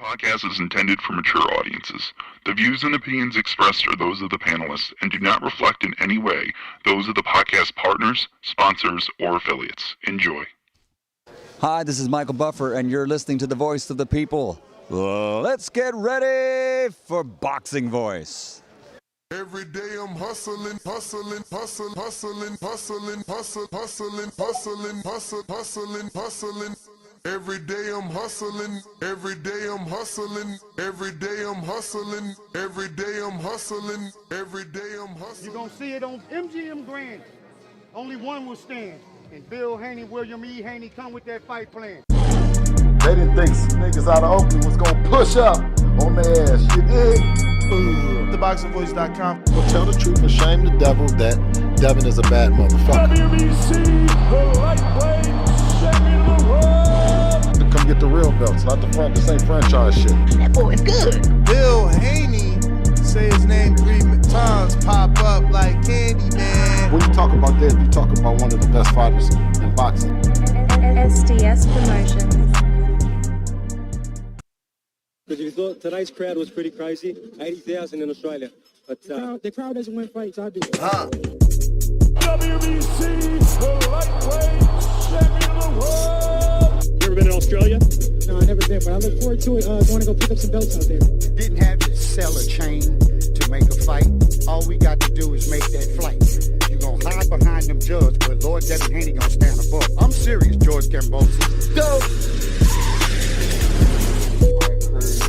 podcast is intended for mature audiences. The views and opinions expressed are those of the panelists and do not reflect in any way those of the podcast partners, sponsors, or affiliates. Enjoy. Hi, this is Michael Buffer, and you're listening to the Voice of the People. Let's get ready for Boxing Voice. Every day I'm hustling, hustling, hustling, hustling, hustling, hustling, hustling, hustling, hustling, hustling, hustling. Every day I'm hustling, every day I'm hustling, every day I'm hustling, every day I'm hustling, every day I'm hustling. You're gonna see it on MGM Grand. Only one will stand. And Bill Haney, William E. Haney come with that fight plan. They didn't think niggas out of Oakland was gonna push up on their ass. You dig? TheBoxingVoice.com. Well, tell the truth and shame the devil that Devin is a bad motherfucker. WBC, the lightweight champion of the world. To come get the real belts, not this ain't franchise shit. That boy is good. Bill Haney, say his name 3 times, pop up like candy, man. When you talk about that, you talk about one of the best fighters in boxing. SDS Promotions. Because you thought tonight's crowd was pretty crazy, 80,000 in Australia. But the crowd doesn't win fights, I do. WBC, the lightweight champion of the world. You ever been to Australia? No, I never been, but I look forward to it. Going to go pick up some belts out there. Didn't have to sell a chain to make a fight. All we got to do is make that flight. You gonna hide behind them judges, but Lord Devin Haney gonna stand above. I'm serious, George Gambosi. Go!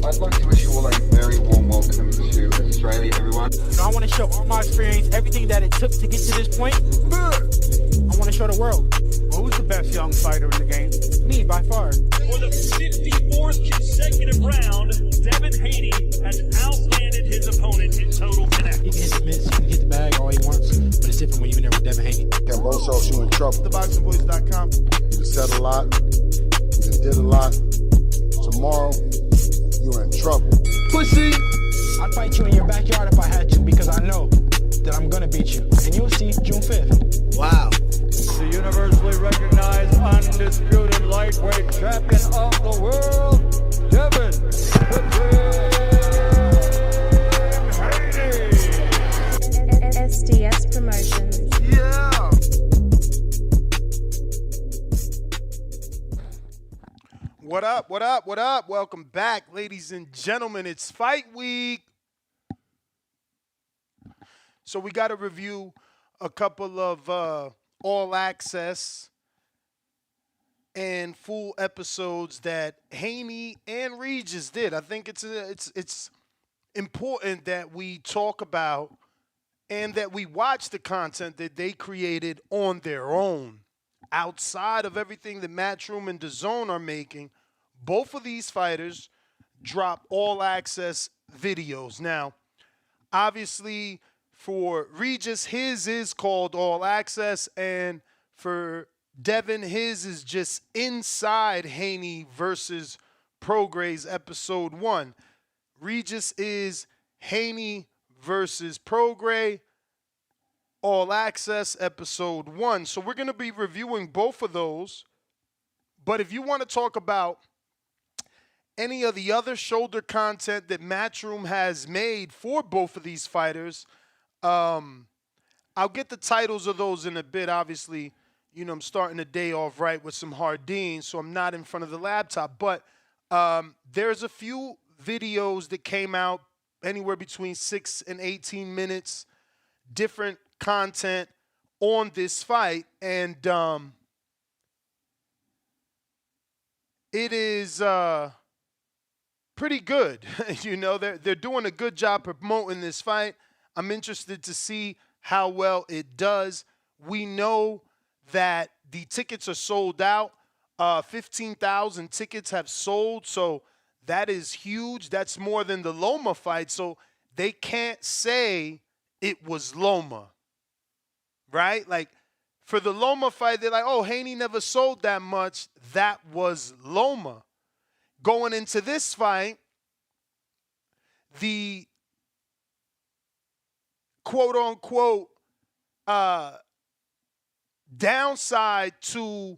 I'd like to wish you all a very warm welcome to Australia, everyone. I want to show all my experience, everything that it took to get to this point. I want to show the world. Well, who's the best young fighter in the game? Me, by far. For the 54th consecutive round, Devin Haney has outlanded his opponent in total connect. He can hit the mitts, he can hit the bag all he wants, but it's different when you're in there with Devin Haney. Gambosos, you in trouble. TheBoxingVoice.com. You said a lot, you did a lot. Tomorrow, you're in trouble. Pussy. I'd fight you in your backyard if I had to, because I know that I'm going to beat you. And you'll see June 5th. Wow. The universally recognized undisputed lightweight champion of the world, Devin Haney. SDS Promotions. Yeah. What up, what up, what up? Welcome back, ladies and gentlemen. It's Fight Week. So we got to review a couple of All Access and full episodes that Haney and Regis did. I think it's important that we talk about and that we watch the content that they created on their own. Outside of everything that Matchroom and DAZN are making, both of these fighters drop All Access videos. Now, obviously, for Regis, his is called All Access, and for Devin, his is just Inside Haney versus Prograis Episode 1. Regis is Haney versus Prograis, All Access Episode 1. So we're going to be reviewing both of those. But if you want to talk about any of the other shoulder content that Matchroom has made for both of these fighters, I'll get the titles of those in a bit. Obviously, you know, I'm starting the day off right with some Hardin, so I'm not in front of the laptop. But there's a few videos that came out anywhere between 6 and 18 minutes, different content on this fight. And it is pretty good. You know, they're doing a good job promoting this fight. I'm interested to see how well it does. We know that the tickets are sold out. 15,000 tickets have sold, so that is huge. That's more than the Loma fight, so they can't say it was Loma, right? Like, for the Loma fight, they're like, oh, Haney never sold that much. That was Loma. Going into this fight, the quote-unquote downside to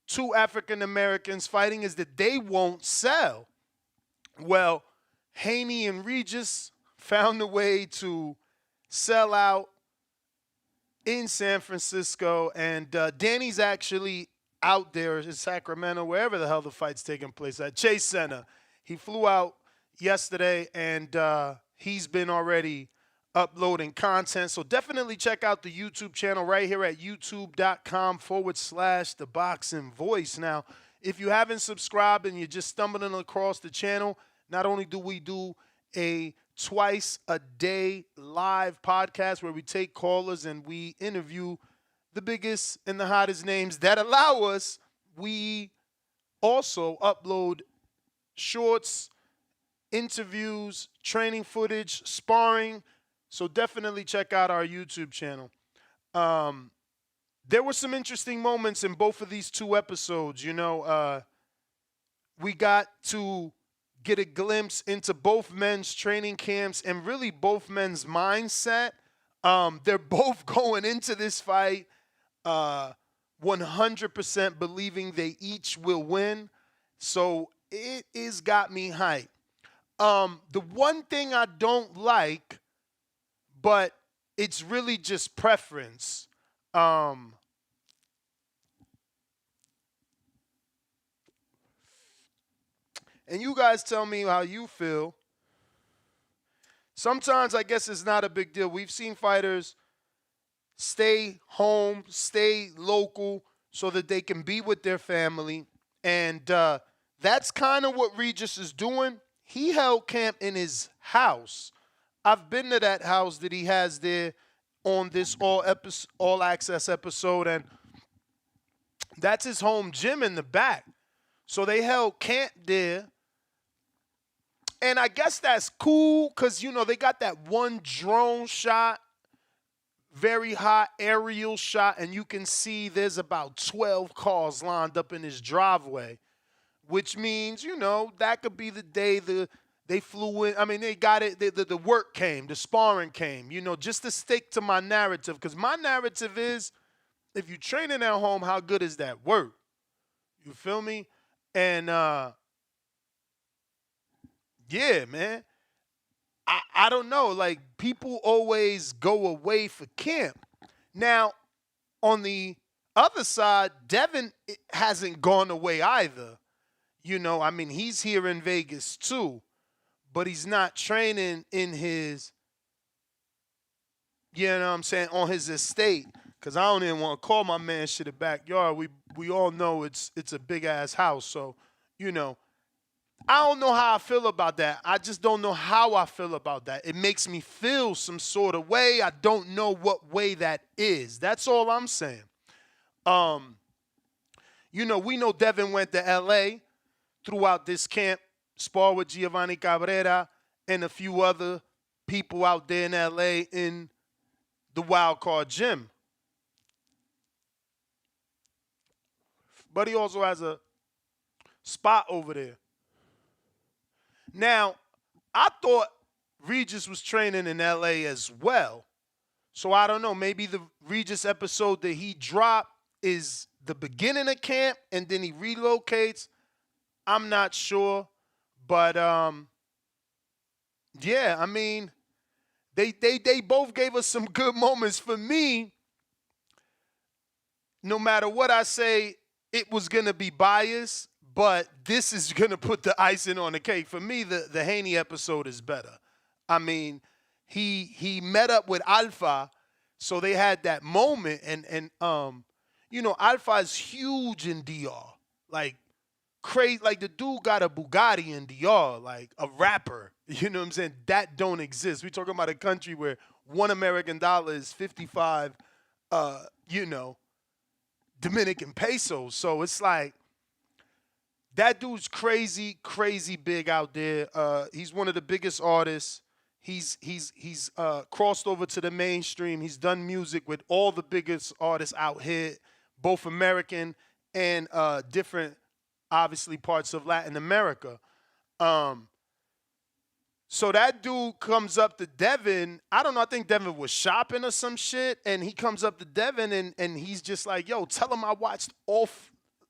two African Americans fighting is that they won't sell. Well, Haney and Regis found a way to sell out in San Francisco, and Danny's actually out there in Sacramento, wherever the hell the fight's taking place at Chase Center. He flew out yesterday, and he's been already uploading content. So definitely check out the YouTube channel right here at youtube.com/The Boxing Voice. Now, if you haven't subscribed and you're just stumbling across the channel, not only do we do a twice a day live podcast where we take callers and we interview the biggest and the hottest names that allow us, we also upload shorts, interviews, training footage, sparring. So definitely check out our YouTube channel. There were some interesting moments in both of these two episodes. We got to get a glimpse into both men's training camps and really both men's mindset. They're both going into this fight 100% believing they each will win. So it has got me hyped. The one thing I don't like, but it's really just preference. And you guys tell me how you feel. Sometimes I guess it's not a big deal. We've seen fighters stay home, stay local so that they can be with their family. And that's kind of what Regis is doing. He held camp in his house. I've been to that house that he has there on this all access episode, and that's his home gym in the back. So they held camp there. And I guess that's cool because, they got that one drone shot, very high aerial shot, and you can see there's about 12 cars lined up in his driveway, which means, that could be the day they flew in. I mean, they got it. The work came. The sparring came, just to stick to my narrative. Because my narrative is, if you're training at home, how good is that work? You feel me? And, yeah, man. I don't know. Like, people always go away for camp. Now, on the other side, Devin hasn't gone away either. He's here in Vegas too, but he's not training in his, on his estate. Because I don't even want to call my man shit a backyard. We all know it's a big-ass house. So, I don't know how I feel about that. I just don't know how I feel about that. It makes me feel some sort of way. I don't know what way that is. That's all I'm saying. We know Devin went to L.A. throughout this camp, sparred with Giovanni Cabrera and a few other people out there in L.A. in the Wild Card Gym. But he also has a spot over there. Now, I thought Regis was training in L.A. as well. So I don't know. Maybe the Regis episode that he dropped is the beginning of camp and then he relocates. I'm not sure. But, yeah, I mean, they both gave us some good moments. For me, no matter what I say, it was going to be biased. But this is going to put the icing on the cake. For me, the Haney episode is better. I mean, he met up with Alpha, so they had that moment. And Alpha is huge in DR. Like, crazy. Like, the dude got a Bugatti in DR, like a rapper. You know what I'm saying? That don't exist. We're talking about a country where $1 American is 55, Dominican pesos. So it's like, that dude's crazy, crazy big out there. He's one of the biggest artists. He's crossed over to the mainstream. He's done music with all the biggest artists out here, both American and different, obviously, parts of Latin America. So that dude comes up to Devin. I don't know. I think Devin was shopping or some shit. And he comes up to Devin and he's just like, yo, tell him I watched all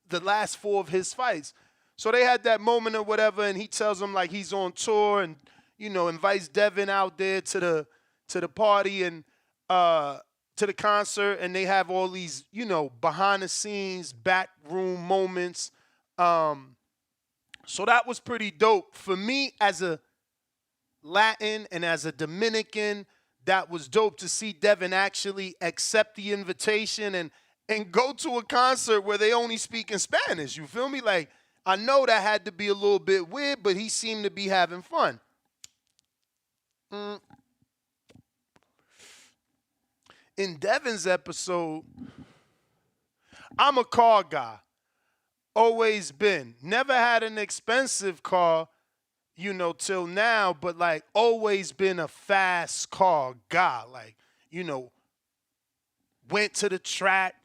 the last 4 of his fights. So they had that moment or whatever, and he tells them like he's on tour and, you know, invites Devin out there to the party and to the concert, and they have all these, you know, behind the scenes, back room moments. So that was pretty dope. For me as a Latin and as a Dominican, that was dope to see Devin actually accept the invitation and go to a concert where they only speak in Spanish. You feel me? Like, I know that had to be a little bit weird, but he seemed to be having fun. In Devin's episode, I'm a car guy. Always been. Never had an expensive car, you know, till now, but like always been a fast car guy. Like, you know, went to the track,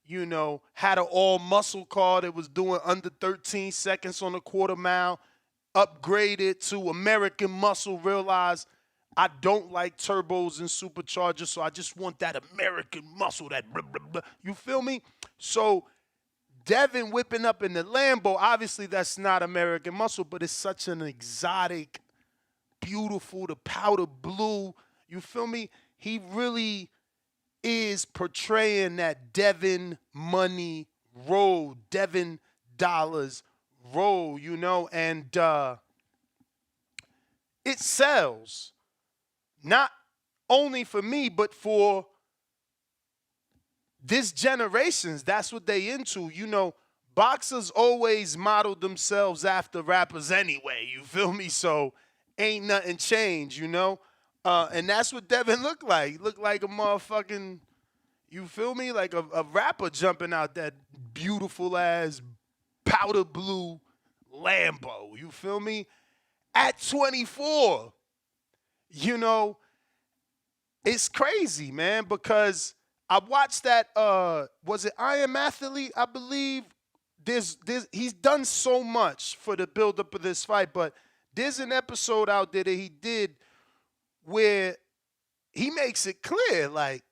you know, had an all muscle car that was doing under 13 seconds on a quarter mile, upgraded to American muscle, realized I don't like turbos and superchargers, so I just want that American muscle, that blah, blah, blah. You feel me? So Devin whipping up in the Lambo, obviously that's not American muscle, but it's such an exotic, beautiful, the powder blue. You feel me? He really is portraying that Devin money roll, Devin dollars roll, you know, and it sells. Not only for me, but for this generations. That's what they into. You know, boxers always model themselves after rappers anyway. You feel me? So ain't nothing changed, you know? And that's what Devin looked like. He looked like a motherfucking, you feel me? Like a rapper jumping out that beautiful ass powder blue Lambo. You feel me? At 24. You know, it's crazy, man, because I watched that, was it I Am Athlete, I believe? He's done so much for the buildup of this fight, but there's an episode out there that he did where he makes it clear, like,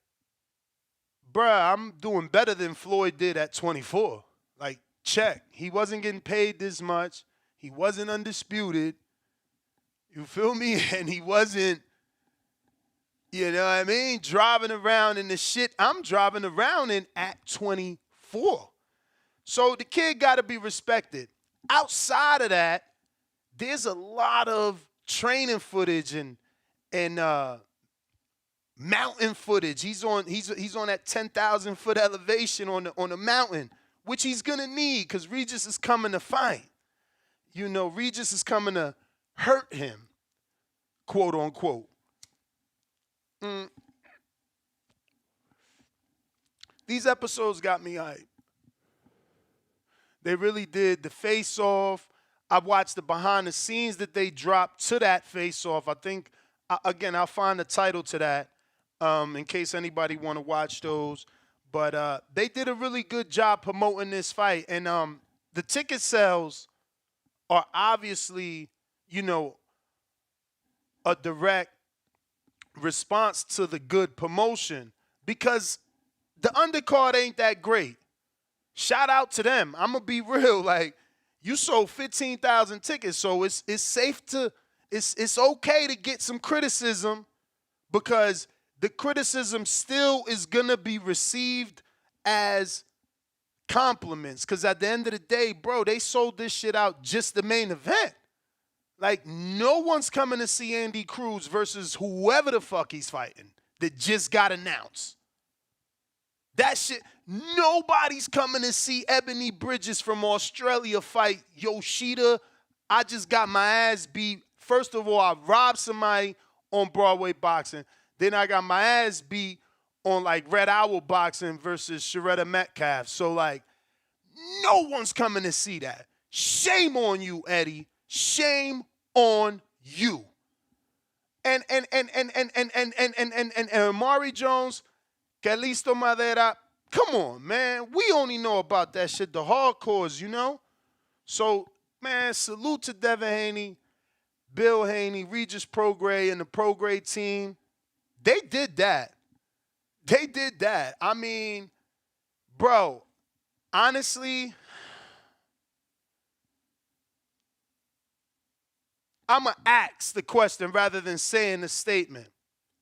bruh, I'm doing better than Floyd did at 24. Like, check. He wasn't getting paid this much. He wasn't undisputed. You feel me? And he wasn't, you know what I mean, driving around in the shit I'm driving around in at 24. So the kid got to be respected. Outside of that, there's a lot of training footage and mountain footage. He's on that 10,000 foot elevation on the mountain, which he's gonna need because Regis is coming to fight. You know, Regis is coming to hurt him, quote unquote. These episodes got me hyped. They really did. The face-off, I watched the behind the scenes that they dropped to that face-off. I think, again, I'll find the title to that in case anybody want to watch those. But they did a really good job promoting this fight. And the ticket sales are obviously, you know, a direct response to the good promotion because the undercard ain't that great. Shout out to them. I'm going to be real. Like, you sold 15,000 tickets, so it's safe to, it's okay to get some criticism because the criticism still is going to be received as compliments because at the end of the day, bro, they sold this shit out just the main event. Like, no one's coming to see Andy Cruz versus whoever the fuck he's fighting that just got announced. That shit, nobody's coming to see Ebony Bridges from Australia fight Yoshida. I just got my ass beat. First of all, I robbed somebody on Broadway boxing. Then I got my ass beat on, like, Red Owl boxing versus Sharetta Metcalf. So, like, no one's coming to see that. Shame on you, Eddie. Shame on you. And Amari Jones, Calisto Madera, come on, man. We only know about that shit, the hardcores, you know? So, man, salute to Devin Haney, Bill Haney, Regis Prograis, and the Prograis team. They did that. They did that. I mean, bro, honestly, I'm going to ask the question rather than saying the statement.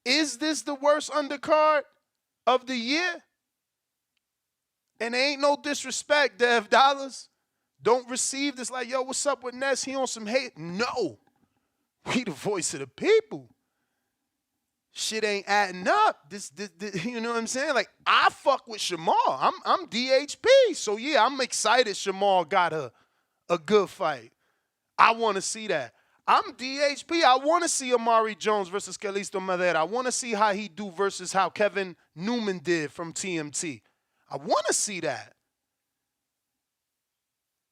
Is this the worst undercard of the year? And there ain't no disrespect, Dev Dollars. Don't receive this like, yo, what's up with Ness? He on some hate. No. We the voice of the people. Shit ain't adding up. This, you know what I'm saying? Like, I fuck with Shamar. I'm DHP. So, yeah, I'm excited Shamar got a good fight. I want to see that. I'm DHP. I want to see Amari Jones versus Callisto Madera. I want to see how he do versus how Kevin Newman did from TMT. I want to see that.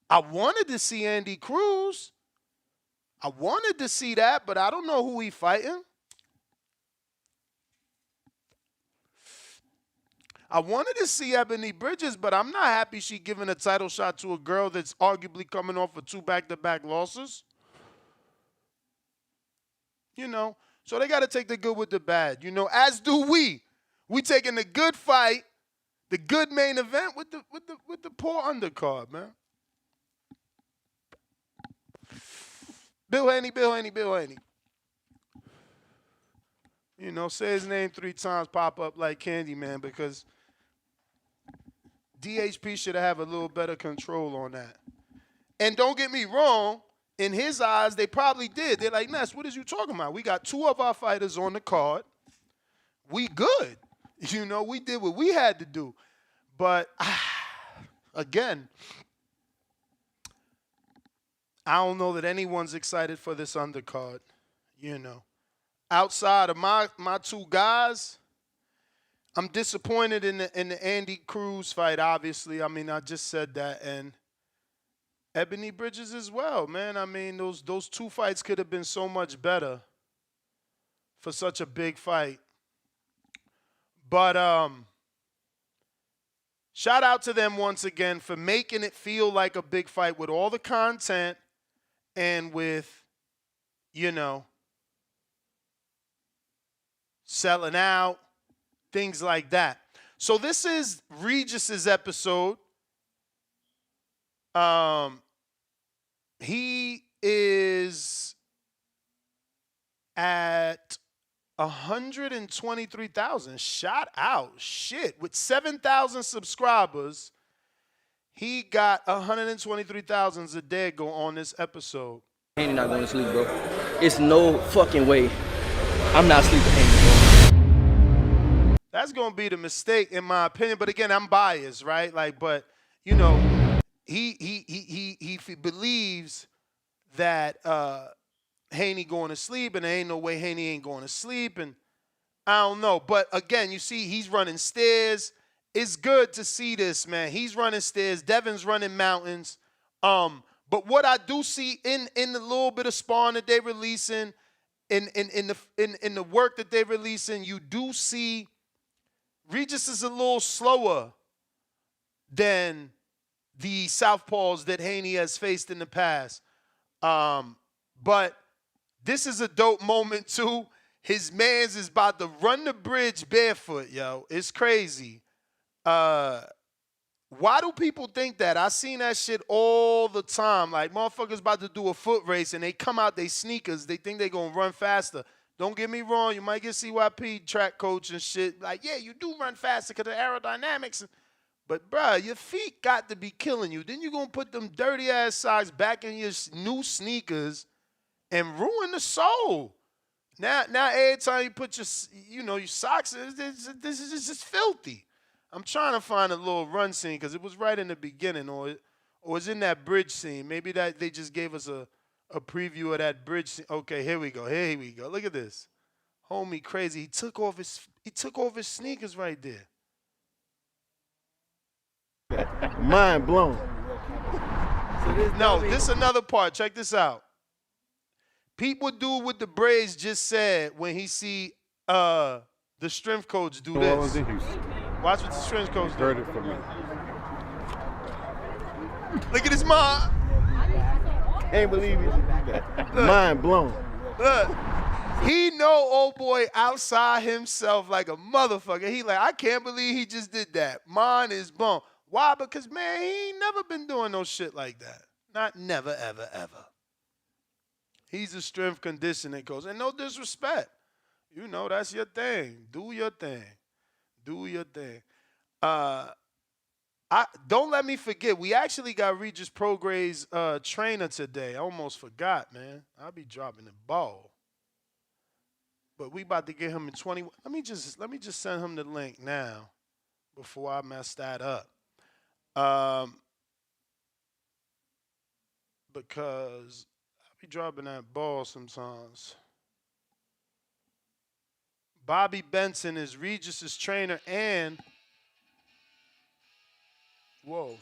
I wanted to see Andy Cruz. I wanted to see that, but I don't know who he fighting. I wanted to see Ebony Bridges, but I'm not happy she giving a title shot to a girl that's arguably coming off of 2 back-to-back losses. You know, so they got to take the good with the bad. You know, as do we. We taking the good fight, the good main event with the poor undercard, man. Bill Haney. You know, say his name 3 times, pop up like Candyman, because DHP should have a little better control on that. And don't get me wrong, in his eyes, they probably did. They're like, Ness, what is you talking about? We got 2 of our fighters on the card. We good. You know, we did what we had to do. But, again, I don't know that anyone's excited for this undercard, you know. Outside of my 2 guys, I'm disappointed in the Andy Cruz fight, obviously. I mean, I just said that. And Ebony Bridges as well, man. I mean, those 2 fights could have been so much better for such a big fight. But shout out to them once again for making it feel like a big fight with all the content and with, you know, selling out, things like that. So this is Regis's episode. He is at 123,000. Shout out. Shit. With 7,000 subscribers, he got 123,000 a day go on this episode. Haney not going to sleep, bro. It's no fucking way. I'm not sleeping Haney, bro. That's going to be the mistake, in my opinion. But again, I'm biased, right? Like, but, you know, he believes that Haney going to sleep, and there ain't no way Haney ain't going to sleep, and I don't know. But again, you see, he's running stairs. It's good to see this, man. He's running stairs. Devin's running mountains. But what I do see in the little bit of spawn that they're releasing, in the work that they're releasing, you do see Regis is a little slower than the southpaws that Haney has faced in the past. But this is a dope moment, too. His mans is about to run the bridge barefoot, yo. It's crazy. Why do people think that? I seen that shit all the time. Like, motherfuckers about to do a foot race, and they come out they sneakers. They think they going to run faster. Don't get me wrong. You might get CYP track coach and shit. Like, yeah, you do run faster because of aerodynamics. But, bruh, your feet got to be killing you. Then you going to put them dirty-ass socks back in your new sneakers and ruin the sole. Now every time you put your socks, this is just filthy. I'm trying to find a little run scene because it was right in the beginning, or it's in that bridge scene. Maybe that they just gave us a preview of that bridge scene. Okay, here we go. Look at this. Homie crazy. He took off his sneakers right there. Mind blown. This is another part. Check this out. Pete would do what the Braves just said when he see the strength coach do this. Watch what the strength coach do. Heard it from me. Look at his mom. Can't believe he did that. Mind blown. Look, he know old boy outside himself like a motherfucker. He like, I can't believe he just did that. Mine is blown. Why? Because, man, he ain't never been doing no shit like that. Not never, ever, ever. He's a strength conditioning coach. And no disrespect. You know, that's your thing. Do your thing. Do your thing. Don't let me forget, we actually got Regis Prograis' trainer today. I almost forgot, man. I'll be dropping the ball. But we about to get him in 20. Let me just send him the link now before I mess that up. Because I'll be dropping that ball sometimes. Bobby Benton is Regis' trainer and whoa.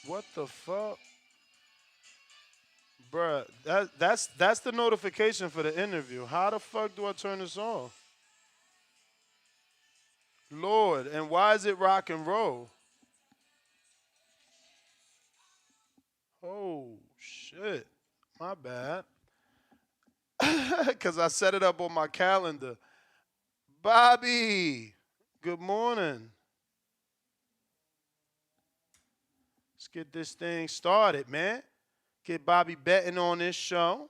What the fuck? Bruh, that's the notification for the interview. How the fuck do I turn this off? Lord, and why is it rock and roll? Oh, shit. My bad. Because I set it up on my calendar. Bobby, good morning. Let's get this thing started, man. Get Bobby Benton on this show.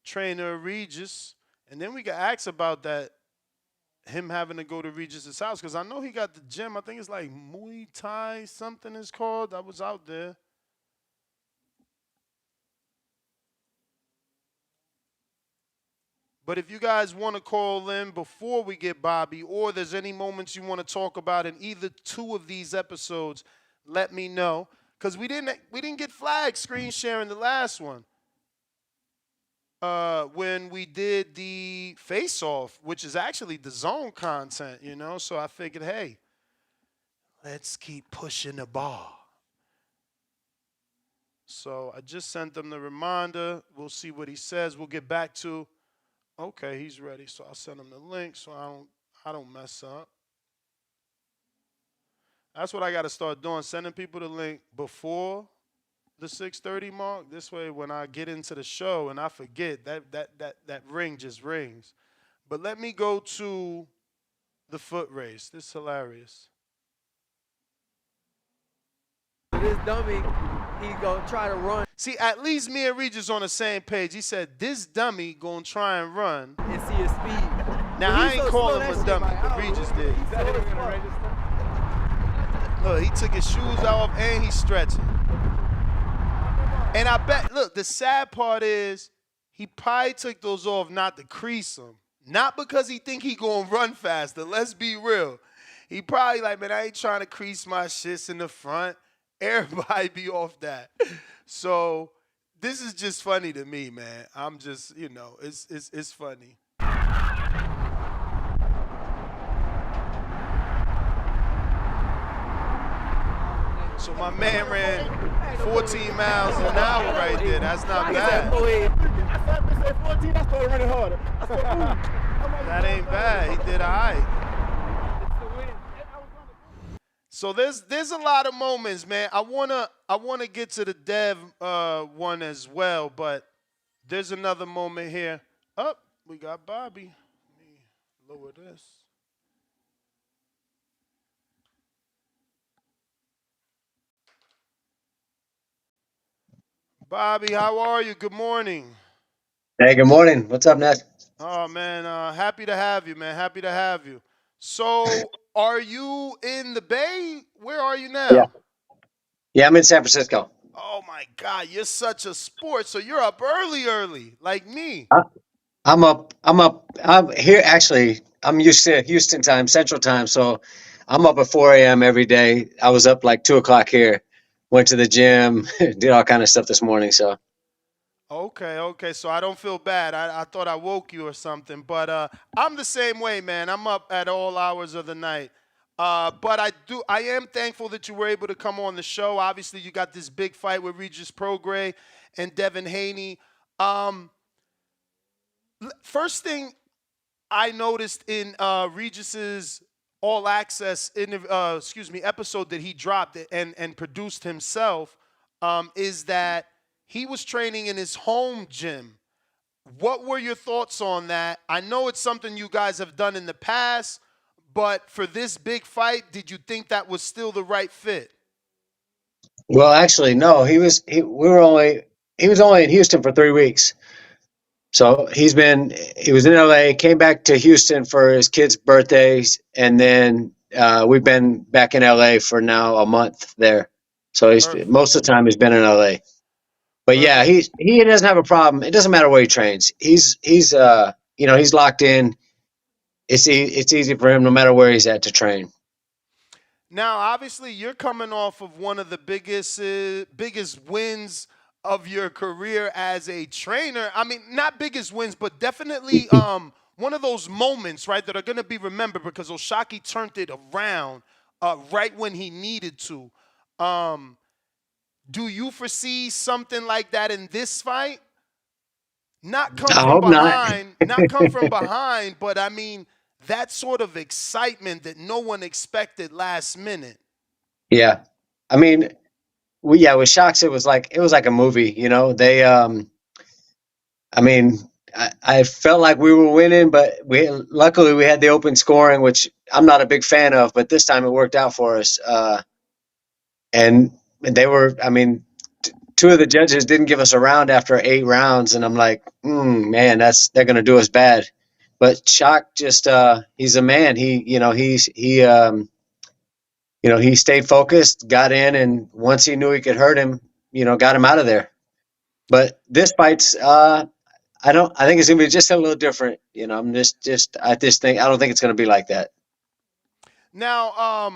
Trainer of Regis. And then we can ask about that, him having to go to Regis' house. Because I know he got the gym. I think it's like Muay Thai, something is called. I was out there. But if you guys want to call in before we get Bobby, or there's any moments you want to talk about in either two of these episodes, let me know. Because we didn't get flagged screen sharing the last one. When we did the face-off, which is actually the zone content, you know. So I figured, hey, let's keep pushing the ball. So I just sent them the reminder. We'll see what he says. We'll get back to, okay, he's ready. So I'll send him the link so I don't mess up. That's what I got to start doing, sending people the link before the 6:30 mark. This way, when I get into the show and I forget, that ring just rings. But let me go to the foot race. This is hilarious. This dummy, he's gonna try to run. See, at least me and Regis on the same page. He said, this dummy gonna try and run. And see his speed. Now, I ain't calling him a dummy, but Regis did. Look, he took his shoes off and he's stretching. And I bet, look, the sad part is he probably took those off not to crease them. Not because he think he gonna run faster. Let's be real. He probably like, man, I ain't trying to crease my shits in the front. Everybody be off that. So this is just funny to me, man. I'm just, you know, it's funny. So my man ran 14 miles an hour right there. That's not bad. That ain't bad. He did all right. So there's a lot of moments, man. I wanna get to the Dev one as well, but there's another moment here. Oh, we got Bobby. Let me lower this. Bobby, how are you? Good morning. Hey, good morning. What's up, Ness? Oh, man, happy to have you, man. Happy to have you. So, are you in the Bay? Where are you now? Yeah, I'm in San Francisco. Oh, my God, you're such a sport. So, you're up early, like me. I'm here, actually. I'm used to Houston time, Central time, so I'm up at 4 a.m. every day. I was up like 2 o'clock here, went to the gym, did all kind of stuff this morning, so. Okay. So I don't feel bad. I thought I woke you or something. But I'm the same way, man. I'm up at all hours of the night. But I am thankful that you were able to come on the show. Obviously, you got this big fight with Regis Prograis and Devin Haney. First thing I noticed in Regis's All Access episode that he dropped and produced himself is that he was training in his home gym. What were your thoughts on that? I know it's something you guys have done in the past, but for this big fight, did you think that was still the right fit? Well, actually, no. He was only in Houston for 3 weeks. So he was in LA, came back to Houston for his kids' birthdays, and then we've been back in LA for now a month there. So most of the time he's been in LA. But yeah, he doesn't have a problem. It doesn't matter where he trains. He's locked in. It's easy for him no matter where he's at to train. Now, obviously, you're coming off of one of the biggest wins of your career as a trainer. I mean, not biggest wins, but definitely one of those moments, right, that are going to be remembered because O'Shaquie turned it around right when he needed to. Do you foresee something like that in this fight? Not come from behind, not come from behind, but I mean that sort of excitement that no one expected last minute. Yeah, I mean, with Shocks, it was like a movie. I mean, I felt like we were winning, but luckily we had the open scoring, which I'm not a big fan of, but this time it worked out for us. And they were, I mean, two of the judges didn't give us a round after 8 rounds, and I'm like, man, they're going to do us bad. But Shock just, he's a man. He stayed focused, got in, and once he knew he could hurt him, got him out of there. But this fight's, I think it's going to be just a little different. I'm just I don't think it's going to be like that. Now,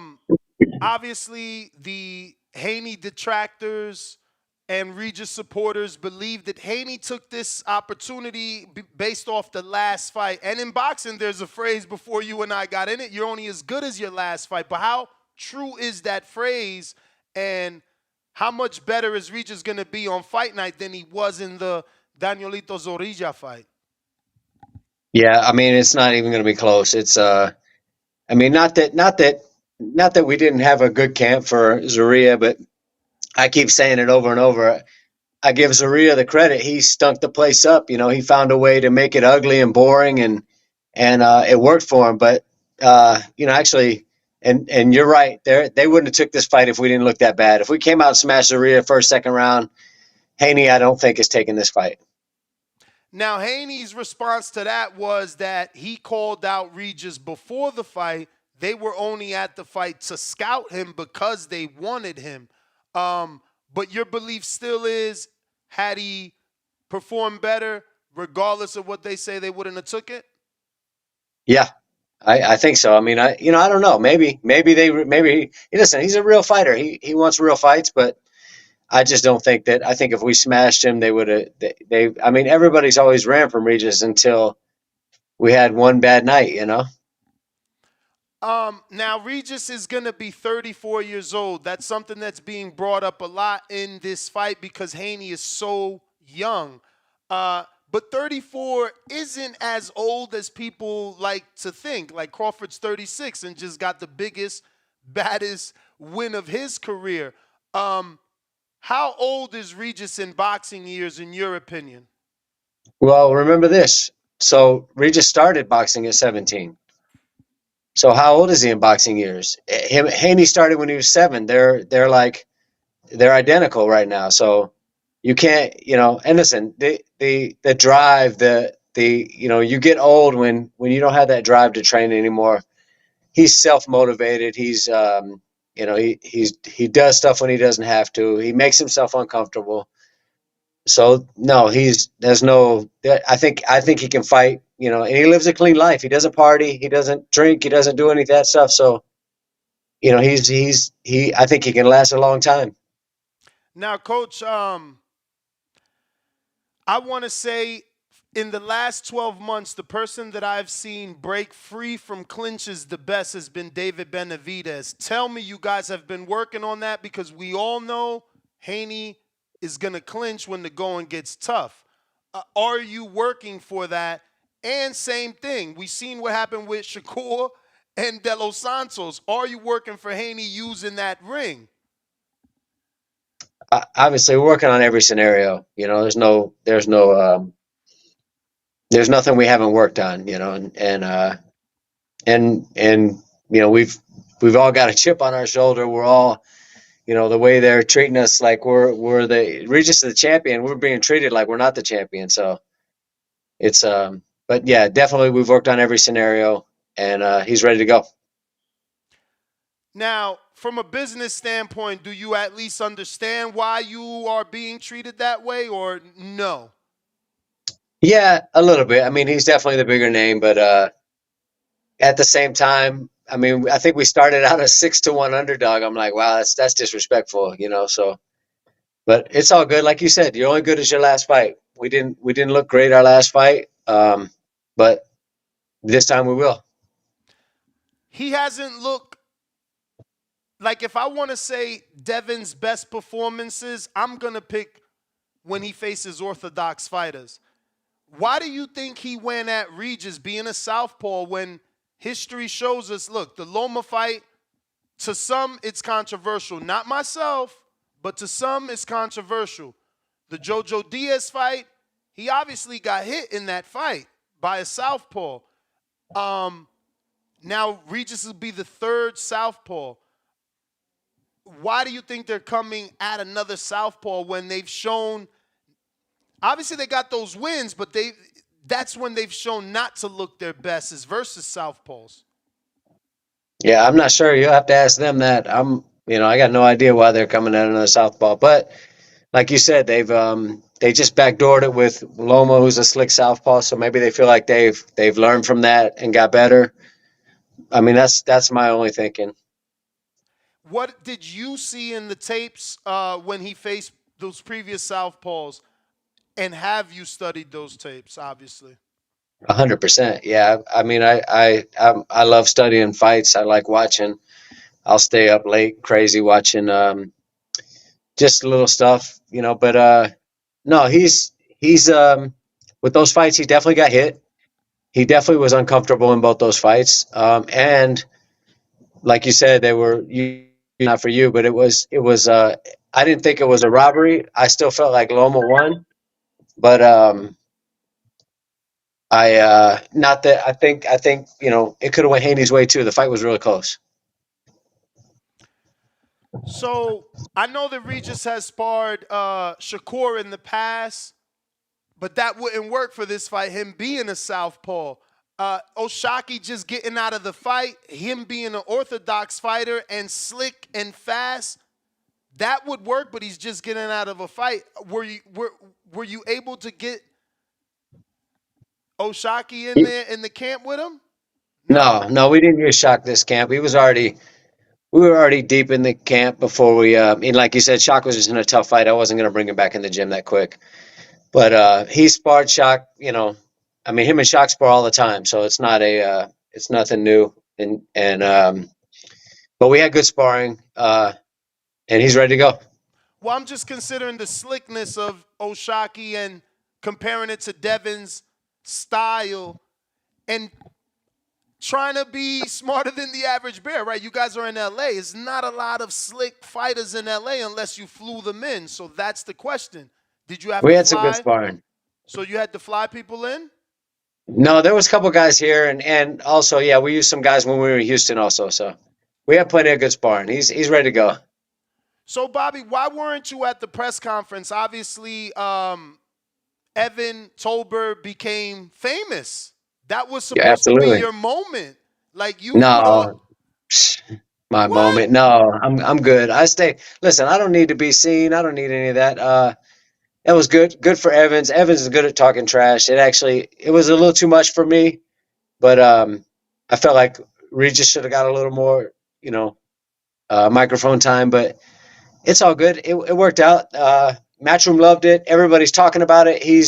obviously, the Haney detractors and Regis supporters believe that Haney took this opportunity based off the last fight. And in boxing, there's a phrase before you and I got in it, you're only as good as your last fight. But how true is that phrase, and how much better is Regis going to be on fight night than he was in the Danielito Zorrilla fight? Yeah, I mean, it's not even going to be close. It's I mean, not that we didn't have a good camp for Zorrilla, but I keep saying it over and over. I give Zorrilla the credit. He stunk the place up. He found a way to make it ugly and boring, and it worked for him. But actually, and you're right. They wouldn't have took this fight if we didn't look that bad. If we came out and smashed Zorrilla first, second round, Haney, I don't think is taking this fight. Now, Haney's response to that was that he called out Regis before the fight. They were only at the fight to scout him because they wanted him. But your belief still is, had he performed better, regardless of what they say, they wouldn't have took it? Yeah, I think so. I mean, I don't know. Maybe listen, he's a real fighter. He wants real fights, but I just don't think that. I think if we smashed him, they would have. I mean, everybody's always ran from Regis until we had one bad night. Now, Regis is going to be 34 years old. That's something that's being brought up a lot in this fight because Haney is so young. But 34 isn't as old as people like to think. Like Crawford's 36 and just got the biggest, baddest win of his career. How old is Regis in boxing years, in your opinion? Well, remember this. So Regis started boxing at 17. So how old is he in boxing years? Haney started when he was 7. They're identical right now. So you can't, and listen, the drive, you get old when you don't have that drive to train anymore. He's self-motivated. He's, he does stuff when he doesn't have to. He makes himself uncomfortable. So no, I think he can fight, and he lives a clean life. He doesn't party, he doesn't drink, he doesn't do any of that stuff. So, I think he can last a long time. Now, Coach, I want to say in the last 12 months, the person that I've seen break free from clinches the best has been David Benavidez. Tell me you guys have been working on that, because we all know Haney is going to clinch when the going gets tough. Are you working for that? And same thing, we've seen what happened with Shakur and De Los Santos. Are you working for Haney using that ring? Obviously, we're working on every scenario. There's nothing we haven't worked on. And we've all got a chip on our shoulder. We're all, the way they're treating us, like we're the Regis is the champion. We're being treated like we're not the champion. So it's but yeah, definitely we've worked on every scenario, and he's ready to go. Now, from a business standpoint, do you at least understand why you are being treated that way, or no? Yeah, a little bit. I mean, he's definitely the bigger name, but at the same time, I mean, I think we started out a 6-1 underdog. I'm like, wow, that's disrespectful, So, but it's all good. Like you said, you're only good as your last fight. We didn't look great our last fight, but this time we will. He hasn't looked like, if I want to say Devin's best performances, I'm gonna pick when he faces orthodox fighters. Why do you think he went at Regis being a southpaw when history shows us, look, the Loma fight, to some it's controversial. Not myself, but to some it's controversial. The Jojo Diaz fight, he obviously got hit in that fight by a southpaw. Now Regis will be the third southpaw. Why do you think they're coming at another southpaw when they've shown, obviously they got those wins, but that's when they've shown not to look their best, is versus southpaws? Yeah, I'm not sure. You'll have to ask them that. I got no idea why they're coming at another southpaw. But like you said, they just backdoored it with Loma, who's a slick southpaw. So maybe they feel like they've learned from that and got better. I mean, that's my only thinking. What did you see in the tapes when he faced those previous southpaws? And have you studied those tapes, obviously? 100%. Yeah. I mean, I love studying fights. I like watching. I'll stay up late, crazy, watching just little stuff, But no, he's with those fights, he definitely got hit. He definitely was uncomfortable in both those fights. And like you said, they were not for you, but it was. I didn't think it was a robbery. I still felt like Loma won. But not that I think it could have went Haney's way too. The fight was really close. So I know that Regis has sparred Shakur in the past, but that wouldn't work for this fight. Him being a southpaw, O'Shaquie just getting out of the fight, him being an orthodox fighter and slick and fast, that would work. But he's just getting out of a fight. Were you able to get O'Shaquie in there in the camp with him? No, we didn't use Shock this camp. We were already deep in the camp before we. Like you said, Shock was just in a tough fight. I wasn't going to bring him back in the gym that quick. But he sparred Shock. Him and Shock spar all the time, so it's nothing new. But we had good sparring, and he's ready to go. Well, I'm just considering the slickness of O'Shaquie and comparing it to Devin's style and trying to be smarter than the average bear, right? You guys are in L.A. There's not a lot of slick fighters in L.A. unless you flew them in. So that's the question. Did you have to fly? We had some good sparring. So you had to fly people in? No, there was a couple guys here, and also, yeah, we used some guys when we were in Houston also. So we had plenty of good sparring. He's ready to go. So, Bobby, why weren't you at the press conference? Obviously, Evan Tolbert became famous. That was supposed to be your moment. Like you. No, my moment. No, I'm good. Listen, I don't need to be seen. I don't need any of that. It was good. Good for Evans. Evans is good at talking trash. It was a little too much for me, but I felt like Regis should have got a little more, microphone time. But it's all good. It worked out. Matchroom loved it. Everybody's talking about it. He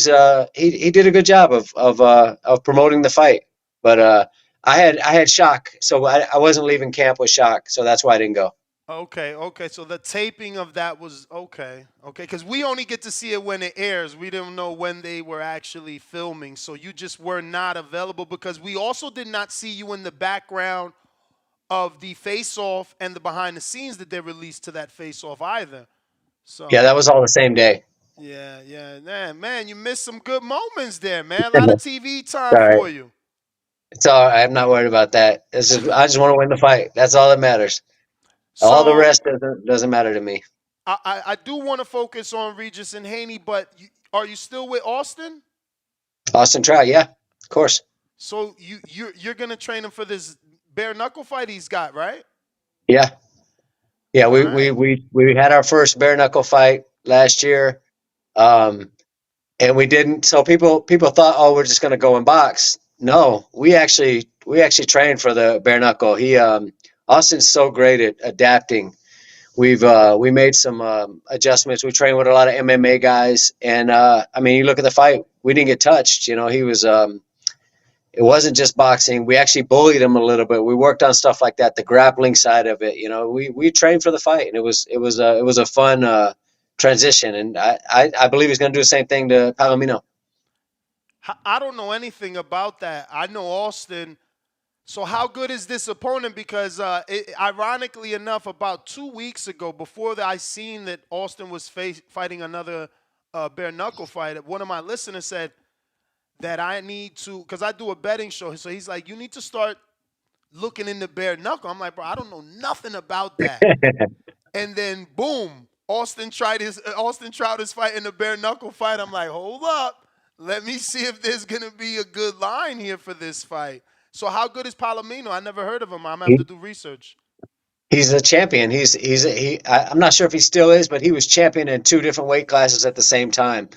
did a good job of promoting the fight. But I had Shock, so I wasn't leaving camp with Shock, so that's why I didn't go. Okay. So the taping of that was okay, because we only get to see it when it airs. We didn't know when they were actually filming, so you just were not available because we also did not see you in the background of the face-off and the behind-the-scenes that they released to that face-off either. So yeah, that was all the same day. Yeah, man, you missed some good moments there, man. A lot of TV time for you. It's all right. I'm not worried about that. I just want to win the fight. That's all that matters. All the So rest doesn't matter to me. I do want to focus on Regis and Haney, but are you still with Austin? Austin Trout, yeah, of course. So you're gonna train him for this bare knuckle fight he's got, right? Yeah, yeah. All right. We had our first bare knuckle fight last year, and we didn't. So people thought, oh, we're just gonna go and box. No, we actually trained for the bare knuckle. Austin's so great at adapting. We made some adjustments. We trained with a lot of MMA guys, and I mean, you look at the fight. We didn't get touched. You know, he was. It wasn't just boxing. We actually bullied him a little bit. We worked on stuff like that, the grappling side of it. You know, we trained for the fight, and it was a fun transition. And I believe he's going to do the same thing to Palomino. I don't know anything about that. I know Austin. So how good is this opponent? Because ironically enough, about 2 weeks ago, before I seen that Austin was fighting another bare knuckle fight, one of my listeners said that I need to, because I do a betting show. So he's like, you need to start looking into bare knuckle. I'm like, bro, I don't know nothing about that. And then boom, Austin Trout is fighting a bare knuckle fight. I'm like, hold up, let me see if there's gonna be a good line here for this fight. So how good is Palomino? I never heard of him. I'm gonna have to do research. He's a champion. I'm not sure if he still is, but he was champion in 2 different weight classes at the same time.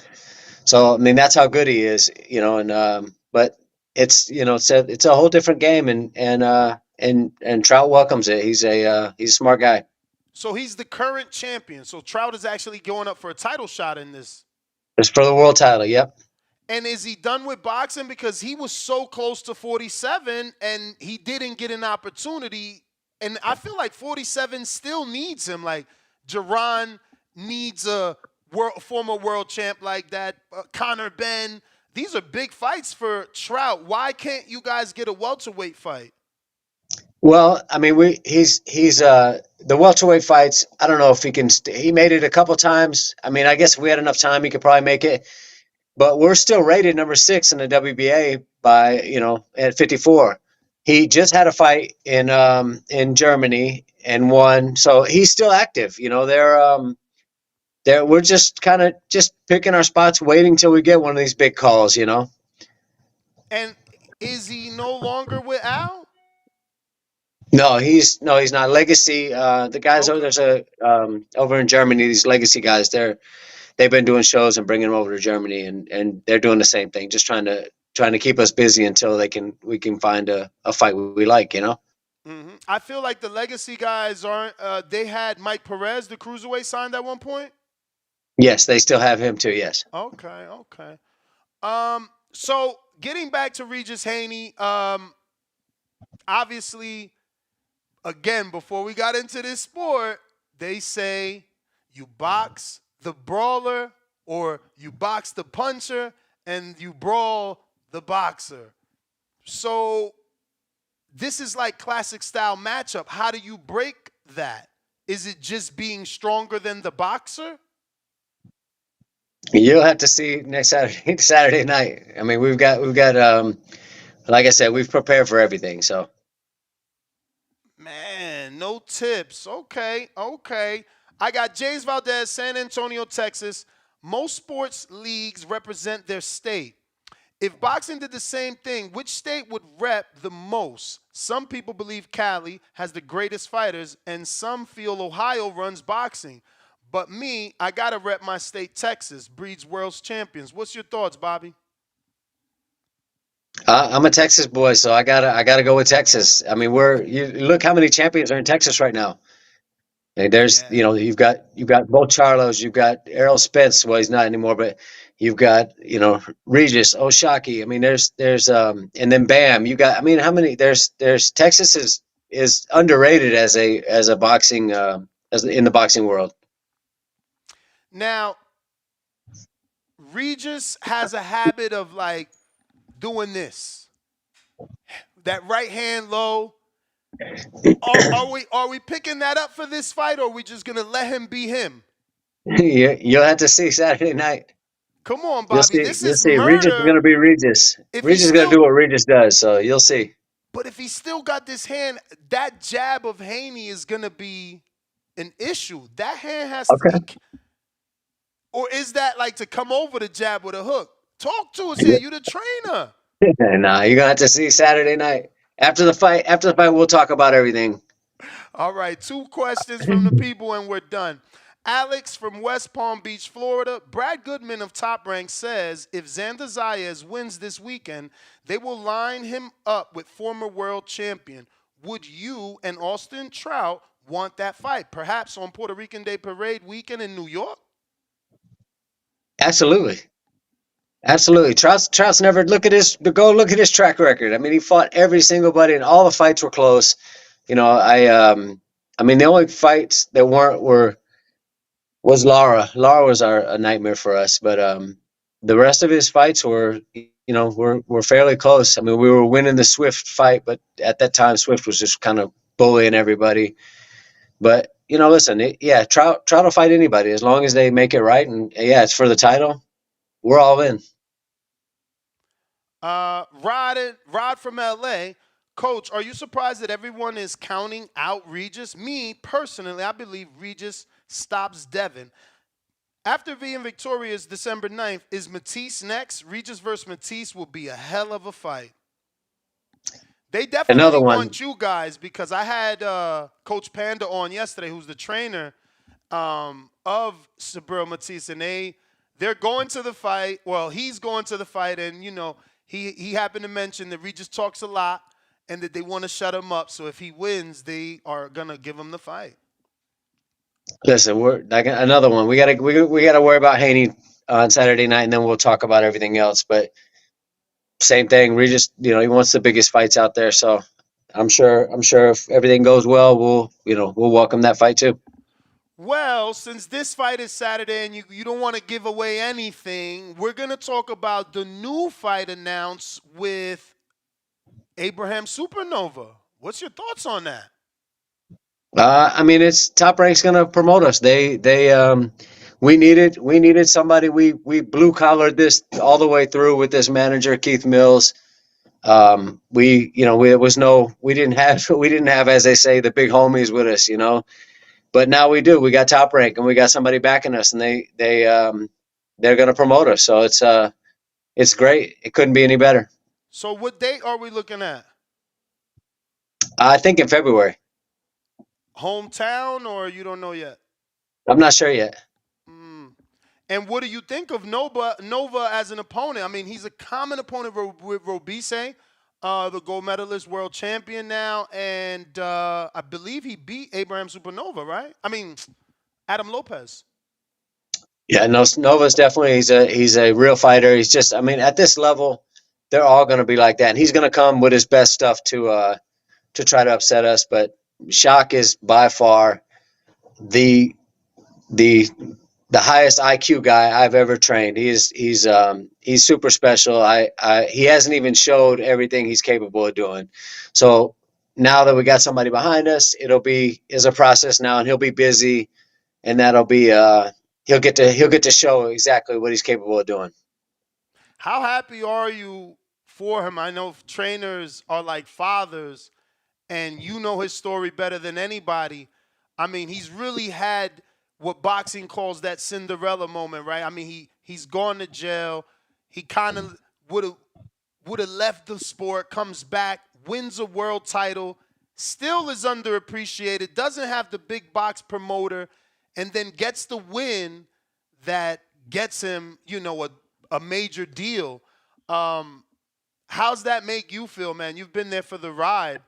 So I mean, that's how good he is, you know. And but it's, you know, it's a whole different game, and Trout welcomes it. He's a smart guy. So he's the current champion. So Trout is actually going up for a title shot in this. It's for the world title. Yep. And is he done with boxing? Because he was so close to 47 and he didn't get an opportunity. And I feel like 47 still needs him. Like Jerron needs a former world champ like that. Conor Benn. These are big fights for Trout. Why can't you guys get a welterweight fight? Well, I mean, he's the welterweight fights. I don't know if he can. He made it a couple times. I mean, I guess if we had enough time, he could probably make it. But we're still rated number 6 in the WBA by, you know, at 54. He just had a fight in Germany and won, so he's still active. You know, we're just kind of just picking our spots, waiting till we get one of these big calls. You know. And is he no longer with Al? No, he's not. Legacy. The guys over in Germany, these Legacy guys, they've been doing shows and bringing them over to Germany, and they're doing the same thing, just trying to keep us busy until we can find a fight we like, you know. Mm-hmm. I feel like the Legacy guys aren't. They had Mike Perez, the cruiserweight, signed at one point. Yes, they still have him too. Yes. Okay. So getting back to Regis Haney, obviously, again, before we got into this sport, they say you box the brawler or you box the puncher and you brawl the boxer. So this is like classic style matchup. How do you break that? Is it just being stronger than the boxer? You'll have to see next Saturday night. I mean, we've got like I said, we've prepared for everything. So, man, no tips. Okay. I got James Valdez, San Antonio, Texas. Most sports leagues represent their state. If boxing did the same thing, which state would rep the most? Some people believe Cali has the greatest fighters, and some feel Ohio runs boxing. But me, I got to rep my state, Texas, breeds world's champions. What's your thoughts, Bobby? I'm a Texas boy, so I gotta go with Texas. I mean, you look how many champions are in Texas right now. And there's, you know, you've got both Charlos, you've got Errol Spence. Well, he's not anymore, but you've got, you know, Regis, Oshaki. I mean, there's and then Bam. You got. I mean, how many? There's Texas is underrated as a boxing as in the boxing world. Now, Regis has a habit of like doing this. That right hand low. Are we picking that up for this fight, or are we just gonna let him be him? You'll have to see Saturday night. Come on, Bobby. This is murder. Regis is gonna be Regis. Regis is gonna do what Regis does, so you'll see. But if he still got this hand, that jab of Haney is gonna be an issue. That hand has Okay. to be, or is that like to come over the jab with a hook? Talk to us here. You the trainer. Nah, you're gonna have to see Saturday night after the fight. After the fight, we'll talk about everything. All right, 2 questions from the people and we're done. Alex from West Palm Beach, Florida. Brad Goodman of Top Rank says if Xander Zayas wins this weekend, they will line him up with former world champion. Would you and Austin Trout want that fight? Perhaps on Puerto Rican Day Parade weekend in New York? Absolutely. Absolutely. Trout's never look at his track record. I mean, he fought every single buddy and all the fights were close. You know, I mean the only fights that was Lara. Lara was a nightmare for us, but the rest of his fights were fairly close. I mean, we were winning the Swift fight, but at that time Swift was just kind of bullying everybody. But, listen, Trout will fight anybody as long as they make it right, and it's for the title. We're all in. Rod from LA. Coach, are you surprised that everyone is counting out Regis? Me, personally, I believe Regis stops Devin. After being victorious December 9th, is Matisse next? Regis versus Matisse will be a hell of a fight. They definitely want you guys because I had Coach Panda on yesterday, who's the trainer of Subriel Matisse, and they're going to the fight. Well, he's going to the fight, and, he happened to mention that Regis talks a lot and that they want to shut him up. So if he wins, they are going to give him the fight. Listen, we're like another one. We gotta worry about Haney on Saturday night, and then we'll talk about everything else. But same thing. Regis, he wants the biggest fights out there. So I'm sure if everything goes well, we'll welcome that fight too. Well, since this fight is Saturday and you don't want to give away anything, we're gonna talk about the new fight announced with Abraham Supernova. What's your thoughts on that? I mean, it's Top Rank's going to promote us. We needed somebody. We blue collared this all the way through with this manager, Keith Mills. We didn't have, as they say, the big homies with us, but now we do. We got Top Rank and we got somebody backing us, and they're going to promote us. So it's great. It couldn't be any better. So what date are we looking at? I think in February. Hometown, or you don't know yet? I'm not sure yet. And what do you think of Nova as an opponent? I mean, he's a common opponent with Robise, the gold medalist, world champion now, and I believe he beat Abraham Supernova, right? I mean, Adam Lopez. Yeah, no, Nova's definitely he's a real fighter. He's just, I mean, at this level, they're all going to be like that, and he's going to come with his best stuff to try to upset us, but Shaq is by far the highest IQ guy I've ever trained. He's super special. He hasn't even showed everything he's capable of doing. So now that we got somebody behind us, is a process now, and he'll be busy, and that'll be he'll get to show exactly what he's capable of doing. How happy are you for him? I know trainers are like fathers, and you know his story better than anybody. I mean, he's really had what boxing calls that Cinderella moment, right? I mean, he's gone to jail. He kind of would have left the sport, comes back, wins a world title, still is underappreciated, doesn't have the big box promoter, and then gets the win that gets him, a major deal. How's that make you feel, man? You've been there for the ride.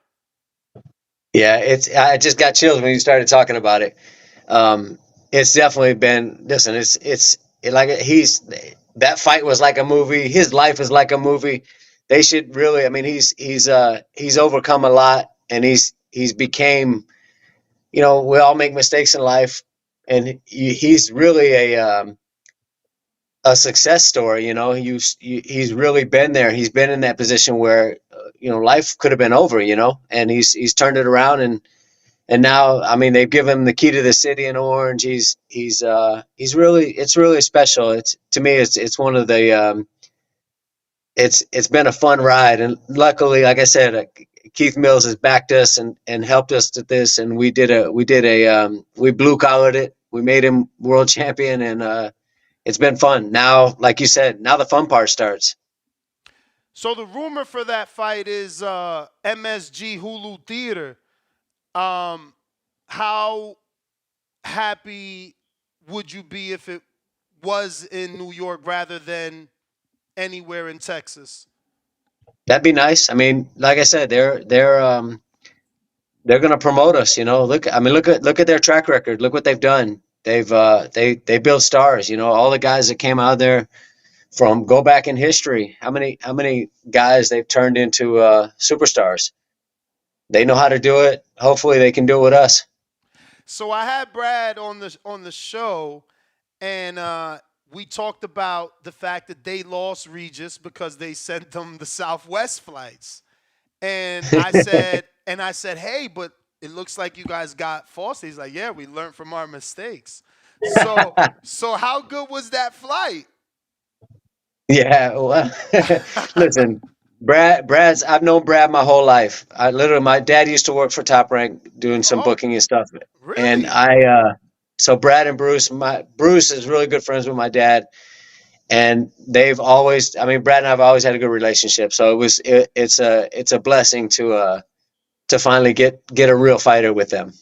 Yeah, I just got chills when you started talking about it. It's definitely been, listen, that fight was like a movie. His life is like a movie. They should really, I mean, he's overcome a lot, and he's became, we all make mistakes in life, and he's really a success story. He's really been there. He's been in that position where, life could have been over, and he's turned it around, and now, I mean, they've given him the key to the city in Orange. It's really special. To me, it's one of the, it's been a fun ride. And luckily, like I said, Keith Mills has backed us and helped us with this, and we blue collared it. We made him world champion, and it's been fun. Now, like you said, now the fun part starts. So the rumor for that fight is MSG Hulu Theater. How happy would you be if it was in New York rather than anywhere in Texas? That'd be nice. I mean, like I said, they're going to promote us. Look at their track record. Look what they've done. They built stars. All the guys that came out of there from go back in history. How many guys they've turned into superstars? They know how to do it. Hopefully, they can do it with us. So I had Brad on the show, and we talked about the fact that they lost Regis because they sent them the Southwest flights. And I said, hey, but it looks like you guys got Foster. He's like, yeah, we learned from our mistakes. So how good was that flight? Yeah, well, listen, I've known Brad my whole life. My dad used to work for Top Rank doing some booking and stuff. Really? And so Brad and Bruce is really good friends with my dad. And Brad and I have always had a good relationship. So it's a blessing to finally get a real fighter with them.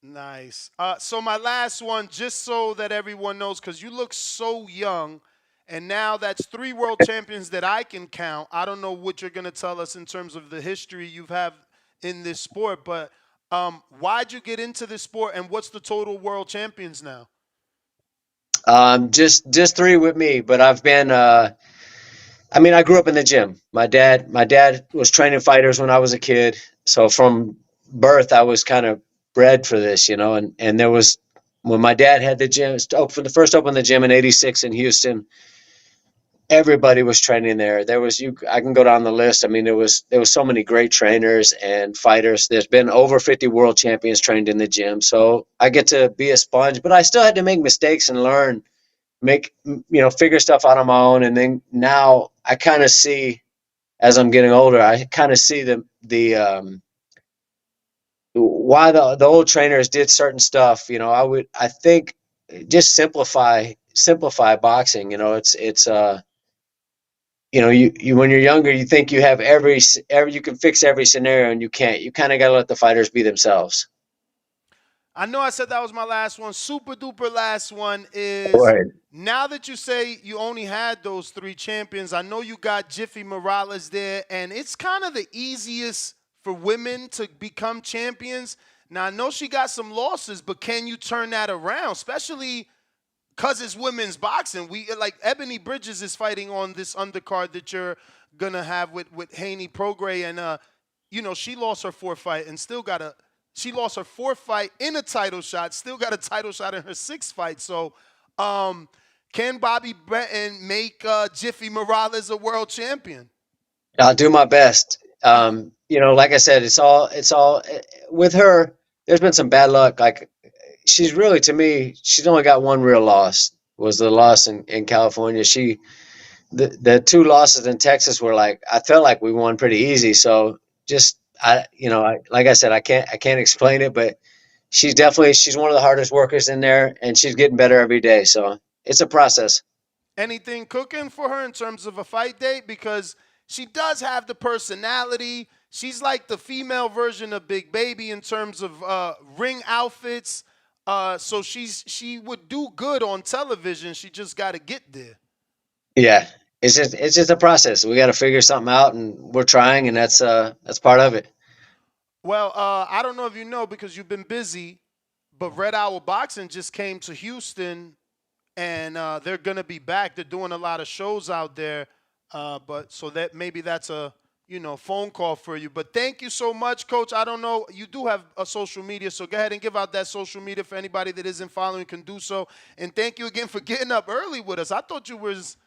Nice. So my last one, just so that everyone knows, because you look so young, and now that's 3 world champions that I can count. I don't know what you're going to tell us in terms of the history you've had in this sport, but why'd you get into this sport, and what's the total world champions now? Just 3 with me, but I've been I grew up in the gym. My dad was training fighters when I was a kid. So from birth I was kind of bred for this, and there was, when my dad had the gym, for the first opened the gym in '86 in Houston, everybody was training there. I can go down the list. I mean, there was so many great trainers and fighters. There's been over 50 world champions trained in the gym. So I get to be a sponge, but I still had to make mistakes and learn, figure stuff out on my own. And then now I kind of see, as I'm getting older, I kind of see why the old trainers did certain stuff. I think just simplify boxing. It's when you're younger, you think you have you can fix every scenario, and you can't. You kind of got to let the fighters be themselves. I know I said that was my last one. Super duper last one is, right. Now that you say you only had those 3 champions, I know you got Jiffy Morales there, and it's kind of the easiest for women to become champions. Now, I know she got some losses, but can you turn that around, especially because it's women's boxing? Ebony Bridges is fighting on this undercard that you're going to have with Haney Prograis, and, she lost her 4th fight and still got she lost her 4th fight in a title shot, still got a title shot in her 6th fight. So can Bobby Benton make Jiffy Morales a world champion? I'll do my best. Like I said, it's all with her. There's been some bad luck. Like, she's really, to me, she's only got one real loss, was the loss in California. The 2 losses in Texas were I felt like we won pretty easy. So like I said, I can't explain it, but she's one of the hardest workers in there, and she's getting better every day. So it's a process. Anything cooking for her in terms of a fight date? Because she does have the personality. She's like the female version of Big Baby in terms of ring outfits. So she would do good on television. She just got to get there. Yeah, it's just a process. We got to figure something out, and we're trying, and that's part of it. Well, I don't know if you know, because you've been busy, but Red Owl Boxing just came to Houston, and they're gonna be back. They're doing a lot of shows out there, but so that maybe that's a phone call for you. But thank you so much, Coach. I don't know, you do have a social media, so go ahead and give out that social media for anybody that isn't following can do so. And thank you again for getting up early with us. I thought you was.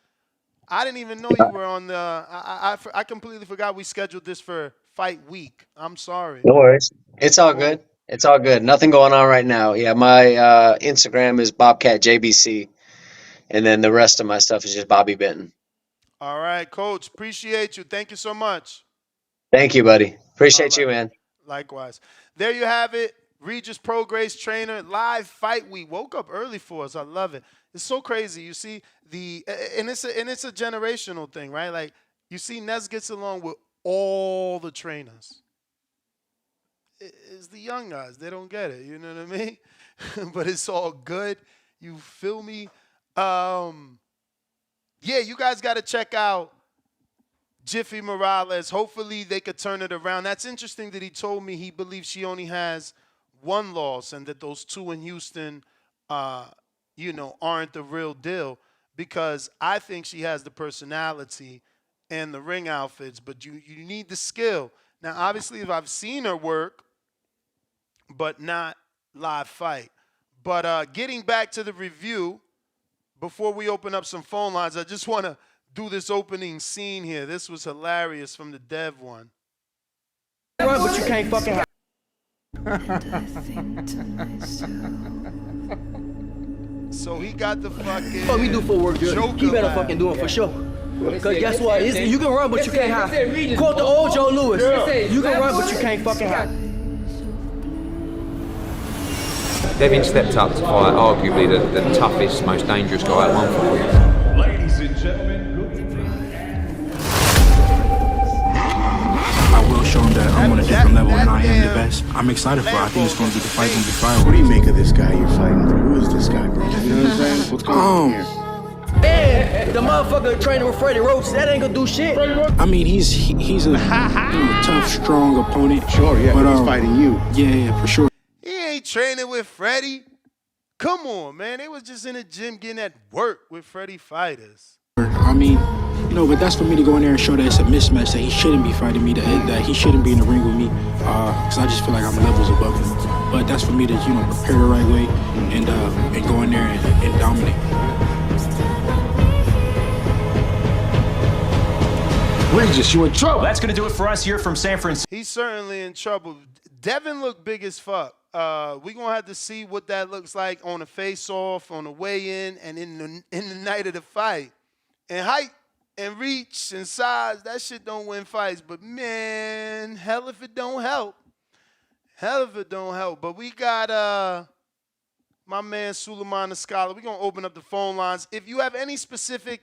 I didn't even know you were on the. I completely forgot we scheduled this for fight week. I'm sorry. No worries. It's all good. It's all good. Nothing going on right now. Yeah, my Instagram is BobcatJBC, and then the rest of my stuff is just Bobby Benton. All right, Coach. Appreciate you. Thank you so much. Thank you, buddy. Appreciate you, man. Likewise. There you have it. Regis Prograis trainer, live fight week. Woke up early for us. I love it. It's so crazy. You see and it's a generational thing, right? Like you see, Nez gets along with all the trainers. It's the young guys. They don't get it. You know what I mean? But it's all good. You feel me? Yeah, you guys got to check out Jiffy Morales. Hopefully they could turn it around. That's interesting that he told me he believes she only has one loss and that those two in Houston, aren't the real deal, because I think she has the personality and the ring outfits, but you need the skill. Now, obviously, if I've seen her work, but not live fight. But getting back to the review, before we open up some phone lines, I just want to do this opening scene here. This was hilarious from the Dev one. Run, but you can't fucking hide. So he got the fucking What we do for work, good. Joker He better laugh. fucking do it for sure. Because guess what? You can run, but you can't hide. Quote the old Joe Louis. You can run, but you can't fucking hide. Devin stepped up to fight arguably the toughest, most dangerous guy at 140. Ladies and gentlemen, I will show him that I'm on a different level and I am the best. I'm excited for it. I think it's going to be the fight going to be fire. What do you make of this guy you're fighting for? Who is this guy, bro? You know what I'm saying? What's going on here? And the motherfucker training with Freddie Roach, that ain't gonna do shit. I mean, he's a tough, strong opponent. Sure, yeah, but he's fighting you. Yeah, for sure. He ain't training with Freddie. Come on, man. They was just in the gym getting at work with Freddie fighters. I mean, but that's for me to go in there and show that it's a mismatch, that he shouldn't be fighting me, that he shouldn't be in the ring with me, because I just feel like I'm levels above him. But that's for me to, prepare the right way and go in there and dominate. Regis, you in trouble. That's going to do it for us here from San Francisco. He's certainly in trouble. Devin looked big as fuck. We're going to have to see what that looks like on the face-off, on the weigh-in, and in the night of the fight. And height and reach and size, that shit don't win fights. But, man, hell if it don't help. Hell if it don't help. But we got my man Suleiman the Scholar. We're going to open up the phone lines. If you have any specific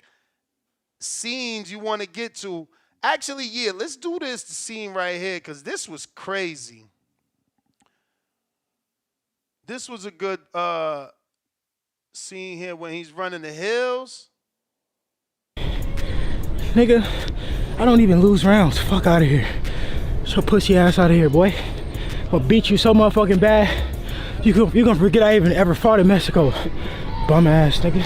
scenes you want to get to, actually, yeah, let's do this scene right here because this was crazy. This was a good scene here when he's running the hills. Nigga, I don't even lose rounds. Fuck out of here. Get your pussy ass out of here, boy. I'll beat you so motherfucking bad. You're gonna forget I even ever fought in Mexico. Bum ass, nigga.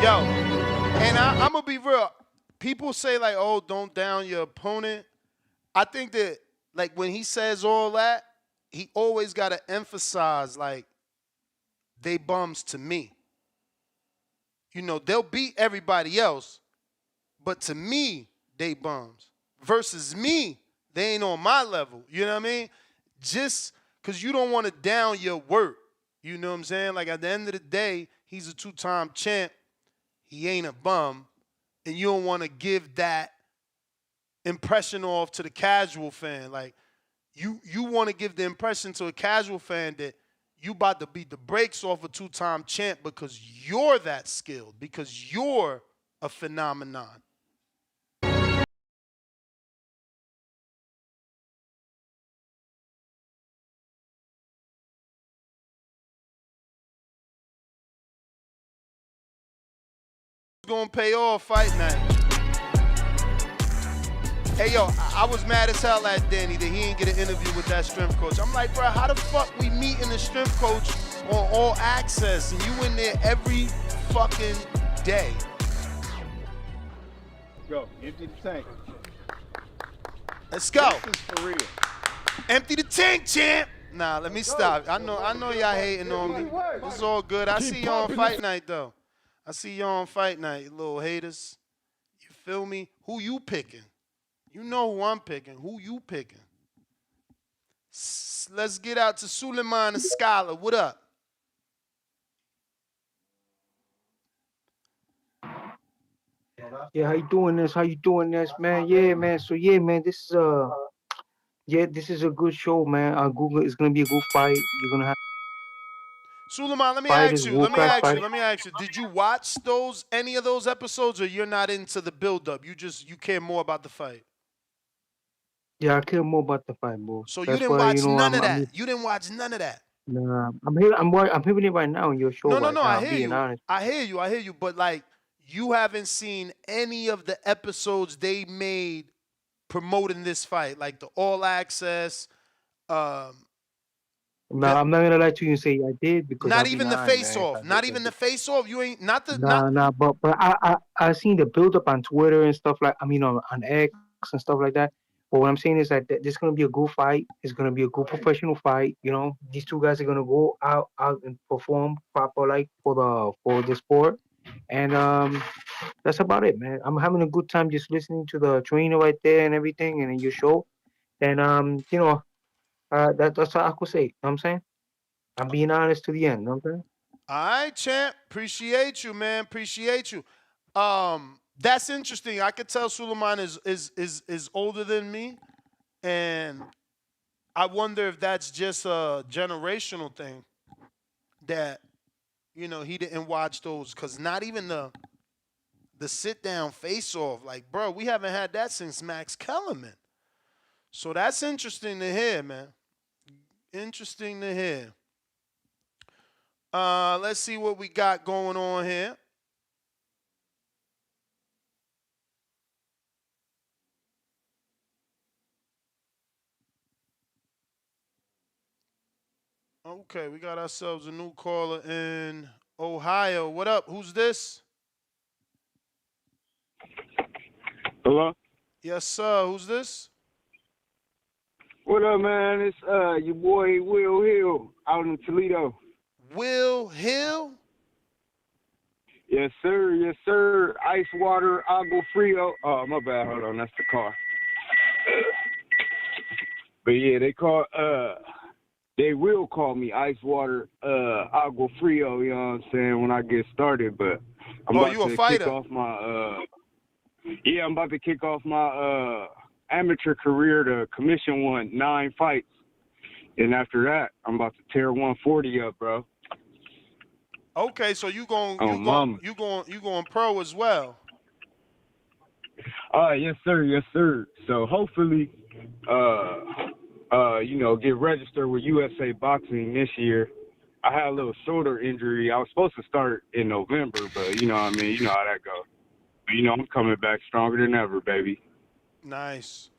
Yo, and I'm gonna be real. People say like, oh, don't down your opponent. I think that like when he says all that, he always gotta emphasize like they bums to me. They'll beat everybody else, but to me, they bums. Versus me, they ain't on my level. You know what I mean? Just because you don't want to down your work. You know what I'm saying? Like at the end of the day, he's a two-time champ. He ain't a bum. And you don't want to give that impression off to the casual fan. Like you want to give the impression to a casual fan that you about to beat the brakes off a two-time champ because you're that skilled, because you're a phenomenon. Gonna pay off fight night. Hey, yo, I was mad as hell at Danny that he didn't get an interview with that strength coach. I'm like, bro, how the fuck we meeting the strength coach on All Access and you in there every fucking day? Go, empty the tank. Let's go. This is for real. Empty the tank, champ. Nah, let me stop. I know y'all hating on me. It's all good. I see y'all on fight night, though. I see y'all on fight night, you little haters. You feel me? Who you picking? You know who I'm picking. Who you picking? Let's get out to Suleiman the Scholar. What up? Yeah, how you doing this? How you doing this, man? Yeah, man. So yeah, man, this is this is a good show, man. Google it's gonna be a good fight. You're gonna have Suleiman, let me fighters, ask you. world class fighters. Let me ask you. Did you watch any of those episodes, or you're not into the build-up? You care more about the fight. Yeah, I care more about the fight, bro. So you That's didn't why watch none of that. You didn't watch none of that. Nah, I'm hearing it right now on your show. No. Right now, I I'm hear being you. honest. I hear you. But like, you haven't seen any of the episodes they made promoting this fight, like the All Access. No, I'm not gonna lie to you and say I did because Not I'm even the face-off. Not even the face-off. You ain't not the. Nah, but I seen the build up on Twitter and stuff like on X and stuff like that. But what I'm saying is that this is gonna be a good fight. It's gonna be a good professional fight. You know, these two guys are gonna go out and perform proper like for the sport, and that's about it, man. I'm having a good time just listening to the trainer right there and everything, and in your show, and that's all I could say. You know what I'm saying? I'm being honest to the end. You know what I'm saying? All right, champ. Appreciate you, man. Appreciate you. That's interesting. I could tell Suleiman is older than me, and I wonder if that's just a generational thing that he didn't watch those, because not even the sit down face off. Like, bro, we haven't had that since Max Kellerman. So that's interesting to hear, man. Interesting to hear. Let's see what we got going on here. Okay, we got ourselves a new caller in Ohio. What up? Who's this? Hello? Yes, sir. Who's this? What up, man? It's your boy Will Hill out in Toledo. Will Hill? Yes, sir. Yes, sir. Ice water, agua frio. Oh, my bad. Hold on. That's the car. But yeah, they will call me ice water, agua frio, you know what I'm saying, when I get started. But I'm about to kick off my I'm about to kick off my amateur career to Commission 1, 9 fights. And after that, I'm about to tear 140 up, bro. Okay, so you going pro as well. Yes, sir. Yes, sir. So hopefully get registered with USA Boxing this year. I had a little shoulder injury. I was supposed to start in November, but you know what I mean, you know how that goes. But, I'm coming back stronger than ever, baby. Nice.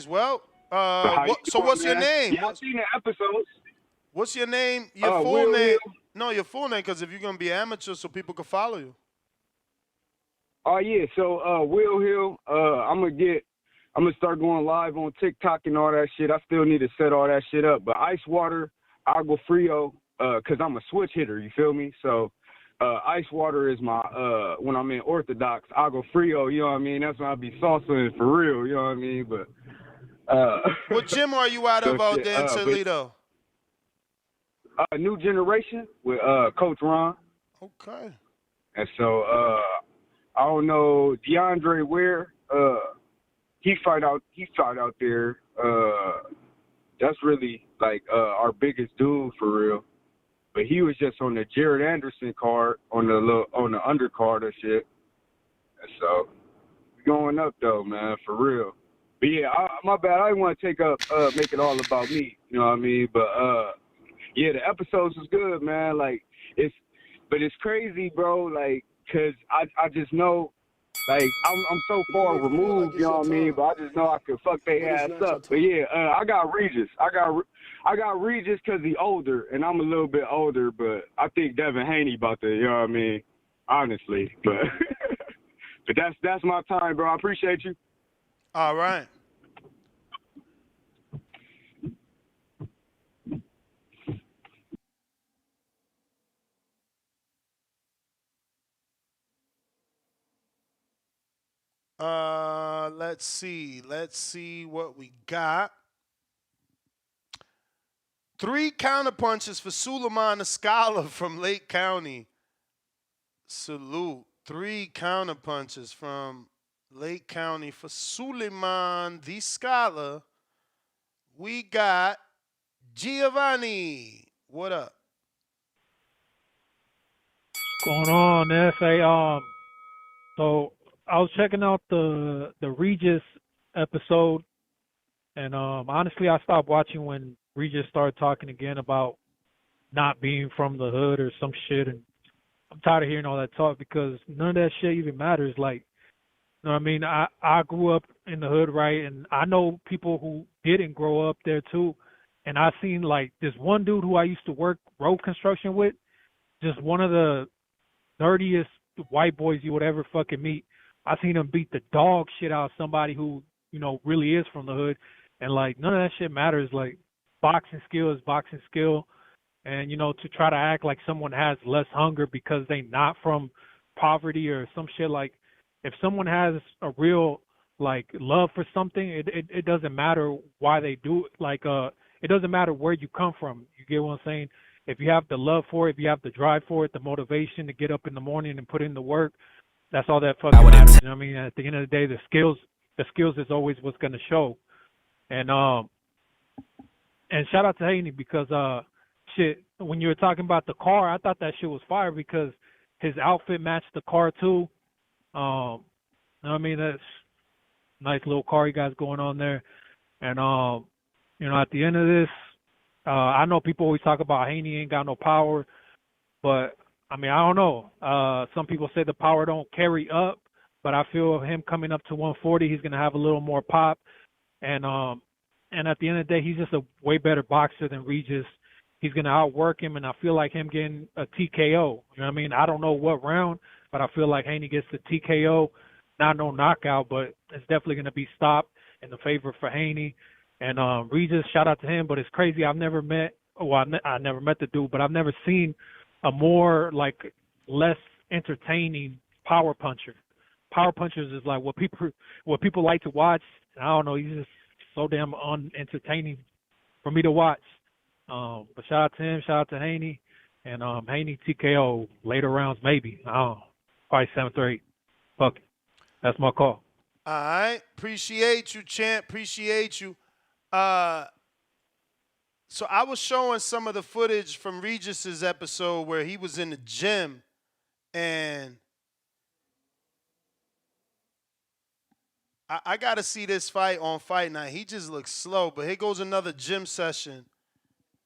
Well, so what's your name? Yeah, I've seen the episodes. What's your name? Your full Will name? Hill. No, your full name, because if you're gonna be amateur, so people can follow you. Oh yeah, so Will Hill. I'm gonna start going live on TikTok and all that shit. I still need to set all that shit up. But ice water, agua frio, cause I'm a switch hitter. You feel me? So ice water is my when I'm in orthodox. Agua frio, you know what I mean? That's when I be salsaing for real. You know what I mean? But what gym are you out of out there in Toledo? New Generation with Coach Ron. Okay. And so I don't know DeAndre Ware. He fight out there. That's really like our biggest dude for real. But he was just on the Jared Anderson card on the undercard and shit. And so going up though, man, for real. But yeah, my bad. I didn't want to make it all about me. You know what I mean? But yeah, the episodes was good, man. Like it's crazy, bro. Like, cause I just know, like I'm so far removed, you know what I mean. But I just know I could fuck they ass up. But yeah, I got Regis. I got Regis cause he older, and I'm a little bit older. But I think Devin Haney about to, you know what I mean. Honestly, but but that's my time, bro. I appreciate you. All right. Let's see what we got. 3 counterpunches for Suleiman Escala from Lake County. Salute. 3 counterpunches from Lake County for Suleiman the Scholar. We got Giovanni. What up? What's going on, F? Hey, so I was checking out the Regis episode, and honestly, I stopped watching when Regis started talking again about not being from the hood or some shit, and I'm tired of hearing all that talk because none of that shit even matters. Like, you know what I mean? I grew up in the hood, right? And I know people who didn't grow up there too. And I seen like this one dude who I used to work road construction with, just one of the dirtiest white boys you would ever fucking meet. I seen him beat the dog shit out of somebody who, you know, really is from the hood. And like none of that shit matters. Like boxing skill is boxing skill. And, you know, to try to act like someone has less hunger because they not from poverty or some shit, like if someone has a real like love for something, it doesn't matter why they do it. Like it doesn't matter where you come from. You get what I'm saying? If you have the love for it, if you have the drive for it, the motivation to get up in the morning and put in the work, that's all that fucking matters. You know what I mean? At the end of the day, the skills is always what's gonna show. And shout out to Haney because shit, when you were talking about the car, I thought that shit was fire because his outfit matched the car too. You know what I mean? That's a nice little car you guys going on there. And you know, at the end of this, I know people always talk about Haney ain't got no power, but I mean, I don't know. Some people say the power don't carry up, but I feel him coming up to 140, he's gonna have a little more pop. And at the end of the day, he's just a way better boxer than Regis. He's going to outwork him, and I feel like him getting a TKO. You know what I mean? I don't know what round, but I feel like Haney gets the TKO. Not no knockout, but it's definitely going to be stopped in the favor for Haney. And Regis, shout out to him, but it's crazy. I've never met, I never met the dude, but I've never seen a more, like, less entertaining power puncher. Power punchers is like what people like to watch. I don't know, he's just so damn unentertaining for me to watch. But shout out to him, shout out to Haney, and Haney TKO later rounds maybe. I don't know, probably 7th or 8th. Fuck it, that's my call. All right, appreciate you, champ. Appreciate you. So I was showing some of the footage from Regis's episode where he was in the gym, and I got to see this fight on Fight Night. He just looks slow, but here goes another gym session.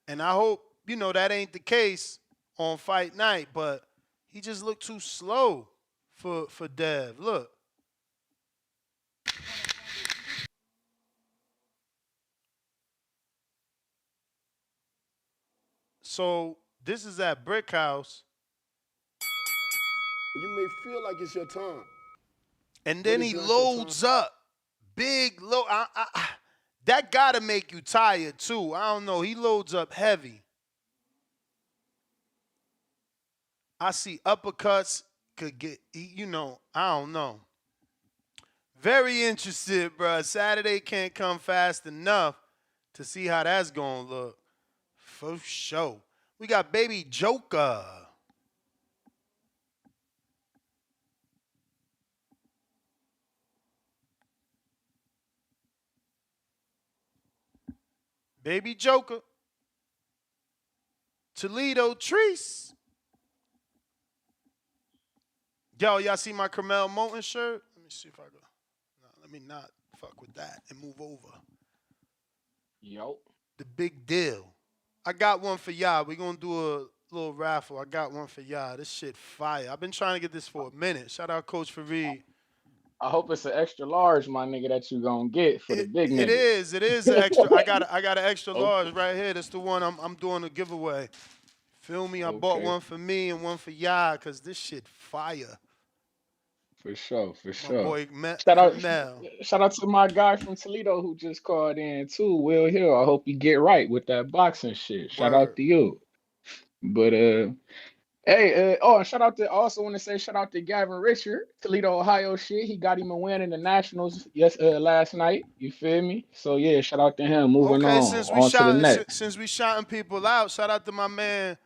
And I hope, you know, that ain't the case on Fight Night, but he just looked too slow for Dev. Look. So this is at Brick House. You may feel like it's your time. And then he loads up. Big load. That got to make you tired, too. I don't know. He loads up heavy. I see uppercuts could get, you know, I don't know. Very interested, bro. Saturday can't come fast enough to see how that's going to look. For sure. We got Baby Joker. Baby Joker. Toledo Treese. Yo, y'all see my Carmel Moulton shirt? Let me see if I go. No, let me not fuck with that and move over. Yo. The big deal. I got one for y'all. We're going to do a little raffle. I got one for y'all. This shit fire. I've been trying to get this for a minute. Shout out Coach Fareed. I hope it's an extra large, my nigga, that you gonna get for the big nigga. It is. It is extra. I got an extra large right here. That's the one I'm doing a giveaway. Feel me? I bought one for me and one for y'all because this shit fire. For sure, for My sure. boy, shout out to my guy from Toledo who just called in too, Will Hill. I hope you get right with that boxing shit. Shout out to you. But hey, and shout out to, also want to say shout out to Gavin Richard, Toledo, Ohio shit. He got him a win in the Nationals last night. You feel me? So yeah, shout out to him. Moving on to the next. Since we shouting people out, shout out to my man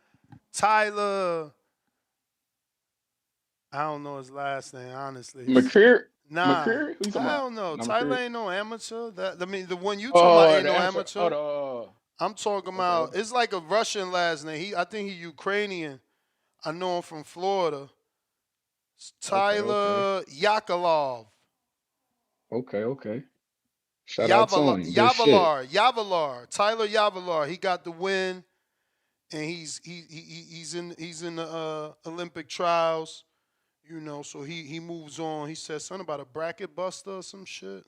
Tyler I don't know his last name, honestly. McCreary? Nah, McCreary? Who you talking I about? don't know. No, Tyler McCreary? ain't no amateur. I mean, the one you talking about Oh, ain't the no amateur. amateur. Oh, I'm talking okay. about. It's like a Russian last name. I think he Ukrainian. I know him from Florida. It's Okay. Tyler Yakovlov. Okay. Shout out to him. Good shit. Yavalar. Tyler Yavalar. He got the win, and he's in the Olympic trials. You know, so he moves on. He said something about a bracket buster or some shit.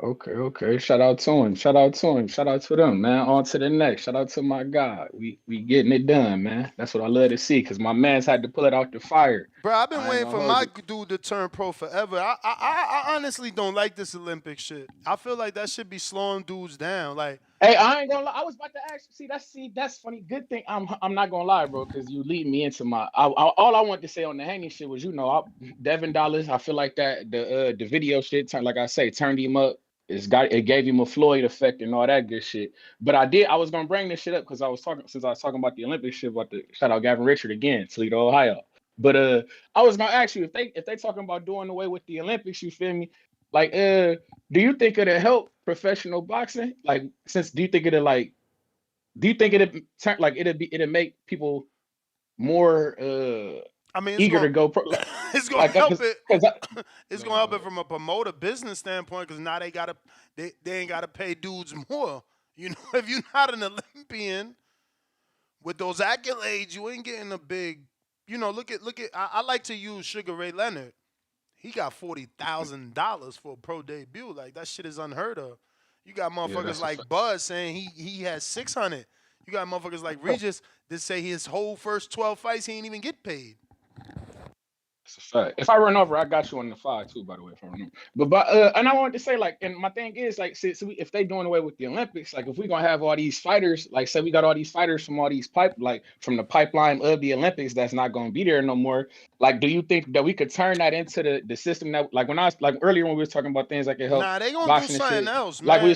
Okay. Shout out to him. Shout out to them, man. On to the next. Shout out to my God. We getting it done, man. That's what I love to see, because my man's had to pull it out the fire. Bro, I've been I ain't waiting gonna for hold my you. dude to turn pro forever. I honestly don't like this Olympic shit. I feel like that should be slowing dudes down. Like, Hey, I ain't gonna lie. I was about to ask. That's funny. Good thing I'm not gonna lie, bro, because you lead me into my. All I wanted to say on the Haney shit was, Devin Dollars. I feel like that the video shit turned, like I say, turned him up. It gave him a Floyd effect and all that good shit. But I was gonna bring this shit up because I was talking about the Olympic shit, about the shout out Gavin Richard again, Toledo, Ohio. But I was gonna ask you, if they talking about doing away with the Olympics, you feel me? Like, do you think it'll help professional boxing? Like, do you think it'll turn, like, it'll make people more I mean, eager to go pro? it's gonna help it. Cause It's gonna help it from a promoter business standpoint, because now they ain't gotta pay dudes more. You know, if you're not an Olympian with those accolades, you ain't getting a big. You know, look at. I like to use Sugar Ray Leonard. He got $40,000 for a pro debut. Like, that shit is unheard of. You got motherfuckers like Buzz saying he has 600. You got motherfuckers like Regis that say his whole first 12 fights he ain't even get paid. That's a fact. If I run over, I got you on the 5 too, by the way, if I run over. But and I wanted to say, like, and my thing is, like, if they doing away with the Olympics, like, if we gonna have all these fighters, like, say we got all these fighters from all these from the pipeline of the Olympics that's not gonna be there no more. Like, do you think that we could turn that into the system that, like, earlier when we were talking about things like it help Nah, they gonna do boxing and something shit, else, like man.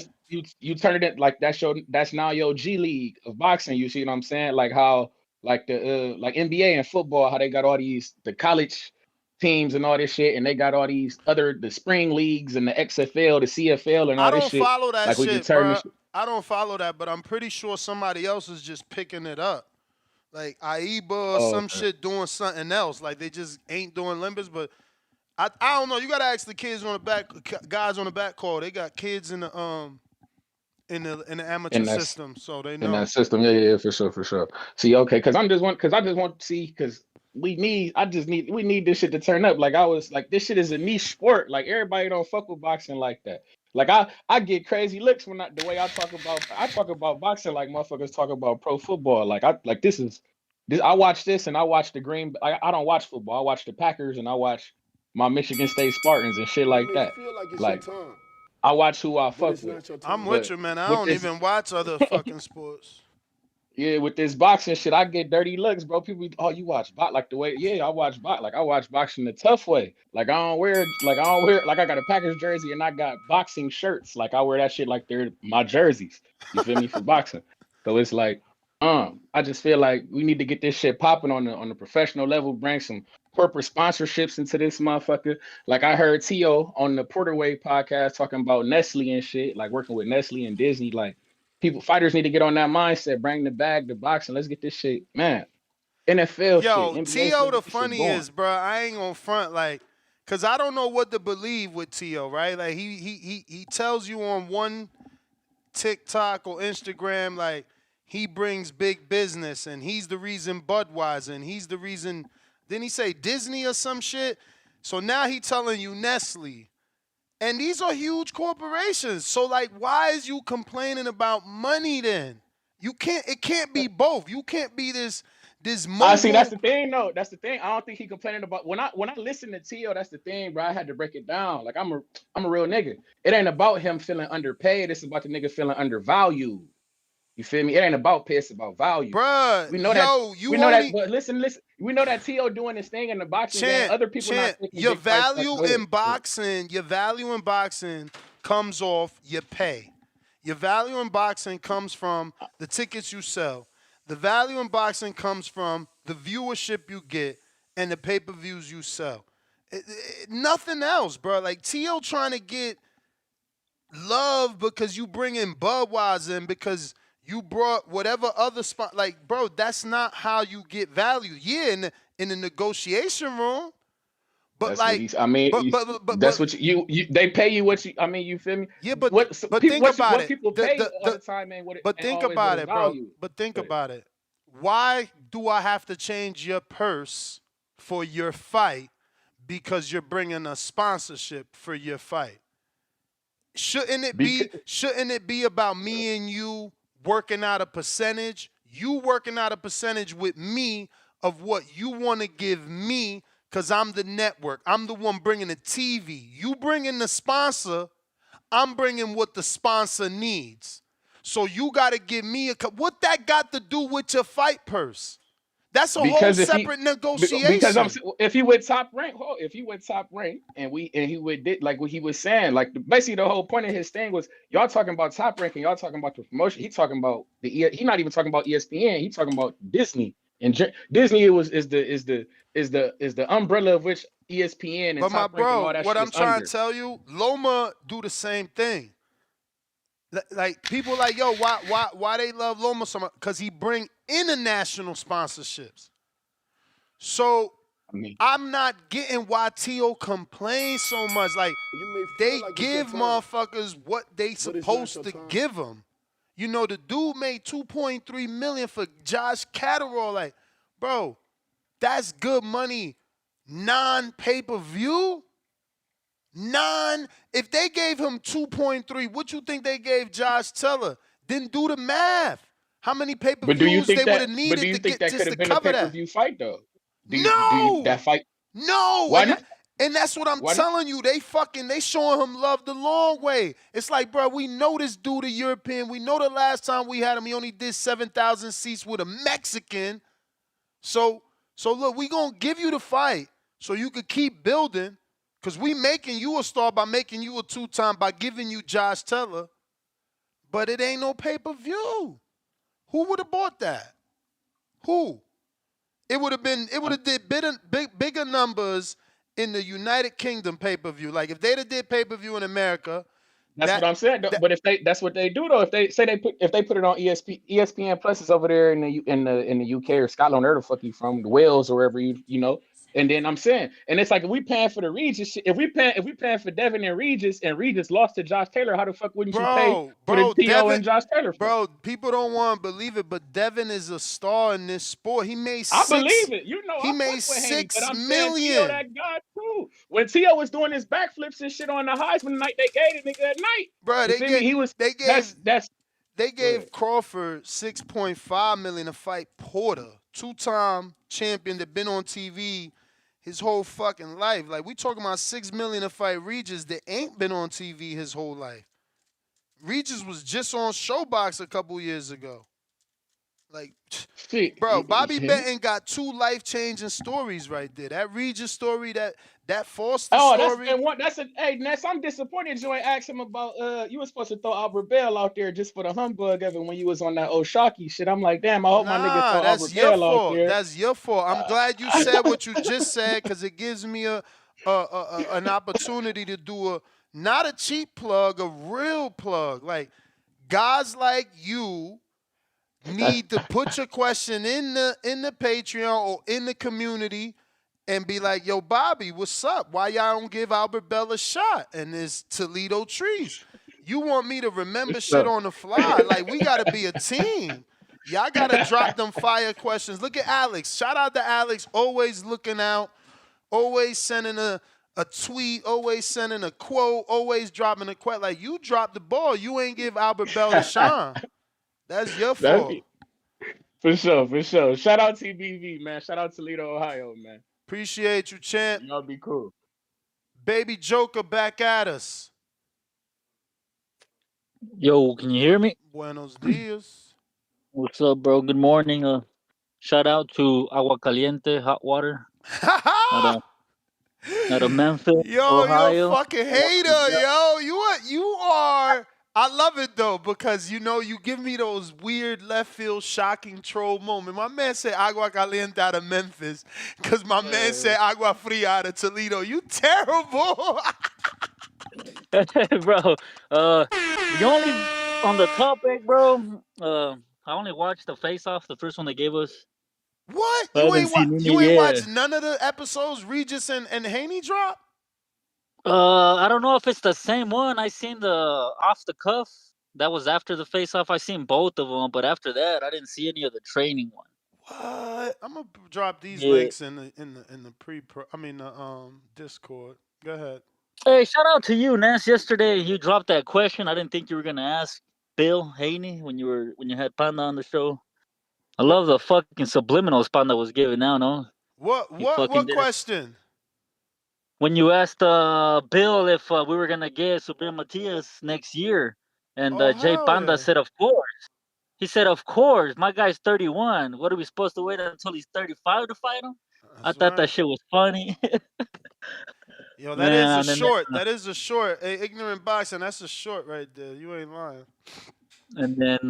you turn it like that's now your G League of boxing. You see what I'm saying? Like how, like the like NBA and football, how they got all the college teams and all this shit, and they got all the spring leagues and the XFL, the CFL, and all I this don't shit. follow that Like, we can shit, turn bro. this. I don't follow that, but I'm pretty sure somebody else is just picking it up. Like Aiba or some shit doing something else. Like, they just ain't doing Olympics, but I don't know. You gotta ask the kids on the back, guys on the back call. They got kids in the amateur system, so they know. In that system, yeah, for sure. See, okay, because I just want to see, because we need this shit to turn up. Like, I was like, this shit is a niche sport. Like, everybody don't fuck with boxing like that. Like, I get crazy looks when the way I talk about boxing like motherfuckers talk about pro football. Like, I watch this, and I watch the Green. I don't watch football. I watch the Packers, and I watch my Michigan State Spartans and shit like that. Feel like it's Like, your time, I watch who I but fuck it's with. not your time. I'm with you, man. I with don't this- even watch other fucking sports. Yeah, with this boxing shit, I get dirty looks, bro. People, oh, you watch box like the way? Yeah, I watch box. Like, I watch boxing the tough way. Like, I don't wear. Like, I got a Packers jersey and I got boxing shirts. Like, I wear that shit like they're my jerseys. You feel me, for boxing? So it's like, I just feel like we need to get this shit popping on the professional level. Bring some corporate sponsorships into this motherfucker. Like, I heard Tio on the Porterway podcast talking about Nestle and shit. Like, working with Nestle and Disney. Like, fighters need to get on that mindset. Bring the bag to boxing. Let's get this shit, man. NFL Yo, shit. NBA T.O. shit, the get this shit going. funniest, bro. I ain't gonna front, like, cause I don't know what to believe with T.O., right? Like, he tells you on one TikTok or Instagram, like, he brings big business and he's the reason Budweiser and he's the reason. Didn't he say Disney or some shit? So now he telling you Nestle. And these are huge corporations. So, like, why is you complaining about money then? It can't be both. You can't be this I see, that's the thing, though. That's the thing. I don't think he complaining about when I listen to Tio, that's the thing, bro. I had to break it down. Like, I'm a real nigga. It ain't about him feeling underpaid. It's about the nigga feeling undervalued. You feel me? It ain't about pay, it's about value. Bruh, we know that, but listen. We know that T.O. doing this thing in the boxing game. Other people not taking your big fights value like in boxing, comes off your pay. Your value in boxing comes from the tickets you sell. The value in boxing comes from the viewership you get and the pay-per-views you sell. Nothing else, bro. Like T.O. trying to get love because you bring in Budweiser and because you brought whatever other spot. Like, bro, that's not how you get value. Yeah, in the negotiation room. But that's like, what he's, I mean, that's what you they pay you what you. I mean, you feel me? Yeah, but think about what it. People pay you all the time, man. But think about it, bro. But think about it. Why do I have to change your purse for your fight because you're bringing a sponsorship for your fight? Shouldn't it be about me and you working out a percentage? You working out a percentage with me of what you want to give me because I'm the network. I'm the one bringing the TV. You bringing the sponsor. I'm bringing what the sponsor needs. So you got to give me what that got to do with your fight purse? That's a whole separate negotiation. Because if he went top rank, and he would did like what he was saying, like basically the whole point of his thing was y'all talking about top rank and y'all talking about the promotion. He talking about he not even talking about ESPN. He talking about Disney, and Disney is the umbrella of which ESPN and but top my bro, rank and all that what shit I'm is trying under. to tell you, Loma do the same thing. Like people like, yo, why they love Loma so much? Because he bring international sponsorships. So I'm not getting why T.O. complains so much. Like they give motherfuckers what they supposed to give them. You know, the dude made $2.3 million for Josh Catterall. Like, bro, that's good money. Non-pay-per-view. If they gave him 2.3, what you think they gave Josh Teller? Then do the math. How many pay-per-views they would have needed to get just to cover that? Pay-per-view fight though? That fight? No. Why not? And that's what I'm telling you. They showing him love the long way. It's like, bro, we know this dude a European. We know the last time we had him, he only did 7,000 seats with a Mexican. So look, we gonna give you the fight so you could keep building. Because we making you a star by making you a two-time, by giving you Josh Teller. But it ain't no pay-per-view. Who would have bought that? Who? It would have did bigger numbers in the United Kingdom pay-per-view. Like if they'd have did pay-per-view in America. That's what I'm saying. But that's what they do though. If they put it on ESPN Plus is over there in the UK or Scotland, where the fuck you from, Wales or wherever you know. And then I'm saying, and it's like if we paying for the Regis shit, if we paying for Devin and Regis lost to Josh Taylor, how the fuck wouldn't you pay for the T.O. and Josh Taylor? Bro, people don't want to believe it, but Devin is a star in this sport. He made I believe it. You know, he made $6 million. That guy too. When T.O. was doing his backflips and shit on the Heisman night, they gave the nigga that night. Bro, they gave Crawford $6.5 million to fight Porter, two-time champion that been on TV his whole fucking life. Like, we talking about $6 million to fight Regis that ain't been on TV his whole life. Regis was just on Showbox a couple years ago. Like, bro, Bobby Benton got two life-changing stories right there. That Regis story, that Foster story. Ness, I'm disappointed you ain't asked him about, you were supposed to throw Albert Bell out there just for the humbug of it when you was on that Oshaki shit. I'm like, damn, I hope my nigga throw Albert Bell out there. That's your fault. I'm glad you said what you just said because it gives me an opportunity to do not a cheap plug, a real plug. Like, guys like you need to put your question in the Patreon or in the community and be like, yo, Bobby, what's up? Why y'all don't give Albert Bell a shot? And there's Toledo Trees. You want me to remember shit on the fly. Like, we got to be a team. Y'all got to drop them fire questions. Look at Alex. Shout out to Alex, always looking out, always sending a tweet, always sending a quote, always dropping a quote. Like, you dropped the ball. You ain't give Albert Bell a shine. That's your fault. For sure. Shout out TBV, man. Shout out Toledo, Ohio, man. Appreciate you, champ. Y'all be cool. Baby Joker back at us. Yo, can you hear me? Buenos dias. What's up, bro? Good morning. Shout out to Agua Caliente, hot water. out of Memphis, yo, Ohio. You a fucking hater, yo. You are I love it though because you give me those weird left field shocking troll moments. My man said agua caliente out of Memphis because my man said agua fria out of Toledo. You terrible. Bro, the only on the topic, bro. I only watched the Face Off, the first one they gave us. What? I haven't seen any. You ain't Yeah. watched none of the episodes Regis and Haney drop? I don't know if it's the same one. I seen the Off the Cuff. That was after the Face Off. I seen both of them, but after that, I didn't see any of the training one. What? I'm gonna drop these Yeah. links in the Discord. Go ahead. Hey, shout out to you, Nance. Yesterday you dropped that question. I didn't think you were gonna ask Bill Haney when you had Panda on the show. I love the fucking subliminals Panda was giving now, no? What question? When you asked Bill if we were gonna get Supreme Matias next year, and Jay Panda said, "Of course." He said, "Of course." My guy's 31. What are we supposed to wait until he's 35 to fight him? I thought that shit was funny. Yo, that is a short. That is a short. Hey, ignorant boxing. That's a short right there. You ain't lying. And then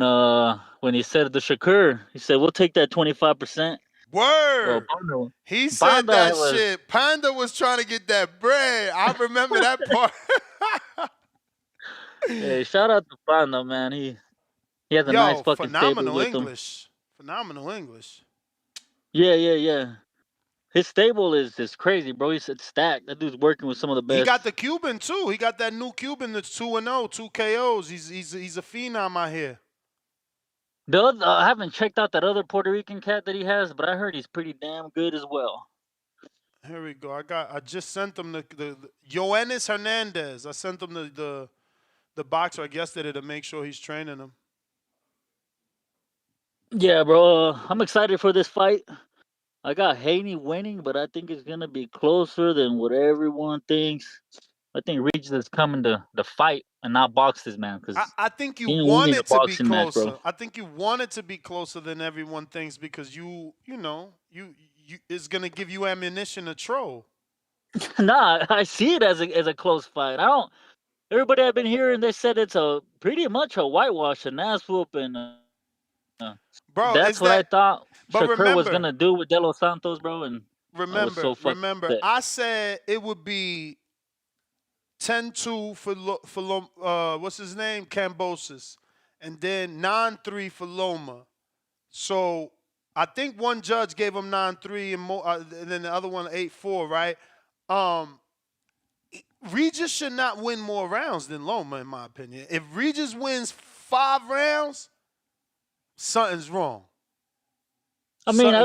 when he said the Shakur, he said, "We'll take that 25%." Word. Well, he said that shit. Panda was trying to get that bread. I remember that part. Hey, shout out to Panda, man. He has a nice fucking phenomenal stable with English. Phenomenal English. Yeah. His stable is crazy, bro. He's stacked. That dude's working with some of the best. He got the Cuban too. He got that new Cuban that's 2-0, 2 KOs. He's a phenom out here. I haven't checked out that other Puerto Rican cat that he has, but I heard he's pretty damn good as well. Here we go. I just sent him the Yoenis Hernandez. I sent him the boxer yesterday to make sure he's training him. Yeah, bro. I'm excited for this fight. I got Haney winning, but I think it's gonna be closer than what everyone thinks. I think Regis is coming to fight and not box this man because I think you want it to be closer. I think you want it to be closer than everyone thinks because you it's gonna give you ammunition to troll. Nah, I see it as a close fight. Everybody I've been hearing, they said it's pretty much a whitewash, an ass whooping. Bro, that's what I thought Shakur was gonna do with De Los Santos, bro. And remember, I said it would be 10-2 for what's his name, Kambosos, and then 9-3 for Loma. So I think one judge gave him 9-3 and then the other one 8-4, right? Regis should not win more rounds than Loma, in my opinion. If Regis wins 5 rounds, something's wrong. I mean,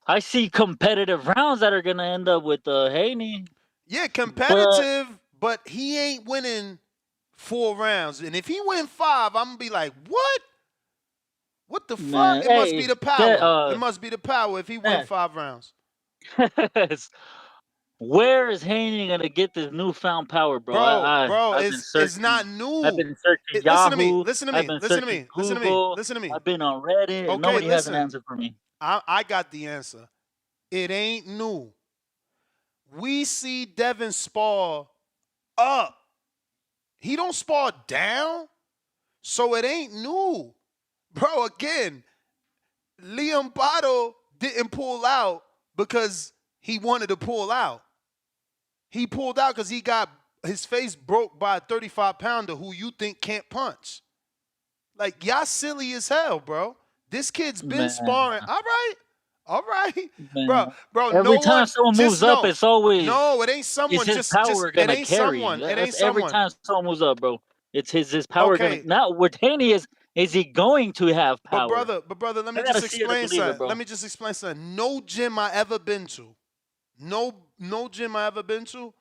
I see competitive rounds that are gonna end up with Haney. Yeah, competitive, but he ain't winning 4 rounds. And if he win 5, I'm gonna be like, what? What the fuck? It must be the power. It must be the power if he win 5 rounds. Where is Haney gonna get this newfound power, bro? Bro, it's not new. I've been searching Yahoo. Listen to me. I've been on Reddit. Okay, nobody has an answer for me. I got the answer. It ain't new. We see Devin spar up. He don't spar down. So it ain't new. Bro, again, Liam Botto didn't pull out because he wanted to pull out. He pulled out because he got his face broke by a 35-pounder who you think can't punch. Like, y'all silly as hell, bro. This kid's been sparring. All right. Bro. Every time someone moves up, it's always it ain't someone. It's his power gonna carry. Someone. It ain't someone. Every time someone moves up, bro, it's his power gonna. Now, with Haney is he going to have power? But brother, let me just explain something. Let me just explain something. No gym I ever been to, no gym I ever been to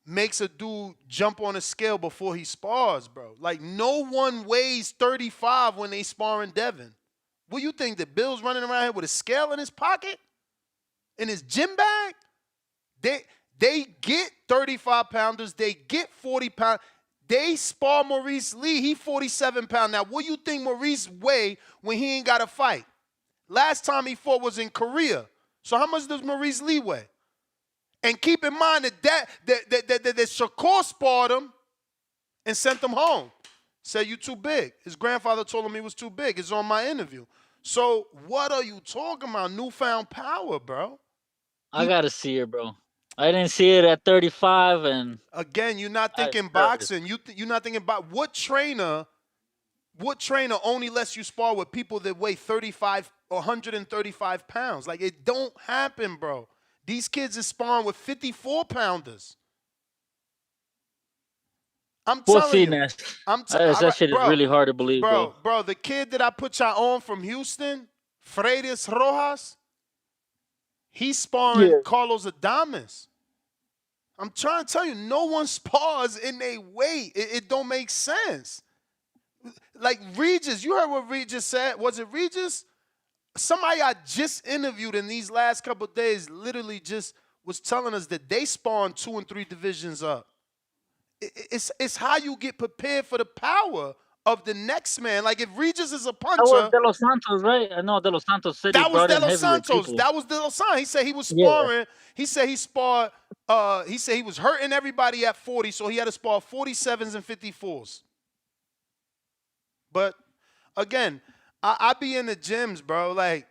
makes a dude jump on a scale before he spars, bro. Like, no one weighs 35 when they sparring Devin. What you think, that Bill's running around here with a scale in his pocket? In his gym bag? They get 35-pounders. They get 40-pound. They spar Maurice Lee. He 47-pound. Now, what you think Maurice weigh when he ain't got to fight? Last time he fought was in Korea. So how much does Maurice Lee weigh? And keep in mind that Shakur sparred him and sent him home. Said, you too big. His grandfather told him he was too big. It's on my interview. So what are you talking about? Newfound power, bro. I gotta see it, bro. I didn't see it at 35, and again, you're not I was thinking nervous. boxing. You're not thinking about what trainer only lets you spar with people that weigh 35 or 135 pounds? Like, it don't happen, bro. These kids is sparring with 54 pounders. I'm We'll telling see, you. Ness. All That right, shit is bro, really hard to believe, bro. Bro, the kid that I put y'all on from Houston, Freitas Rojas, he's sparring Carlos Adames. I'm trying to tell you, no one spars in their weight. It don't make sense. Like Regis, you heard what Regis said. Was it Regis? Somebody I just interviewed in these last couple of days literally just was telling us that they spawn 2 and 3 divisions up. It's how you get prepared for the power of the next man. Like, if Regis is a puncher. That was De Los Santos, right? I know De Los Santos said he brought in heavier people. That was De Los Santos. He said he was sparring. Yeah. He said he sparred. He said he was hurting everybody at 40, so he had to spar 47s and 54s. But again, I be in the gyms, bro. Like,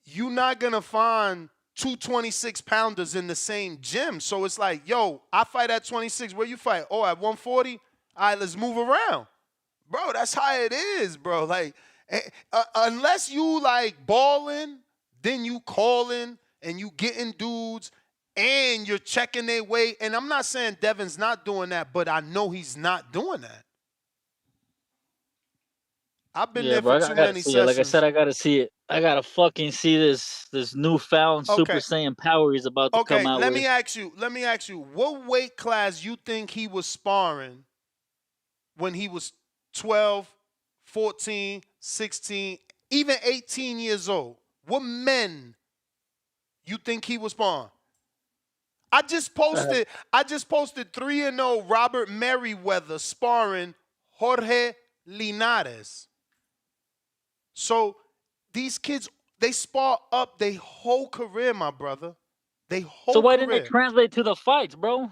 you're not gonna find 2 26-pounders in the same gym. So it's like, yo, I fight at 26. Where you fight? Oh, at 140? All right, let's move around. Bro, that's how it is, bro. Like, unless you, like, balling, then you calling and you getting dudes and you're checking their weight. And I'm not saying Devin's not doing that, but I know he's not doing that. I've been there for too many sessions. Like I said, I gotta see it. I gotta fucking see this newfound Super Saiyan power he's about to come out with. Let me ask you, what weight class you think he was sparring when he was 12, 14, 16, even 18 years old? What men you think he was sparring? I just posted 3-0 Robert Merriweather sparring Jorge Linares. So these kids, they spar up their whole career, my brother. So why didn't they translate to the fights, bro?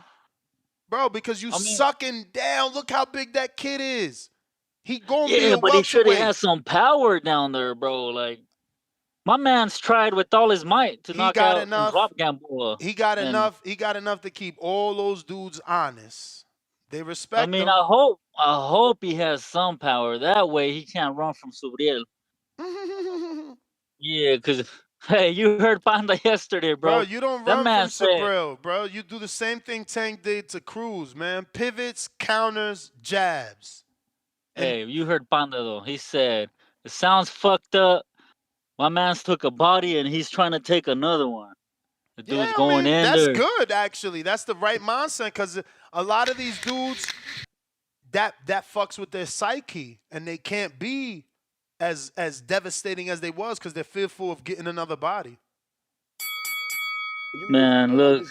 Bro, because sucking down. Look how big that kid is. He gonna be a but he should have welterweight. had some power down there, bro. Like, my man's tried with all his might to knock out and drop Gamboa. He got enough to keep all those dudes honest. They respect him. I hope he has some power. That way he can't run from Subriel. Yeah, because, hey, you heard Panda yesterday, bro. Bro, you don't run from Subriel, bro. You do the same thing Tank did to Cruz, man. Pivots, counters, jabs. Hey, you heard Panda, though. He said, it sounds fucked up. My man's took a body and he's trying to take another one. The dude's going in that's there. Good, actually. That's the right mindset, because a lot of these dudes, that fucks with their psyche, and they can't be as devastating as they was because they're fearful of getting another body. Man, look,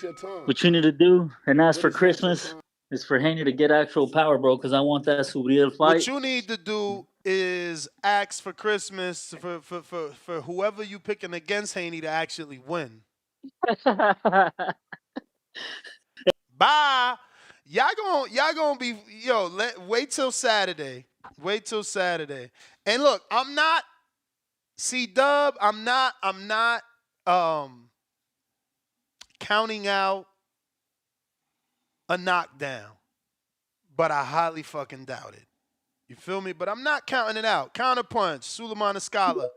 what you need to do and ask for Christmas is for Haney to get actual power, bro, because I want that Subriel fight. What you need to do is ask for Christmas for whoever you picking against Haney to actually win. Bye. Y'all gonna be, wait till Saturday. Wait till Saturday. And look, I'm not counting out a knockdown, but I highly fucking doubt it. You feel me? But I'm not counting it out. Counterpunch, Suleiman Escala,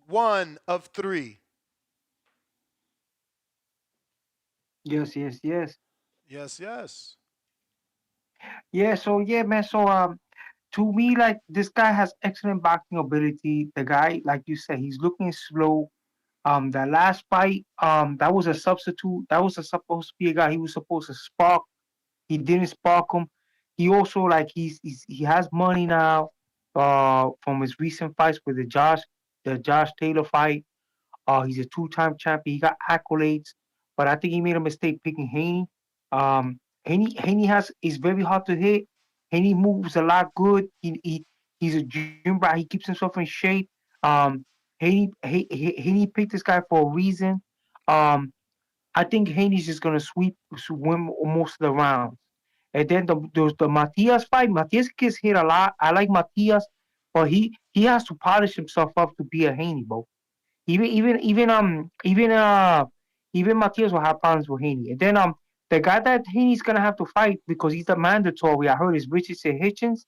1 of 3. Yes. Yeah, so man, so to me, like, this guy has excellent boxing ability. The guy, like you said, he's looking slow. That last fight, that was a substitute. That was supposed to be a guy he was supposed to spark. He didn't spark him. He also, like, he has money now, from his recent fights with the Josh Taylor fight. He's a 2-time champion. He got accolades, but I think he made a mistake picking Haney. Haney is very hard to hit. Haney moves a lot good. He's a gym rat. He keeps himself in shape. Haney picked this guy for a reason. I think Haney's just gonna win most of the rounds. And then the Matias fight. Matias gets hit a lot. I like Matias, but he has to polish himself up to be a Haney, bro. Even Matias will have problems with Haney. And then the guy that Haney's gonna have to fight because he's the mandatory. I heard is Richard Hitchens.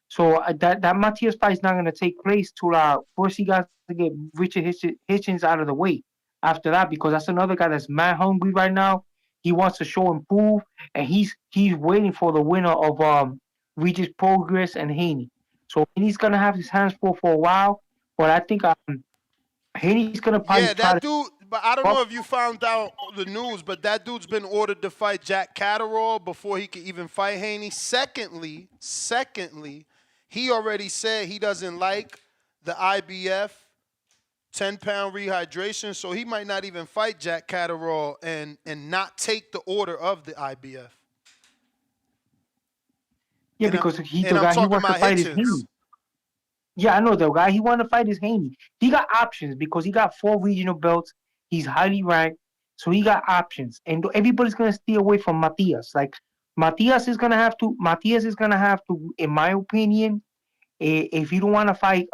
So that Matias fight is not gonna take place till first he got to get Richard Hitchens out of the way. After that, because that's another guy that's mad hungry right now. He wants to show and prove, and he's waiting for the winner of Regis Prograis and Haney. So Haney's gonna have his hands full for a while. But I think Haney's gonna probably Yeah, try that to. dude. But I don't know if you found out the news, but that dude's been ordered to fight Jack Catterall before he could even fight Haney. Secondly, he already said he doesn't like the IBF 10-pound rehydration, so he might not even fight Jack Catterall and not take the order of the IBF. Yeah, because the guy he wants to fight is Haney. Yeah, I know the guy he wants to fight is Haney. He got options because he got 4 regional belts. He's highly ranked, so he got options, and everybody's gonna stay away from Matias. Like Matias is gonna have to, in my opinion, if you don't want to fight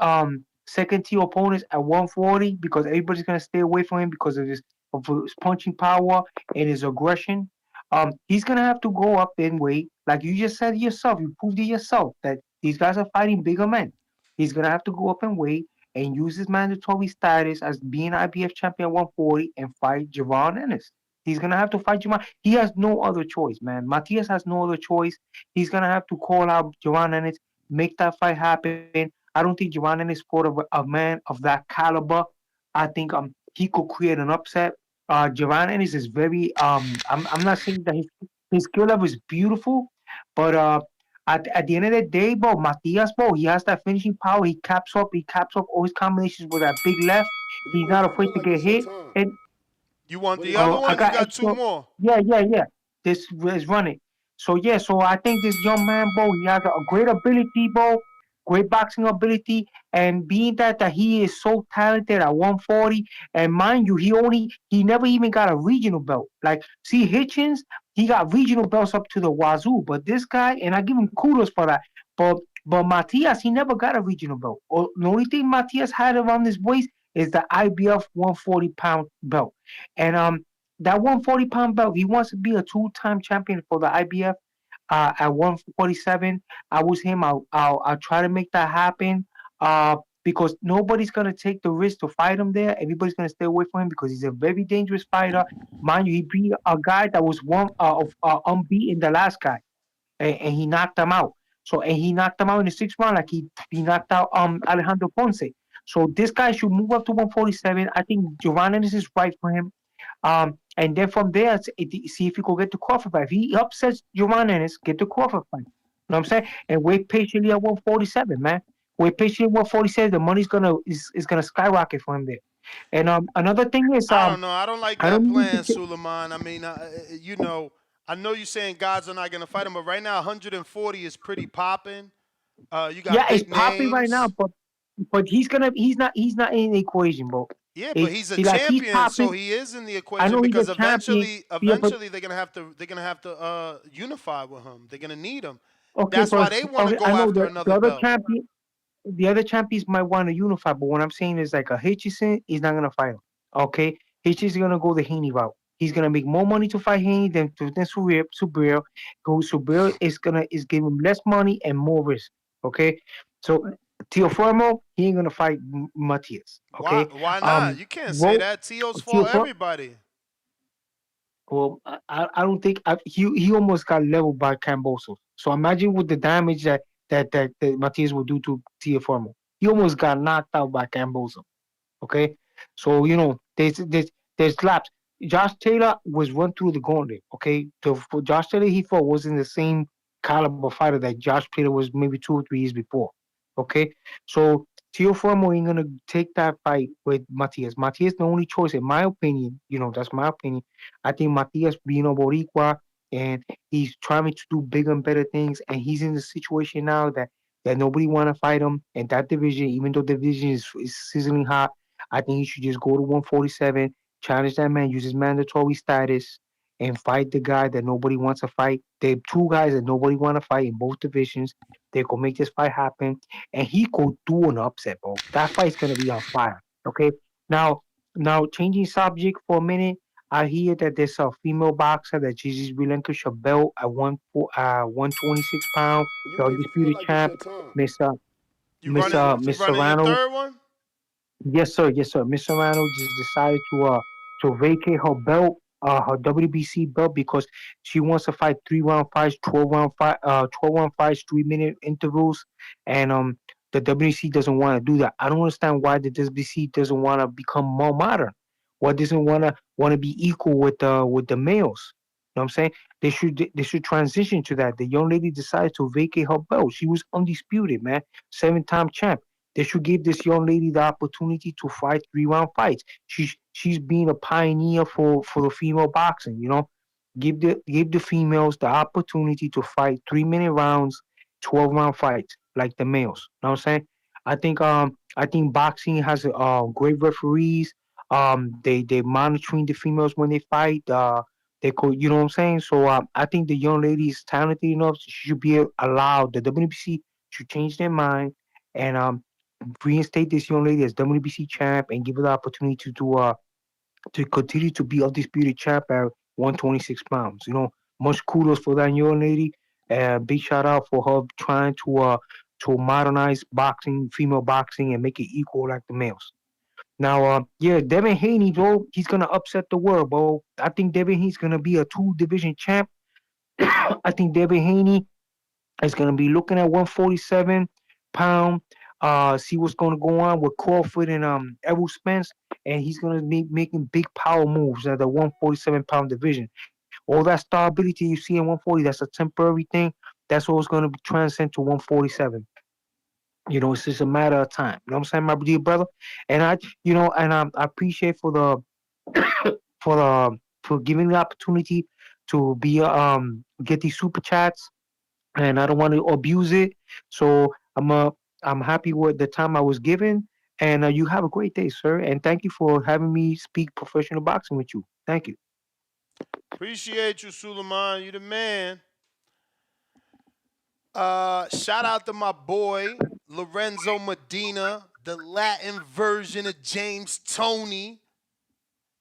second tier opponents at 140, because everybody's gonna stay away from him because of his punching power and his aggression. He's gonna have to go up in weight, like you just said yourself. You proved it yourself that these guys are fighting bigger men. He's gonna have to go up in weight and use his mandatory status as being IBF champion at 140 and fight Javon Ennis. He's gonna have to fight Javon. He has no other choice, man. Matias has no other choice. He's gonna have to call out Javon Ennis, make that fight happen. I don't think Javon Ennis fought a man of that caliber. I think he could create an upset. Javon Ennis is very I'm not saying that his skill level is beautiful, but at the end of the day, bro, Matias, bro, he has that finishing power. He caps up all his combinations with that big left. He's not afraid to get hit. And you want the other one? You got 2 more. Yeah. This is running. So I think this young man, bro, he has a great ability, bro. Great boxing ability, and being that he is so talented at 140, and mind you, he never even got a regional belt. Like, see, Hitchens, he got regional belts up to the wazoo, but this guy, and I give him kudos for that. But Matias, he never got a regional belt. The only thing Matias had around his waist is the IBF 140-pound belt, and that 140-pound belt, he wants to be a 2-time champion for the IBF. At 147, I was him. I'll try to make that happen. Because nobody's gonna take the risk to fight him there. Everybody's gonna stay away from him because he's a very dangerous fighter. Mind you, he beat a guy that was unbeaten, the last guy, and he knocked him out. And he knocked him out in the 6th round, like he knocked out Alejandro Ponce. So this guy should move up to 147. I think Giovanni is right for him. And then from there, see if he could get the Crawford fight. If he upsets Javon Ennis, get the Crawford fight. You know what I'm saying? And wait patiently at 147, man. Wait patiently at 147. The money's gonna skyrocket for him there. And another thing is, I don't know. I don't like that plan, Suleiman. I mean, I know you're saying guys are not gonna fight him, but right now 140 is pretty popping. You got it's popping right now, but he's not in the equation, bro. Yeah, but he's a champion, so he is in the equation because eventually they're gonna have to unify with him. They're gonna need him. Okay, that's why they want to go after another belt. The other champions might want to unify, but what I'm saying is like a Hitchison is not gonna fight him. Okay, Hitchison is gonna go the Haney route. He's gonna make more money to fight Haney than Subriel. Subriel is giving him less money and more risk. Okay, so Teofimo, he ain't gonna fight Matias. Okay, why not? You can't say that. Teo's fought everybody. Well, I don't think he almost got leveled by Camboso. So imagine with the damage that Matias will do to Teofimo. He almost got knocked out by Camboso. Okay, so there's laps. Josh Taylor was run through the gauntlet. Okay, for Josh Taylor, he fought wasn't the same caliber fighter that Josh Taylor was maybe 2 or 3 years before. Okay, so Teofimo ain't gonna take that fight with Matias. Matias the only choice, in my opinion. That's my opinion. I think Matias being a Boricua and he's trying to do bigger and better things, and he's in the situation now that nobody want to fight him in that division, even though the division is sizzling hot. I think he should just go to 147, challenge that man, use his mandatory status, and fight the guy that nobody wants to fight. They two guys that nobody want to fight in both divisions. They could make this fight happen, and he could do an upset, bro. That fight's gonna be on fire. Okay, now changing subject for a minute. I hear that there's a female boxer that just relinquished her belt at 126 pound, the undisputed champ, You running your Serrano. third one? Yes, sir. Yes, sir. Miss Serrano just decided to vacate her belt, her WBC belt, because she wants to fight 3-round fights, 12-round fights, 3-minute intervals, and the WBC doesn't want to do that. I don't understand why the WBC doesn't want to become more modern. Why doesn't want to be equal with the males? You know what I'm saying? They should transition to that. The young lady decided to vacate her belt. She was undisputed, man, 7-time champ. They should give this young lady the opportunity to fight 3-round fights. She's being a pioneer for the female boxing. You know, give the females the opportunity to fight 3-minute rounds, 12-round fights like the males. You know what I'm saying? I think boxing has great referees. They monitoring the females when they fight. They could, you know what I'm saying? So I think the young lady is talented enough. She should be allowed. The WBC should change their mind and reinstate this young lady as WBC champ and give her the opportunity to continue to be undisputed champ at 126 pounds. You know, much kudos for that young lady. Big shout out for her trying to modernize boxing, female boxing, and make it equal like the males. Now, Devin Haney, bro, he's gonna upset the world, bro. I think Devin Haney's gonna be a 2-division champ. I think Devin Haney is gonna be looking at 147 pound. See what's gonna go on with Crawford and Errol Spence, and he's gonna be making big power moves at the 147-pound division. All that star ability you see in 140, that's a temporary thing. That's what's gonna be transcend to 147. You know, it's just a matter of time. You know what I'm saying, my dear brother? And I appreciate for the for giving the opportunity to be get these super chats, and I don't want to abuse it. So I'm happy with the time I was given, and you have a great day, sir. And thank you for having me speak professional boxing with you. Thank you. Appreciate you, Suleiman. You the man. Shout out to my boy Lorenzo Medina, the Latin version of James Toney.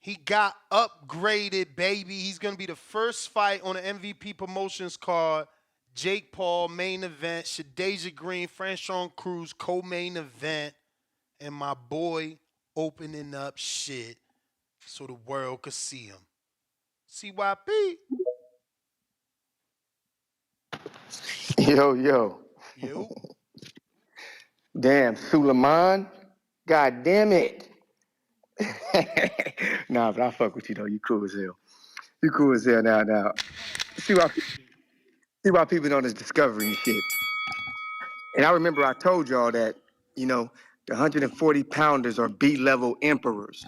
He got upgraded, baby. He's gonna be the first fight on the MVP Promotions card. Jake Paul main event, Shadeja Green, Franchon Cruz co-main event, and my boy opening up shit so the world could see him. CYP. Yo. Damn, Suleiman. God damn it. Nah, but I fuck with you though. You cool as hell. You cool as hell now. See why people know this discovery and shit. And I remember I told y'all that, you know, the 140-pounders are B-level emperors.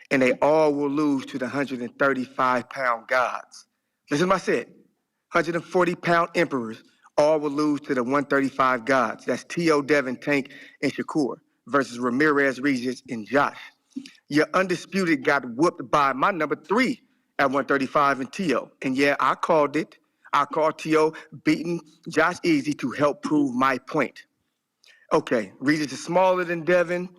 And they all will lose to the 135-pound gods. Listen to what I said. 140-pound emperors all will lose to the 135 gods. That's T.O., Devin, Tank, and Shakur versus Ramirez, Regis, and Josh. Your undisputed got whooped by my number 3 at 135 and T.O. And yeah, I called it. I called T.O. beating Josh easy to help prove my point. Okay, Regis is smaller than Devin,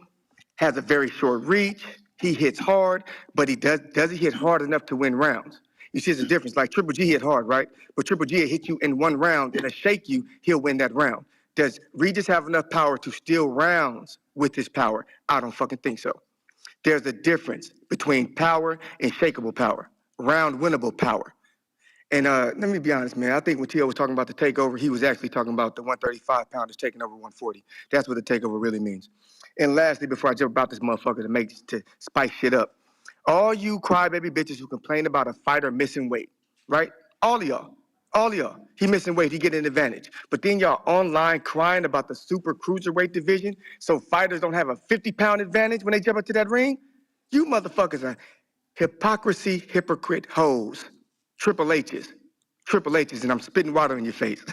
has a very short reach. He hits hard, but does he hit hard enough to win rounds? You see the difference. Like Triple G hit hard, right? But Triple G hit you in one round and shake you, he'll win that round. Does Regis have enough power to steal rounds with his power? I don't fucking think so. There's a difference between power and shakeable power, round winnable power. And let me be honest, man. I think when T.O. was talking about the takeover, he was actually talking about the 135-pounders taking over 140. That's what the takeover really means. And lastly, before I jump about this motherfucker to spice shit up, all you crybaby bitches who complain about a fighter missing weight, right? All of y'all. He missing weight, he getting an advantage. But then y'all online crying about the super cruiserweight division so fighters don't have a 50-pound advantage when they jump into that ring? You motherfuckers are hypocrite hoes. Triple H's, and I'm spitting water in your face.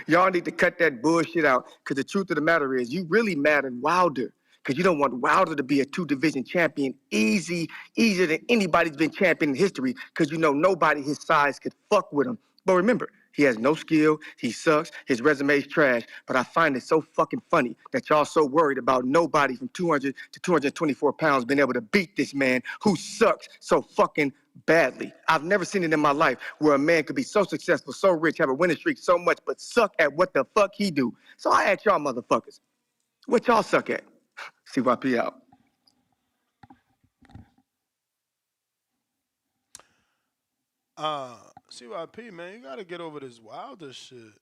Y'all need to cut that bullshit out, because the truth of the matter is, you really mad at Wilder. Because you don't want Wilder to be a 2-division champion easier than anybody's been champion in history, because you know nobody his size could fuck with him. But remember, he has no skill, he sucks, his resume's trash, but I find it so fucking funny that y'all so worried about nobody from 200 to 224 pounds being able to beat this man who sucks so fucking badly. I've never seen it in my life where a man could be so successful, so rich, have a winning streak so much, but suck at what the fuck he do. So I ask y'all motherfuckers, what y'all suck at? CYP out. CYP, man, you gotta get over this Wilder shit.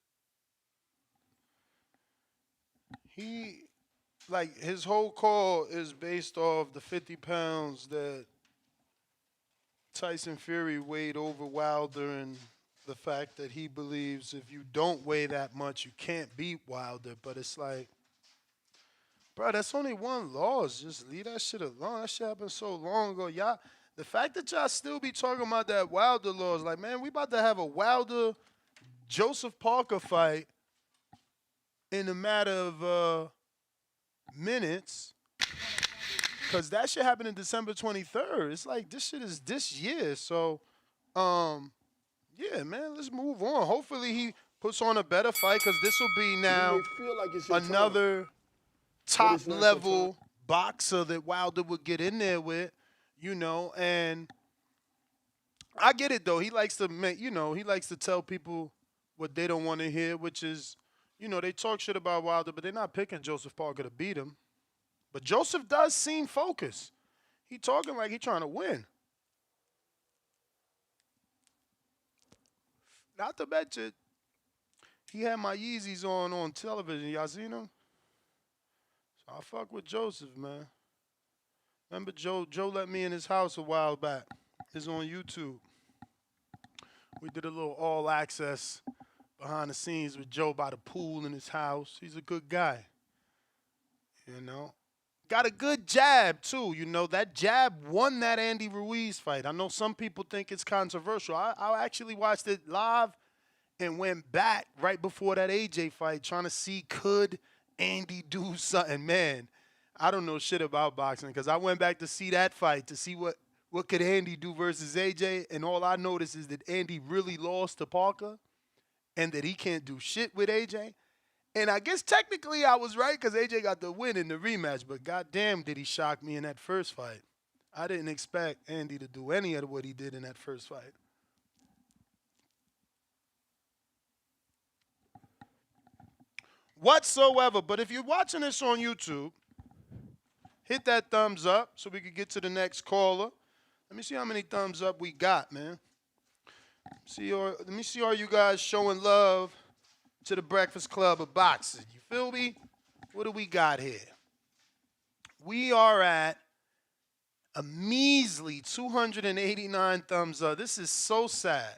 He, like, his whole call is based off the 50 pounds that Tyson Fury weighed over Wilder, and the fact that he believes if you don't weigh that much, you can't beat Wilder. But it's like, bro, that's only one loss. Just leave that shit alone. That shit happened so long ago. Y'all, the fact that y'all still be talking about that Wilder loss, like, man, we about to have a Wilder Joseph Parker fight in a matter of minutes, because that shit happened in December 23rd. It's like, this shit is this year. So, yeah, man, let's move on. Hopefully he puts on a better fight, because this will be now another top-level boxer that Wilder would get in there with, you know. And I get it, though. He likes to make, you know, he likes to tell people what they don't want to hear, which is, you know, they talk shit about Wilder, but they're not picking Joseph Parker to beat him. But Joseph does seem focused. He talking like he trying to win. Not to mention, he had my Yeezys on television. Y'all seen them? So I fuck with Joseph, man. Remember Joe let me in his house a while back. It's on YouTube. We did a little all access behind the scenes with Joe by the pool in his house. He's a good guy. You know? Got a good jab, too. You know, that jab won that Andy Ruiz fight. I know some people think it's controversial. I actually watched it live and went back right before that AJ fight trying to see, could Andy do something. Man, I don't know shit about boxing, because I went back to see that fight to see what could Andy do versus AJ, and all I noticed is that Andy really lost to Parker and that he can't do shit with AJ. And I guess technically I was right, because AJ got the win in the rematch, but goddamn did he shock me in that first fight. I didn't expect Andy to do any of what he did in that first fight. Whatsoever. But if you're watching this on YouTube, hit that thumbs up so we can get to the next caller. Let me see how many thumbs up we got, man. Let me see, are you guys showing love to the Breakfast Club of Boxing? You feel me? What do we got here? We are at a measly 289 thumbs up. This is so sad.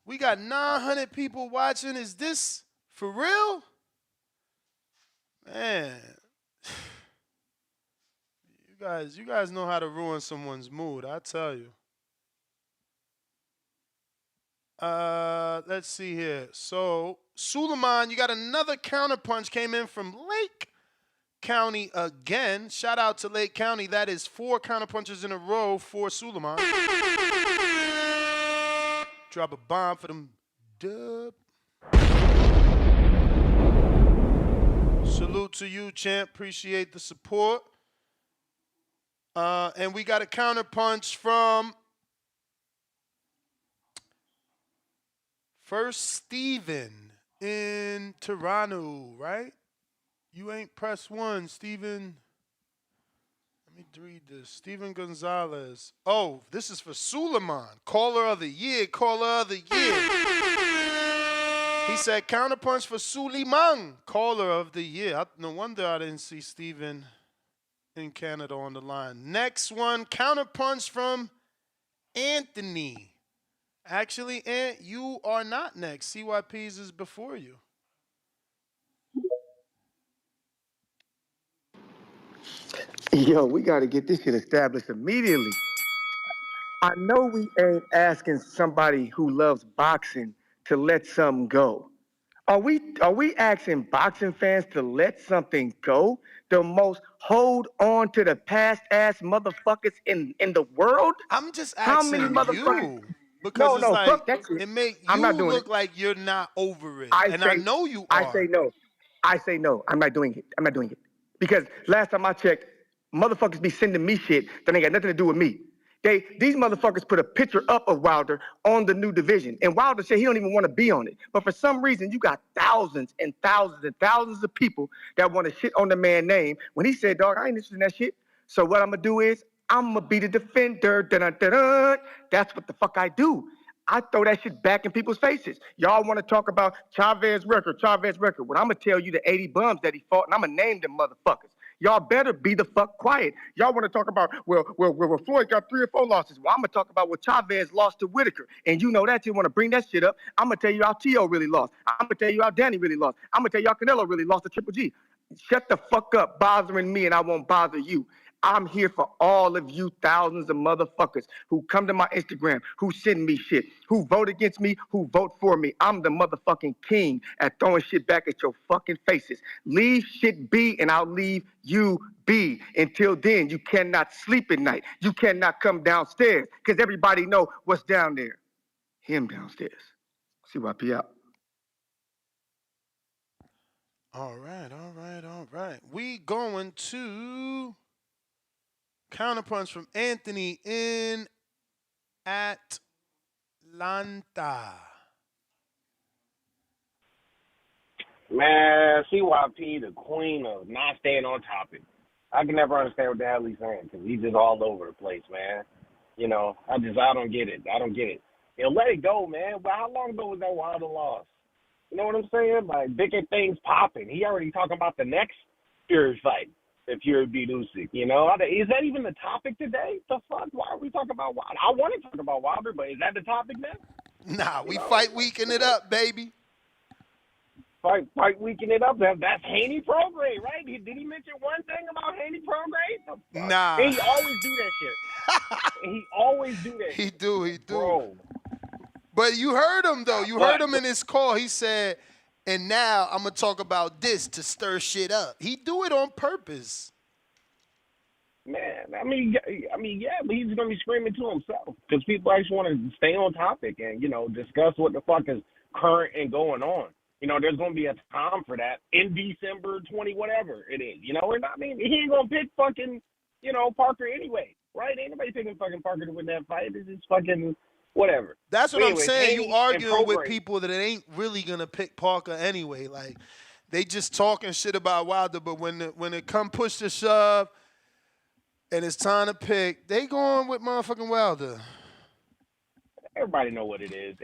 We got 900 people watching. Is this for real? Man. You guys know how to ruin someone's mood, I tell you. Let's see here. So, Suleiman, you got another counterpunch came in from Lake County again. Shout out to Lake County. That is 4 counterpunches in a row for Suleiman. Drop a bomb for them. Dub. Salute to you, champ. Appreciate the support. And we got a counterpunch from First Steven in Toronto, right? You ain't press 1, Steven. Let me read this. Steven Gonzalez. Oh, this is for Suleiman. Caller of the year. Caller of the year. He said counterpunch for Suleiman. Caller of the year. No wonder I didn't see Steven in Canada on the line. Next one, counterpunch from Anthony. Actually, Ant, you are not next. CYP's is before you. Yo, we got to get this shit established immediately. I know we ain't asking somebody who loves boxing to let something go. Are we asking boxing fans to let something go? The most hold on to the past ass motherfuckers in the world? I'm just How many asking motherfuckers? you because it's No, like fuck that shit. it make I'm you not doing look it. like you're not over it, I and I say know you I are. say no. I say no. I'm not doing it. I'm not doing it. Because last time I checked, motherfuckers be sending me shit that ain't got nothing to do with me. These motherfuckers put a picture up of Wilder on the new division. And Wilder said he don't even want to be on it. But for some reason, you got thousands and thousands and thousands of people that want to shit on the man's name when he said, dog, I ain't interested in that shit. So what I'm going to do is I'm going to be the defender. Dun-dun-dun-dun. That's what the fuck I do. I throw that shit back in people's faces. Y'all want to talk about Chavez record. Well, I'm going to tell you the 80 bums that he fought, and I'm going to name them motherfuckers. Y'all better be the fuck quiet. Y'all want to talk about, well, Floyd got 3 or 4 losses. Well, I'm going to talk about what Chavez lost to Whitaker. And you know that. You want to bring that shit up. I'm going to tell you how T.O. really lost. I'm going to tell you how Danny really lost. I'm going to tell you how Canelo really lost to Triple G. Shut the fuck up bothering me, and I won't bother you. I'm here for all of you thousands of motherfuckers who come to my Instagram, who send me shit, who vote against me, who vote for me. I'm the motherfucking king at throwing shit back at your fucking faces. Leave shit be, and I'll leave you be. Until then, you cannot sleep at night. You cannot come downstairs, because everybody know what's down there. Him downstairs. CYP out. All right. We going to counterpunch from Anthony in Atlanta. Man, CYP, the queen of not staying on topic. I can never understand what the hell he's saying because he's just all over the place, man. You know, I don't get it. You know, let it go, man. But how long ago was that Wilder loss? You know what I'm saying? Like, bigger things popping. He already talking about the next Fury fight if Fury beat Usyk, you know? Is that even the topic today? The fuck? Why are we talking about Wilder? I want to talk about Wilder, but is that the topic now? Nah, we fight weeking it up, baby. Fight weeking it up. That's Haney Prograis, right? Did he mention one thing about Haney Prograis? Nah. And he always do that shit. He do. Bro. But you heard him, though. You heard him in his call. He said, and now I'm going to talk about this to stir shit up. He do it on purpose. Man, I mean, yeah, but he's going to be screaming to himself because people actually want to stay on topic and, you know, discuss what the fuck is current and going on. You know, there's going to be a time for that in December 20, whatever it is, you know? And I mean, he ain't going to pick fucking, you know, Parker anyway, right? Ain't nobody picking fucking Parker to win that fight. It's just fucking whatever. That's what I'm saying. Haney You arguing with people that ain't really going to pick Parker anyway. Like, they just talking shit about Wilder, but when it come push to shove and it's time to pick, they going with motherfucking Wilder. Everybody know what it is.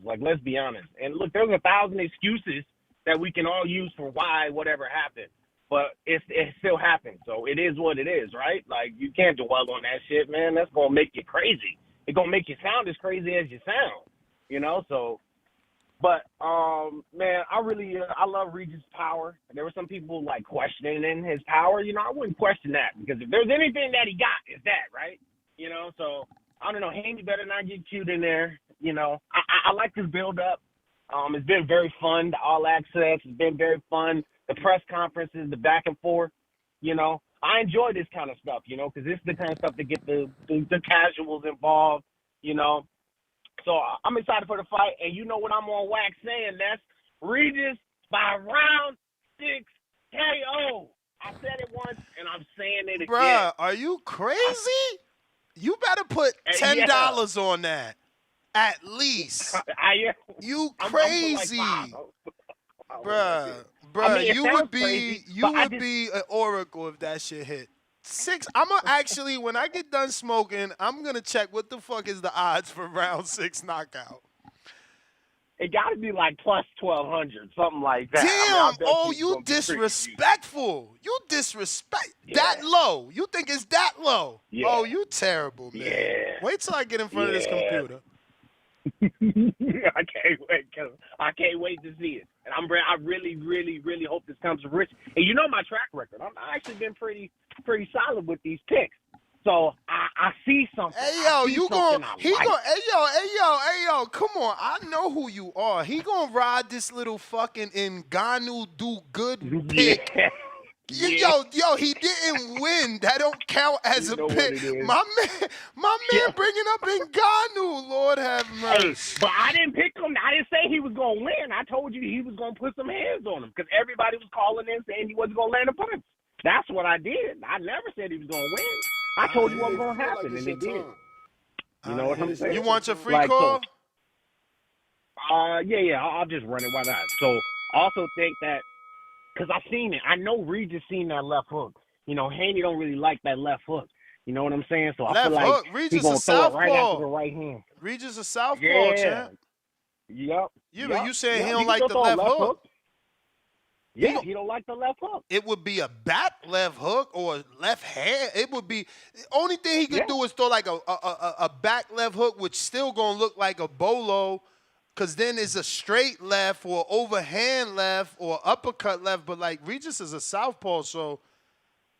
Like, let's be honest. And look, there's 1,000 excuses that we can all use for why whatever happened. But it still happened. So it is what it is, right? Like, you can't dwell on that shit, man. That's going to make you crazy. It's going to make you sound as crazy as you sound, you know? So, but, man, I love Regis' power. There were some people, like, questioning his power. You know, I wouldn't question that because if there's anything that he got, it's that, right? You know, so I don't know. Haney better not get cute in there. You know, I like this build-up. It's been very fun. The All Access has been very fun. The press conferences, the back and forth, you know. I enjoy this kind of stuff, you know, because this is the kind of stuff that get the casuals involved, you know. So I'm excited for the fight. And you know what I'm on wax saying? That's Regis by round 6 KO. I said it once, and I'm saying it again. Bruh, are you crazy? You better put $10 on that, at least. You crazy, bruh. I mean, you would be an oracle if that shit hit. 6. I'ma actually, when I get done smoking, I'm gonna check what the fuck is the odds for round 6 knockout. It got to be like plus 1,200, something like that. Damn! You disrespectful. You disrespect that low. You think it's that low? Yeah. Oh, you terrible, man. Yeah. Wait till I get in front of this computer. I can't wait, cause I can't wait to see it. And I really, really, really hope this comes to fruition. And you know my track record. I've actually been pretty solid with these picks. So I see something. Hey I yo, see you something gon' I he like. gon' hey yo, come on. I know who you are. He gonna ride this little fucking Ngannou do good pick. Yeah. Yo, he didn't win. That don't count as You a know what pick. it is. My man bringing up Ngannou. Lord have Hey, mercy. but I didn't pick him. I didn't say he was going to win. I told you he was going to put some hands on him because everybody was calling in saying he wasn't going to land a punch. That's what I did. I never said he was going to win. I told you what was going to happen, and it did. You know what I'm saying? You want your free Like, call? Yeah. I'll just run it. Why not? So, also think that because I've seen it. I know Regis seen that left hook. You know, Haney don't really like that left hook. You know what I'm saying? So I feel like Hook. he's Regis going a to throw it right after southpaw. the right hand. Regis a southpaw, Yeah. champ. Yep. Yeah, but you saying he don't can like still the throw a left hook. Yeah, he don't like the left hook. It would be a back left hook or a left hand. It would be the only thing he could do is throw like a back left hook, which still gonna look like a bolo, cause then it's a straight left or overhand left or uppercut left. But like Regis is a southpaw, so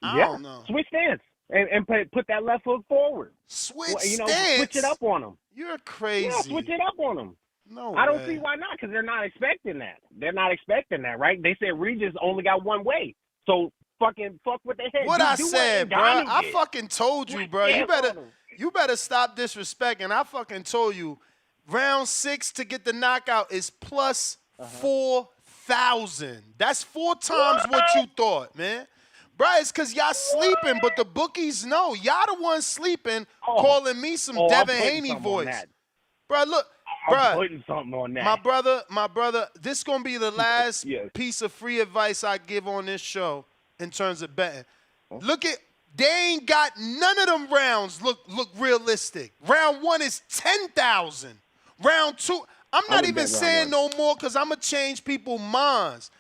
I don't know. Switch stance and put that left hook forward. Switch stance. Switch it up on him. You're crazy. Yeah, switch it up on him. No I don't way. see why not, because they're not expecting that. They're not expecting that, right? They said Regis only got one way. So fuck what they said. What I said, bro. I fucking told you, bro. You better stop disrespecting. I fucking told you. Round 6 to get the knockout is plus 4,000. That's 4 times what you thought, man. Bro, it's because y'all sleeping, but the bookies know. Y'all the ones sleeping, calling me some Devin Haney voice. Bro, look. I'm putting something on that. My brother, this gonna be the last piece of free advice I give on this show in terms of betting. Look at they ain't got none of them rounds look realistic. Round 1 is 10,000. Round 2, I'm not even saying no more because I'm gonna change people's minds.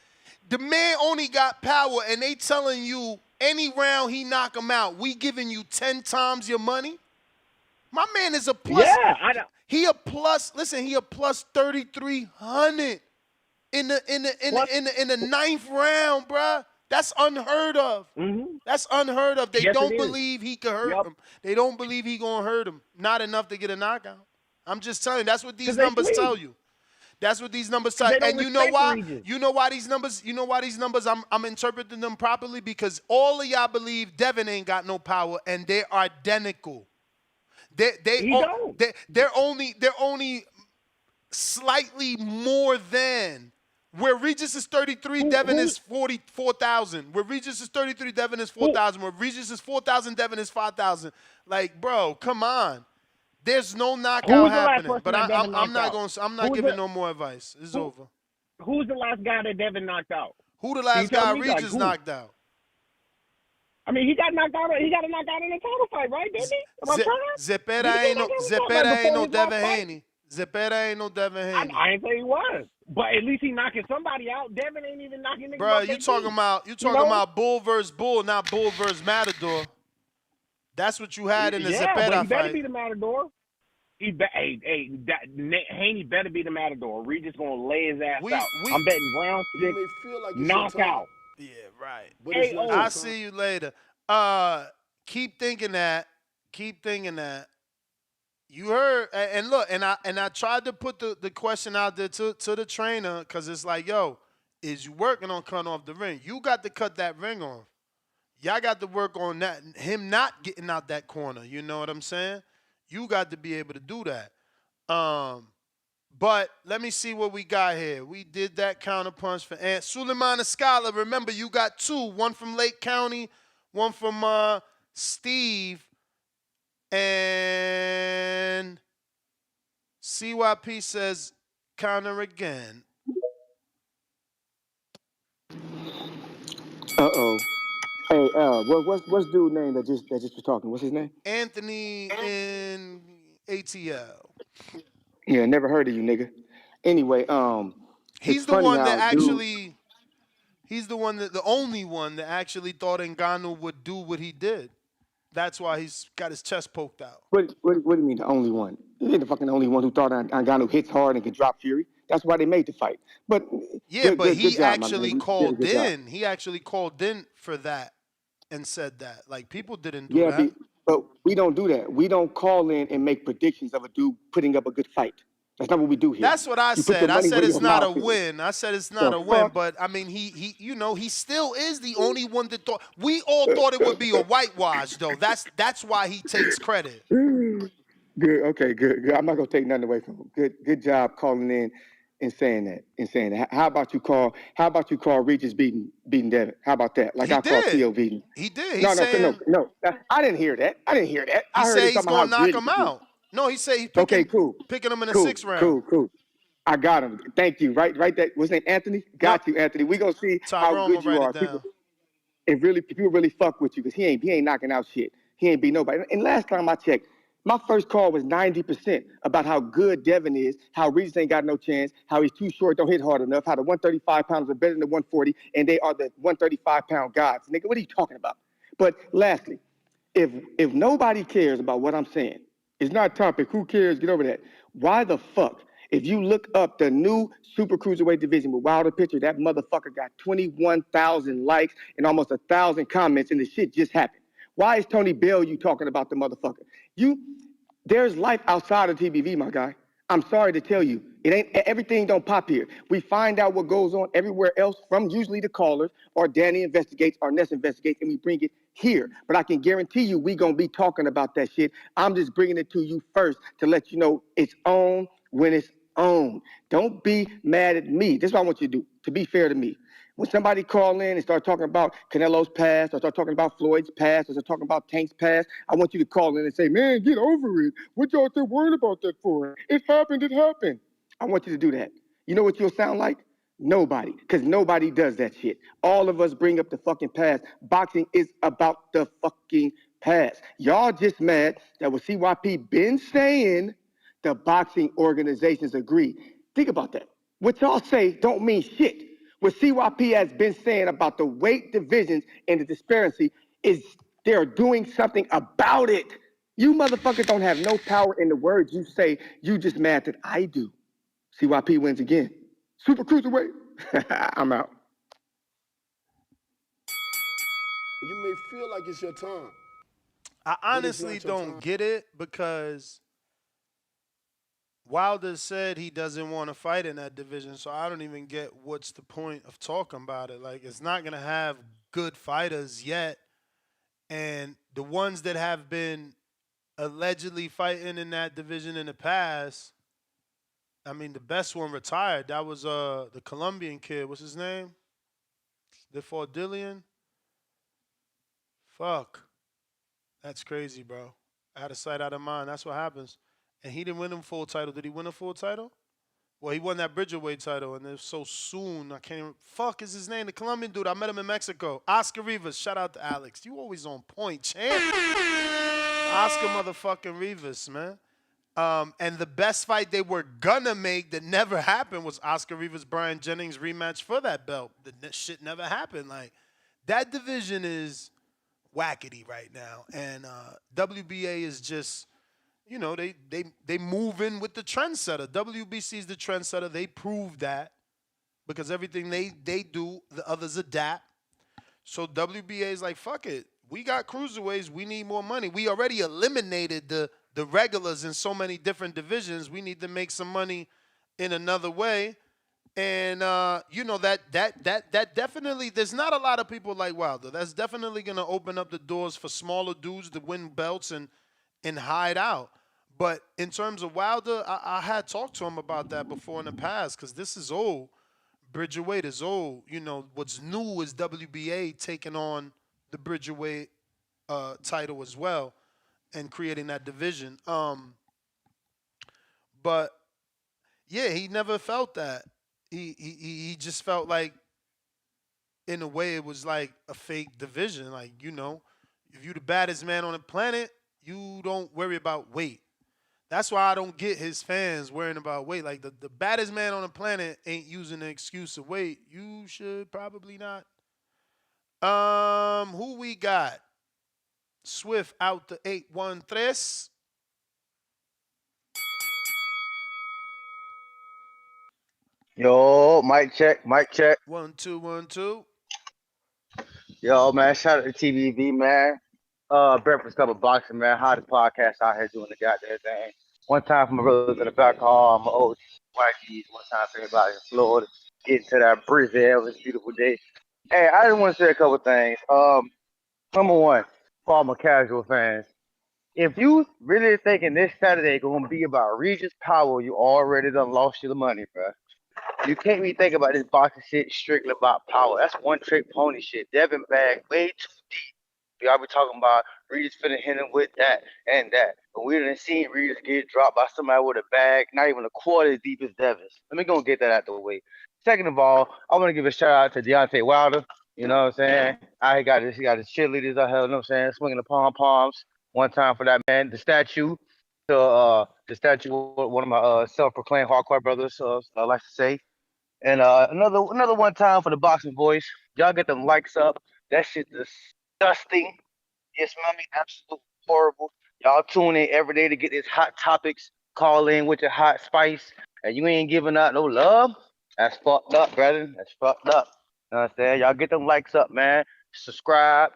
The man only got power, and they telling you any round he knock him out, we giving you 10 times your money. My man is a plus. Yeah, I know. He a plus. Listen, he a plus 3,300 in the 9th round, bruh. That's unheard of. That's unheard of. They don't believe he could hurt him. They don't believe he gonna hurt him. Not enough to get a knockout. I'm just telling you. That's what these numbers tell you. That's what these numbers tell you. And you know why? You know why these numbers? You know why these numbers? I'm interpreting them properly because all of y'all believe Devin ain't got no power, and they're identical. They're only slightly more than where Regis is 33, Devin is 44,000. Where Regis is 33, Devin is 4,000. Where Regis is 4,000, Devin is 5,000. Like, bro, come on. There's no knockout happening. But I'm not giving no more advice. It's over. Who's the last guy that Devin knocked out? Who the last guy Regis knocked out? I mean, he got knocked out. He got a knockout in a title fight, right? Didn't he? Zepeda ain't no Devin Haney. Zepeda ain't no Devin Haney. I ain't say he was, but at least he knocking somebody out. Devin ain't even knocking niggas. Bro, you talking about Bull versus Bull, not Bull versus Matador. That's what you had in the Zepeda fight. He better be the Matador. Haney better be the Matador. Regis gonna lay his ass out. I'm betting round 6 knockout. Yeah, right. I'll see you later. Keep thinking that. You heard, and look, and I tried to put the question out there to the trainer because it's like, yo, is you working on cutting off the ring? You got to cut that ring off. Y'all got to work on that. Him not getting out that corner. You know what I'm saying? You got to be able to do that. But let me see what we got here. We did that counterpunch for Ant. Suleiman Escala, remember you got 2. One from Lake County, one from Steve. And CYP says counter again. Uh-oh. Hey, what's dude's name that just was talking? What's his name? Anthony in ATL. Yeah, never heard of you, nigga. Anyway, he's the one that actually. He's the only one that actually thought Ngannou would do what he did. That's why he's got his chest poked out. What do you mean the only one? He ain't the fucking only one who thought Ngannou hits hard and can drop Fury. That's why they made the fight. But yeah, he actually called in. He actually called in for that and said that. Like people didn't do that. But we don't do that. We don't call in and make predictions of a dude putting up a good fight. That's not what we do here. That's what I You put said. your I money said where it's your not a mouth is. win. I said it's not The a win, fuck? but I mean, he, he still is the only one that thought. We all thought it would be a whitewash, though. That's why he takes credit. Good. Okay. Good. I'm not gonna take nothing away from him. Good job calling in and saying that. How about you call Regis beating Devin? How about that? Like I call Theo beating. He did. No. I didn't hear that. He I heard said him he's talking about gonna how knock good him he is. out. No, he said he's Okay, cool. picking him in the 6th round. Cool. I got him. Thank you. Right. That was his name Anthony. Got you, Anthony. We gonna see how Tyrone good will you write are. it down. People really fuck with you because he ain't knocking out shit. He ain't beat nobody. And last time I checked, my first call was 90% about how good Devin is, how Regis ain't got no chance, how he's too short, don't hit hard enough, how the 135 pounders are better than the 140, and they are the 135-pound gods. Nigga, what are you talking about? But lastly, if nobody cares about what I'm saying, it's not a topic. Who cares? Get over that. Why the fuck? If you look up the new super cruiserweight division with Wilder picture, that motherfucker got 21,000 likes and almost 1,000 comments, and the shit just happened. Why is Tony Bell you talking about the motherfucker? There's life outside of TBV, my guy. I'm sorry to tell you, everything don't pop here. We find out what goes on everywhere else from usually the callers or Danny investigates or Ness investigates, and we bring it here. But I can guarantee you we gonna be talking about that shit. I'm just bringing it to you first to let you know it's on when it's on. Don't be mad at me. This is what I want you to do, to be fair to me. When somebody call in and start talking about Canelo's past, or start talking about Floyd's past, or start talking about Tank's past, I want you to call in and say, man, get over it. What y'all still worried about that for? It happened. I want you to do that. You know what you'll sound like? Nobody, because nobody does that shit. All of us bring up the fucking past. Boxing is about the fucking past. Y'all just mad that what CYP been saying, the boxing organizations agree. Think about that. What y'all say don't mean shit. What CYP has been saying about the weight divisions and the disparity is they're doing something about it. You motherfuckers don't have no power in the words you say. You just mad that I do. CYP wins again. Super cruiserweight. I'm out. You may feel like it's your time. I but it's honestly not your don't time. get it because Wilder said he doesn't want to fight in that division, so I don't even get what's the point of talking about it. Like, it's not going to have good fighters yet, and the ones that have been allegedly fighting in that division in the past, I mean, the best one retired. That was the Colombian kid. What's his name? They fought Dillian. Fuck. That's crazy, bro. Out of sight, out of mind. That's what happens. And he didn't win a full title. Did he win a full title? Well, he won that Bridgerweight title, and it was so soon. I can't even. Fuck is his name? The Colombian dude. I met him in Mexico. Oscar Rivas. Shout out to Alex. You always on point, champ. Oscar motherfucking Rivas, man. And the best fight they were gonna make that never happened was Oscar Rivas Brian Jennings rematch for that belt. The shit never happened. Like, that division is wackety right now, and WBA is just, you know, they move in with the trendsetter. WBC is the trendsetter. They prove that because everything they do, the others adapt. So WBA is like, fuck it. We got cruiserweights. We need more money. We already eliminated the regulars in so many different divisions. We need to make some money in another way. And you know, that definitely, there's not a lot of people like Wilder. That's definitely gonna open up the doors for smaller dudes to win belts and hide out. But in terms of Wilder, I had talked to him about that before in the past because this is old. Bridgerweight is old. You know, what's new is WBA taking on the Bridgerweight title as well and creating that division. But yeah, he never felt that. He just felt like, in a way, it was like a fake division. Like, you know, if you the baddest man on the planet, you don't worry about weight. That's why I don't get his fans worrying about weight. Like, the baddest man on the planet ain't using the excuse of weight. You should probably not. Who we got? Swift out the 813. Yo, mic check, mic check. 1 2 1 2. Yo, man, shout out to TBV, man. Breakfast Club of Boxing, man. Hottest podcast out here doing the goddamn thing. One time for my brothers in the back hall, my old YGs. One time for everybody in Florida. Getting to that Brazil this beautiful day. Hey, I just want to say a couple things. Number one, for all my casual fans, if you really thinking this Saturday gonna be about Regis Power, you already done lost your money, bro. You can't be thinking about this boxing shit strictly about power. That's one trick pony shit. Devin bag way too deep. Y'all be talking about Regis finna hit him with that and that. But we done seen Regis get dropped by somebody with a bag, not even a quarter as deep as Devin's. Let me go and get that out the way. Second of all, I want to give a shout out to Deontay Wilder. You know what I'm saying? He got his cheerleaders out here, you know what I'm saying, swinging the pom-poms. One time for that man. The statue, one of my self-proclaimed hardcore brothers, I like to say. And another one time for the boxing boys. Y'all get them likes up. That shit disgusting. Yes, mommy, absolutely horrible. Y'all tune in every day to get these hot topics. Call in with your hot spice, and you ain't giving out no love. That's fucked up, brother. That's fucked up. You know what I'm saying? Y'all get them likes up, man. Subscribe.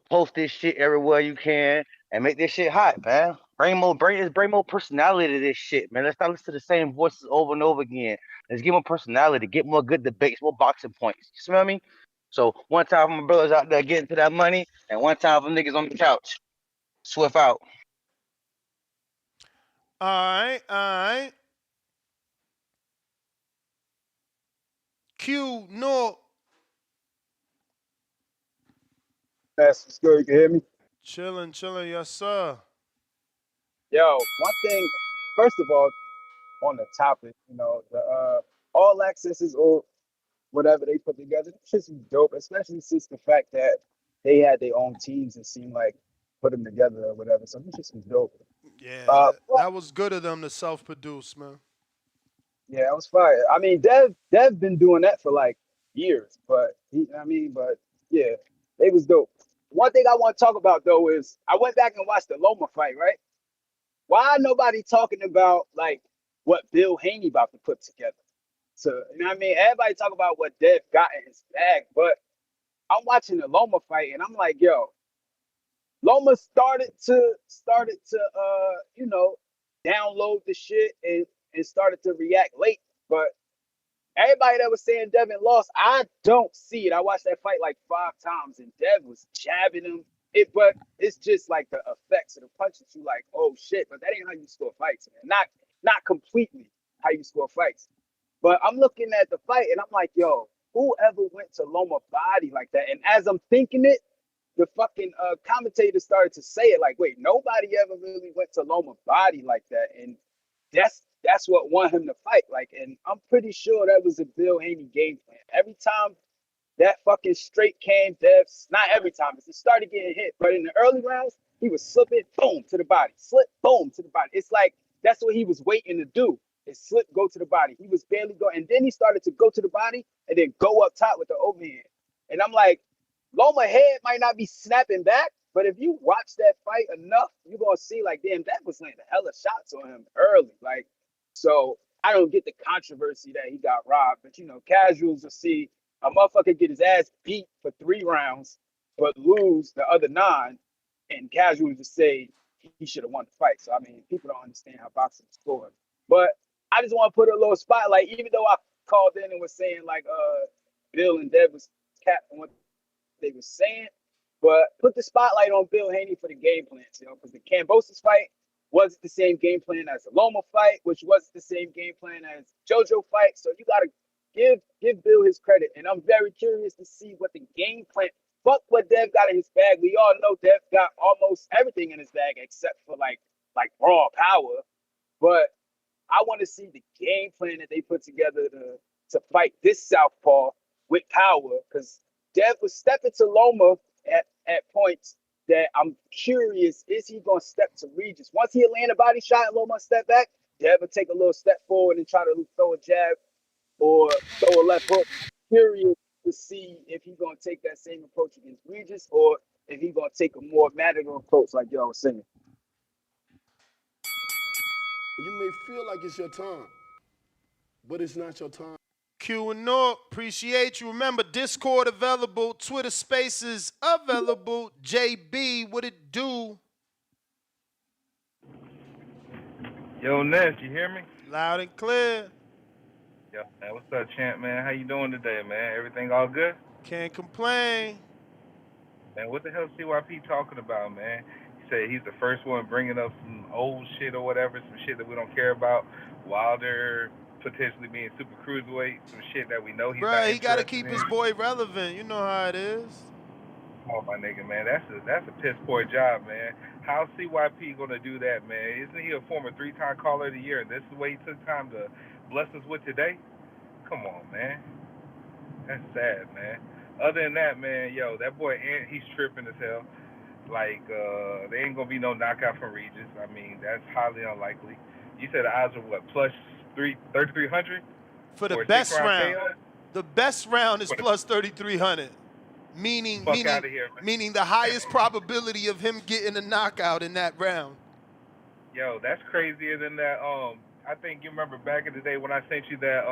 Post this shit everywhere you can, and make this shit hot, man. Bring more personality to this shit, man. Let's not listen to the same voices over and over again. Let's get more personality, get more good debates, more boxing points. You smell me? So one time for my brothers out there getting to that money, and one time for niggas on the couch. Swift out. All right. Q, no. That's good. You can hear me? Chilling, yes, sir. Yo, one thing, first of all, on the topic, the all accesses or whatever they put together, it's just dope, especially since the fact that they had their own teams and seemed like put them together or whatever. So it's just dope. Yeah, that was good of them to self-produce, man. Yeah, that was fire. I mean, Dev been doing that for like years, but yeah, they was dope. One thing I want to talk about though is I went back and watched the Loma fight, right? Why nobody talking about like what Bill Haney about to put together? So you know what I mean? Everybody talk about what Dev got in his bag, but I'm watching the Loma fight and I'm like, yo, Loma started to download the shit and started to react late. But everybody that was saying Devin lost, I don't see it. I watched that fight like 5 times and Dev was jabbing him. But it's just like the effects of the punches. You like, oh shit, but that ain't how you score fights, man. Not completely how you score fights. But I'm looking at the fight and I'm like, yo, whoever went to Loma body like that? And as I'm thinking it, the fucking commentator started to say it like, wait, nobody ever really went to Loma body like that. And that's what won him the fight. Like, and I'm pretty sure that was a Bill Haney game plan. Every time that fucking straight came, Devs, not every time, it started getting hit. But in the early rounds, he was slipping, boom, to the body. Slip, boom, to the body. It's like that's what he was waiting to do. Is slip, go to the body. He was barely going. And then he started to go to the body and then go up top with the overhand. And I'm like, Loma head might not be snapping back, but if you watch that fight enough, you're going to see like, damn, that was like a hella shots on him early. Like, so I don't get the controversy that he got robbed. But, casuals will see a motherfucker get his ass beat for 3 rounds, but lose the other 9, and casuals just say he should have won the fight. So, I mean, people don't understand how boxing is scored. But I just want to put a little spotlight, even though I called in and was saying, like, Bill and Dev was capping what they were saying, but put the spotlight on Bill Haney for the game plans, because the Kambosos fight wasn't the same game plan as the Loma fight, which wasn't the same game plan as JoJo fight. So you got to give Bill his credit. And I'm very curious to see what the game plan. Fuck what Dev got in his bag. We all know Dev got almost everything in his bag except for like raw power. But I want to see the game plan that they put together to fight this southpaw with power, because Dev was stepping to Loma at points that I'm curious, is he going to step to Regis? Once he land a body shot and Loma step back, Dev will take a little step forward and try to throw a jab or throw a left hook. Curious to see if he's going to take that same approach against Regis or if he's going to take a more Matador approach like y'all was saying. You may feel like it's your time, but it's not your time. Q and Nork, appreciate you. Remember, Discord available, Twitter Spaces available. JB, what it do? Yo, Ness, you hear me? Loud and clear. Yo, man, what's up, champ, man? How you doing today, man? Everything all good? Can't complain. Man, what the hell is CYP talking about, man? He said he's the first one bringing up some old shit or whatever, some shit that we don't care about. Wilder potentially being super cruiserweight, some shit that we know he's not Bruh, he got to interested keep in. his boy relevant. You know how it is. Oh, my nigga, man, that's a piss poor job, man. How's CYP gonna do that, man? Isn't he a former 3-time caller of the year, and this is what he took time to bless us with today? Come on, man. That's sad, man. Other than that, man, yo, that boy Ant, he's tripping as hell. Like, there ain't gonna be no knockout from Regis. I mean, that's highly unlikely. You said the odds are what, plus 3,300 for the best round? The best round is plus 3,300. Meaning the highest probability of him getting a knockout in that round. Yo, that's crazier than that. I think you remember back in the day when I sent you that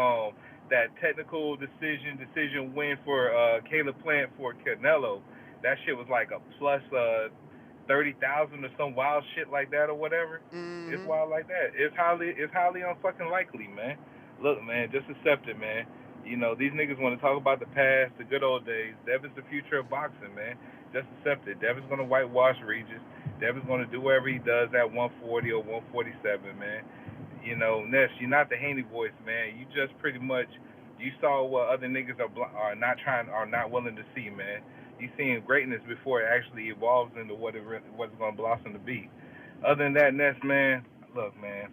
that technical decision win for Caleb Plant for Canelo. That shit was like a plus 30,000 or some wild shit like that or whatever. Mm-hmm. It's wild like that. It's highly unfucking likely, man. Look, man, just accept it, man. You know, these niggas want to talk about the past, the good old days. Devin's the future of boxing, man. Just accept it. Devin's going to whitewash Regis. Devin's going to do whatever he does at 140 or 147, man. You know, Ness, you're not the Haney voice, man. You just pretty much, you saw what other niggas are not willing to see, man. You seeing greatness before it actually evolves into what it's going to blossom to be. Other than that, Ness, man, look, man,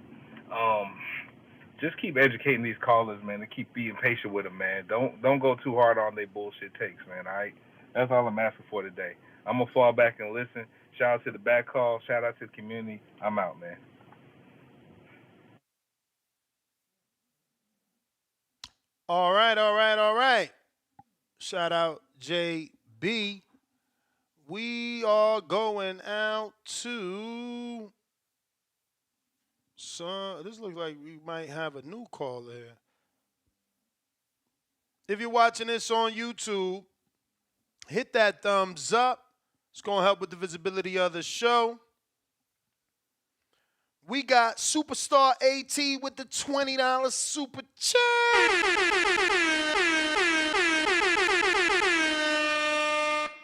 just keep educating these callers, man, and keep being patient with them, man. Don't go too hard on their bullshit takes, man, all right? That's all I'm asking for today. I'm going to fall back and listen. Shout out to the back call. Shout out to the community. I'm out, man. All right. Shout out JB. We are going out to... So this looks like we might have a new caller here. If you're watching this on YouTube, hit that thumbs up. It's going to help with the visibility of the show. We got Superstar AT with the $20 super chat.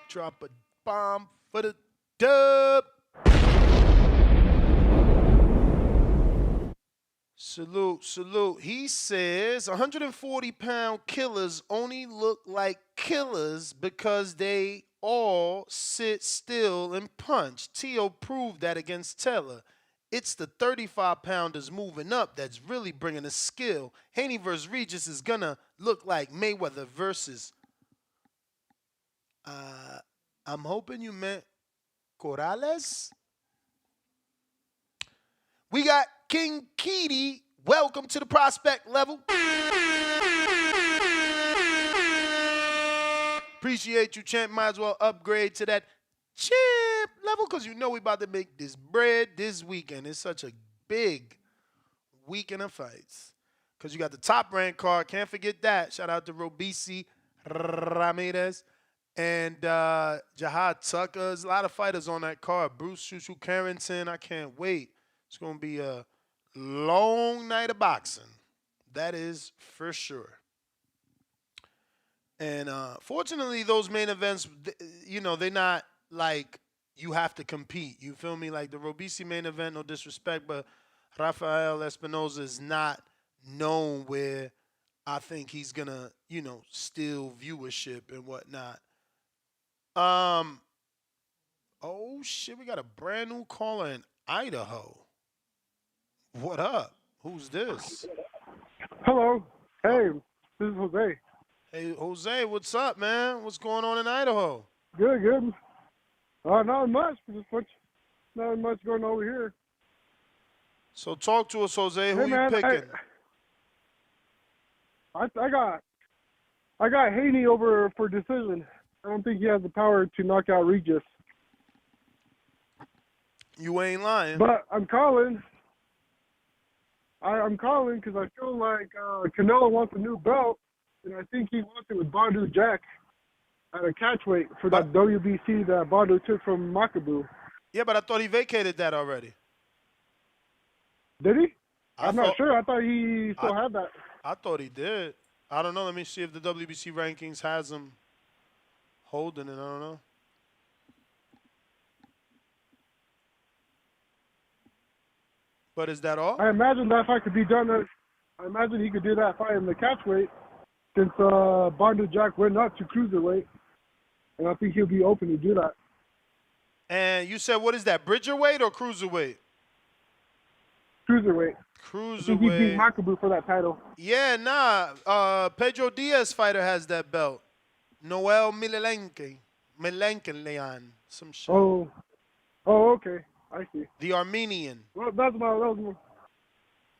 Drop a bomb for the dub. Salute. He says 140-pound killers only look like killers because they all sit still and punch. Tio proved that against Taylor. It's the 35-pounders moving up that's really bringing a skill. Haney versus Regis is going to look like Mayweather versus... I'm hoping you meant Corrales. We got King Keedy. Welcome to the prospect level. Appreciate you, champ. Might as well upgrade to that chip level because you know we about to make this bread this weekend. It's such a big weekend of fights. Because you got the top rank card. Can't forget that. Shout out to Robisi Ramirez and Jihad Tucker. There's a lot of fighters on that card. Bruce Shushu Carrington. I can't wait. It's going to be a long night of boxing. That is for sure. And fortunately, those main events, you know, they're not like you have to compete. You feel me? Like the Robisi main event, no disrespect, but Raphael Espinosa is not known where I think he's going to, you know, steal viewership and whatnot. Oh, shit, we got a brand new caller in Idaho. What up? Who's this? Hello. Hey, this is Jose. Hey, Jose, what's up, man? What's going on in Idaho? Good. Not much. Not much going over here. So talk to us, Jose. Who man, you picking? I got Haney over for decision. I don't think he has the power to knock out Regis. You ain't lying. But I'm calling. I'm calling because I feel like Canelo wants a new belt, And I think he wants it with Badu Jack at a catchweight for that WBC that Badu took from Makabu. Yeah, but I thought he vacated that already. Did he? I'm not sure. I thought he still had that. I thought he did. I don't know. Let me see if the WBC rankings has him holding it. I don't know. But is that all? I imagine that fight could be done. I imagine he could do that fight in the catchweight since Badu Jack went up to cruiserweight, and I think he'll be open to do that. And you said, what is that, Bridgerweight or cruiserweight? Cruiserweight. I think he beat Makabu for that title. Yeah, nah. Pedro Diaz fighter has that belt. Noel Milenkian, some shit. Oh, okay. I see. The Armenian. Well, that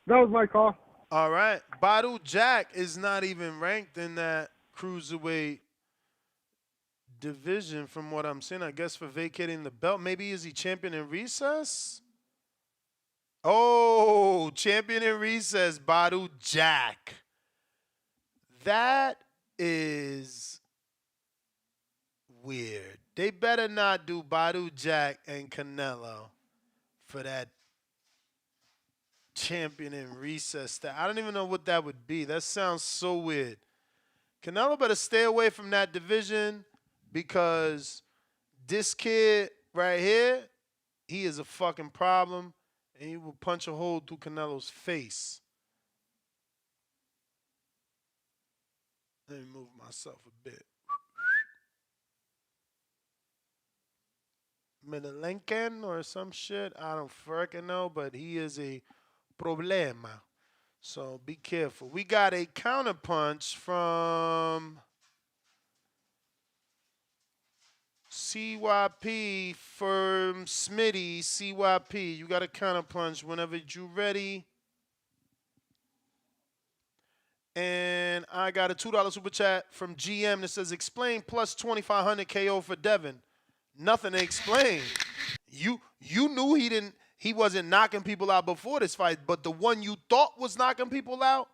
was my call. All right. Badu Jack is not even ranked in that cruiserweight division from what I'm seeing. I guess for vacating the belt. Maybe is he champion in recess? Oh, champion in recess, Badu Jack. That is weird. They better not do Badu Jack and Canelo for that champion in recess. I don't even know what that would be. That sounds so weird. Canelo better stay away from that division because this kid right here, he is a fucking problem. And he will punch a hole through Canelo's face. Let me move myself a bit. Milenkian or some shit. I don't freaking know, but he is a problema. So be careful. We got a counterpunch from CYP from Smitty. CYP, you got a counterpunch whenever you're ready. And I got a $2 super chat from GM that says, explain plus 2,500 KO for Devin. Nothing to explain. You knew he wasn't knocking people out before this fight, but the one you thought was knocking people out,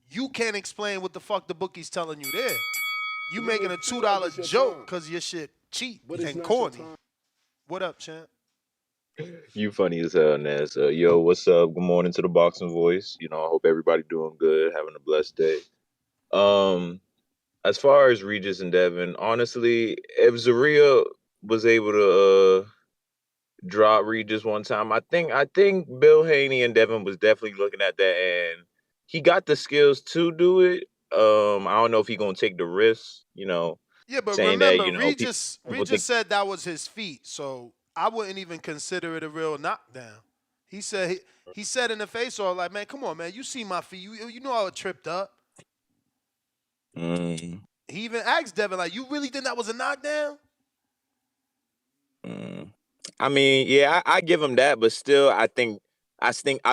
you can't explain what the fuck the bookie's telling you there. You making a $2 joke because your shit cheap and corny. What up, champ? You funny as hell, Ness. Yo, what's up? Good morning to the Boxing Voice. I hope everybody doing good, having a blessed day. As far as Regis and Devin, honestly, if Zaria was able to drop Regis one time, I think Bill Haney and Devin was definitely looking at that, and he got the skills to do it. I don't know if he gonna take the risk, Yeah, but saying remember, that, Regis said that was his feet, so I wouldn't even consider it a real knockdown. He said in the face all like, man, come on, man, you see my feet, you know I was tripped up. He even asked Devin like, you really think that was a knockdown? I mean, yeah, I give him that, but still, I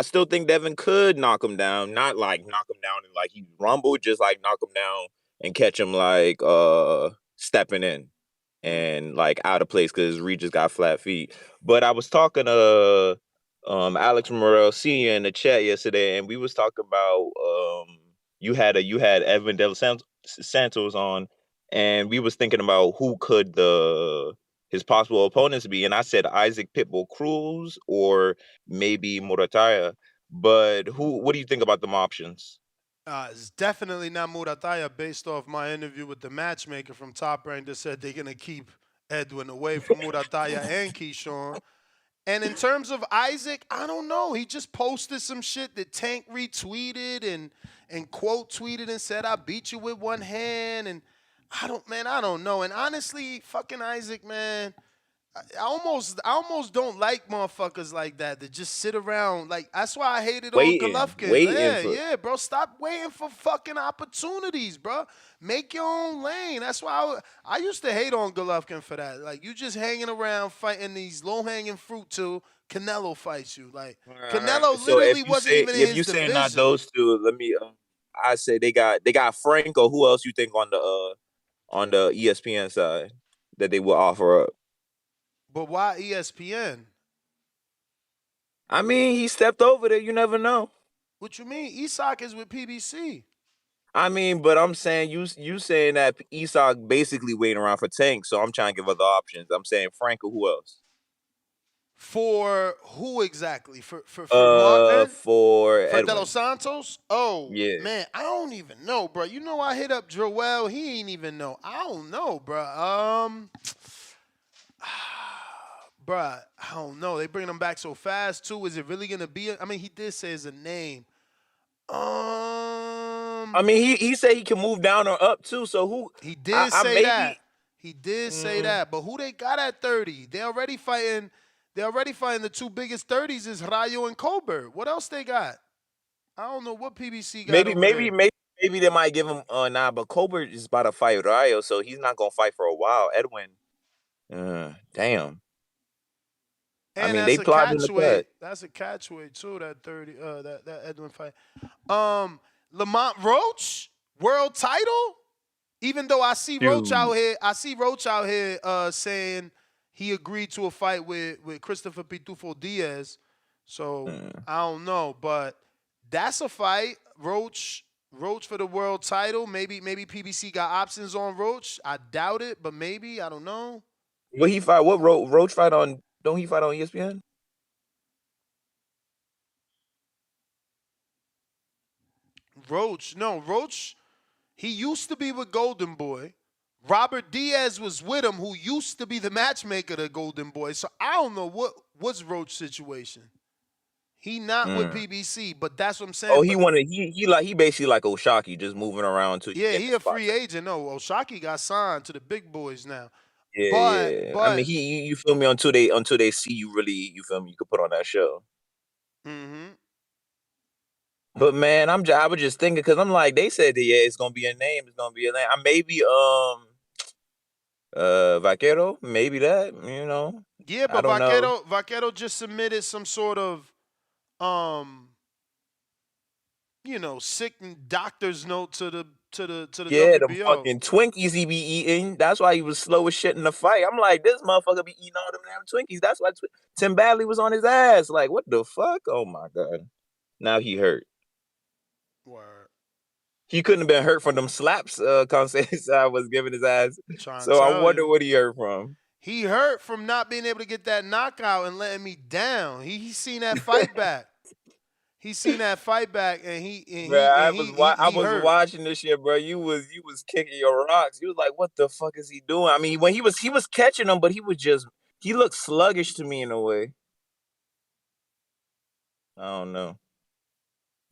still think Devin could knock him down, not like knock him down and like he rumbled, just like knock him down and catch him like stepping in and like out of place because Regis got flat feet. But I was talking to Alex Morrell Sr. in the chat yesterday, and we was talking about you had Evan De Los Santos on, and we was thinking about who could his possible opponents be, and I said Isaac Pitbull Cruz or maybe Murataya. But what do you think about them options? It's definitely not Murataya based off my interview with the matchmaker from Top Rank that said they're going to keep Edwin away from Murataya and Keyshawn. And in terms of Isaac, I don't know. He just posted some shit that Tank retweeted and quote tweeted and said, I beat you with one hand. And I don't know. And honestly, fucking Isaac, man, I almost don't like motherfuckers like that just sit around. Like, that's why I hated on Golovkin. Yeah, bro. Stop waiting for fucking opportunities, bro. Make your own lane. That's why I used to hate on Golovkin for that. Like, you just hanging around fighting these low-hanging fruit till Canelo fights you. Like, Canelo literally wasn't even in his division. If you say not those two, let me. I say they got Franco. Who else you think on the ESPN side that they will offer up? But why ESPN? I mean, he stepped over there. You never know. What you mean? Isak is with PBC. I mean, but I'm saying you saying that Esau basically waiting around for Tank, so I'm trying to give other options. I'm saying Frank or who else? For who exactly? For Martin? For For De Edwin. Los Santos? Oh, Yeah. man, I don't even know, bro. You know I hit up Joel. He ain't even know. I don't know, bro. Bruh, I don't know. They bring him back so fast, too. Is it really going to be? I mean, he did say it's a name. I mean, he said he can move down or up, too. So who? He did I say maybe, that. He did say that. But who they got at 30? They already fighting the two biggest 30s is Rayo and Colbert. What else they got? I don't know what PBC got over there. Maybe they might give him but Colbert is about to fight Rayo, so he's not gonna fight for a while. Edwin, damn. And I mean, that's they a plotting the cut. That's a catchweight too. That 30, that Edwin fight. Lamont Roach, world title. Even though I see Roach out here, saying he agreed to a fight with Christopher Pitufo Diaz. So I don't know, but that's a fight. Roach for the world title. Maybe PBC got options on Roach. I doubt it, but maybe, I don't know. What he fight? What Roach fight on? Don't he fight on ESPN? Roach. He used to be with Golden Boy. Robert Diaz was with him, who used to be the matchmaker to Golden Boy. So I don't know what's Roach's situation. He not with PBC, but that's what I'm saying. Oh, he basically like Oshaki, just moving around to. Yeah, he a free agent. No, Oshaki got signed to the big boys now. Yeah, But I mean, you feel me? Until they see you really, you feel me? You could put on that show. Mm-hmm. But man, I was just thinking because I'm like, they said that it's gonna be a name. It's gonna be a name. Maybe Vaquero, maybe that. You know. Yeah, but Vaquero just submitted some sort of sick doctor's note to the Yeah, WBO. the fucking Twinkies he be eating. That's why he was slow as shit in the fight. I'm like, this motherfucker be eating all them damn Twinkies. That's why Tim Badley was on his ass. Like, what the fuck? Oh my god. Now he hurt. Word. He couldn't have been hurt from them slaps Conceição was giving his ass. So I wonder what he hurt from. He hurt from not being able to get that knockout and letting me down. He seen that fight back. He seen that fight back, and I was watching this shit, bro. You was kicking your rocks. You was like, what the fuck is he doing? I mean, when he was catching them, but he looked sluggish to me in a way. I don't know.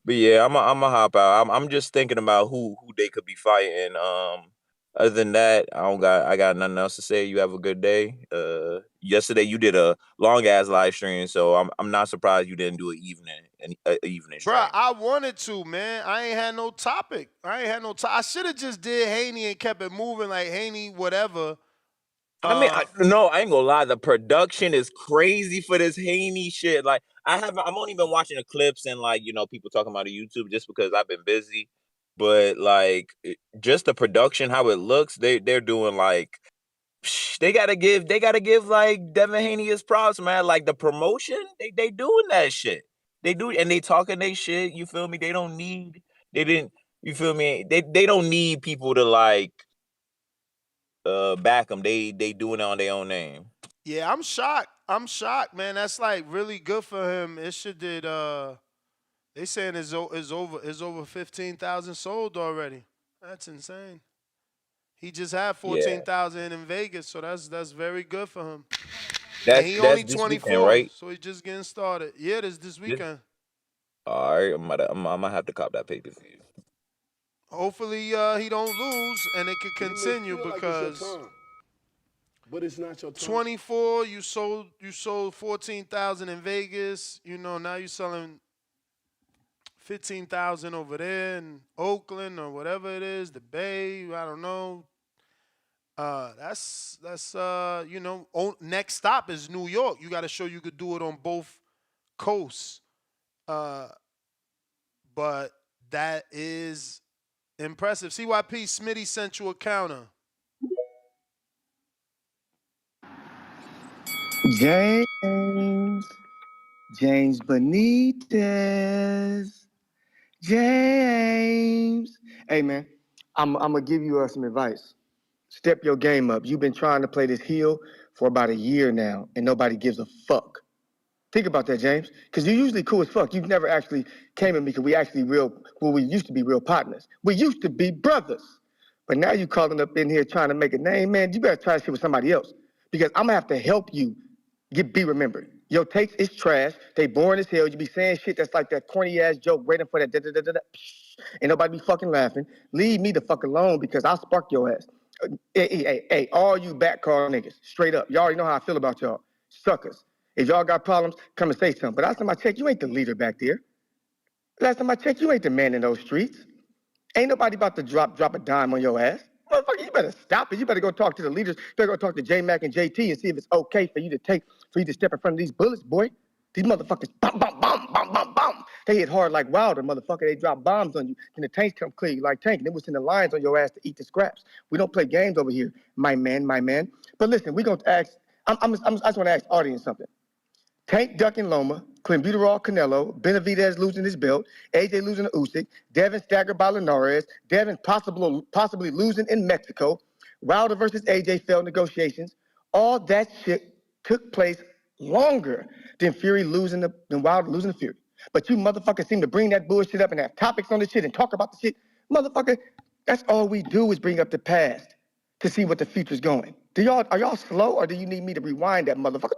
But yeah, I'm a hop out. I'm just thinking about who they could be fighting. Other than that, I got nothing else to say. You have a good day. Yesterday you did a long ass live stream, so I'm not surprised you didn't do an evening stream. Bro, I wanted to, man. I ain't had no topic. I should have just did Haney and kept it moving like Haney, whatever. I mean, I ain't gonna lie. The production is crazy for this Haney shit. Like, I'm only been watching the clips and people talking about it on YouTube just because I've been busy. But like, just the production, how it looks, they're doing like, they gotta give like Devin Haney his props, man. Like the promotion, they doing that shit. They do, and they talking they shit. You feel me? You feel me? They don't need people to like back them. They doing it on their own name. Yeah, I'm shocked, man. That's like really good for him. It should did. They saying it's over 15,000 sold already. That's insane. He just had 14,000 in Vegas, so that's very good for him. And he only 24, weekend, right? So he's just getting started. Yeah, this weekend. All right, I'm gonna have to cop that pay-per-view. Hopefully he don't lose and it can continue because but it's not your time. 24, you sold 14,000 in Vegas. Now you're selling 15,000 over there in Oakland or whatever it is, the Bay. I don't know. That's next stop is New York. You got to show you could do it on both coasts. But that is impressive. CYP Smitty sent you a counter. James Benitez. James. Hey, man, I'm gonna give you some advice. Step your game up. You've been trying to play this heel for about a year now, and nobody gives a fuck. Think about that, James, because you're usually cool as fuck. You've never actually came at me because we used to be real partners. We used to be brothers. But now you calling up in here trying to make a name, man. You better try shit with somebody else because I'm gonna have to help you be remembered. Your takes is trash. They boring as hell. You be saying shit that's like that corny ass joke waiting for that da-da-da-da-da. Ain't nobody be fucking laughing. Leave me the fuck alone because I'll spark your ass. Hey, all you backcar niggas, straight up. Y'all already know how I feel about y'all. Suckers. If y'all got problems, come and say something. But last time I checked, you ain't the leader back there. Last time I checked, you ain't the man in those streets. Ain't nobody about to drop a dime on your ass. Motherfucker, you better stop it. You better go talk to the leaders. You better go talk to J Mac and JT and see if it's okay for you to step in front of these bullets, boy. These motherfuckers, bum, bum, bum, bum, bum, bum. They hit hard like Wilder, motherfucker. They drop bombs on you. And the tanks come clear like Tank. And they will send the lions on your ass to eat the scraps. We don't play games over here, my man. But listen, we going to ask, I just want to ask the audience something. Tank ducking Loma, Clenbuterol Canelo, Benavidez losing his belt, AJ losing to Usyk, Devin staggered by Linares, Devin possibly losing in Mexico, Wilder versus AJ failed negotiations. All that shit took place longer than Wilder losing to Fury. But you motherfuckers seem to bring that bullshit up and have topics on the shit and talk about the shit. Motherfucker, that's all we do is bring up the past to see what the future's going. Are y'all slow or do you need me to rewind that motherfucker?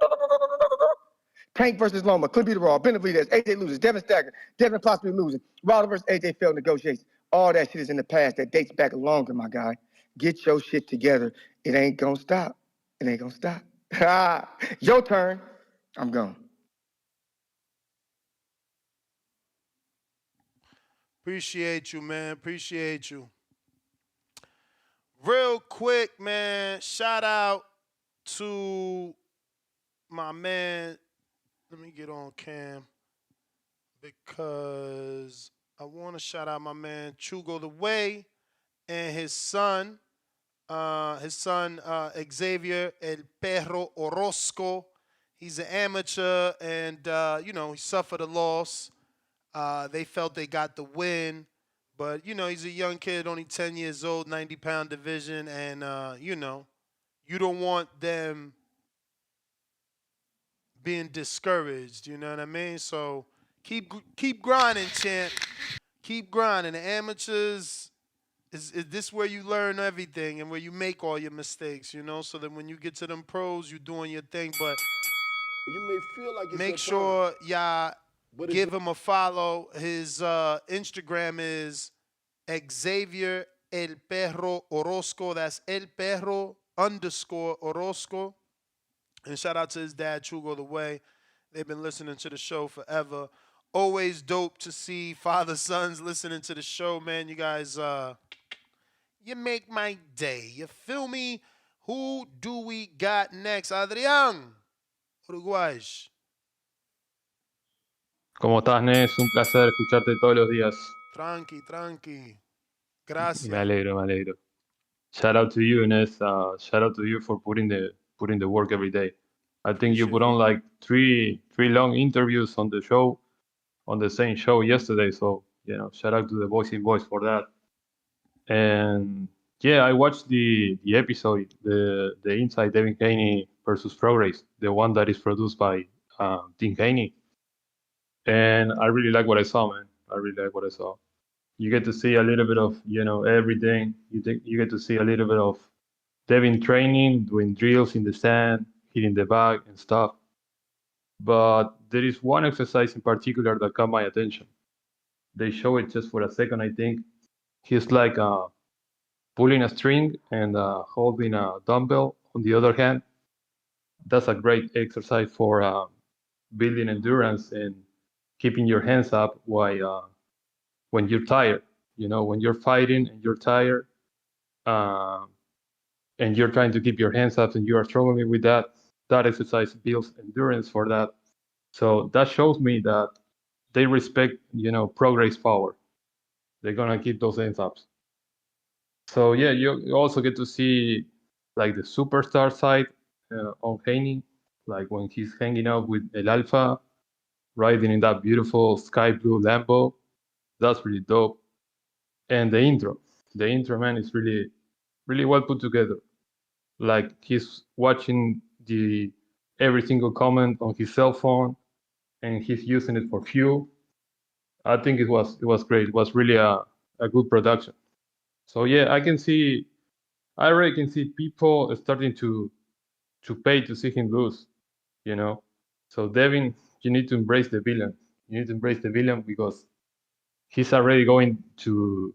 Tank versus Loma, Clenbuterol, Benavidez, AJ loses, Devin staggered, Devin possibly losing, Wilder versus AJ failed negotiations. All that shit is in the past. That dates back longer, my guy. Get your shit together. It ain't gonna stop. It ain't gonna stop. Your turn. I'm gone. Appreciate you, man. Appreciate you. Real quick, man, shout out to my man. Let me get on cam because I want to shout out my man Chugo the Way and his son Xavier El Perro Orozco. He's an amateur and, he suffered a loss. They felt they got the win. But, he's a young kid, only 10 years old, 90-pound division. And, you don't want them being discouraged, you know what I mean? So keep grinding, champ. Keep grinding. The amateurs, is this where you learn everything and where you make all your mistakes, so that when you get to them pros, you're doing your thing. But you may feel like it's make sure y'all give him a follow. His Instagram is Xavier El Perro Orozco. That's El Perro _Orozco. And shout out to his dad, Chugo the Way. They've been listening to the show forever. Always dope to see father sons listening to the show, man. You guys, you make my day. You feel me? Who do we got next? Adrián, Uruguay. ¿Cómo estás, Nes? Un placer escucharte todos los días. Tranqui. Gracias. Me alegro. Shout out to you, Nes. Shout out to you for putting the work every day. I think you put on like three long interviews on the same show yesterday. So, shout out to the Boys in Boys for that. And yeah, I watched the episode, the Inside Devin Haney versus Prograis, the one that is produced by Tim Haney. And I really like what I saw, man. I really like what I saw. You get to see a little bit of, everything. You get to see a little bit of Devin training, doing drills in the sand, hitting the bag and stuff. But there is one exercise in particular that caught my attention. They show it just for a second, I think. He's like pulling a string and holding a dumbbell on the other hand. That's a great exercise for building endurance and keeping your hands up while when you're tired. When you're fighting and you're tired and you're trying to keep your hands up and you are struggling with that exercise builds endurance for that. So that shows me that they respect, Prograis power. They're going to keep those hands up. So yeah, you also get to see like the superstar side on Haney, like when he's hanging out with El Alfa, riding in that beautiful sky blue Lambo. That's really dope. And the intro the intro, man, is really, really well put together. Like he's watching every single comment on his cell phone, and he's using it for fuel. I think it was great. It was really a good production. So yeah, I already can see people starting to pay to see him lose, you know. So Devin, you need to embrace the villain. You need to embrace the villain because he's already going to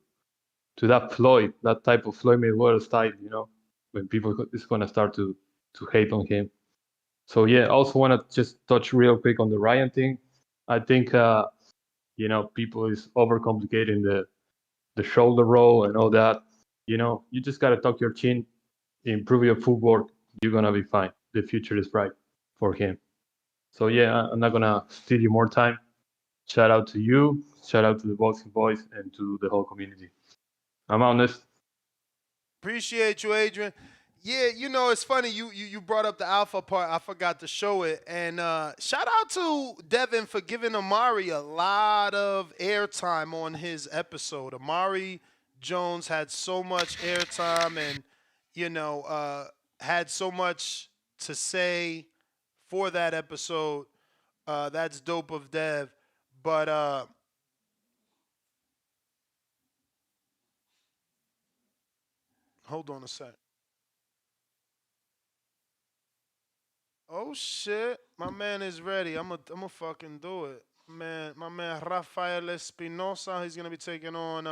that type of Floyd Mayweather style, you know, when people is gonna start to hate on him. So yeah, I also want to just touch real quick on the Ryan thing. I think you know, people is overcomplicating the shoulder roll and all that. You know, you just gotta tuck your chin, improve your footwork. You're gonna be fine. The future is bright for him. So yeah, I'm not gonna steal you more time. Shout out to you. Shout out to the Boxing Boys and to the whole community. I'm honest. Appreciate you, Adrian. Yeah, you know, it's funny. You brought up the alpha part. I forgot to show it. And shout out to Devin for giving Amari a lot of airtime on his episode. Amari Jones had so much airtime and, you know, had so much to say for that episode. That's dope of Dev. But hold on a sec. Oh shit, my man is ready. I'm a fucking do it. My man Raphael Espinosa, he's gonna be taking on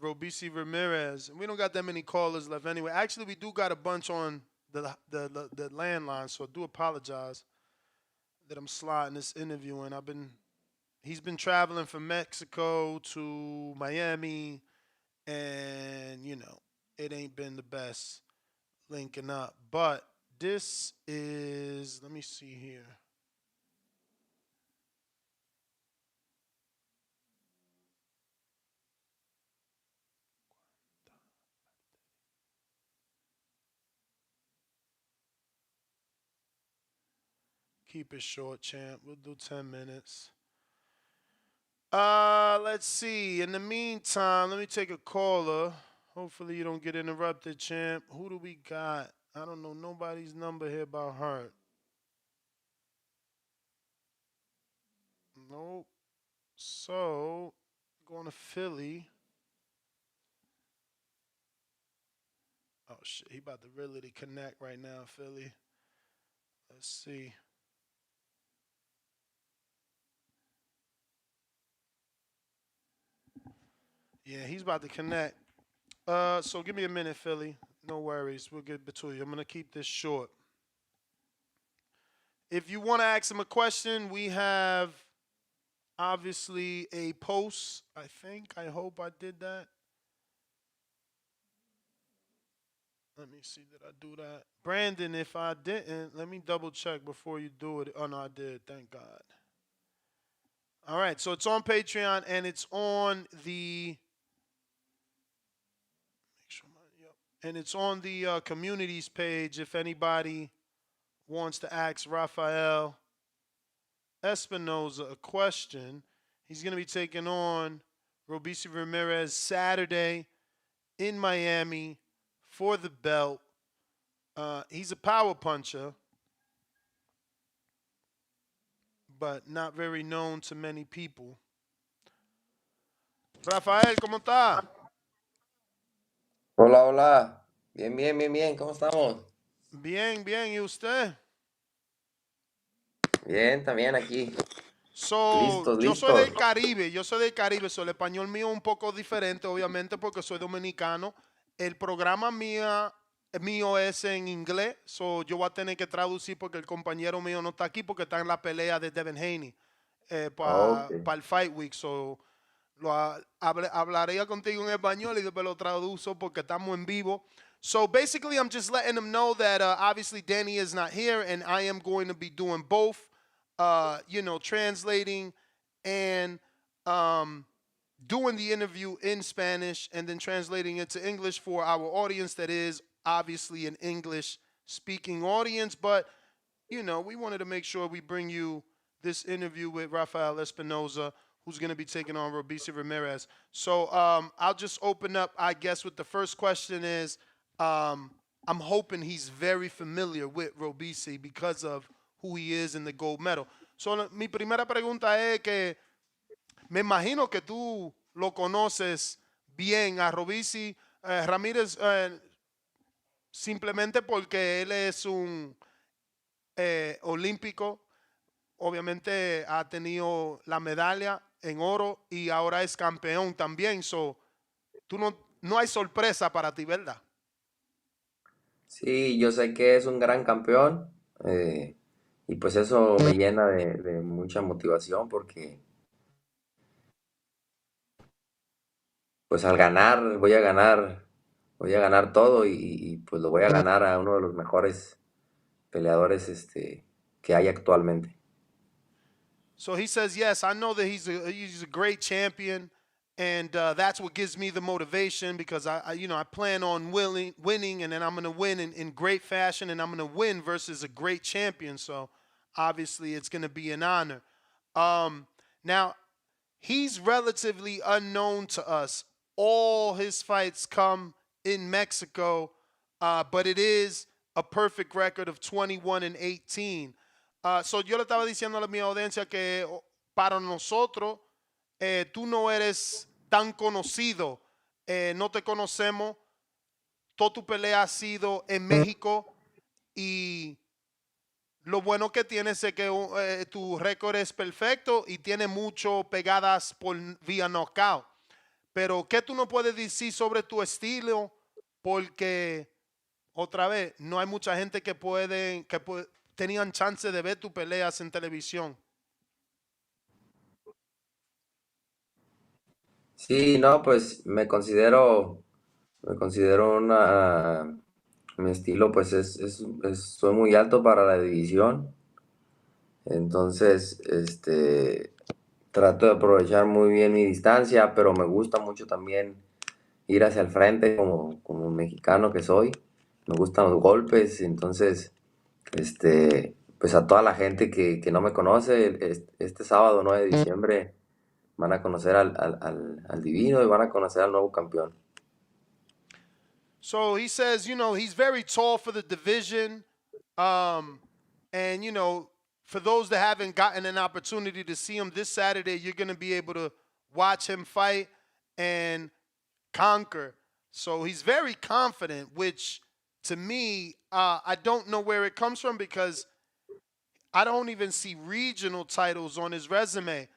Robisi Ramirez. And we don't got that many callers left anyway. Actually, we do got a bunch on the landline, so I do apologize that I'm sliding this interview in. He's been traveling from Mexico to Miami, and you know, it ain't been the best linking up. But this is, let me see here. Keep it short, champ. We'll do 10 minutes. Let's see. In the meantime, let me take a caller. Hopefully you don't get interrupted, champ. Who do we got? I don't know nobody's number here by heart. Nope. So, going to Philly. Oh shit, he about to really connect right now, Philly. Let's see. Yeah, he's about to connect. So give me a minute, Philly. No worries. We'll get between you. I'm gonna keep this short. If you want to ask him a question, we have obviously a post. I hope I did that. Let me see. Did I do that? Brandon, if I didn't, let me double check before you do it. Oh, no, I did. Thank God. All right. So it's on Patreon and it's on the. And it's on the communities page if anybody wants to ask Raphael Espinosa a question. He's going to be taking on Robisi Ramirez Saturday in Miami for the belt. He's a power puncher, but not very known to many people. Rafael, ¿cómo está? Hola, hola. Bien, bien, bien, bien. ¿Cómo estamos? Bien, bien. ¿Y usted? Bien, también aquí. So, Listos, yo soy listos. del Caribe, so el español mío es un poco diferente, obviamente, porque soy dominicano. El programa mío es en inglés, so yo voy a tener que traducir porque el compañero mío no está aquí porque está en la pelea de Devin Haney para Okay. el Fight Week. So, hablaría contigo en español y después lo traduzo porque estamos en vivo. So basically, I'm just letting them know that obviously Danny is not here, and I am going to be doing both. Translating and doing the interview in Spanish and then translating it to English for our audience that is obviously an English-speaking audience. But, we wanted to make sure we bring you this interview with Raphael Espinosa, who's going to be taking on Robeisy Ramirez. So I'll just open up, I guess, with the first question is, I'm hoping he's very familiar with Robeisy because of who he is in the gold medal. So mi primera pregunta es que me imagino que tú lo conoces bien a Robeisy Ramírez simplemente porque él es un olímpico. Obviamente ha tenido la medalla en oro y ahora es campeón también. So, tú no hay sorpresa para ti, ¿verdad? Sí, yo sé que es un gran campeón y pues eso me llena de mucha motivación porque pues al ganar, voy a ganar todo y pues lo voy a ganar a uno de los mejores peleadores que hay actualmente. So he says, yes, I know that he's a great champion, and that's what gives me the motivation because I plan on winning, and then I'm going to win in great fashion, and I'm going to win versus a great champion. So obviously it's going to be an honor. Now, he's relatively unknown to us. All his fights come in Mexico, but it is a perfect record of 21-18. So yo le estaba diciendo a mi audiencia que para nosotros tú no eres tan conocido, no te conocemos, toda tu pelea ha sido en México y lo bueno que tienes es que tu récord es perfecto y tiene mucho pegadas por vía knockout. Pero ¿qué tú no puedes decir sobre tu estilo? Porque, otra vez, no hay mucha gente que tenían chance de ver tus peleas en televisión. Sí, no, pues mi estilo pues soy muy alto para la división, entonces trato de aprovechar muy bien mi distancia, pero me gusta mucho también ir hacia el frente como mexicano que soy, me gustan los golpes, entonces pues a toda la gente que no me conoce, este sábado 9 de diciembre van a conocer al Divino y van a conocer al nuevo campeón. So he says, he's very tall for the division. And, for those that haven't gotten an opportunity to see him this Saturday, you're going to be able to watch him fight and conquer. So he's very confident, which to me, I don't know where it comes from because I don't even see regional titles on his resume.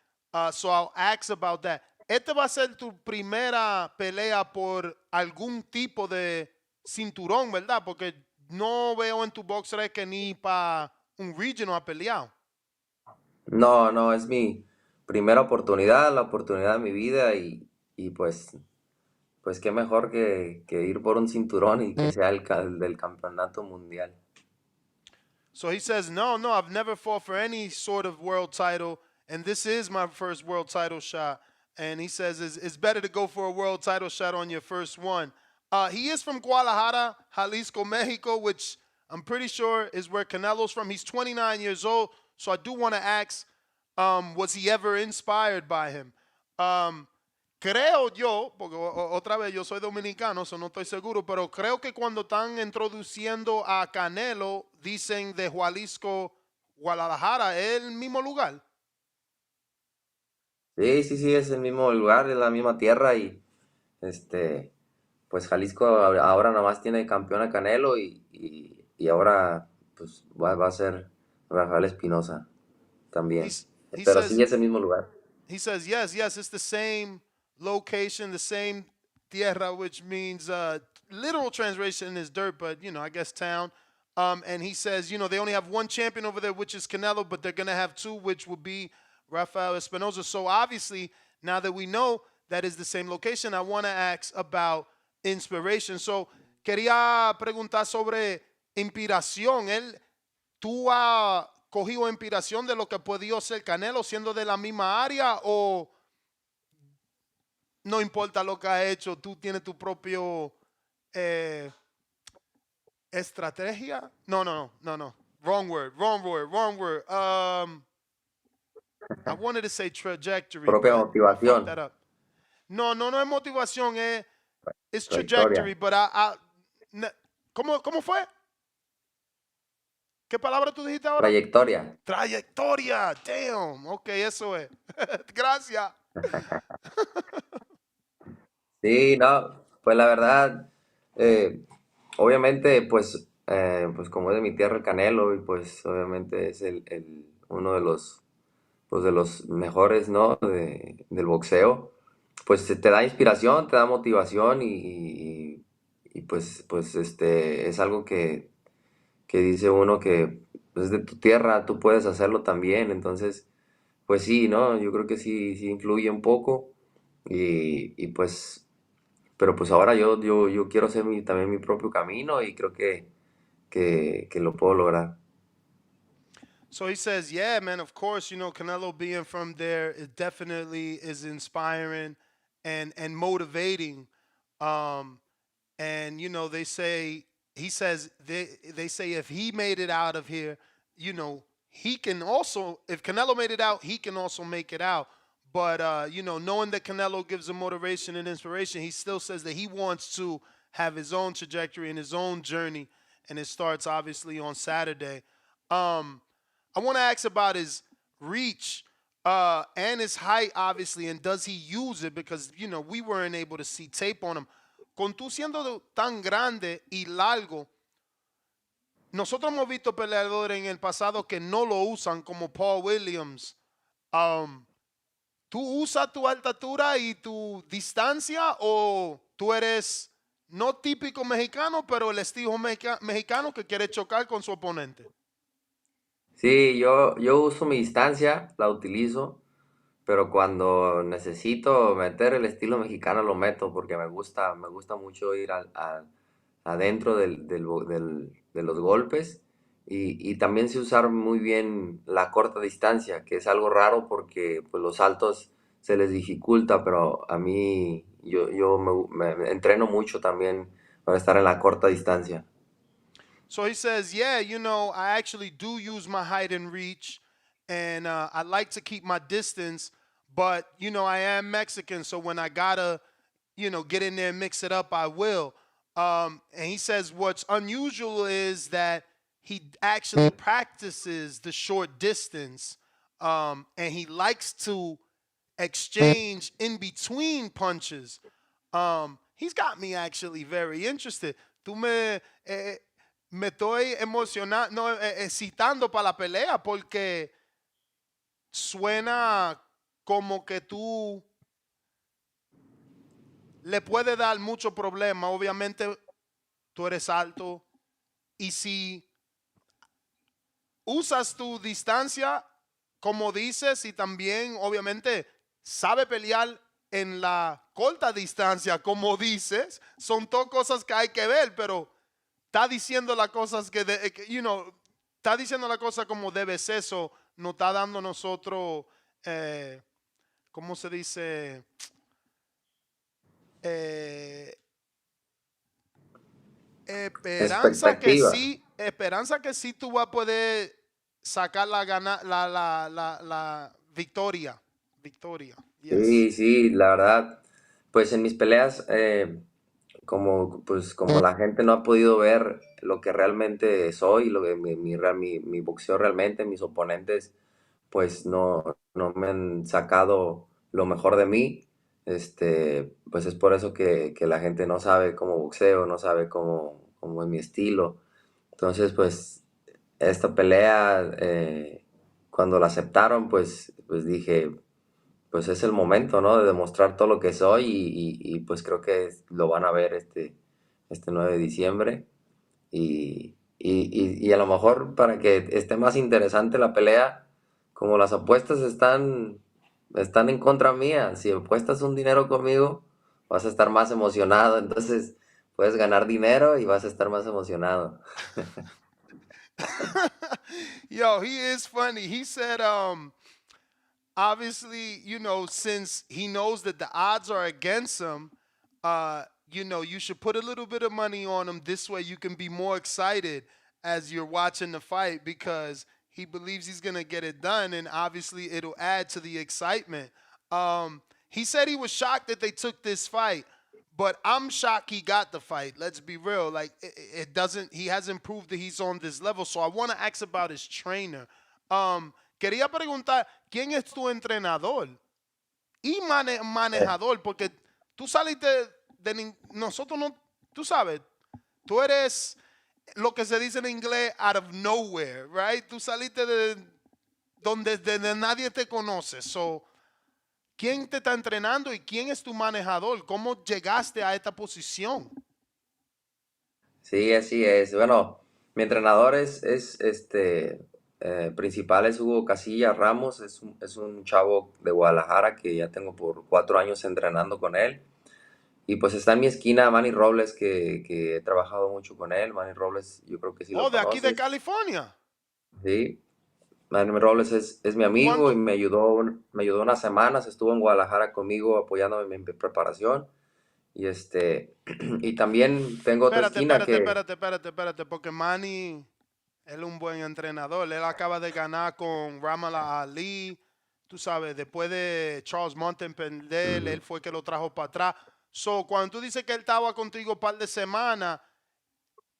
So I'll ask about that. Esta va a ser tu primera pelea por algún tipo de cinturón, ¿verdad? Porque no veo en tu box record ni para un regional ha peleado. No, es mi primera oportunidad, la oportunidad de mi vida y pues qué mejor que ir por un cinturón y que sea el del campeonato mundial. So he says, no, I've never fought for any sort of world title, and this is my first world title shot. And he says it's better to go for a world title shot on your first one. He is from Guadalajara, Jalisco, Mexico, which I'm pretty sure is where Canelo's from. He's 29 years old, so I do want to ask, was he ever inspired by him? Creo yo, porque otra vez yo soy dominicano, so no estoy seguro, pero creo que cuando están introduciendo a Canelo, dicen de Jalisco, Guadalajara, ¿es el mismo lugar? Sí, es el mismo lugar, es la misma tierra y pues Jalisco ahora nomás tiene campeón a Canelo y ahora pues va a ser Raphael Espinosa también. Pero sí es el mismo lugar. He says, yes, it's the same location, the same tierra, which means literal translation is dirt, but, I guess town. And he says, they only have one champion over there, which is Canelo, but they're going to have two, which will be Raphael Espinosa. So obviously, now that we know that is the same location, I want to ask about inspiration. So quería preguntar sobre inspiración. ¿Tú has cogido inspiración de lo que pudo ser Canelo siendo de la misma área o no importa lo que ha hecho, tú tienes tu propio estrategia? No. Wrong word. I wanted to say trajectory, Propia but I fucked motivación, that up. No es motivación, it's trajectory, trayectoria, but ¿cómo fue? ¿Qué palabra tú dijiste ahora? trayectoria. Trayectoria, damn. Ok, eso es. Gracias. Sí, no, pues la verdad, obviamente, pues como es de mi tierra el Canelo y pues obviamente es uno de los mejores, ¿no? Del boxeo, pues te da inspiración, te da motivación y es algo que dice uno que es de tu tierra, tú puedes hacerlo también, entonces, pues sí, ¿no? Yo creo que sí influye un poco pero pues ahora yo quiero hacer también mi propio camino y creo que lo puedo lograr. So he says, yeah, man, of course, Canelo being from there, it definitely is inspiring and motivating. Um, and they say he says they say if he made it out of here, he can also if Canelo made it out, he can also make it out. But knowing that Canelo gives him motivation and inspiration, he still says that he wants to have his own trajectory and his own journey, and it starts obviously on Saturday. I want to ask about his reach and his height, obviously, and does he use it? Because we weren't able to see tape on him. Con tú siendo tan grande y largo, nosotros hemos visto peleadores en el pasado que no lo usan, como Paul Williams. ¿Tú usas tu altura y tu distancia o tú eres no típico mexicano, pero el estilo mexicano que quiere chocar con su oponente? Sí, yo uso mi distancia, la utilizo, pero cuando necesito meter el estilo mexicano lo meto porque me gusta mucho ir adentro de los golpes y también sé usar muy bien la corta distancia, que es algo raro porque pues, los altos se les dificulta, pero a mí yo me entreno mucho también para estar en la corta distancia. So he says, yeah, I actually do use my height and reach, and I like to keep my distance, but, I am Mexican, so when I gotta, get in there and mix it up, I will. And he says what's unusual is that he actually practices the short distance, and he likes to exchange in between punches. He's got me actually very interested. Me estoy emocionando, no, excitando para la pelea porque suena como que tú le puedes dar mucho problema. Obviamente tú eres alto y si usas tu distancia, como dices, y también obviamente sabe pelear en la corta distancia, como dices, son todas cosas que hay que ver, pero está diciendo las cosas está diciendo la cosa como debe ser, eso nos está dando nosotros, ¿cómo se dice? Expectativa. Esperanza que sí tú vas a poder sacar la victoria. Victoria, yes. Sí, la verdad, pues en mis peleas, como la gente no ha podido ver lo que realmente soy, lo que mi boxeo realmente, mis oponentes, pues no me han sacado lo mejor de mí. Pues es por eso que la gente no sabe cómo boxeo, no sabe cómo es mi estilo. Entonces, pues, esta pelea, cuando la aceptaron, pues dije, pues es el momento, ¿no? De demostrar todo lo que soy pues creo que lo van a ver este 9 de diciembre. Y a lo mejor para que esté más interesante la pelea, como las apuestas están en contra mía, si apuestas un dinero conmigo, vas a estar más emocionado, entonces puedes ganar dinero y vas a estar más emocionado. Yo, he is funny. He said, obviously, since he knows that the odds are against him, you should put a little bit of money on him. This way you can be more excited as you're watching the fight because he believes he's gonna get it done, and obviously it'll add to the excitement. He said he was shocked that they took this fight, but I'm shocked he got the fight. Let's be real. Like it doesn't. He hasn't proved that he's on this level. So I want to ask about his trainer. Quería preguntar quién es tu entrenador y manejador, porque tú saliste de nosotros no, tú sabes, tú eres lo que se dice en inglés out of nowhere, right? Tú saliste de donde nadie te conoce. So, ¿quién te está entrenando y quién es tu manejador? ¿Cómo llegaste a esta posición? Sí, así es. Bueno, mi entrenador principal es Hugo Casillas Ramos, es un chavo de Guadalajara que ya tengo por 4 años entrenando con él. Y pues está en mi esquina Manny Robles, que he trabajado mucho con él. Manny Robles, yo creo que sí lo de conoces. aquí de California. Sí, Manny Robles es mi amigo y me ayudó unas semanas, estuvo en Guadalajara conmigo apoyándome en mi preparación. Y y también tengo otra esquina Espérate, porque Manny, él es un buen entrenador. Él acaba de ganar con Ramala Ali. Tú sabes, después de Charles Monten perder, él fue que lo trajo para atrás. So, cuando tú dices que él estaba contigo un par de semanas,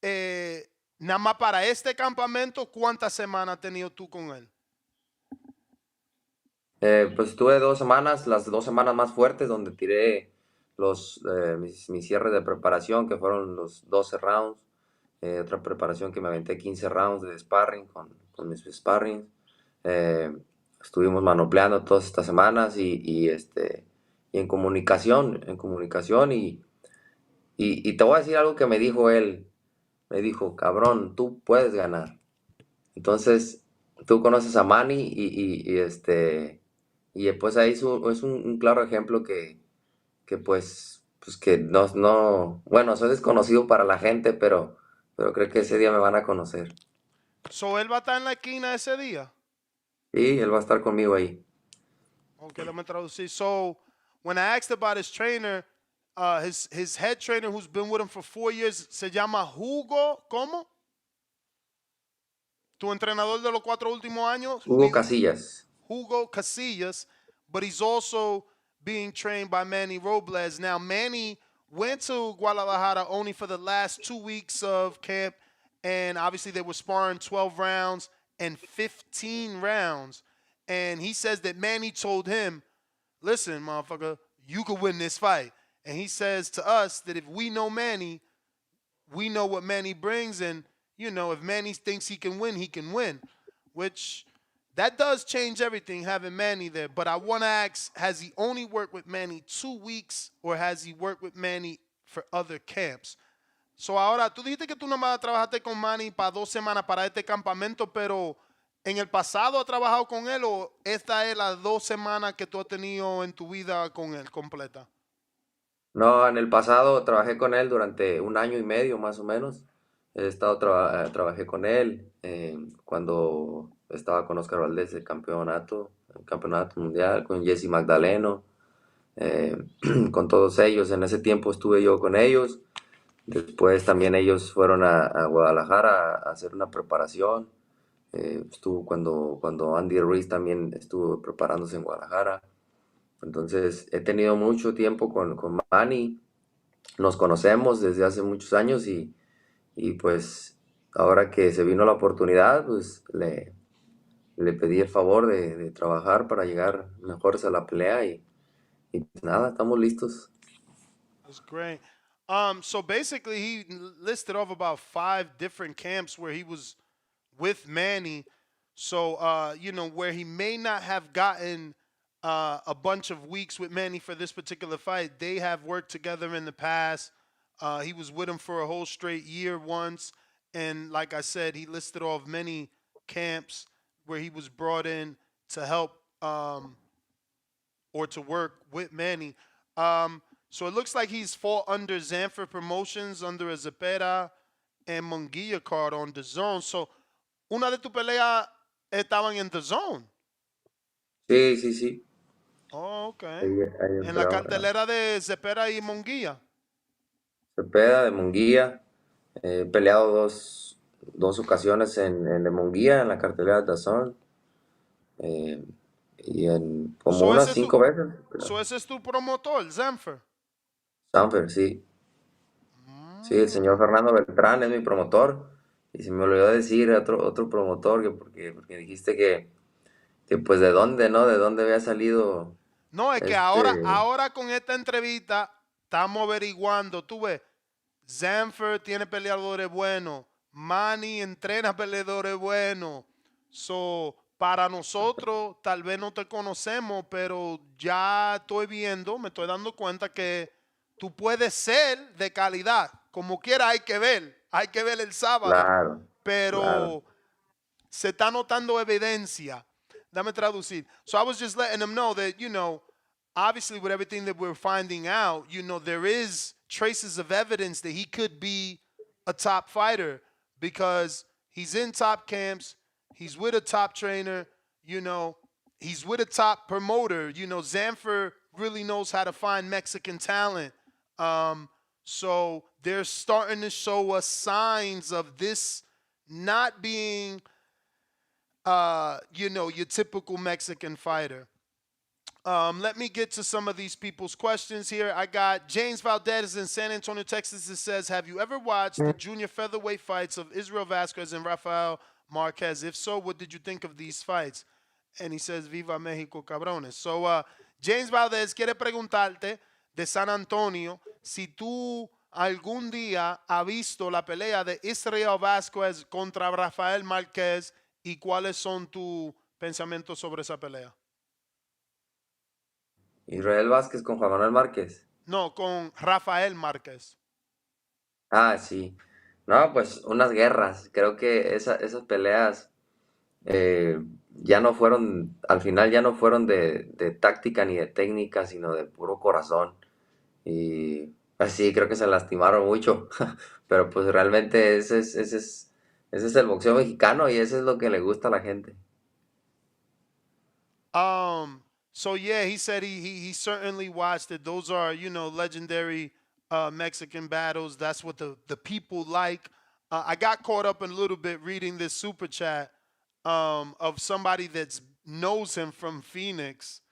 nada más para este campamento, ¿cuántas semanas has tenido tú con él? Pues tuve 2 semanas, las 2 semanas más fuertes donde tiré mis cierres de preparación, que fueron los 12 rounds. Otra preparación que me aventé 15 rounds de sparring con mis sparring. Estuvimos manopleando todas estas semanas y en comunicación y te voy a decir algo que me dijo él. Me dijo, cabrón, tú puedes ganar. Entonces, tú conoces a Manny y pues ahí es un claro ejemplo que pues que bueno, soy desconocido para la gente, pero creo que ese día me van a conocer. So, ¿él va a estar en la esquina ese día? Sí, él va a estar conmigo ahí. Okay, let me traducir. So, when I asked about his trainer, his head trainer who's been with him for 4 years se llama Hugo, ¿cómo? Tu entrenador de los 4 últimos años? Hugo Casillas. Hugo Casillas, but he's also being trained by Manny Robles. Now, Manny went to Guadalajara only for the last 2 weeks of camp, and obviously they were sparring 12 rounds and 15 rounds. And he says that Manny told him, listen, motherfucker, you could win this fight. And he says to us that if we know Manny, we know what Manny brings, and, you know, if Manny thinks he can win, which that does change everything, having Manny there. But I want to ask, has he only worked with Manny 2 weeks, or has he worked with Manny for other camps? So ahora, tú dijiste que tú nomás trabajaste con Manny para 2 semanas para este campamento, pero ¿en el pasado has trabajado con él o esta es las 2 semanas que tú has tenido en tu vida con él completa? No, en el pasado trabajé con él durante 1 año y medio más o menos. Trabajé con él cuando estaba con Oscar Valdés, el campeonato mundial, con Jesse Magdaleno, con todos ellos. En ese tiempo estuve yo con ellos. Después también ellos fueron a Guadalajara a hacer una preparación. Estuvo cuando Andy Ruiz también estuvo preparándose en Guadalajara. Entonces he tenido mucho tiempo con Manny. Nos conocemos desde hace muchos años y pues ahora que se vino la oportunidad, pues le pedí el favor de trabajar para llegar mejores a la pelea y pues nada, estamos listos. That's great. So basically, he listed off about 5 different camps where he was with Manny. So, you know, where he may not have gotten a bunch of weeks with Manny for this particular fight, they have worked together in the past. He was with him for a whole straight year once. And like I said, he listed off many camps where he was brought in to help or to work with Manny. So it looks like he's fought under Zanford Promotions, under a Zepeda and Munguia card on the Zone. So, una de tus peleas estaban en the Zone. Sí. Oh, ok. Ahí En la cartelera de Zepeda y Munguia. Cepeda, de Munguía. He peleado 2 ocasiones en Munguía, en la cartelera de DAZN. Y en como unas 5 veces. Ese es tu promotor, Zamfer. Sanfer, sí. Sí, el señor Fernando Beltrán es mi promotor. Y se me olvidó decir otro promotor, porque dijiste que pues de dónde, ¿no? De dónde había salido No, es que ahora con esta entrevista estamos averiguando, tú ves, Zamfer tiene peleadores buenos, Manny entrena peleadores buenos. So, para nosotros, tal vez no te conocemos, pero ya estoy viendo, me estoy dando cuenta que tú puedes ser de calidad. Como quiera hay que ver el sábado. Claro, Pero se está notando evidencia. Dame traducir. So I was just letting them know that, obviously with everything that we're finding out, there is traces of evidence that he could be a top fighter because he's in top camps, he's with a top trainer, he's with a top promoter. Zamfer really knows how to find Mexican talent. So they're starting to show us signs of this not being your typical Mexican fighter. Let me get to some of these people's questions here. I got James Valdez in San Antonio, Texas. It says, have you ever watched the junior featherweight fights of Israel Vasquez and Rafael Marquez? If so, what did you think of these fights? And he says, Viva Mexico, cabrones. So, James Valdez quiere preguntarte de San Antonio si tú algún día has visto la pelea de Israel Vasquez contra Rafael Marquez y cuáles son tus pensamientos sobre esa pelea. Israel Vázquez con Juan Manuel Márquez. No, con Rafael Márquez. Ah, sí. No, pues unas guerras. Creo que esas peleas ya no fueron, al final ya no fueron de táctica ni de técnica, sino de puro corazón. Y así creo que se lastimaron mucho. Pero pues realmente ese es el boxeo mexicano y eso es lo que le gusta a la gente. So yeah, he said he certainly watched it. Those are, legendary Mexican battles. That's what the people like. I got caught up in a little bit reading this super chat of somebody that knows him from Phoenix.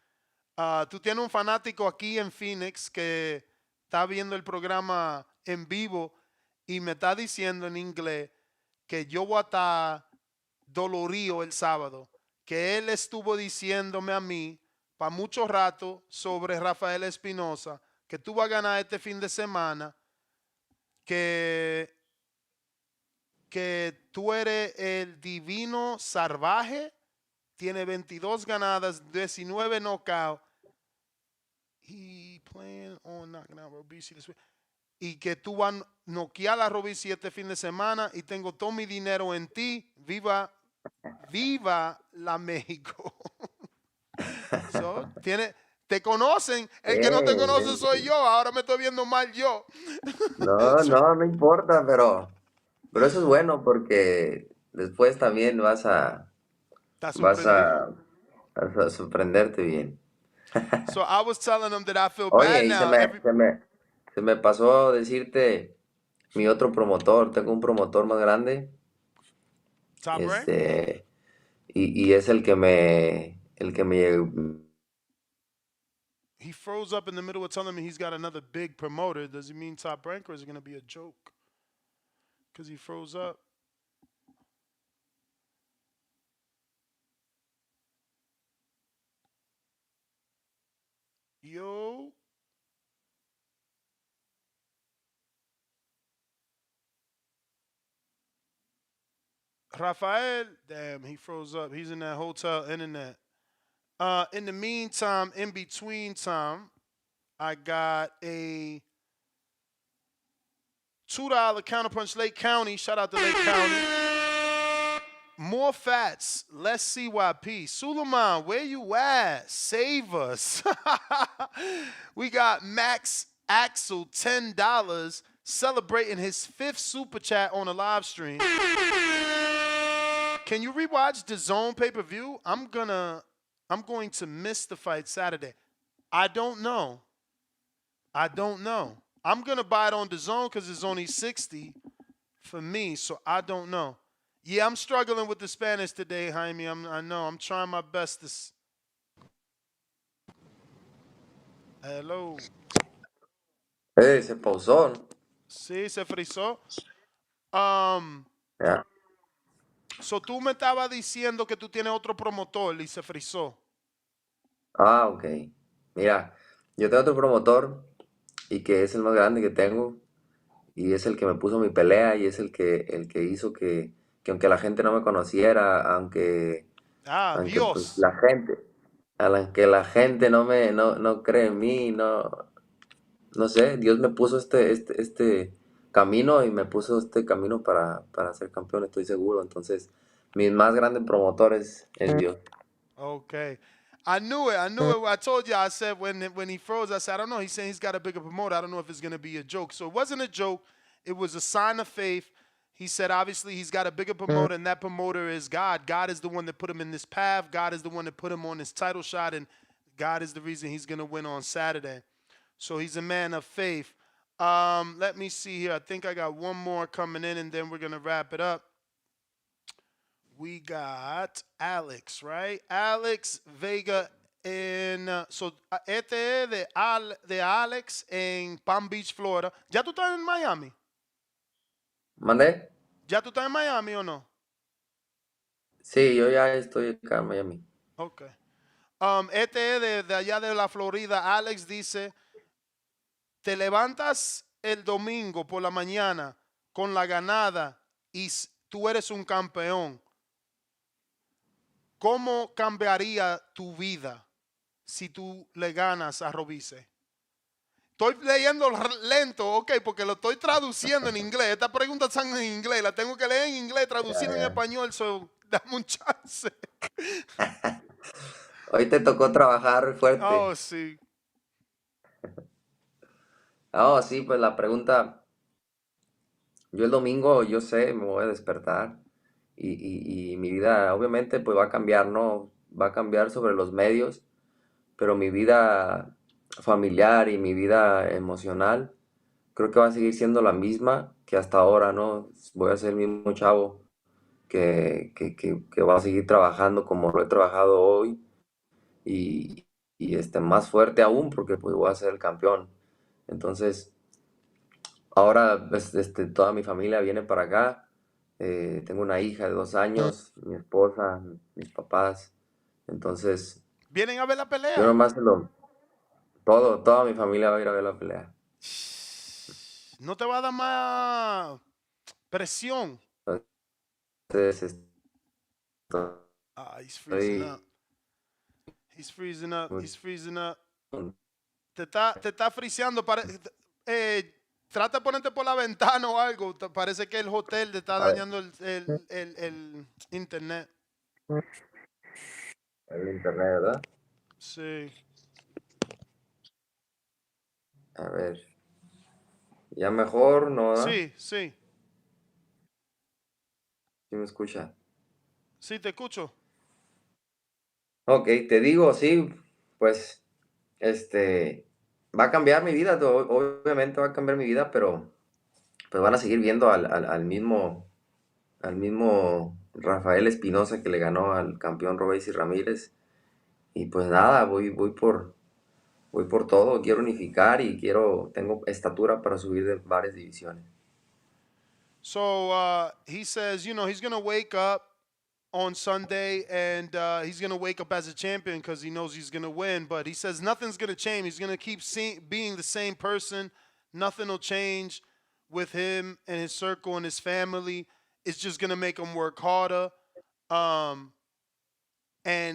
Tú tienes un fanático aquí en Phoenix que está viendo el programa en vivo y me está diciendo en inglés que yo voy a estar dolorido el sábado. Que él estuvo diciéndome a mí para mucho rato sobre Raphael Espinosa, que tú vas a ganar este fin de semana, que tú eres el divino salvaje, tiene 22 ganadas, 19 knockouts. He playing on knocking out Robici this week. Y que tú vas a noquear a Robici este fin de semana y tengo todo mi dinero en ti. Viva la México. So, te conocen. El que no te conoce soy yo. Ahora me estoy viendo mal yo. No importa, pero eso es bueno porque después también vas a sorprenderte bien. So I was telling them that I feel Oye, bad now. Se me pasó decirte mi otro promotor. Tengo un promotor más grande. Top rank? Y es el que me He froze up in the middle of telling me he's got another big promoter. Does he mean Top Rank or is it going to be a joke? Because he froze up. Yo. Raphael, damn, he froze up. He's in that hotel internet. In the meantime, in between time, I got a $2 Counterpunch Lake County. Shout out to Lake County. More fats, less CYP. Suleiman, where you at? Save us. We got Max Axel, $10, celebrating his 5th super chat on a live stream. Can you rewatch the Zone pay-per-view? I'm going to miss the fight Saturday. I don't know. I'm going to buy it on the Zone because it's only $60 for me, so I don't know. Yeah, I'm struggling with the Spanish today, Jaime. I know. I'm trying my best to. Hello. Se pausó, ¿no? Sí, se frizó. Ya. So tú me estabas diciendo que tú tienes otro promotor y se frizó. Ah, ok. Mira, yo tengo otro promotor y que es el más grande que tengo y es el que me puso mi pelea y es el que hizo que aunque la gente no me conociera, aunque pues Dios. aunque la gente no cree en mí, no sé, Dios me puso este camino y me puso este camino para ser campeón, estoy seguro. Entonces, mi más grande promotor es Dios. Okay. I knew it. I told you. I said when he froze, I said, I don't know. He's saying he's got a bigger promoter. I don't know if it's going to be a joke. So it wasn't a joke. It was a sign of faith. He said, obviously, he's got a bigger promoter, and that promoter is God. God is the one that put him in this path. God is the one that put him on this title shot, and God is the reason he's going to win on Saturday. So he's a man of faith. Let me see here. I think I got one more coming in, and then we're going to wrap it up. We got Alex, right? Alex Vega en este es de Alex en Palm Beach, Florida. ¿Ya tú estás en Miami? ¿Mandé? ¿Ya tú estás en Miami o no? Sí, yo ya estoy acá en Miami. Ok. Este es de allá de la Florida. Alex dice, te levantas el domingo por la mañana con la ganada y tú eres un campeón. ¿Cómo cambiaría tu vida si tú le ganas a Robice? Estoy leyendo lento, ok, porque lo estoy traduciendo en inglés. Estas preguntas están en inglés, las tengo que leer en inglés, traducirlo en español, so dame un chance. Hoy te tocó trabajar fuerte. Oh, sí. Oh, sí, pues la pregunta, yo el domingo, yo sé, me voy a despertar y mi vida obviamente pues va a cambiar, ¿no? Va a cambiar sobre los medios, pero mi vida familiar y mi vida emocional creo que va a seguir siendo la misma que hasta ahora, ¿no? Voy a ser el mismo chavo que va a seguir trabajando como lo he trabajado hoy y más fuerte aún porque pues voy a ser el campeón. Entonces, ahora pues, toda mi familia viene para acá. Tengo una hija de 2 años, mi esposa, mis papás. Entonces, ¿Vienen a ver la yo pelea? nomás toda mi familia va a ir a ver la pelea. ¿No te va a dar más presión? Entonces, He's freezing up. He's freezing up. He's freezing up. Te está friseando. Trata de ponerte por la ventana o algo. Parece que el hotel te está dañando el internet. El internet, ¿verdad? Sí. A ver. Ya mejor, ¿no? ¿Verdad? Sí, sí. ¿Sí me escucha? Sí, te escucho. Ok, te digo, sí, pues, va a cambiar mi vida, obviamente va a cambiar mi vida, pero pues van a seguir viendo al mismo Raphael Espinosa que le ganó al campeón Robéis y Ramírez. Y pues nada, voy por todo, quiero unificar y tengo estatura para subir de varias divisiones. So he says, he's going to wake up on Sunday and he's going to wake up as a champion because he knows he's going to win. But he says nothing's going to change. He's going to keep being the same person. Nothing will change with him and his circle and his family. It's just going to make him work harder. And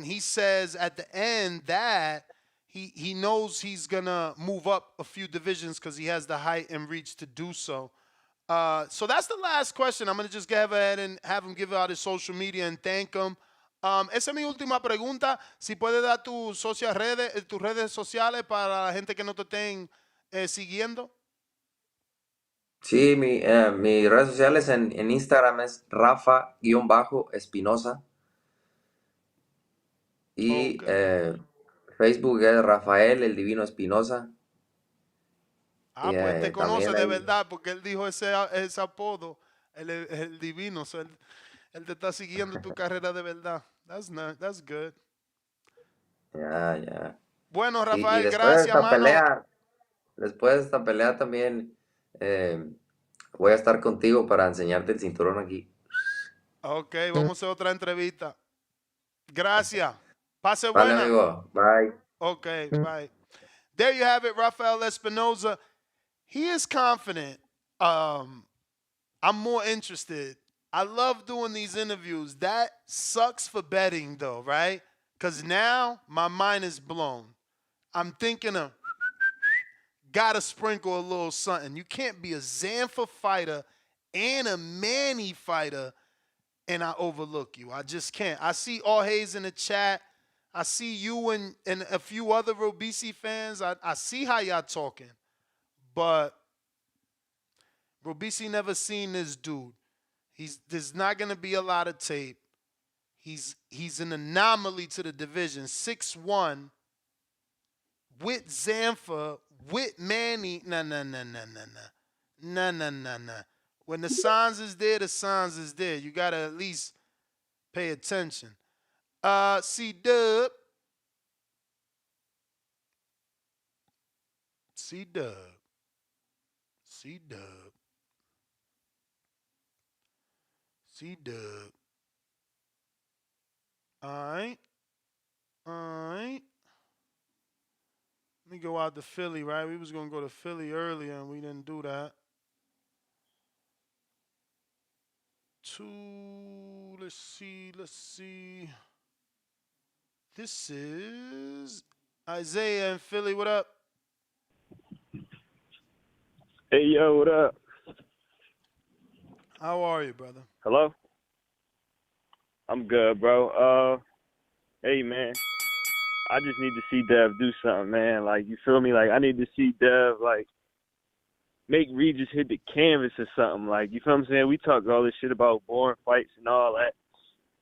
he says at the end that he knows he's going to move up a few divisions because he has the height and reach to do so. So that's the last question. I'm going to just go ahead and have him give out his social media and thank him. Esa es mi última pregunta. Si puede dar tus redes sociales para la gente que no te estén siguiendo. Sí, mis redes sociales en Instagram es Rafa-Espinosa. Y Facebook es Rafael el Divino Espinosa. Pues te conoce de hay... verdad porque él dijo ese apodo, el divino. So Él te está siguiendo tu carrera de verdad. That's good. Ya. Bueno, Y Rafael, después de gracias, esta mano. pelea también voy a estar contigo para enseñarte el cinturón aquí. Ok, vamos a hacer otra entrevista. Gracias. Pase Vale, buena. amigo. Bye. Okay, bye. There you have it, Raphael Espinosa. He is confident. I'm more interested. I love doing these interviews. That sucks for betting, though, right? Because now my mind is blown. I'm thinking of gotta sprinkle a little something. You can't be a Zanfa fighter and a Manny fighter and I overlook you. I just can't. I see All Hayes in the chat. I see you and a few other Robisi fans. I see how y'all talking. But Robisi never seen this dude. There's not gonna be a lot of tape. He's an anomaly to the division. 6'1", with Zanfa, with Manny. Nah. When the signs is there, the signs is there. You gotta at least pay attention. C-Dub. All right. Let me go out to Philly, right? We was going to go to Philly earlier, and we didn't do that. Let's see. This is Isaiah in Philly. What up? Hey, yo, what up? How are you, brother? Hello? I'm good, bro. Hey, man. I just need to see Dev do something, man. Like, you feel me? Like, I need to see Dev, like, make Regis hit the canvas or something. Like, you feel what I'm saying? We talk all this shit about boring fights and all that.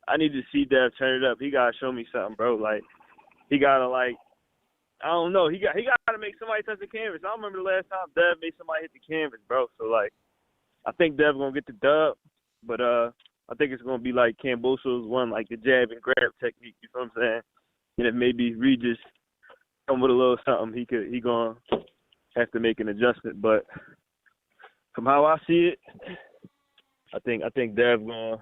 I need to see Dev turn it up. He got to show me something, bro. Like, he got to, like, I don't know. He got to make somebody touch the canvas. I don't remember the last time Dev made somebody hit the canvas, bro. So, like, I think Dev's going to get the dub, but I think it's going to be like Kambosos one, like the jab and grab technique, you know what I'm saying? And if maybe Regis come with a little something, he going to have to make an adjustment. But from how I see it, I think Dev's going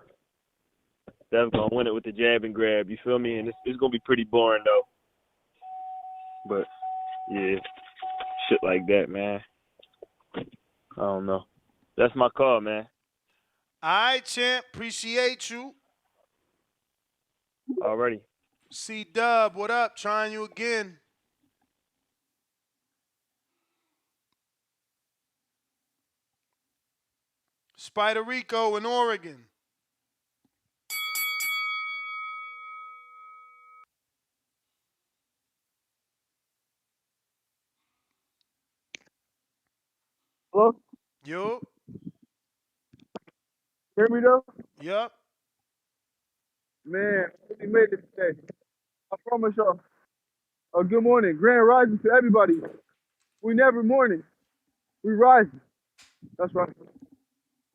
to win it with the jab and grab, you feel me? And it's going to be pretty boring, though. But, yeah, shit like that, man. I don't know. That's my call, man. All right, champ. Appreciate you. Already. C-Dub, what up? Trying you again. Spider Rico in Oregon. Hello? Yo. Hear me though? Yup. Man, we made it today. I promise y'all. Good morning. Grand rising to everybody. We never morning. We rising. That's right.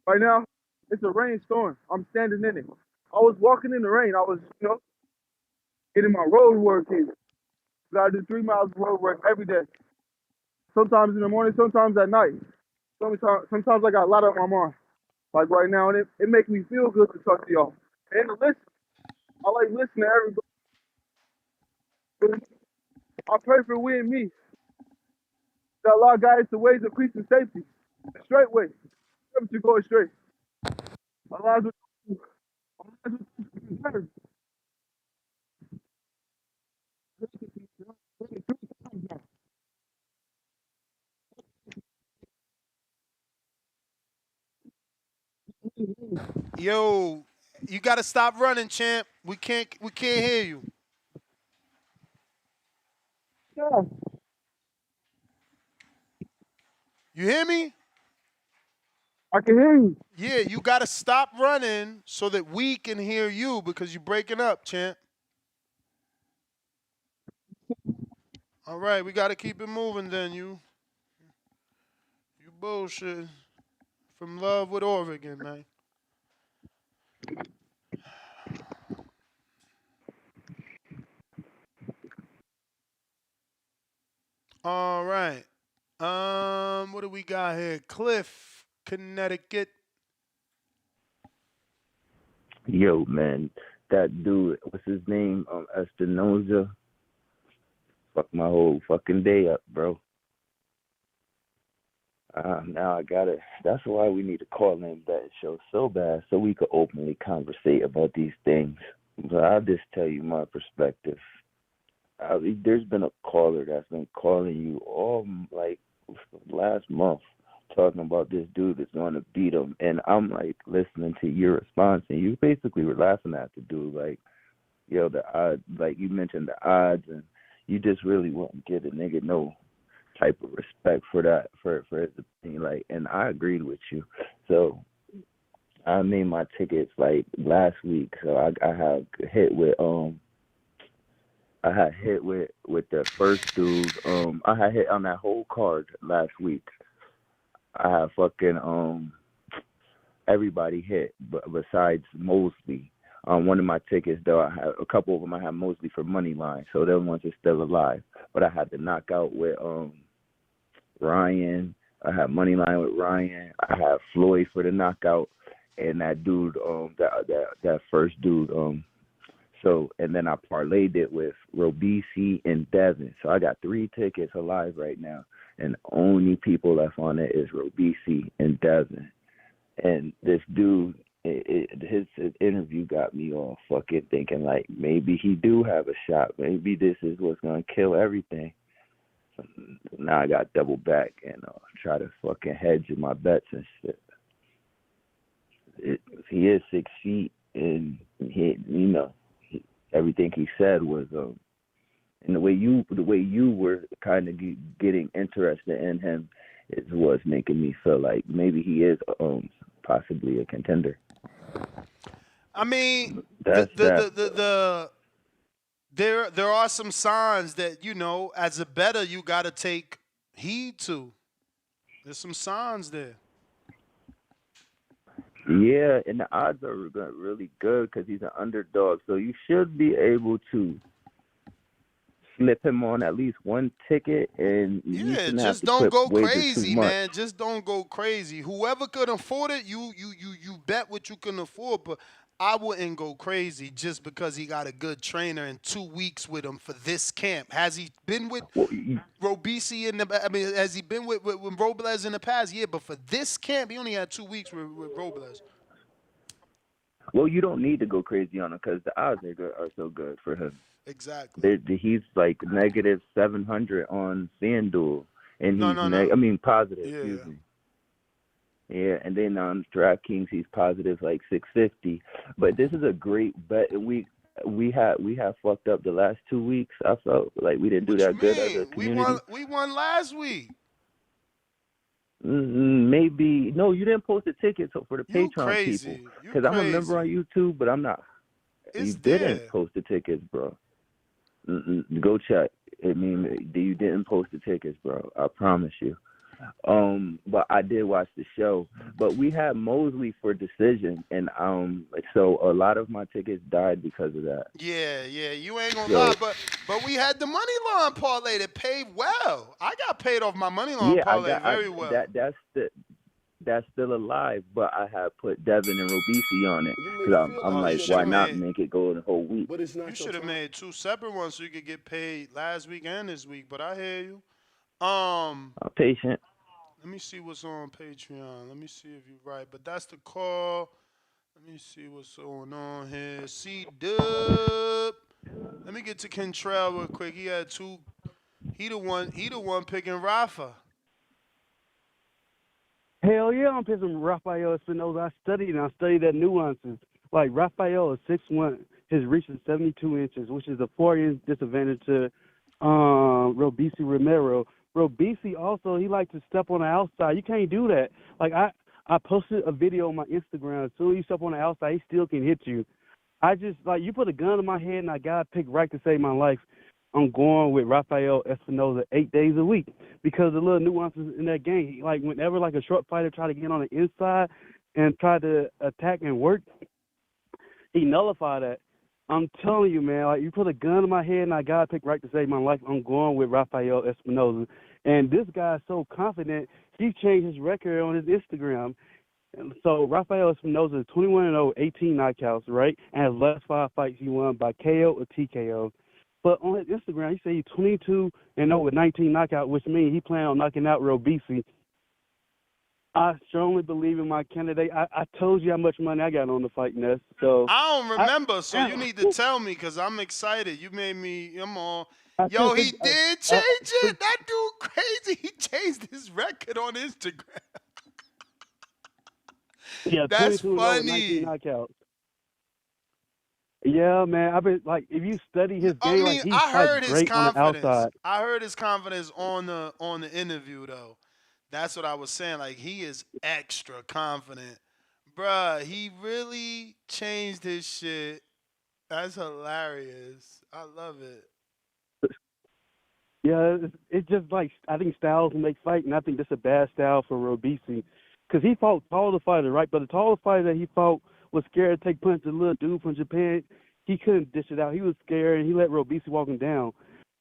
Right now, it's a rainstorm. I'm standing in it. I was walking in the rain. I was, getting my road work in. I do 3 miles of road work every day. Sometimes in the morning, sometimes at night. Sometimes I got a lot on my mind. Like right now, and it makes me feel good to talk to y'all. And to listen. I like listening to everybody. I pray for we and me. That Allah guide us to ways of peace and safety. A straight way. Never to go straight. Allah's with you. Allah's with you. Yo, you got to stop running, champ. We can't hear you. Yeah. You hear me? I can hear you. Yeah, you got to stop running so that we can hear you because you're breaking up, champ. All right, we got to keep it moving then, you bullshit. From Love with Oregon, man. All right. What do we got here? Cliff, Connecticut. Yo, man, that dude, what's his name? Espinosa. Fuck my whole fucking day up, bro. Now I got it. That's why we need to call in that show so bad, so we could openly conversate about these things. But I'll just tell you my perspective. There's been a caller that's been calling you all like last month, talking about this dude that's going to beat him, and I'm like listening to your response, and you basically were laughing at the dude, like, yo, the odds, like you mentioned the odds, and you just really wouldn't get a nigga no type of respect for that, for his opinion, like, and I agreed with you. So I made my tickets like last week, so I have hit with I had hit with the first dude. I had hit on that whole card last week. I had fucking everybody hit, but besides Mosley. One of my tickets, though, I had a couple of them. I had Mosley for money line, so those ones are still alive. But I had to knock out with Ryan. I had money line with Ryan. I had Floyd for the knockout, and that dude, that first dude. So, and then I parlayed it with Robisi and Devin. So I got 3 tickets alive right now, and the only people left on it is Robisi and Devin. And this dude, his interview got me all fucking thinking like maybe he do have a shot. Maybe this is what's gonna kill everything. So now I got double back and try to fucking hedge in my bets and shit. He is 6 feet, and he, everything he said was and the way you were kind of getting interested in him is what's making me feel like maybe he is possibly a contender. I mean, That's there are some signs that as a bettor you got to take heed to. There's some signs there. Yeah, and the odds are really good because he's an underdog. So you should be able to slip him on at least one ticket, and you shouldn't have Just to don't put go wager crazy, too much. man. Just don't go crazy. Whoever could afford it, you bet what you can afford. But I wouldn't go crazy just because he got a good trainer in 2 weeks with him for this camp. Has he been with Robisi in the? I mean, has he been with Robles in the past? Yeah, but for this camp, he only had 2 weeks with Robles. Well, you don't need to go crazy on him because the odds are so good for him. Exactly. He's like negative 700 on FanDuel, and he's positive. Yeah. Excuse me. Yeah, and then on DraftKings he's positive like 650. But this is a great bet. We have fucked up the last 2 weeks. I felt like we didn't do that good as a community. We won last week. Maybe no, you didn't post the tickets for the You Patreon crazy. people because I'm a member on YouTube, but I'm not. You didn't post the tickets, bro. Go check. I mean, you didn't post the tickets, bro. I promise you. But I did watch the show. But we had Mosley for decision, and so a lot of my tickets died because of that. Yeah, you ain't gonna lie, but we had the money line parlay that paid well. I got paid off my money line parlay very well. That's still alive, but I have put Devin and Robisi on it because I'm like, why not make it go the whole week? You should have made 2 separate ones so you could get paid last week and this week. But I hear you. I'm patient. Let me see what's on Patreon. Let me see if you're right. But that's the call. Let me see what's going on here. C-Dub. Let me get to Kentrell real quick. He had 2. He the one picking Rafa. Hell yeah, I'm picking Raphael Espinosa. I studied that nuances. Like, Raphael is 6'1". His reach is 72 inches, which is a 4-inch disadvantage to Robisi Romero. Robisi also, he likes to step on the outside. You can't do that. Like, I posted a video on my Instagram. As soon as you step on the outside, he still can hit you. I just, like, you put a gun in my head and I got to pick right to save my life. I'm going with Raphael Espinosa 8 days a week because of the little nuances in that game. Like, whenever, like, a short fighter try to get on the inside and try to attack and work, he nullified that. I'm telling you, man, like you put a gun in my head and I gotta pick right to save my life. I'm going with Raphael Espinosa. And this guy is so confident, he changed his record on his Instagram. And so Raphael Espinosa is 21-0, 18 knockouts, right? And his last 5 fights he won by KO or TKO. But on his Instagram, he said he's 22-0 with 19 knockouts, which means he planned on knocking out Robisi. I strongly believe in my candidate. I told you how much money I got on the fight, Ness. So I don't remember, so you need to tell me because I'm excited. You made me, I'm all. Yo, he did change it. That dude crazy. He changed his record on Instagram. Yeah, That's 22-0 with 19 funny. knockouts. Yeah, man. I've been like, if you study his game, like he I fights heard his great on the confidence. outside. I heard his confidence on the interview though. That's what I was saying. Like he is extra confident, bruh. He really changed his shit. That's hilarious. I love it. Yeah, it's just like I think styles make fight, and I think that's a bad style for Robisi, because he fought taller fighters, right? But the taller fighter that he fought was scared to take punches. The little dude from Japan, he couldn't dish it out. He was scared, and he let Robisi walk him down.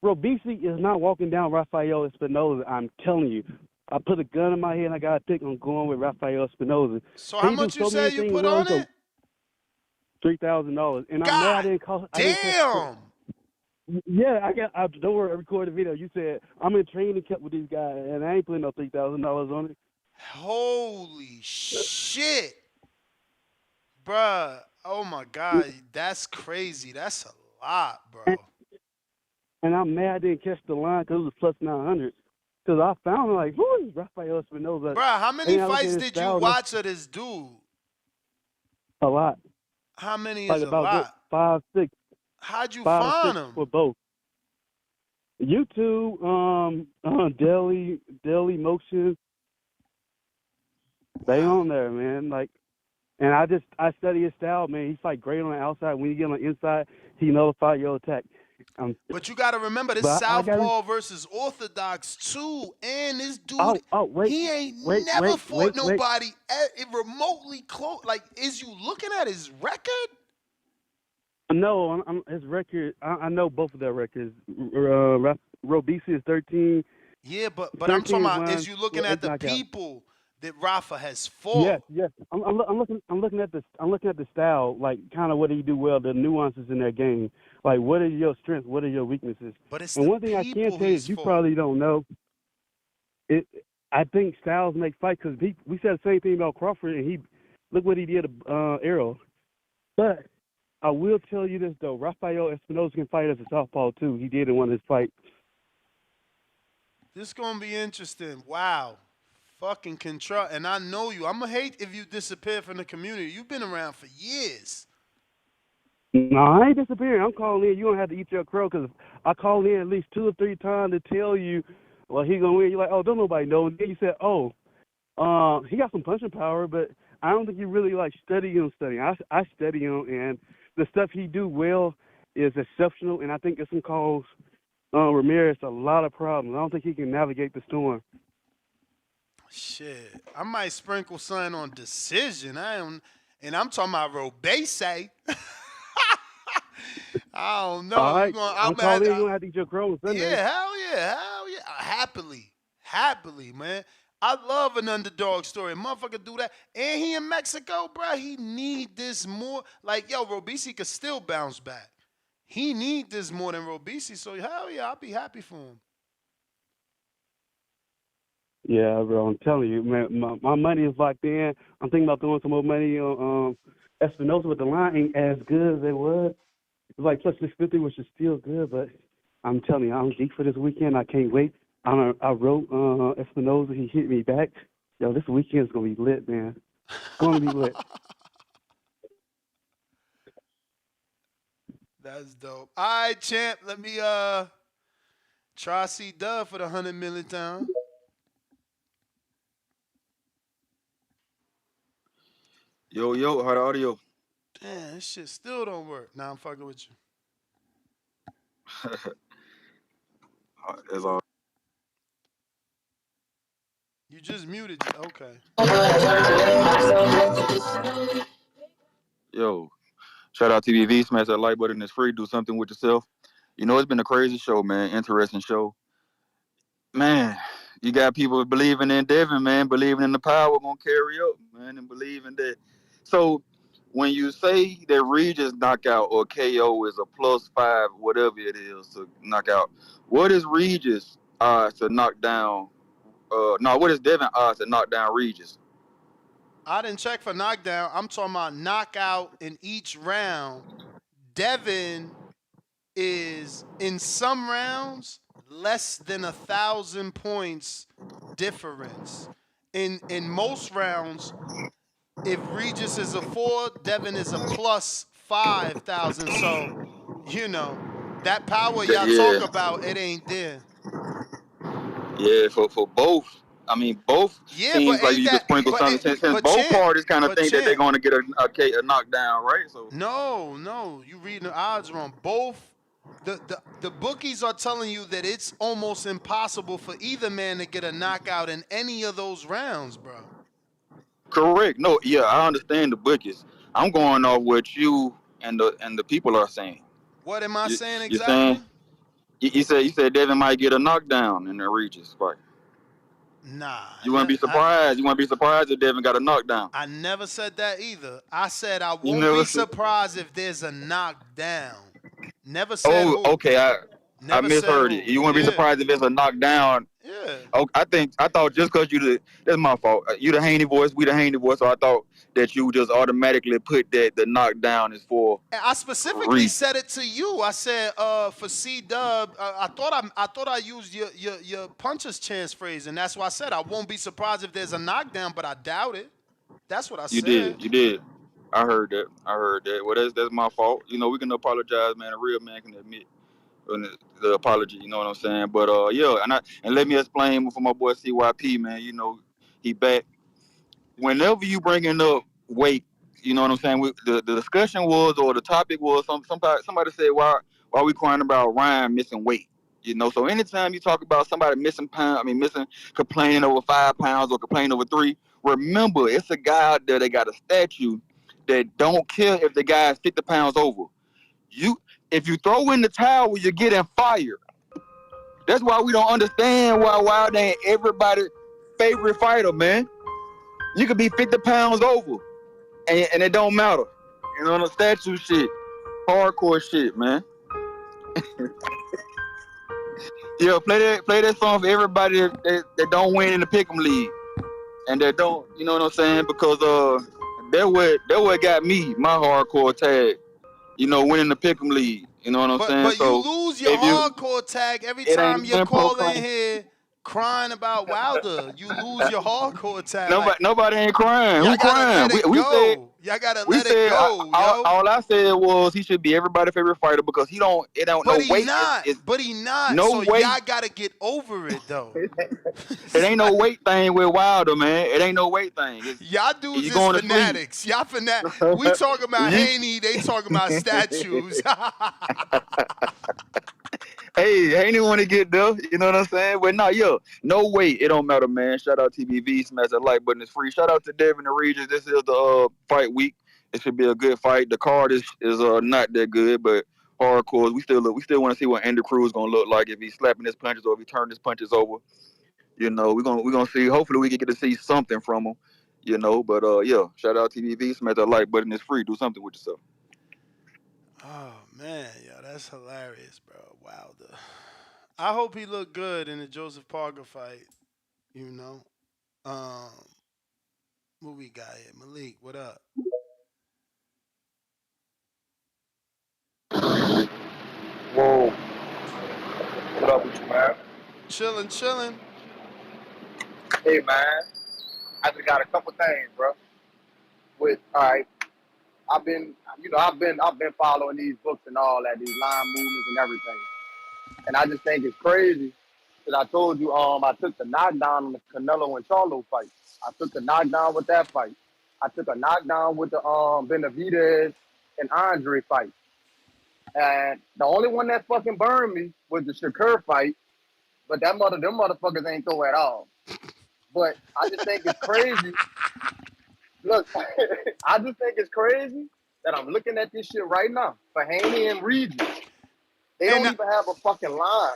Robisi is not walking down Raphael Espinosa. I'm telling you. I put a gun in my head, and I got to pick. I'm going with Raphael Espinosa. So how much you say you put on it? $3,000, and I'm mad I didn't cost. Damn. Yeah, don't worry, I recorded a video. You said I'm in training camp with these guys, and I ain't putting no $3,000 on it. Holy shit, bruh! Oh my god, that's crazy. That's a lot, bro. And I'm mad I didn't catch the line because it was plus 900. Because I found like, who is Raphael Espinosa? Bruh, how many fights did you watch of this dude? A lot. How many like is about a lot? 5, 6. How'd you 5 find 6 him? for both. YouTube, Daily Motion. They on there, man. Like, and I study his style, man. He fight great on the outside. When you get on the inside, he nullify your attack. But you got to remember, this Southpaw versus Orthodox too, and this dude, he ain't never fought nobody remotely close. Like, is you looking at his record? No, his record. I know both of their records. Robisi is 13. Yeah, but I'm talking about, is you looking at the people that Rafa has fought? Yes. I'm looking at the style, like kind of what he do well, the nuances in their game. Like, what are your strengths? What are your weaknesses? But it's and one thing I can tell you is you probably don't know. I think styles make fight because we said the same thing about Crawford, and look what he did to Errol. But I will tell you this though, Raphael Espinosa can fight as a southpaw too. He did in one of his fights. This gonna be interesting. Wow. Fucking control. And I know you. I'm gonna hate if you disappear from the community. You've been around for years. No, I ain't disappearing. I'm calling in. You don't have to eat your crow because I called in at least 2 or 3 times to tell you, well, he gonna win. You're like, oh, don't nobody know. And then you said, oh, he got some punching power, but I don't think you really like study him. I study him, and the stuff he do well is exceptional. And I think it's gonna cause Ramirez a lot of problems. I don't think he can navigate the storm. Shit, I might sprinkle something on decision. And I'm talking about Robese. I don't know. All right. I'm calling you. Gonna have to eat your crow on Sunday. Yeah, hell yeah. Happily, man. I love an underdog story. Motherfucker do that. And he in Mexico, bro. He need this more. Like, yo, Robisi could still bounce back. He need this more than Robisi. So, hell yeah, I'll be happy for him. Yeah, bro, I'm telling you, man, my money is locked in. I'm thinking about throwing some more money on Espinosa, but the line ain't as good as it was. It's like plus 650, which is still good, but I'm telling you, I'm geek for this weekend. I can't wait. I wrote Espinosa. He hit me back. Yo, this weekend's going to be lit, man. It's going to be lit. That's dope. All right, champ, let me try C-Dub for the 100 million time. Yo, how the audio? Damn, this shit still don't work. Nah, I'm fucking with you. As all. You just muted. Okay. Yo, Shout out TVV, smash that like button. It's free. Do something with yourself. You know, it's been a crazy show, man. Interesting show. Man, you got people believing in Devin, man, believing in the power gonna carry up, man, and believing that. So when you say that Regis knockout or KO is a +5, whatever it is to knock out, what is Regis odds to knock down? No, what is Devin odds to knock down Regis? I didn't check for knockdown. I'm talking about knockout in each round. Devin is in some rounds less than 1,000 points difference. In most rounds, if Regis is a 4, Devin is a +5,000. So, that power y'all talk Yeah, about, it ain't there. yeah, for both. I mean, both Yeah, but seems like ain't you could that sprinkle something since but both champ, parties kind of think that they're champ. going to get a knockdown, right? So No, you reading the odds wrong. Both the bookies are telling you that it's almost impossible for either man to get a knockout in any of those rounds, bro. correct. No, yeah, I understand the bookies. I'm going off what you and the people are saying. What am I You, saying you're saying exactly? you said Devin might get a knockdown in the Regis fight. Nah, You wouldn't be surprised. You wouldn't be surprised if Devin got a knockdown. I never said that either. I said I You won't never be said. surprised if there's a knockdown. Never said Oh, who. okay. I Never said misheard it. who. You wouldn't be Yeah. surprised if it's a knockdown. Yeah. Oh, I thought just because that's my fault. You the Haney voice, we the Haney voice. So I thought that you just automatically put that the knockdown is for And I specifically Regis. said it to you. I said, for C Dub, I thought I used your puncher's chance phrase, and that's why I said I won't be surprised if there's a knockdown, but I doubt it. That's what I You said. did. You did. I heard that. I heard that. Well, that's my fault. You know, we can apologize, man. A real man can admit the apology. You know what I'm saying? But yeah, and let me explain for my boy CYP, man. You know, he back. Whenever you bringing up weight, you know what I'm saying? The discussion was, or the topic was, somebody said, why we crying about Ryan missing weight? You know, so anytime you talk about somebody complaining over 5 pounds or complaining over 3, remember it's a guy out there that got a statue that don't care if the guy is 50 pounds over. If you throw in the towel, you're getting fired. That's why we don't understand why they ain't everybody's favorite fighter, man. You could be 50 pounds over, and it don't matter. You know, the statue shit, hardcore shit, man. Yeah, play that song for everybody that don't win in the pick'em league, and that don't, you know what I'm saying? Because that what got me my hardcore tag. You know, winning the pick'em league. You know what I'm saying? But you So lose your if you, hardcore tag every it ain't time you even call in proclaim. here crying about Wilder. You lose your hardcore tag. Like, Nobody ain't crying. y'all Who gotta crying? let it We said go. Y'all gotta let it go, all, yo. all I said was he should be everybody's favorite fighter because it don't But no he weight not. is But he not. no So weight. y'all gotta get over it though. It ain't no weight thing with Wilder, man. It ain't no weight thing. Y'all dudes You is going to sleep. fanatics. Y'all We talking about You- Haney. They talking about statues. Hey, ain't anyone to get there. You know what I'm saying? But no weight. It don't matter, man. Shout out TBV. Smash that like button. It's free. Shout out to Devin and Regis. This is the fight week. It should be a good fight. The card is not that good, but hardcore. We still want to see what Andy Cruz gonna look like if he's slapping his punches or if he turning his punches over. You know, we're gonna see. Hopefully, we can get to see something from him. You know, but yeah. Shout out TBV. Smash that like button. It's free. Do something with yourself. Oh man, yo, that's hilarious, bro. Wilder. I hope he looked good in the Joseph Parker fight. You know, um, what we got here? Malik, what up? Whoa, what up with you, man? Chilling. Hey, man, I just got a couple things, bro. All right, I've been following these books and all that, these line movements and everything, and I just think it's crazy that I told you, I took the knockdown on the Canelo and Charlo fight. I took the knockdown with that fight. I took a knockdown with the Benavidez and Andre fight, and the only one that fucking burned me was the Shakur fight. But them motherfuckers ain't throw at all. But I just think it's crazy. Look, I just think it's crazy that I'm looking at this shit right now for Haney and Regis. They And don't even have a fucking line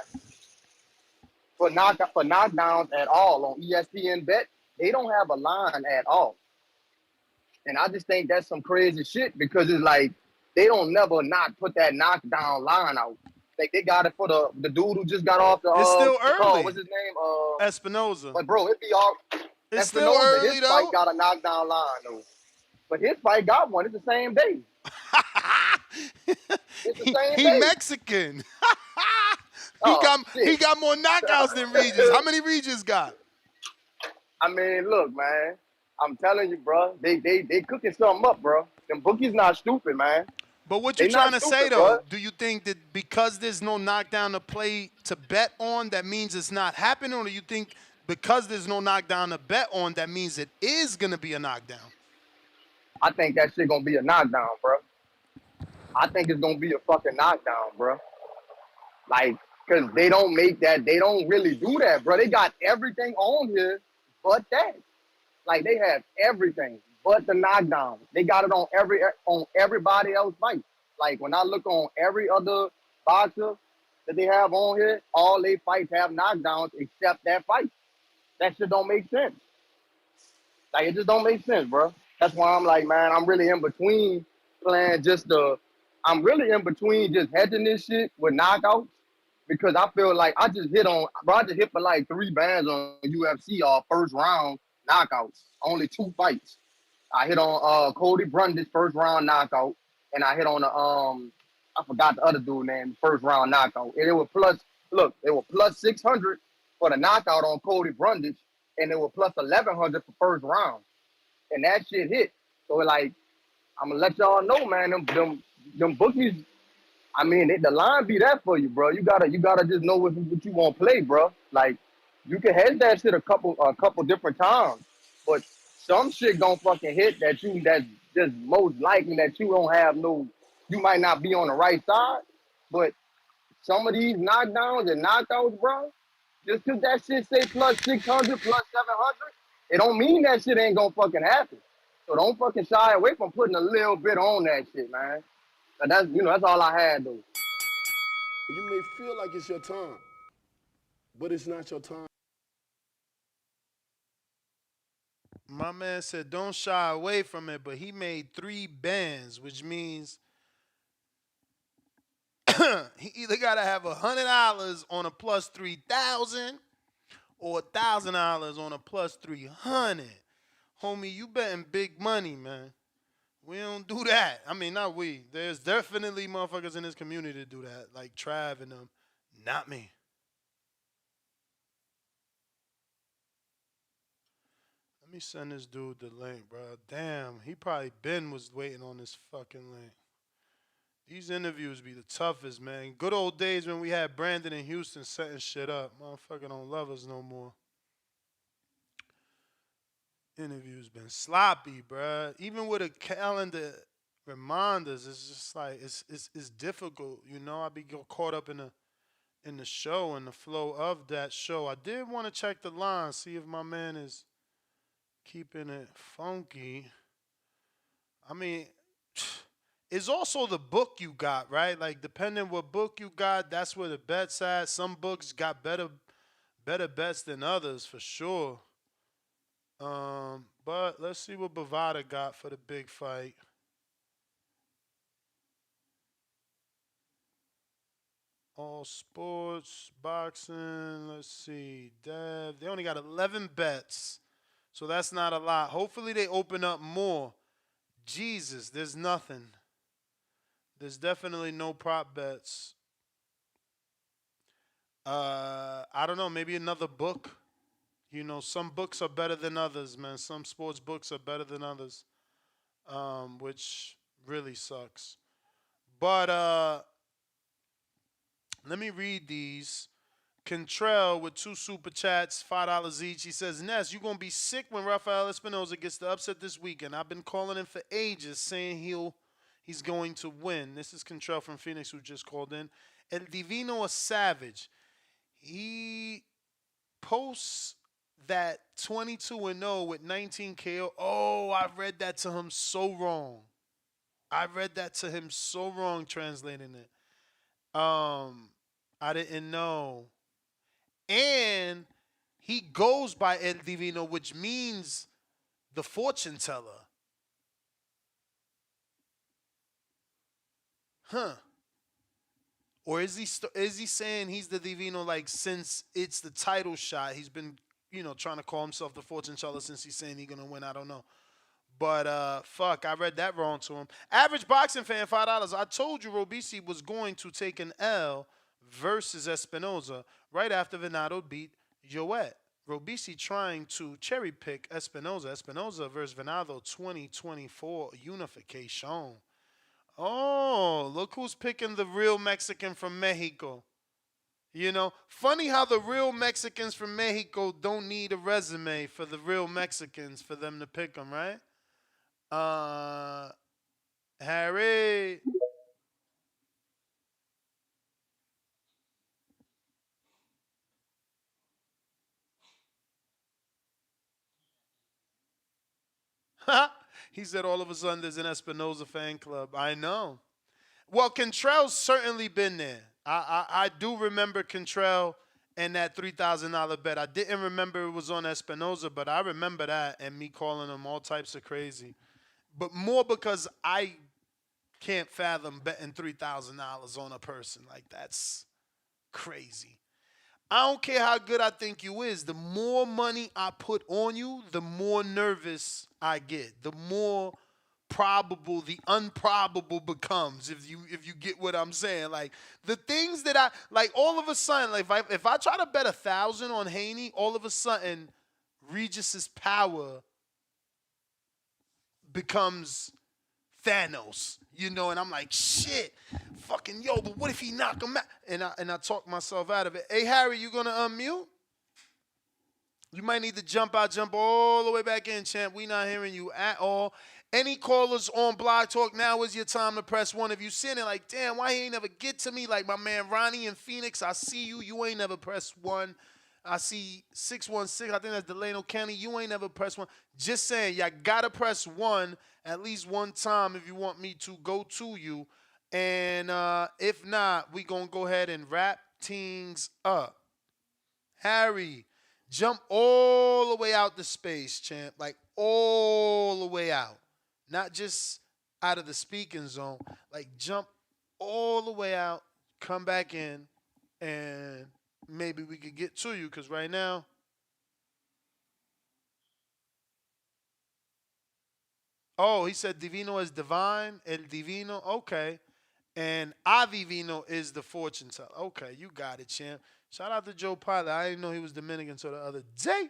for knockdowns at all on ESPN Bet. They don't have a line at all. And I just think that's some crazy shit because it's like they don't never not put that knockdown line out. Like they got it for the dude who just got off it's still the call. early. What's his name? Espinosa. But bro, it be all It's still Espinosa. His early fight though. got a knockdown line though. But his fight got one. It's the same day. It's the same He day. Mexican. Oh he shit. got more knockouts than Regis. How many Regis got? I mean, look, man. I'm telling you, bro. They cooking something up, bro. Them bookies not stupid, man. But what you They trying not to say stupid, bro. though? Do you think that because there's no knockdown to play to bet on, that means it's not happening, or do you think because there's no knockdown to bet on, that means it is gonna be a knockdown? I think that shit gonna be a knockdown, bro. I think it's gonna be a fucking knockdown, bro. Like, cause they don't make that. They don't really do that, bro. They got everything on here, but that. Like, they have everything but the knockdown. They got it on everybody else fight. Like when I look on every other boxer that they have on here, all they fights have knockdowns except that fight. That shit don't make sense. Like it just don't make sense, bro. That's why I'm like, man, I'm really in between playing just the. I'm really in between just hedging this shit with knockouts because I feel like I just hit on, bro. I just hit for like 3 bands on UFC all first round knockouts. Only 2 fights. I hit on Cody Brundage first round knockout, and I hit on the I forgot the other dude name first round knockout. And it was plus look, it was plus 600 for the knockout on Cody Brundage, and it was plus 1100 for first round, and that shit hit. So like I'm gonna let y'all know, man, them bookies. I mean, the line be that for you, bro. You gotta just know what you want to play, bro. Like you can hedge that shit a couple different times, but some shit gonna fucking hit that's just most likely that you don't have no. You might not be on the right side, but some of these knockdowns and knockouts, bro. Just cause that shit say plus 600, plus 700, it don't mean that shit ain't gonna fucking happen. So don't fucking shy away from putting a little bit on that shit, man. But that's all I had though. You may feel like it's your time, but it's not your time. My man said don't shy away from it, but he made 3 bands, which means he either gotta have $100 on a plus 3,000 or $1,000 on a plus 300. Homie, you betting big money, man. We don't do that. I mean, not we. There's definitely motherfuckers in this community that do that, like Trav and them. Not me. Let me send this dude the link, bro. Damn, he probably was waiting on this fucking link. These interviews be the toughest, man. Good old days when we had Brandon in Houston setting shit up. Motherfucker don't love us no more. Interviews been sloppy, bruh. Even with a calendar reminders, it's just like it's difficult. You know, I be caught up in the show and the flow of that show. I did want to check the line, see if my man is keeping it funky. I mean, it's also the book you got, right? Like depending what book you got, that's where the bet's at. Some books got better bets than others for sure. But let's see what Bovada got for the big fight. All sports, boxing, let's see. Dev, they only got 11 bets. So that's not a lot. Hopefully they open up more. Jesus, there's nothing. There's definitely no prop bets. I don't know, maybe another book. You know, some books are better than others, man. Some sports books are better than others. Which really sucks. But let me read these. Contrell with 2 super chats, $5 each. He says, Ness, you're going to be sick when Raphael Espinosa gets the upset this weekend. I've been calling him for ages saying he's going to win. This is Contrell from Phoenix who just called in. El Divino, a savage. He posts that 22-0 with 19 KO. Oh, I read that to him so wrong. I read that to him so wrong translating it. I didn't know. And he goes by El Divino, which means the fortune teller. Huh. Or is he saying he's the Divino like since it's the title shot? He's been, trying to call himself the fortune teller since he's saying he's gonna win. I don't know. But fuck, I read that wrong to him. Average boxing fan, $5. I told you Robisi was going to take an L versus Espinoza right after Venado beat Joet. Robisi trying to cherry pick Espinoza. Espinoza versus Venado 2024 unification. Oh, look who's picking the real Mexican from Mexico. Funny how the real Mexicans from Mexico don't need a resume for the real Mexicans for them to pick them, right? Harry. He said all of a sudden there's an Espinoza fan club. I know. Well, Contrell's certainly been there. I do remember Contrell and that $3,000 bet. I didn't remember it was on Espinoza, but I remember that and me calling him all types of crazy. But more because I can't fathom betting $3,000 on a person. Like, that's crazy. I don't care how good I think you is. The more money I put on you, the more nervous I get. The more probable the improbable becomes. If you get what I'm saying, like the things that I like, all of a sudden, like if I try to bet 1,000 on Haney, all of a sudden, Regis's power becomes Thanos, and I'm like, shit, fucking yo, but what if he knock him out? And I talk myself out of it. Hey Harry, you gonna unmute? You might need to jump all the way back in, champ. We not hearing you at all. Any callers on Blog Talk, now is your time to press 1. If you sitting there like, damn, why he ain't never get to me? Like my man Ronnie in Phoenix, I see you. You ain't never pressed 1. I see 616. I think that's Delano County. You ain't never pressed 1. Just saying, y'all gotta press 1 at least one time if you want me to go to you. And if not, we gonna go ahead and wrap things up. Harry, jump all the way out the space, champ. Like all the way out. Not just out of the speaking zone. Like jump all the way out, come back in, and maybe we could get to you. Because right now, oh, he said Divino is divine. El Divino. Okay. And Avivino is the fortune teller. Okay, you got it, champ. Shout out to Joe Pilot. I didn't know he was Dominican until the other day.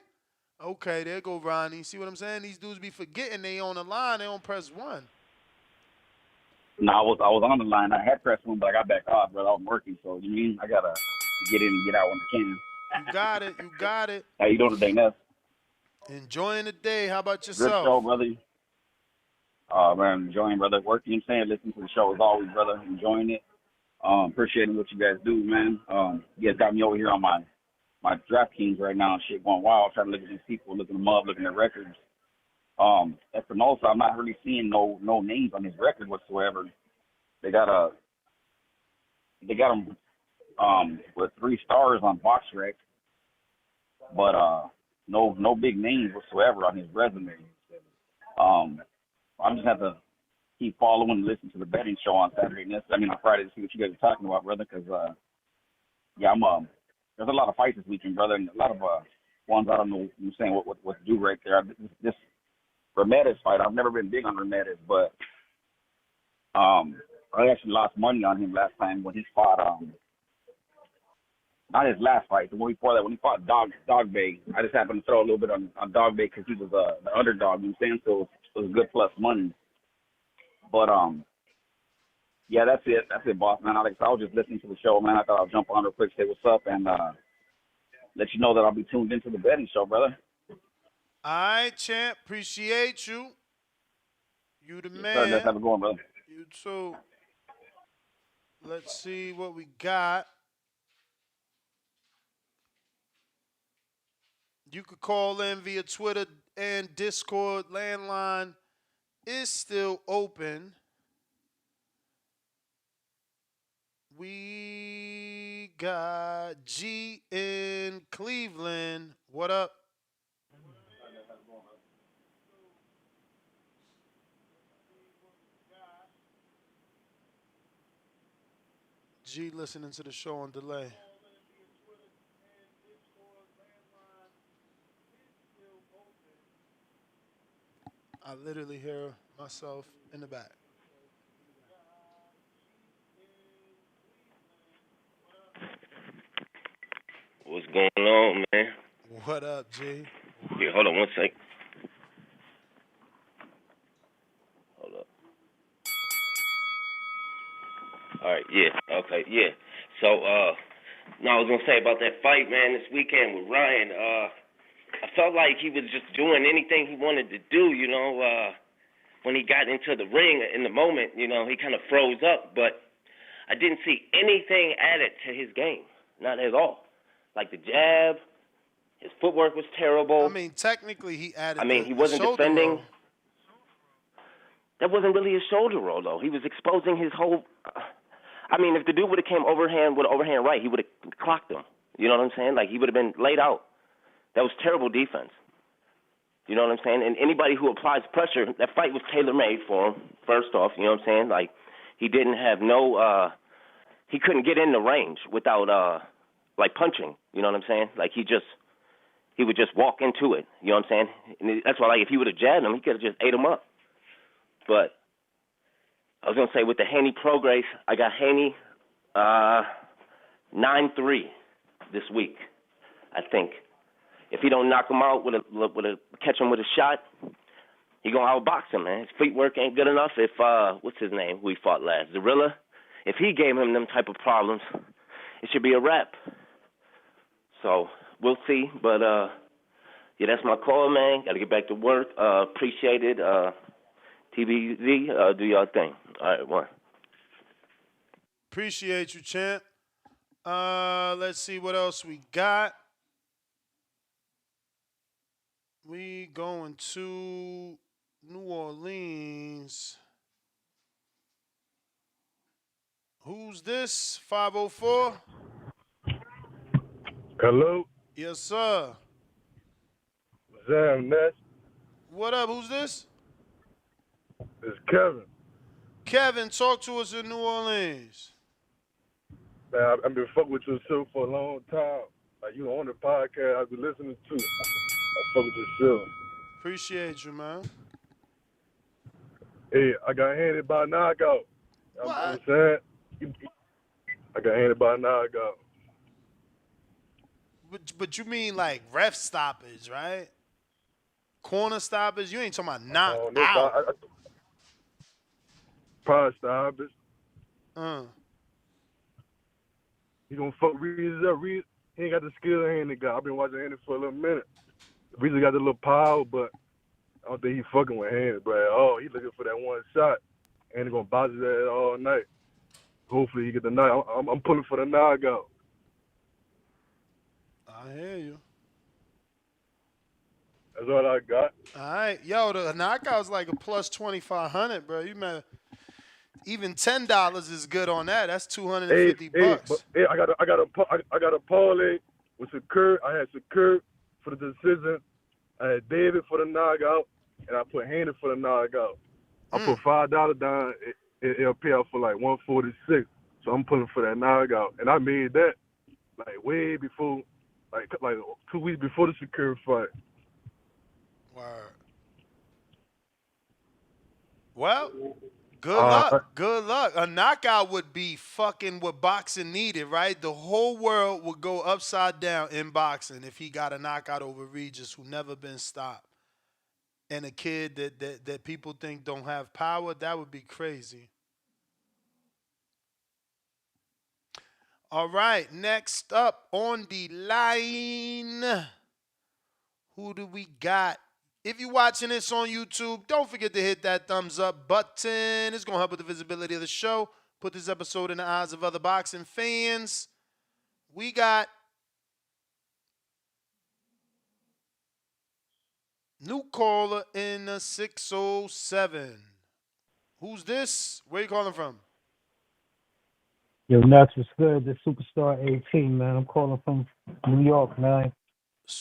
Okay, there go Ronnie. See what I'm saying? These dudes be forgetting they on the line. They don't press 1. No, I was on the line. I had pressed 1, but I got back off, brother. I'm working, so you mean I gotta get in and get out when I can. You got it. You got it. How you doing today, Ness? Enjoying the day. How about Good yourself? show, brother. Man, enjoying, brother. Working, I'm saying, listening to the show as always, brother. Enjoying it. Appreciating what you guys do, man. You guys got me over here on my DraftKings right now. Shit going wild. Trying to look at these people, looking them up, looking at records. Espinosa, I'm not really seeing no names on his record whatsoever. They got him with 3 stars on BoxRec, but no big names whatsoever on his resume. I'm just have to keep following and listen to the betting show on Saturday. On Friday to see what you guys are talking about, brother. Because there's a lot of fights this weekend, brother, and a lot of ones I don't know. I'm saying what to do right there. This Ramirez fight, I've never been big on Ramirez, but I actually lost money on him last time when he fought. Not his last fight, the one before that, when he fought Dog Bay. I just happened to throw a little bit on Dog Bay because he was the underdog, you know what I'm saying? So it was good plus money. But, yeah, that's it, boss, man. Alex, I was just listening to the show, man. I thought I'd jump on real quick, say what's up, and let you know that I'll be tuned into the betting show, brother. All right, champ. Appreciate you. You the man. Sir, let's have a good one, brother. You too. Let's see what we got. You could call in via Twitter and Discord. Landline is still open. We got G in Cleveland. What up? G listening to the show on delay. I literally hear myself in the back. What's going on, man? What up, G? Yeah, hold on one sec. Hold up. All right, yeah, okay, yeah. So, no, I was gonna say about that fight, man, this weekend with Ryan. I felt like he was just doing anything he wanted to do, you know. When he got into the ring in the moment, you know, he kind of froze up, but I didn't see anything added to his game, not at all. Like the jab, his footwork was terrible. I mean, technically, he added. I mean, he the wasn't shoulder defending. roll. That wasn't really a shoulder roll, though. He was exposing his whole. I mean, if the dude would have came overhand with an overhand right, he would have clocked him. You know what I'm saying? Like, he would have been laid out. That was terrible defense. You know what I'm saying? And anybody who applies pressure, that fight was tailor-made for him, first off. You know what I'm saying? Like, he didn't have no, he couldn't get in the range without, like, punching. You know what I'm saying? Like, he would just walk into it. You know what I'm saying? And that's why, like, if he would have jabbed him, he could have just ate him up. But I was going to say, with the Haney Prograis, I got Haney 9-3 this week, I think. If he don't knock him out catch him with a shot, he gonna outbox him, man. His footwork ain't good enough. If what's his name? Who he fought last? Zorilla. If he gave him them type of problems, it should be a wrap. So we'll see. But yeah, that's my call, man. Got to get back to work. Appreciate it. TBZ, do y'all thing. All right, one. Appreciate you, champ. Let's see what else we got. We going to New Orleans. Who's this? 504? Hello? Yes, sir. Zam Ness. What up? Who's this? It's Kevin. Kevin, talk to us in New Orleans. Man, I've been fucking with your show for a long time. Like, you on the podcast I've been listening to. I fuck with your show. Appreciate you, man. Hey, I got handed by a knockout. You know what I'm saying? I got handed by a knockout. But you mean like ref stoppage, right? Corner stoppage? You ain't talking about knock out. Pride stoppage. He gonna fuck Regis up. Regis, he ain't got the skill Haney got. I've been watching Haney for a little minute. Regis got the little power, but I don't think he fucking with Haney, bro. Oh, he looking for that one shot. Haney gonna box his ass all night. Hopefully he get the knock. I'm pulling for the knockout. I hear you. That's all I got. All right. Yo, the knockout's like a plus 2,500, bro. You man, even $10 is good on that. That's $250 bucks. Hey, I got a parlay with Shakur. I had Shakur for the decision. I had David for the knockout, and I put Haney for the knockout. I put $5 down. It'll pay out for like 146. So I'm putting for that knockout, and I made that like way before, like 2 weeks before the Shakur fight. Word. Well, good luck. Good luck. A knockout would be fucking what boxing needed, right? The whole world would go upside down in boxing if he got a knockout over Regis, who never been stopped. And a kid that people think don't have power, that would be crazy. All right, next up on the line, who do we got? If you're watching this on YouTube, don't forget to hit that thumbs up button. It's going to help with the visibility of the show. Put this episode in the eyes of other boxing fans. We got new caller in the 607. Who's this? Where you calling from? Yo, Nuts, what's good? This Superstar 18, man. I'm calling from New York, man.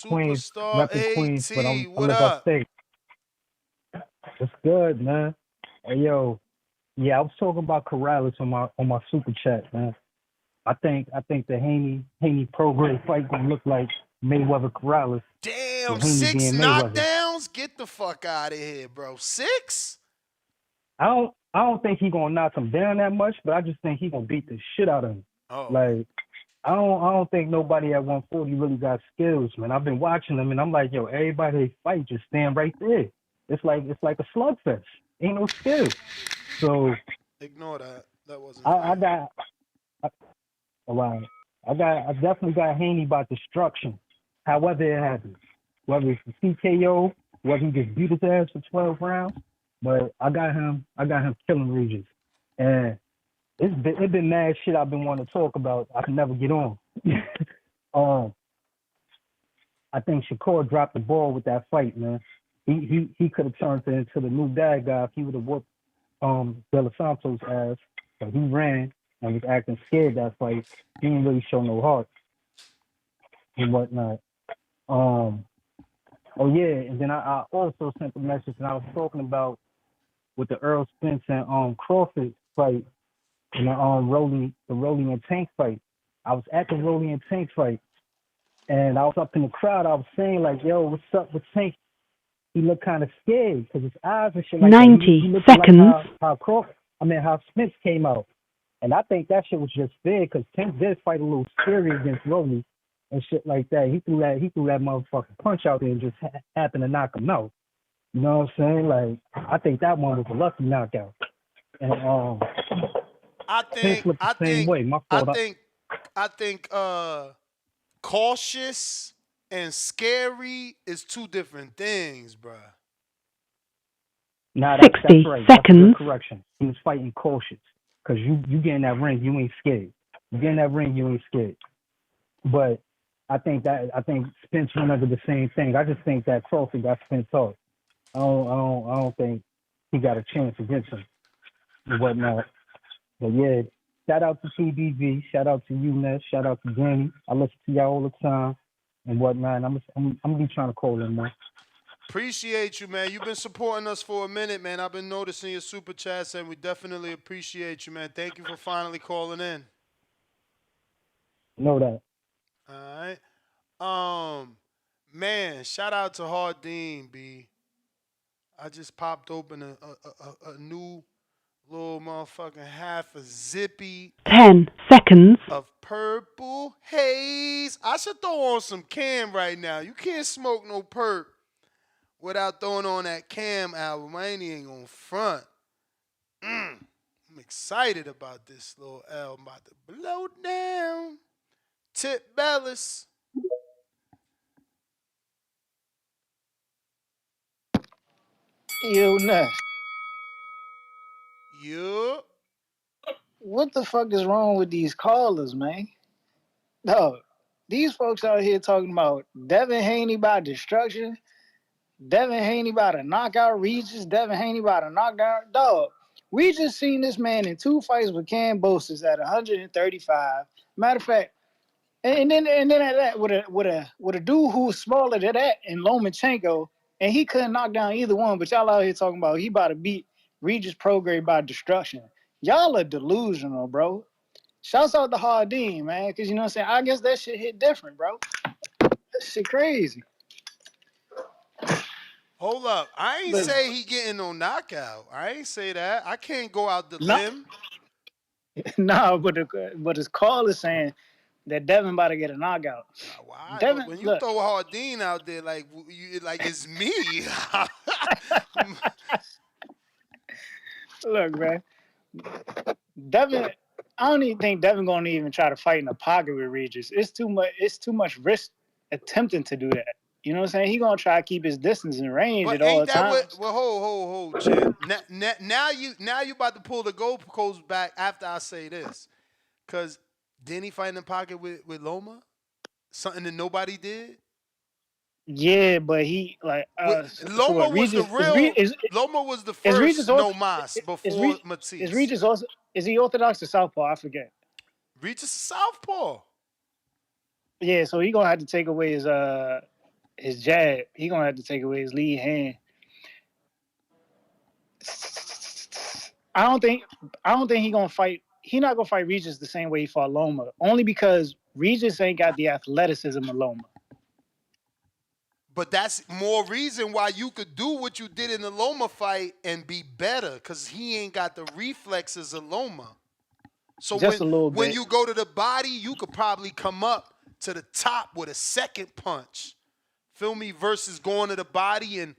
Queens, Superstar repping Queens, but AT, I what live up? upstate. What's good, man? Hey, yo, yeah, I was talking about Corrales on my super chat, man. I think the Haney Prograis fight gonna look like Mayweather Corrales, Damn, with Haney 6 being Mayweather. knockdowns? Get the fuck out of here, bro. 6? I don't think he gonna knock him down that much, but I just think he gonna beat the shit out of him. Oh. Like I don't think nobody at 140 really got skills, man. I've been watching them and I'm like, yo, everybody they fight just stand right there. It's like a slugfest. Ain't no skill. So Ignore that. That wasn't I fair. I definitely got Haney by destruction. However it happens. Whether it's the TKO, whether he just beat his ass for 12 rounds, but I got him killing Regis. And it's been mad shit I've been wanting to talk about. I can never get on. I think Shakur dropped the ball with that fight, man. He could have turned into the new bad guy if he would have whooped De Los Santos' ass, but he ran and was acting scared that fight. He didn't really show no heart and whatnot. Oh yeah, and then I also sent a message and I was talking about with the Earl Spence and Crawford fight and the Rolling and Tank fight. I was at the Rolling and Tank fight and I was up in the crowd. I was saying like, yo, what's up with Tank? He looked kind of scared because his eyes and shit like 90 that. He looked seconds. like how Spence came out. And I think that shit was just fair because Tank did fight a little scary against Rolling and shit like that. He threw that motherfucking punch out there and just happened to knock him out. You know what I'm saying? Like, I think that one was a lucky knockout. And Spence looked the same way. My fault. I think cautious and scary is two different things, bruh. Nah, 60 that's right. seconds. That's a good correction. He was fighting cautious. Because you get in that ring, you ain't scared. You get in that ring, you ain't scared. But I think Spence went under the same thing. I just think that Crawford got Spence hard. I don't think he got a chance against him and whatnot. But yeah, shout out to TBV, shout out to you, Ness, shout out to Danny. I listen to y'all all the time and whatnot. I'm gonna be trying to call in, man. Appreciate you, man. You've been supporting us for a minute, man. I've been noticing your super chats, and we definitely appreciate you, man. Thank you for finally calling in. Know that. All right. Man, shout out to Hardin, B. I just popped open a new little motherfucking half a zippy 10 seconds. of purple haze. I should throw on some Cam right now. You can't smoke no perp without throwing on that Cam album. I ain't even gonna front. I'm excited about this little album. About to blow down. Tip Bellis. Yo, Ness. Yup. What the fuck is wrong with these callers, man? Dog, these folks out here talking about Devin Haney by destruction, Devin Haney by the knockout Regis, Devin Haney by the knockdown. Dog, we just seen this man in 2 fights with Cam Bosis at 135. Matter of fact, and then at that with a dude who was smaller than that in Lomachenko, and he couldn't knock down either one. But y'all out here talking about he about to beat Regis Prograis by destruction. Y'all are delusional, bro. Shouts out to Hardin, man, because you know what I'm saying? I guess that shit hit different, bro. That shit crazy. Hold up. I ain't say he getting no knockout. I ain't say that. I can't go out the limb. Nah, but his call is saying that Devin about to get a knockout. Why? Devin, When you look, throw Hardin out there, like it's me. look, man. Devin, I don't even think Devin gonna even try to fight in the pocket with Regis. It's too much risk attempting to do that. You know what I'm saying? He gonna try to keep his distance and range But at all ain't that times. what? Well, hold, champ. Now you about to pull the goalpost back after I say this, cause didn't he fight in the pocket with Loma? Something that nobody did. Yeah, but he like so Loma what? was the Regis real. Loma was the is Regis first also no mas is before Matisse. Regis also is he Orthodox or Southpaw? I forget. Regis is southpaw. Yeah, so he gonna have to take away his jab. He gonna have to take away his lead hand. I don't think he gonna fight. He not gonna fight Regis the same way he fought Loma. Only because Regis ain't got the athleticism of Loma. But that's more reason why you could do what you did in the Loma fight and be better, because he ain't got the reflexes of Loma. So Just a little when bit. you go to the body, you could probably come up to the top with a second punch. Feel me? Versus going to the body and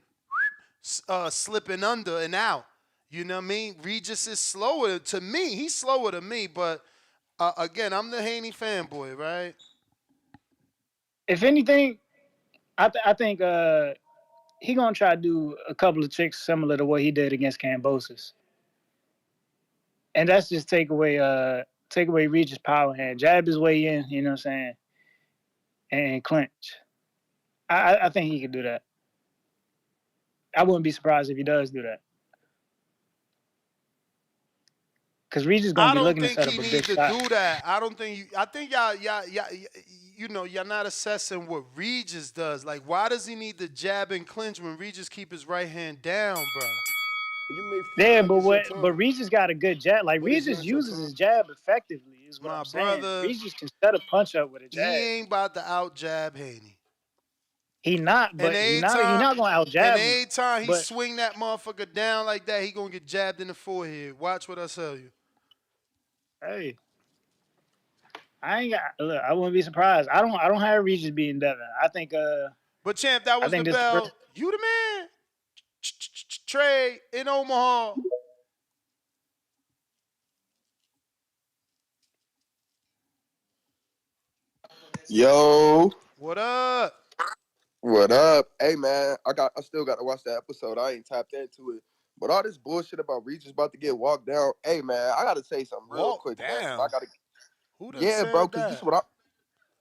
slipping under and out. You know what I mean? Regis is slower to me. He's slower to me, but again, I'm the Haney fanboy, right? If anything, I think he gonna try to do a couple of tricks similar to what he did against Kambosos. And that's just take away Regis' power hand. Jab his way in, you know what I'm saying? And clinch. I think he could do that. I wouldn't be surprised if he does do that. Because Regis gonna I be don't looking to think set he up a need big to shot. do that. I don't think you. I think y'all, y'all not assessing what Regis does. Like, why does he need the jab and clinch when Regis keep his right hand down, bro? Yeah, but Regis got a good jab. Like Regis uses his jab effectively, is what My I'm saying. brother, Regis can set a punch up with a he jab. ain't about to out jab Haney. He not, but he not gonna out jab him. And anytime he But swing that motherfucker down like that, he gonna get jabbed in the forehead. Watch what I tell you. hey, I wouldn't be surprised. I don't have Regis beating Devin. I think But champ, that I was the think this the bell. first. You the man. Trey in Omaha. Yo, What up? what up? Hey man, I still got to watch that episode. I ain't tapped into it. But all this bullshit about Regis about to get walked down. Hey man, I gotta say something real quick, man. Down. Who done Yeah, bro, said because this that? is what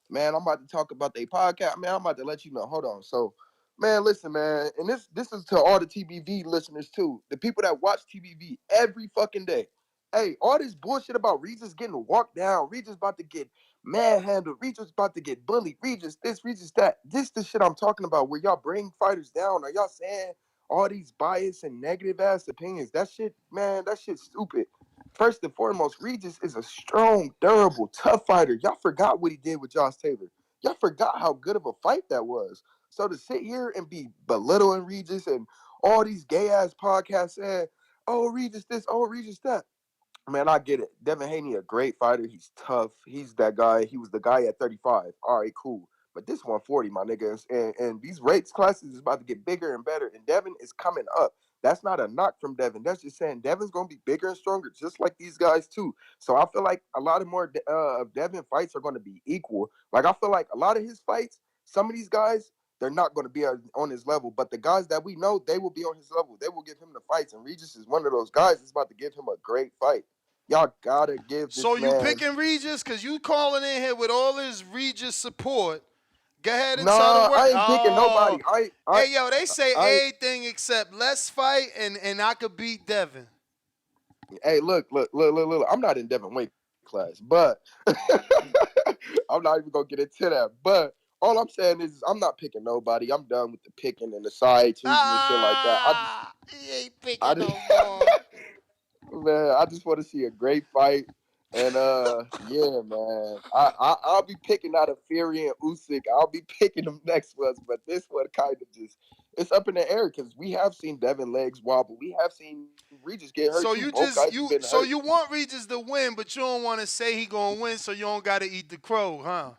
man, I'm about to talk about their podcast. Man, I'm about to let you know. Hold on. So, man, listen, man, and this is to all the TBV listeners too. The people that watch TBV every fucking day. Hey, all this bullshit about Regis getting walked down, Regis about to get manhandled, Regis about to get bullied, Regis this, Regis that. This the shit I'm talking about where y'all bring fighters down. Are y'all saying all these biased and negative ass opinions? That shit, man, that shit's stupid. First and foremost, Regis is a strong, durable, tough fighter. Y'all forgot what he did with Josh Taylor. Y'all forgot how good of a fight that was. So to sit here and be belittling Regis and all these gay ass podcasts saying, "Oh, Regis this, oh, Regis that." Man, I get it. Devin Haney, a great fighter. He's tough. He's that guy. He was the guy at 35. All right, cool. But this 140, my niggas, and these rates classes is about to get bigger and better. And Devin is coming up. That's not a knock from Devin. That's just saying Devin's gonna be bigger and stronger, just like these guys too. So I feel like a lot of more of Devin fights are gonna be equal. Like I feel like a lot of his fights, some of these guys, they're not going to be on his level. But the guys that we know, they will be on his level. They will give him the fights. And Regis is one of those guys that's about to give him a great fight. Y'all gotta give this So you man. picking Regis because you calling in here with all this Regis support. Go ahead and tell the Nah, world. I ain't picking nobody. Hey, yo, they say I everything except let's fight and I could beat Devin. Hey, look. I'm not in Devin weight class, but I'm not even gonna get into that. But all I'm saying is I'm not picking nobody. I'm done with the picking and the side choosing and shit like that. He ain't picking I just, no more. man, I just want to see a great fight. And yeah, man, I'll be picking out of Fury and Usyk. I'll be picking them next ones, but this one kind of just it's up in the air because we have seen Devin legs wobble. We have seen Regis get hurt So too. you Both guys have been hurt. you want Regis to win, but you don't want to say he gonna win, so you don't gotta eat the crow, huh?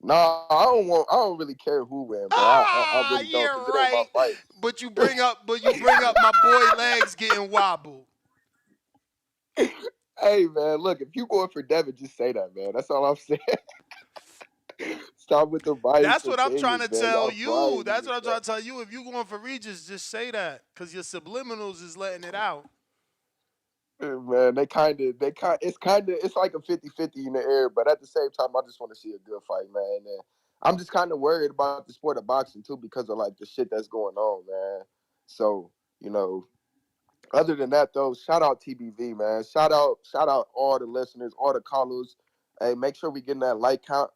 Nah, I don't really care who win, bro. I really don't because it ain't my Right. fight. But you bring up my boy legs getting wobbled. Hey man, look, if you going for Devin, just say that, man. That's all I'm saying. Stop with the bias That's what I'm trying opinions, to man. tell Y'all you. frying me That's with what I'm that. trying to tell you. If you going for Regis, just say that. Because your subliminals is letting it out. Man, it's like a 50-50 in the air, but at the same time, I just want to see a good fight, man. And I'm just kind of worried about the sport of boxing too because of like the shit that's going on, man. So, you know, Other than that, though, shout out TBV, man. Shout out all the listeners, all the callers. Hey, make sure we getting that like count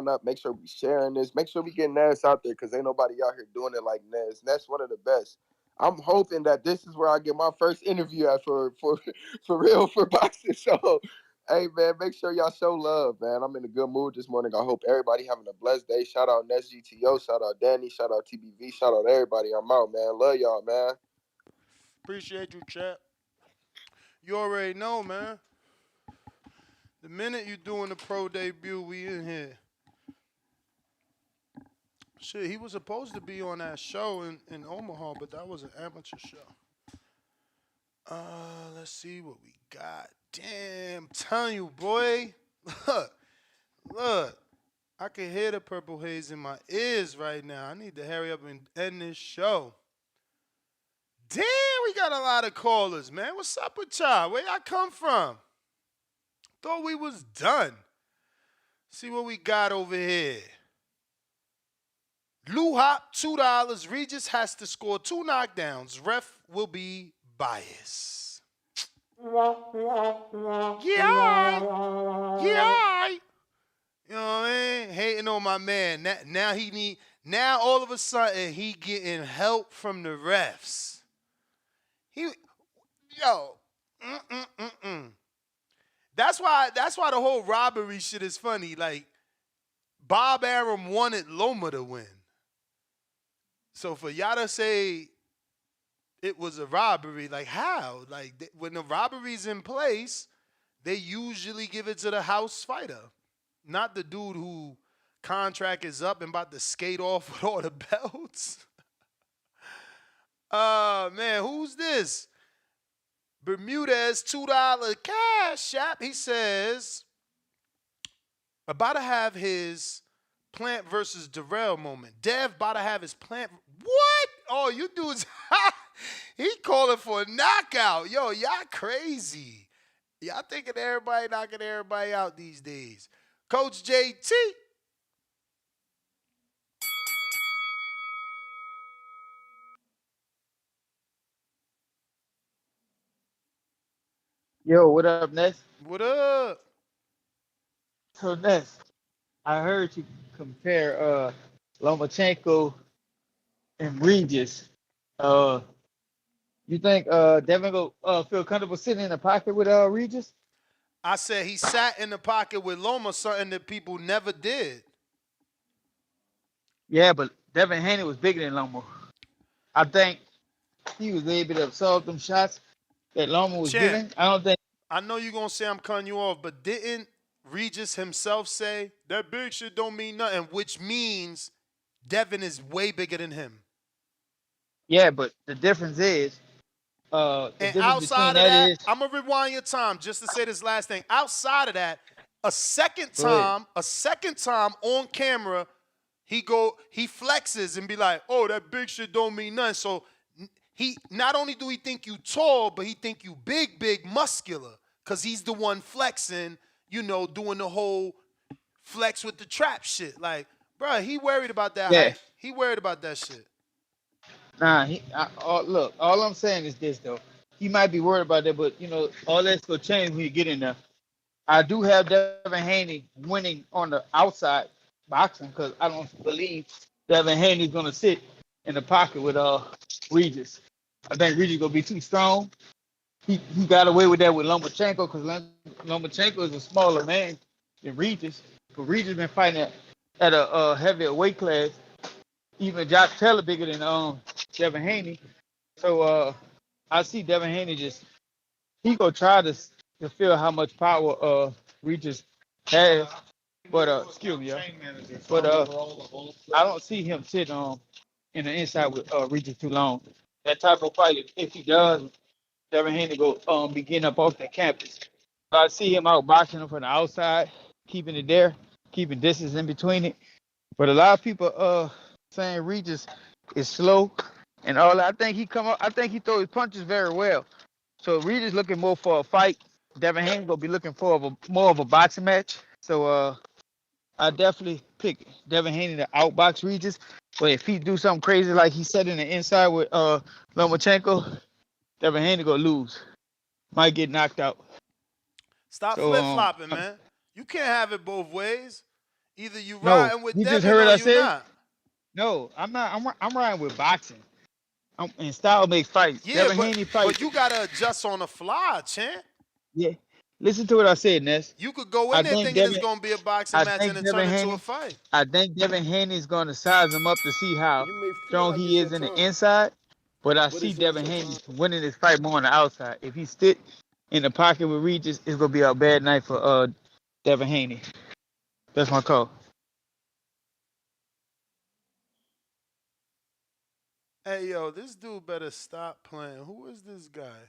up. Make sure we sharing this. Make sure we getting Ness out there because ain't nobody out here doing it like Ness. Ness one of the best. I'm hoping that this is where I get my first interview at for for real for boxing. So, hey man, make sure y'all show love, man. I'm in a good mood this morning. I hope everybody having a blessed day. Shout out Ness GTO. Shout out Danny. Shout out TBV. Shout out everybody. I'm out, man. Love y'all, man. Appreciate you, chat. You already know, man. The minute you doing the pro debut, we in here. Shit, he was supposed to be on that show in Omaha, but that was an amateur show. Let's see what we got. Damn, I'm telling you, boy. Look. I can hear the purple haze in my ears right now. I need to hurry up and end this show. Damn, we got a lot of callers, man. What's up with y'all? Where y'all come from? Thought we was done. See what we got over here. Lou Hop, $2. Regis has to score 2 knockdowns. Ref will be biased. Yeah, yeah. You know what I mean? Hating on my man. Now all of a sudden he getting help from the refs. That's why the whole robbery shit is funny. Like, Bob Arum wanted Loma to win. So for y'all to say it was a robbery, like how? Like when the robbery's in place, they usually give it to the house fighter. Not the dude who contract is up and about to skate off with all the belts. Man, who's this? Bermudez, $2 cash app. He says, about to have his Plant versus Darrell moment. Dev about to have his Plant. What? Oh, you dudes. He calling for a knockout. Yo, y'all crazy. Y'all thinking everybody knocking everybody out these days. Coach JT. Yo, what up, Ness? What up? So, Ness, I heard you compare Lomachenko and Regis. You think Devin go feel comfortable sitting in the pocket with Regis? I said he sat in the pocket with Loma, something that people never did. Yeah, but Devin Haney was bigger than Loma. I think he was able to absorb them shots that Loma was giving. I know you're going to say I'm cutting you off, but didn't Regis himself say that big shit don't mean nothing, which means Devin is way bigger than him? Yeah, but the difference is, and outside of that, I'm going to rewind your time just to say this last thing. Outside of that, a second time on camera, he flexes and be like, oh, that big shit don't mean nothing. So he not only do he think you tall, but he think you big, muscular. Because he's the one flexing, doing the whole flex with the trap shit. Like, bro, he worried about that height. He worried about that shit. Nah, look, all I'm saying is this, though. He might be worried about that, but, all that's going to change when you get in there. I do have Devin Haney winning on the outside boxing because I don't believe Devin Haney's going to sit in the pocket with Regis. I think Regis going to be too strong. He got away with that with Lomachenko because Lomachenko is a smaller man than Regis. But Regis been fighting at a heavier weight class. Even Josh Taylor bigger than Devin Haney. So I see Devin Haney he gonna try to feel how much power Regis has. But excuse me, but I don't see him sit in the inside with Regis too long. That type of fight, if he does, Devin Haney go be getting up off the campus. So I see him out boxing him from the outside, keeping it there, keeping distance in between it. But a lot of people saying Regis is slow and all that. I think he throws his punches very well. So Regis looking more for a fight. Devin Haney gonna be looking for more of a boxing match. So I definitely pick Devin Haney to outbox Regis. But if he do something crazy like he said in the inside with Lomachenko, Devin Haney gonna lose. Might get knocked out. Stop So flip flopping, man. You can't have it both ways. Either you no, riding with you just Devin heard or I you say? not. No, I'm not. I'm riding with boxing. And style makes fights. Yeah, Devin Haney fight. but you gotta adjust on the fly, champ. Yeah. Listen to what I said, Ness. You could go in I there think thinking it's Devin. gonna be a boxing I match and think it turn Devin into a Haney. fight. I think Devin Haney's gonna size him up to see how You may feel strong like he it's is your in the turn, inside. But I but see it's not Devin your Haney time. winning this fight more on the outside. If he stick in the pocket with Regis, it's gonna be a bad night for Devin Haney. That's my call. Hey yo, this dude better stop playing. Who is this guy?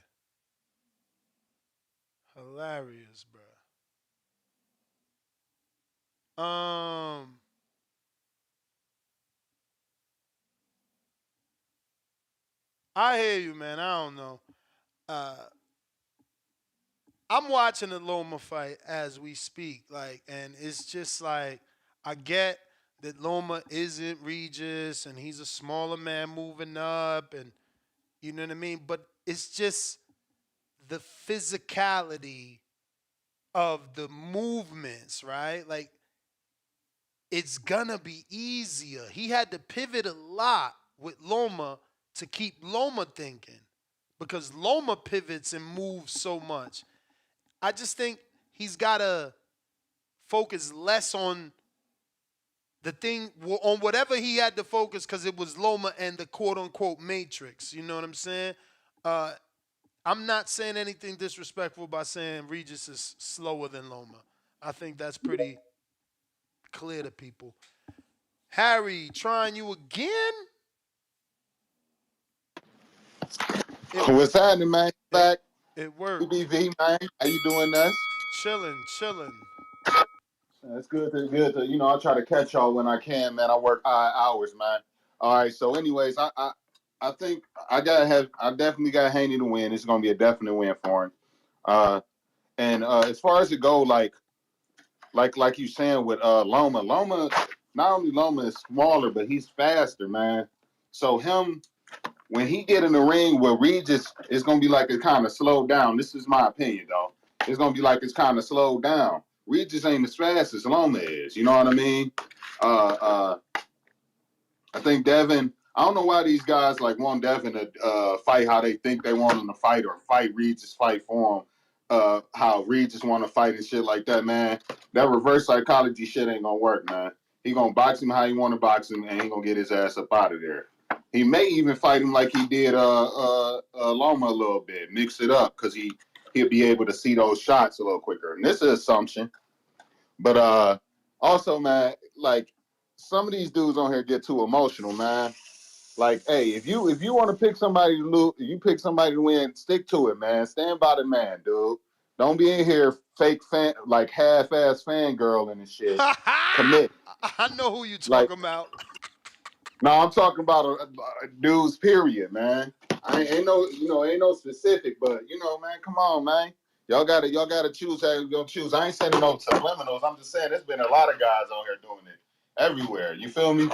Hilarious, bro. I hear you, man. I don't know. Uh, I'm watching the Loma fight as we speak, and it's just like I get that Loma isn't Regis, and he's a smaller man moving up, and you know what I mean. But it's just the physicality of the movements, right? Like it's gonna be easier. He had to pivot a lot with Loma to keep Loma thinking because Loma pivots and moves so much. I just think he's gotta focus less on the thing on whatever he had to focus because it was Loma and the quote unquote matrix. You know what I'm saying? Uh, I'm not saying anything disrespectful by saying Regis is slower than Loma. I think that's pretty clear to people. Harry, trying you again? It What's happening, man? it Back, it worked. BBV, man. How you doing, Ness? Chilling, chilling. It's good to. I try to catch y'all when I can, man. I work odd hours, man. All right. So, anyways, I think I definitely got Haney to win. It's gonna be a definite win for him. Uh, and as far as it go, like you saying with Loma, not only Loma is smaller, but he's faster, man. So him when he get in the ring with Regis, it's gonna be like it kind of slowed down. This is my opinion, though. It's gonna be like it's kind of slowed down. Regis ain't as fast as Loma is. You know what I mean? Uh, uh, I think Devin. I don't know why these guys like want Devin to fight how they think they want him to fight or fight Regis, fight for him. How Regis want to fight and shit like that, man. That reverse psychology shit ain't gonna work, man. He gonna box him how he want to box him, and he gonna get his ass up out of there. He may even fight him like he did Loma a little bit, mix it up, because he'll be able to see those shots a little quicker. And this is an assumption, but also, man, like some of these dudes on here get too emotional, man. Like, hey, if you want to pick somebody to lose, you pick somebody to win, stick to it, man. Stand by the man, dude. Don't be in here fake fan, like half-ass fangirling and shit. Commit. I know who you Like, talking about. no, I'm talking about a dudes, period, man. Ain't no specific, but man, come on, man. Y'all gotta choose how you gonna choose. I ain't saying no subliminals. I'm just saying there's been a lot of guys on here doing it everywhere. You feel me?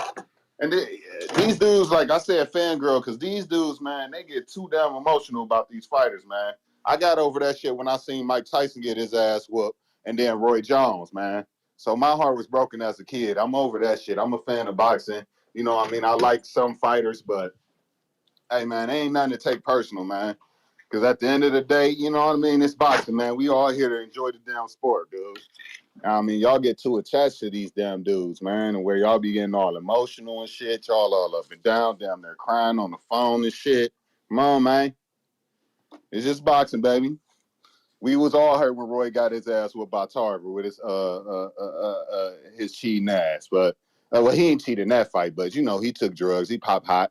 And these dudes, like I said, fangirl, because these dudes, man, they get too damn emotional about these fighters, man. I got over that shit when I seen Mike Tyson get his ass whooped, and then Roy Jones, man. So my heart was broken as a kid. I'm over that shit. I'm a fan of boxing. You know what I mean? I like some fighters, but hey, man, ain't nothing to take personal, man. Because at the end of the day, you know what I mean? It's boxing, man. We all here to enjoy the damn sport, dude. I mean, y'all get too attached to these damn dudes, man, and where y'all be getting all emotional and shit. Y'all all up and down, damn near crying on the phone and shit. Come on, man. It's just boxing, baby. We was all hurt when Roy got his ass with by Tarver with his cheating ass. But well, he ain't cheated in that fight, but he took drugs. He popped hot.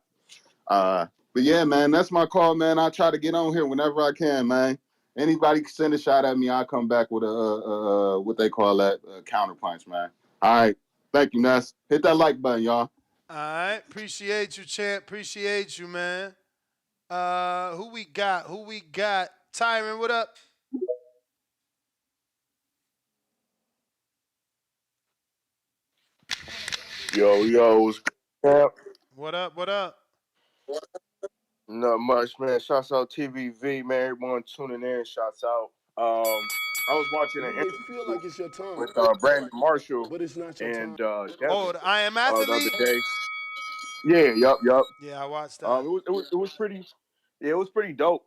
But yeah, man, that's my call, man. I try to get on here whenever I can, man. Anybody can send a shot at me, I'll come back with a what they call that counterpunch, man. All right, thank you, Ness. Hit that like button, y'all. All right, appreciate you, champ. Appreciate you, man. Who we got? Who we got? Tyron, what up? Yo, yo, what's up? What up? What up? Not much, man. Shouts out TVV, man. Everyone tuning in. Shouts out. I was watching an You may feel interview like it's your time, with Brandon Marshall but it's not your and time. Devin Oh, the I am the other athlete. day. Yeah, yup. Yeah, I watched that. It was pretty. Yeah, it was pretty dope.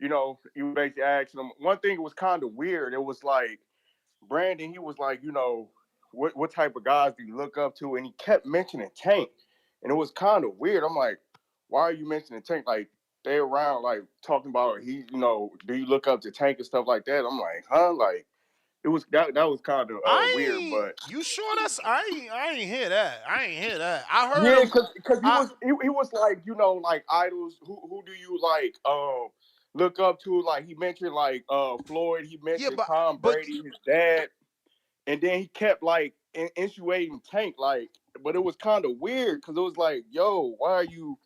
You basically asked him one thing. It was kind of weird. It was like Brandon. He was like, what type of guys do you look up to? And he kept mentioning Tank, and it was kind of weird. I'm like, why are you mentioning Tank? Like they around like talking about do you look up to Tank and stuff like that? I'm like, huh? Like it was that was kind of weird, I ain't. but You sure that's? I ain't hear that. I ain't hear that. I heard yeah, him. because he I was he was like like idols. Who do you like look up to? Like he mentioned like Floyd. He yeah, mentioned but Tom but Brady, his dad, and then he kept like insinuating Tank. Like, but it was kind of weird because it was like, yo, why are you?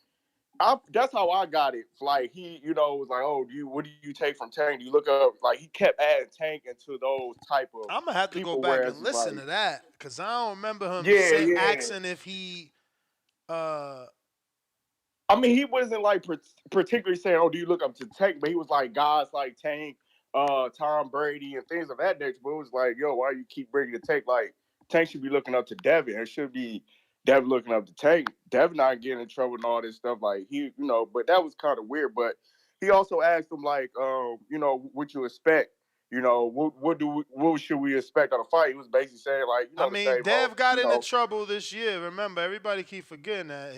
That's how I got it. Like he, was like, oh, what do you take from Tank? Do you look up? Like he kept adding Tank into those type of I'm gonna have to go people. back Whereas and it's listen like, to that because I don't remember him yeah, yeah. asking if he. Uh, I mean, he wasn't like particularly saying, "Oh, do you look up to Tank?" But he was like guys like Tank, Tom Brady, and things of that nature. But it was like, "Yo, why you keep bringing the Tank? Like Tank should be looking up to Devin. It should be Devin looking up to Tank. Devin not getting in trouble and all this stuff. Like But that was kind of weird. But he also asked him like, what you expect. What should we expect on a fight? He was basically saying like, I the mean, same old, Dev got into trouble this year. Remember, everybody keep forgetting that.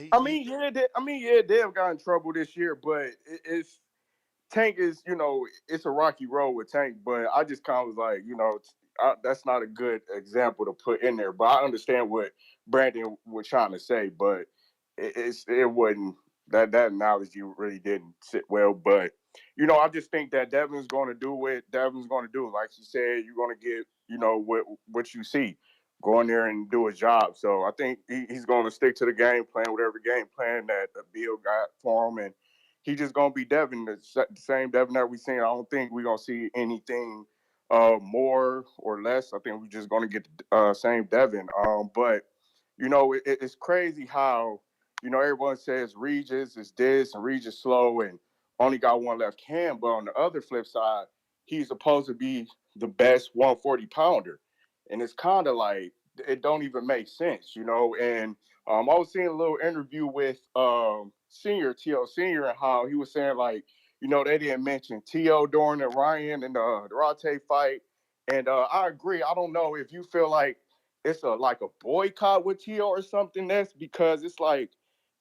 Yeah, Dev got in trouble this year, but it's Tank is, it's a rocky road with Tank, but I just kind of was like, that's not a good example to put in there. But I understand what Brandon was trying to say, but it wasn't that analogy really didn't sit well. But I just think that Devin's going to do what Devin's going to do. Like you said, you're going to get, what you see. Go in there and do his job. So I think he's going to stick to the game plan, whatever game plan that Bill got for him, and he just gonna be Devin, the same Devin that we seen. I don't think we're gonna see anything more or less. I think we're just gonna get the same Devin. But it's crazy how everyone says Regis is this and Regis slow and only got one left hand. But on the other flip side, he's supposed to be the best 140 pounder, and it's kind of like it don't even make sense, And I was seeing a little interview with Senior T.O. Senior and how he was saying like, they didn't mention T.O. during the Ryan and the Rate fight, and I agree. I don't know if you feel like it's like a boycott with T.O. or something. That's because it's like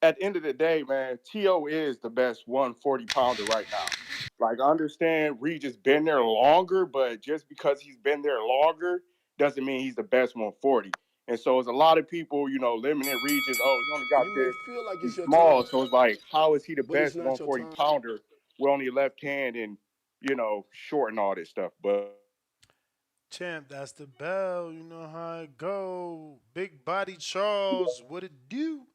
at the end of the day, man, T.O. is the best 140 pounder right now. Like I understand Regis been there longer, but just because he's been there longer doesn't mean he's the best 140. And so it's a lot of people, limiting Regis. Oh, he only got You may this. feel like He's it's your small. time, So it's like, how is he the but it's best not your 140 time. pounder with only left hand and, short and all this stuff? But champ, that's the bell. You know how it go. Big body Charles, what it do?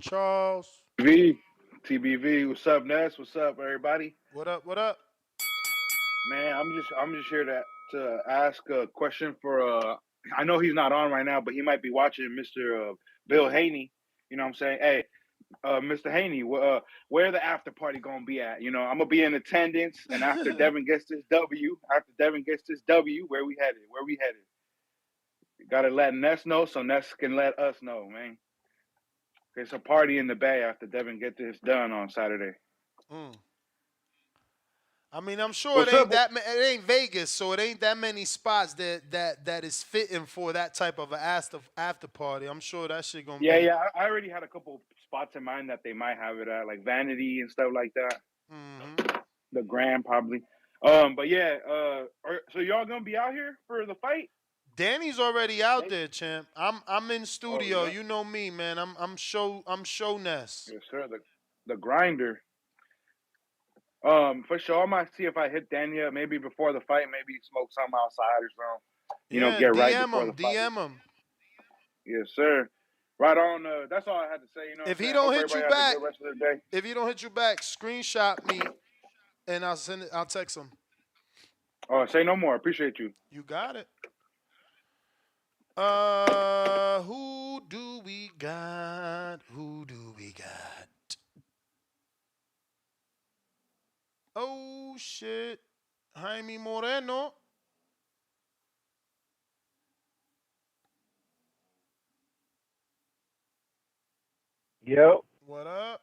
Charles, V, TBV, what's up, Ness? What's up, everybody? what up? What up? Man, I'm just here to ask a question for I know he's not on right now, but he might be watching Mr. Bill Haney. You know what I'm saying? Hey, Mr. Haney, where the after party gonna be at? I'm gonna be in attendance, and after Devin gets this W, where we headed? Where we headed? Gotta let Ness know so Ness can let us know, man. It's a party in the Bay after Devin get this done on Saturday. Mm. I mean, I'm sure it What's ain't up? it ain't Vegas, so it ain't that many spots that is fitting for that type of a after party. I'm sure that shit gonna Yeah, be. yeah. I already had a couple spots in mind that they might have it at, like Vanity and stuff like that. Hmm. The Grand probably. But yeah. So y'all gonna be out here for the fight? Danny's already out there, champ. I'm in Oh studio. yeah. You know me, man. I'm show Ness. Yes, sir. The grinder. For sure. I might see if I hit Daniel maybe before the fight. Maybe smoke something outside or something. Yeah, Get right DM before the him, fight. DM him. Yes, sir. Right on. That's all I had to say. You know what I'm If he saying? don't Hope hit you everybody has a back, good rest of the day. if he don't hit you back, screenshot me and I'll send it. I'll text him. Oh, say no more. Appreciate you. You got it. Who do we got? Who do we got? Oh shit. Jaime Moreno. Yo, What up?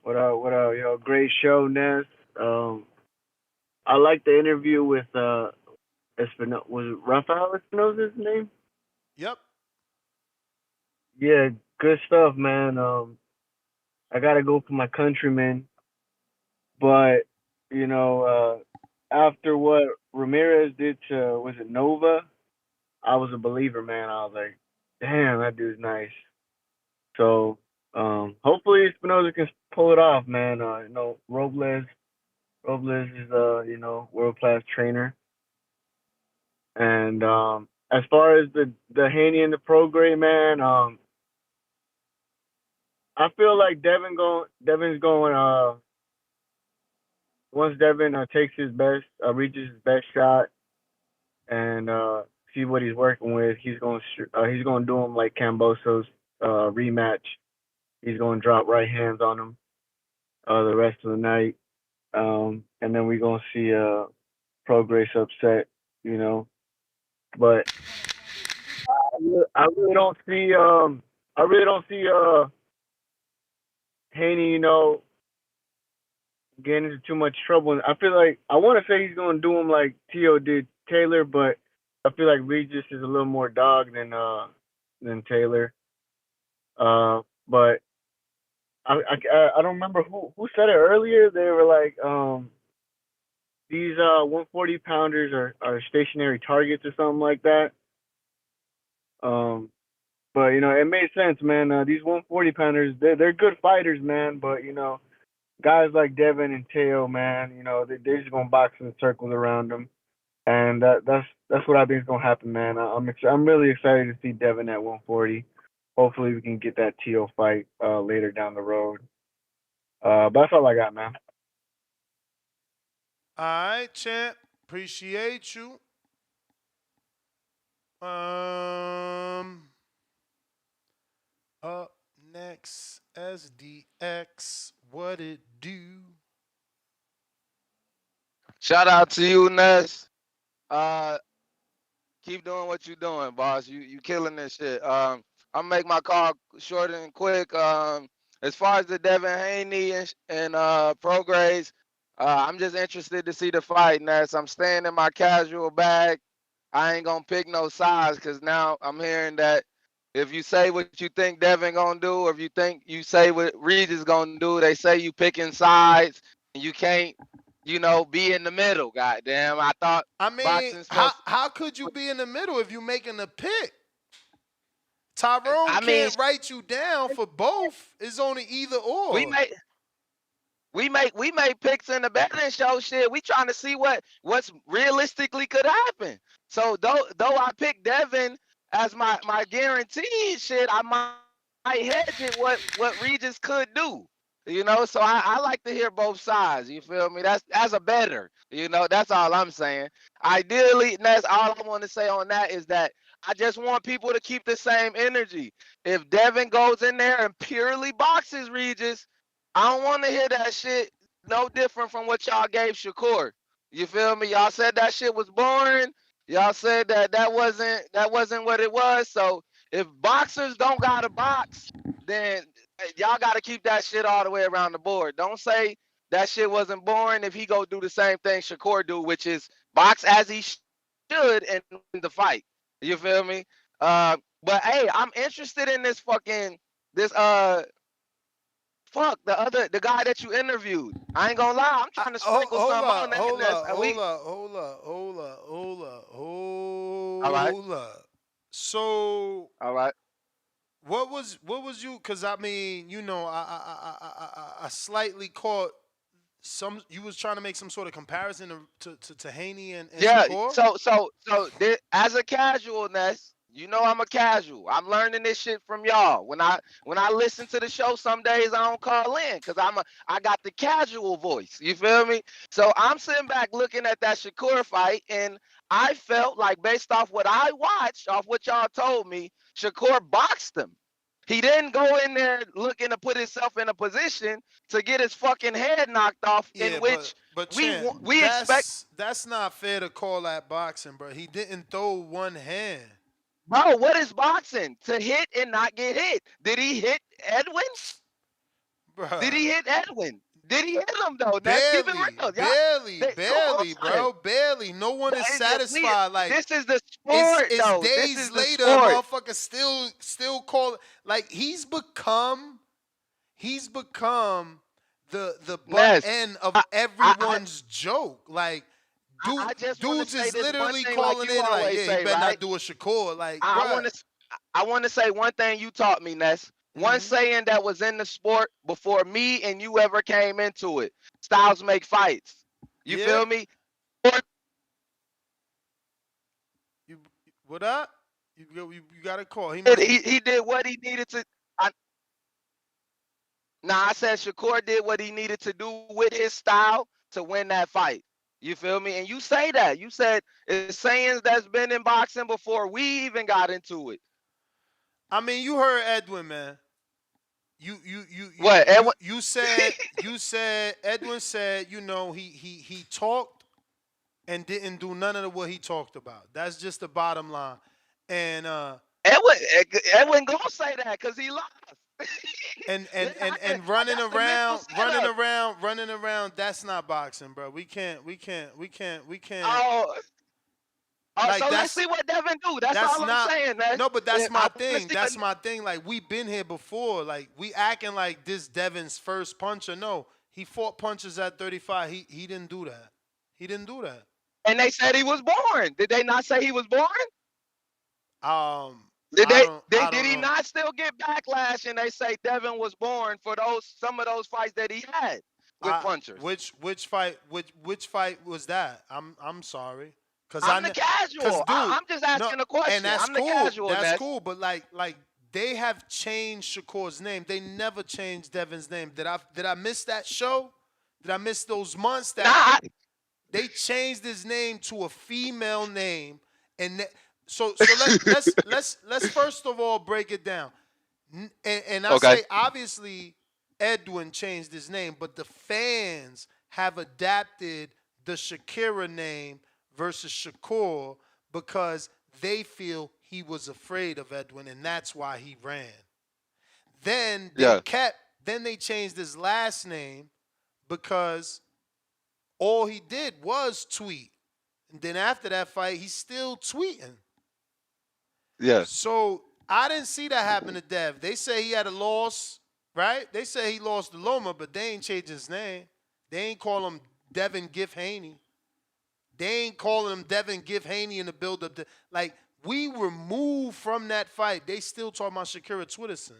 what up? What up? Yo, great show, Ness. Um, I like the interview with Espinosa. Was it Raphael Espinosa's name? Yep. Yeah, good stuff, man. I gotta go for my countrymen, but you know, after what Ramirez did to was it Nova, I was a believer, man. I was like, damn, that dude's nice. So, hopefully Espinosa can pull it off, man. Robles is world class trainer. And as far as the Haney and the Prograis, man, I feel like Devin's going once Devin takes his best reaches his best shot and see what he's working with, he's going to do him like Camboso's rematch. He's going to drop right hands on him the rest of the night. And then we're going to see Prograis upset, you know. But I really don't see Haney, getting into too much trouble. I feel like I want to say he's gonna do him like Tio did Taylor, but I feel like Regis is a little more dog than Taylor. But I don't remember who said it earlier. They were like these 140 pounders are stationary targets or something like that. But it made sense, man. These 140 pounders, they're good fighters, man. But guys like Devin and Teo, man, they're just gonna box in circles around them, and that's what I think is gonna happen, man. I'm really excited to see Devin at 140. Hopefully, we can get that Teo fight later down the road. But that's all I got, man. All right, champ. Appreciate you. Up next, SDX. What it do? Shout out to you, Ness. Uh, keep doing what you're doing, boss. You killing this shit. I'll make my call short and quick. As far as the Devin Haney and Prograis, I'm just interested to see the fight, Ness. I'm staying in my casual bag. I ain't gonna pick no sides because now I'm hearing that if you say what you think Devin gonna do, or if you think you say what Regis gonna do, they say you picking sides and you can't, be in the middle. Goddamn, I thought I mean, boxing's how supposed. how could you be in the middle if you making a pick? Tyrone I mean, can't write you down for both. It's only either we or. make we make picks in the betting show. Shit, we trying to see what's realistically could happen. So though I picked Devin as my guaranteed shit, I might hedge it what Regis could do. So I like to hear both sides. You feel me? That's as a better. That's all I'm saying. Ideally, and that's all I want to say on that is that I just want people to keep the same energy. If Devin goes in there and purely boxes Regis, I don't want to hear that shit no different from what y'all gave Shakur. You feel me? Y'all said that shit was boring. Y'all said that wasn't what it was. So if boxers don't got a box, then y'all got to keep that shit all the way around the board. Don't say that shit wasn't boring if he go do the same thing Shakur do, which is box as he should and win the fight. You feel me? But hey, I'm interested in this the guy that you interviewed. I ain't gonna lie, I'm trying to sprinkle Hold something up, on that. hold And that's up, we hold up, hold up, hold up, hold up, all right, hold up. So all right. what was you? Because I mean, I slightly caught some. You was trying to make some sort of comparison to Haney and Yeah. Shakur. So as a casualness, You know I'm a casual. I'm learning this shit from y'all. When I listen to the show, some days I don't call in because I got the casual voice. You feel me? So I'm sitting back looking at that Shakur fight, and I felt like based off what I watched, off what y'all told me, Shakur boxed him. He didn't go in there looking to put himself in a position to get his fucking head knocked off, in Yeah, which but we Champ, we expect. that's not fair to call that boxing, bro. He didn't throw one hand, Bro, what is boxing? To hit and not get hit. Did he hit Edwin? Did bro. he hit Edwin? Did he hit him though? Let's keep it Barely, real. Y'all, barely, come barely, on. bro. Barely. No one is satisfied. Like This is the it's sport it's though. This days is the later, sport. motherfucker still call like he's become the butt Ness, end of I, I, everyone's joke. Like I just want to dudes say is this one literally thing, like calling you in like, always yeah, he say, better right? not do a Shakur. Like, I bruh. want to, I want to say one thing you taught me, Ness. One saying that was in the sport before me and you ever came into it: styles make fights. You Yeah. feel me? You what up? You got a call. He must be. He did what he needed to. I said Shakur did what he needed to do with his style to win that fight. You feel me? And you say that. You said it's sayings that's been in boxing before we even got into it. I mean, you heard Edwin, man. What? Edwin? You said Edwin said, he talked and didn't do none of what he talked about. That's just the bottom line. And Edwin gonna say that because he lost. and That's the mental setup. running around, that's not boxing, bro. We can't. Oh, Like so let's see what Devin do. That's that's all I'm not saying, man. no, but that's I my want to thing. see what. That's my thing. Like we been here before. Like we acting like this Devin's first puncher. No, he fought punches at 35. He didn't do that. He didn't do that. And they said he was born. Did they not say he was born? Did I they, don't they I did don't he know. not still get backlash and they say Devin was born for some of those fights that he had with punchers? Which fight was that? I'm sorry. I'm the Cause casual. dude, I'm just no, asking a and question. that's I'm the cool. casual, That's Ness. cool. But like they have changed Shakur's name. They never changed Devin's name. Did I miss that show? Did I miss those months that Nah, they changed his name to a female name? And so let's first of all break it down. And I okay. say obviously Edwin changed his name, but the fans have adapted the Shakira name versus Shakur because they feel he was afraid of Edwin and that's why he ran. Then they Yeah. kept then they changed his last name because all he did was tweet. And then after that fight, he's still tweeting. Yeah. So I didn't see that happen to Dev. They say he had a loss, right? They say he lost to Loma, but they ain't changed his name. They ain't call him Devin Gift Haney. They ain't calling him Devin Gift Haney in the build-up. Like, we were moved from that fight. They still talking about Shakira Twitterson.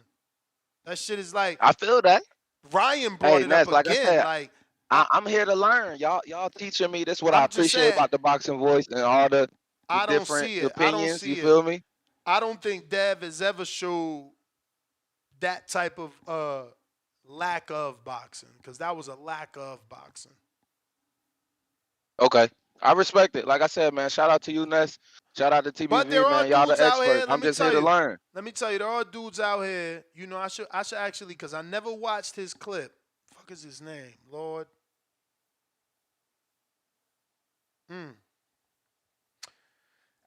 That shit is like, I feel that. Ryan brought Hey, it up Ness, like I again. said, Like, I'm here to learn. Y'all teaching me. This is what I I'm just appreciate saying, about the boxing voice and all the I don't different see it. I don't opinions. You see it. feel me? I don't think Dev has ever showed that type of lack of boxing because that was a lack of boxing. Okay. I respect it. Like I said, man, shout out to you, Ness. Shout out to But there TBV, are man. Y'all dudes the out experts. here. Let I'm me just here tell to you. learn. There are dudes out here. I should actually because I never watched his clip. Fuck is his name, Lord?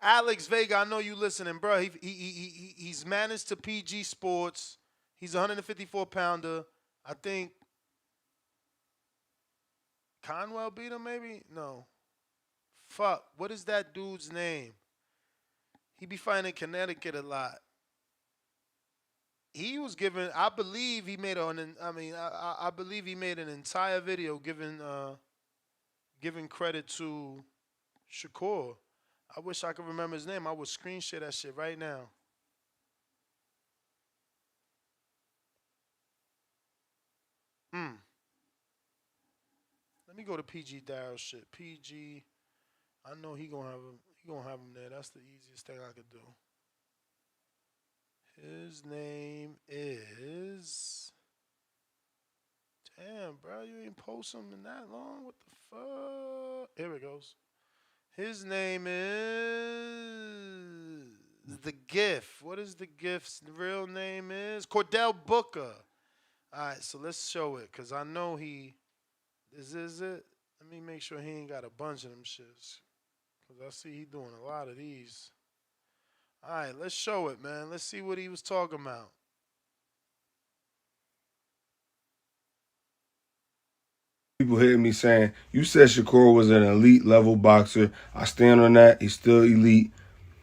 Alex Vega. I know you listening, bro. He's managed to PG Sports. He's a 154 pounder. I think Conwell beat him. Maybe no. Fuck. What is that dude's name? He be fighting in Connecticut a lot. He was given. I believe he made I believe he made an entire video giving credit to Shakur. I wish I could remember his name. I would screen share that shit right now. Let me go to PG Darrell shit. PG. I know he gonna have him there. That's the easiest thing I could do. His name is. Damn, bro, you ain't post him in that long. What the fuck? Here it goes. His name is the GIF. What is the GIF's real name? Is Cordell Booker. All right, so let's show it because I know he. This is it. Let me make sure he ain't got a bunch of them shits because I see he doing a lot of these. All right, let's show it, man. Let's see what he was talking about. People hitting me saying, you said Shakur was an elite level boxer. I stand on that. He's still elite.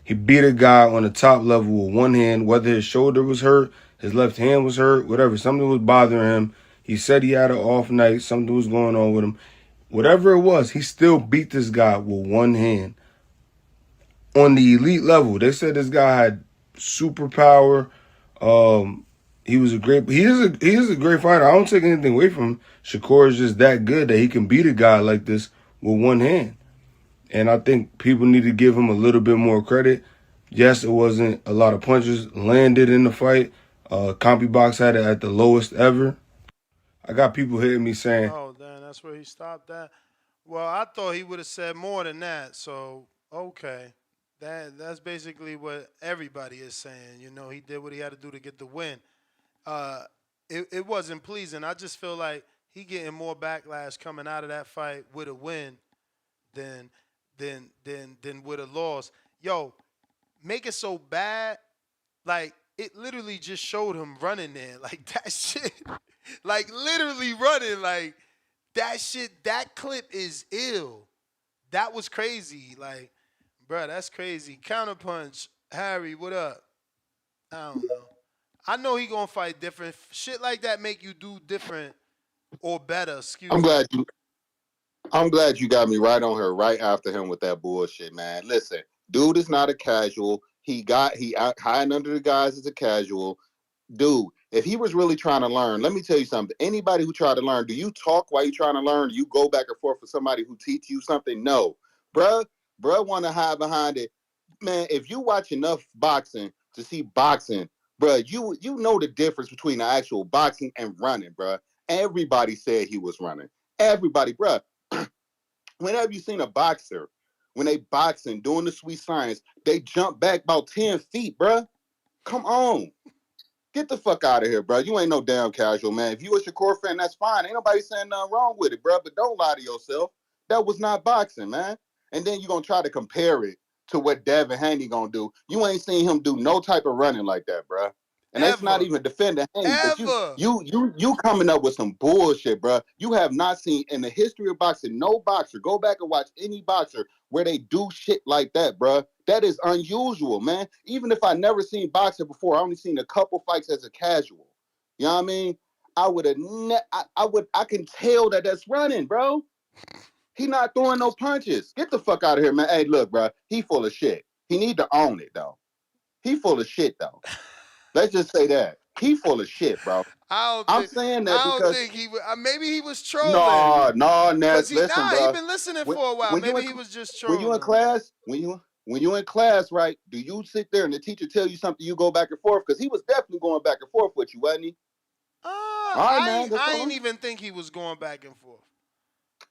He beat a guy on the top level with one hand, whether his shoulder was hurt, his left hand was hurt, whatever. Something was bothering him. He said he had an off night. Something was going on with him. Whatever it was, he still beat this guy with one hand. On the elite level, they said this guy had superpower. He was a great. He is a great fighter. I don't take anything away from him. Shakur is just that good that he can beat a guy like this with one hand. And I think people need to give him a little bit more credit. Yes, it wasn't a lot of punches landed in the fight. CompuBox had it at the lowest ever. I got people hitting me saying, Oh, damn, that's where he stopped at. Well, I thought he would have said more than that. So okay, that's basically what everybody is saying. You know, he did what he had to do to get the win. Uh, it wasn't pleasing. I just feel like he getting more backlash coming out of that fight with a win than than with a loss. Yo, make it so bad, like it literally just showed him running there, like that shit, like literally running, like that shit. That clip is ill. That was crazy, like, bruh, that's crazy. Counterpunch, Harry, what up? I don't know. I know he gonna fight different. Shit like that make you do different or better. I'm Excuse me. glad you. I'm glad you got me right on her right after him with that bullshit, man. Listen, dude is not a casual. He out hiding under the guys as a casual. Dude, if he was really trying to learn, let me tell you something. Anybody who tried to learn, do you talk while you trying to learn? Do you go back and forth with somebody who teach you something? No. Bruh want to hide behind it. Man, if you watch enough boxing to see boxing, bruh, you know the difference between the actual boxing and running, bruh. Everybody said he was running. Everybody, bruh. Whenever you seen a boxer, when they boxing, doing the sweet science, they jump back about 10 feet, bruh. Come on. Get the fuck out of here, bro. You ain't no damn casual, man. If you a Shakur fan, that's fine. Ain't nobody saying nothing wrong with it, bro. But don't lie to yourself. That was not boxing, man. And then you gonna try to compare it to what Devin Haney gonna do. You ain't seen him do no type of running like that, bro. And that's not Ever, even defending Haney, but you ever. you you you coming up with some bullshit, bro. You have not seen in the history of boxing no boxer. Go back and watch any boxer where they do shit like that, bro. That is unusual, man. Even if I never seen boxing before, I only seen a couple fights as a casual. You know what I mean? I would have, I can tell that that's running, bro. He not throwing no punches. Get the fuck out of here, man. Hey, look, bro. He full of shit. He need to own it, though. He full of shit, though. Let's just say that. He full of shit, bro. I'm saying that I don't because think he. Maybe he was trolling. no, Cause Ness. Listen, he bro. been listening When, for a while. when you Maybe in he was just when you in trolling. class, when you in class, right? Do you sit there and the teacher tell you something, you go back and forth? Because he was definitely going back and forth with you, wasn't he? All right, man. That's I all. ain't even think he was going back and forth.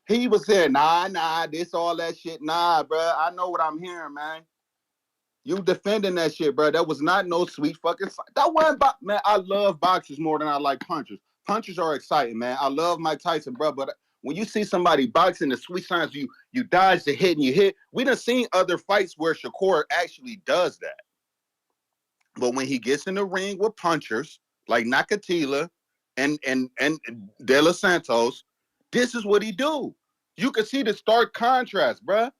He was saying, nah, this all that shit, nah, bro. I know what I'm hearing, man. You defending that shit, bro. That was not no sweet fucking fight. That wasn't, man, I love boxers more than I like punchers. Punchers are exciting, man. I love Mike Tyson, bro, but when you see somebody boxing the sweet signs, you dodge the hit and you hit. We done seen other fights where Shakur actually does that. But when he gets in the ring with punchers like Nakatila and De Los Santos, this is what he do. You can see the stark contrast, bruh.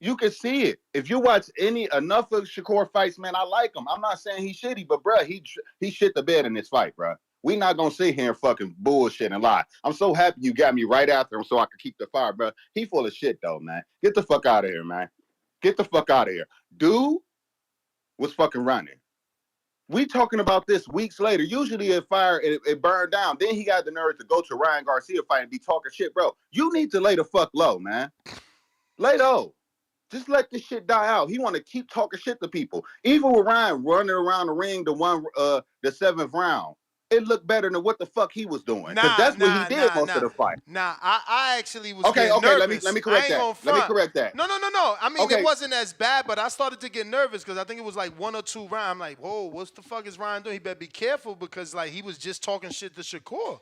You can see it. If you watch enough of Shakur fights, man, I like him. I'm not saying he's shitty, but bruh, he shit the bed in this fight, bruh. We not gonna sit here and fucking bullshit and lie. I'm so happy you got me right after him so I can keep the fire, bruh. He full of shit though, man. Get the fuck out of here, man. Get the fuck out of here. Dude was fucking running. We talking about this weeks later. Usually it burned down. Then he got the nerve to go to Ryan Garcia fight and be talking shit, bro. You need to lay the fuck low, man. Lay low. Just let this shit die out. He want to keep talking shit to people. Even with Ryan running around the ring, the 7th round, it looked better than what the fuck he was doing. Because that's what he did most of the fight. I actually was Okay, getting nervous. let me I correct ain't that. gonna front. Let me correct that. No. I mean, Okay. it wasn't as bad, but I started to get nervous because I think it was like 1 or 2 rounds. I'm like, whoa, what the fuck is Ryan doing? He better be careful because like he was just talking shit to Shakur.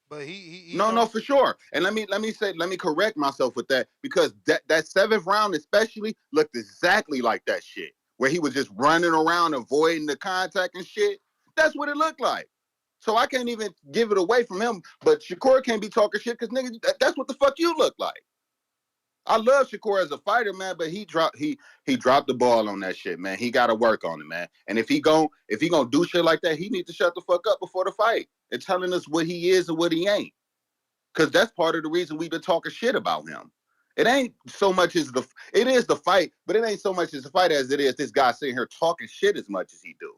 But he No, for sure. And let me correct myself with that, because that 7th round especially looked exactly like that shit, where he was just running around avoiding the contact and shit. That's what it looked like. So I can't even give it away from him. But Shakur can't be talking shit because nigga, that's what the fuck you look like. I love Shakur as a fighter, man, but he dropped the ball on that shit, man. He got to work on it, man. And if he gonna do shit like that, he needs to shut the fuck up before the fight and telling us what he is and what he ain't. Because that's part of the reason we've been talking shit about him. It ain't so much as it is the fight, but it ain't so much as the fight as it is this guy sitting here talking shit as much as he do.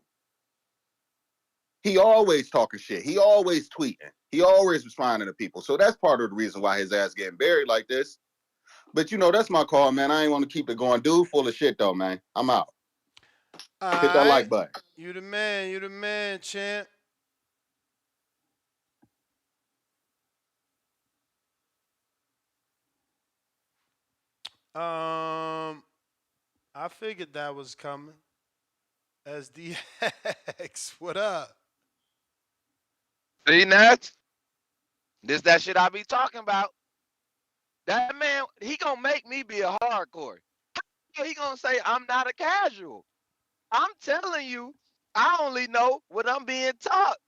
He always talking shit. He always tweeting. He always responding to people. So that's part of the reason why his ass getting buried like this. But that's my call, man. I ain't want to keep it going. Dude, full of shit though, man. I'm out. Hit that like button. You the man, champ. I figured that was coming. SDX, what up? See, Nats? This that shit I be talking about. That man, he gonna make me be a hardcore. He gonna say I'm not a casual. I'm telling you, I only know what I'm being taught.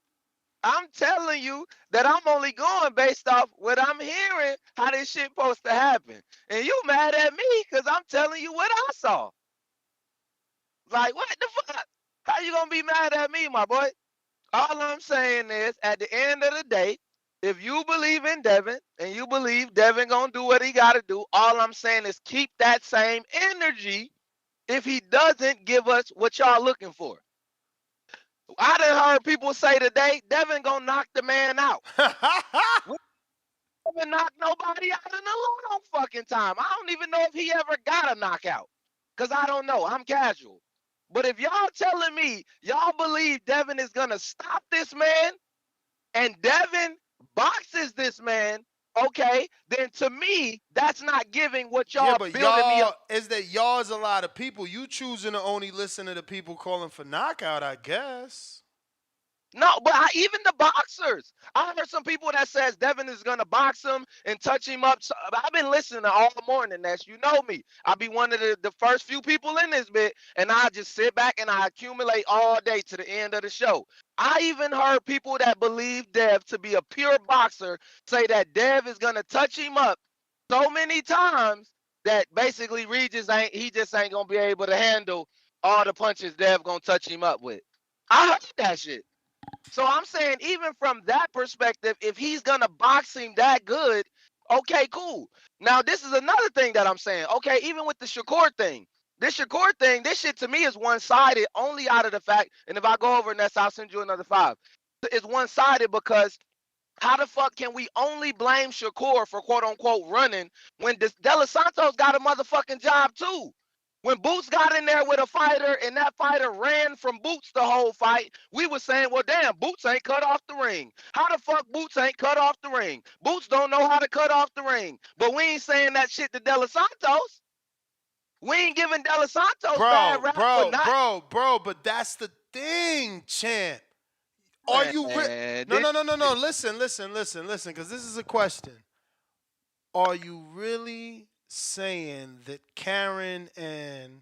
I'm telling you that I'm only going based off what I'm hearing, how this shit supposed to happen. And you mad at me because I'm telling you what I saw. Like, what the fuck? How you gonna be mad at me, my boy? All I'm saying is, at the end of the day, if you believe in Devin and you believe Devin gonna do what he gotta do, all I'm saying is keep that same energy if he doesn't give us what y'all looking for. I done heard people say today, Devin gonna knock the man out. Devin knocked nobody out in a long fucking time. I don't even know if he ever got a knockout. Cause I don't know. I'm casual. But if y'all telling me y'all believe Devin is gonna stop this man and Devin boxes this man, okay, then to me, that's not giving what y'all building me up. Is that y'all's a lot of people. You choosing to only listen to the people calling for knockout, I guess. No, but even the boxers. I heard some people that says Devin is going to box him and touch him up. So I've been listening all morning, Nash. You know me. I'll be one of the first few people in this bit, and I just sit back and I accumulate all day to the end of the show. I even heard people that believe Dev to be a pure boxer say that Dev is going to touch him up so many times that basically Regis just ain't going to be able to handle all the punches Dev going to touch him up with. I heard that shit. So I'm saying, even from that perspective, if he's gonna box him that good, okay, cool. Now this is another thing that I'm saying. Okay, even with the Shakur thing, this shit to me is one-sided only out of the fact, and if I go over Ness, I'll send you another 5. It's one-sided because how the fuck can we only blame Shakur for quote unquote running when De Los Santos got a motherfucking job too? When Boots got in there with a fighter and that fighter ran from Boots the whole fight, we were saying, well, damn, Boots ain't cut off the ring. How the fuck Boots ain't cut off the ring? Boots don't know how to cut off the ring. But we ain't saying that shit to De Los Santos. We ain't giving De Los Santos bad rap for not. Bro, but that's the thing, champ. Are you No. Listen, because this is a question. Are you really saying that Karen and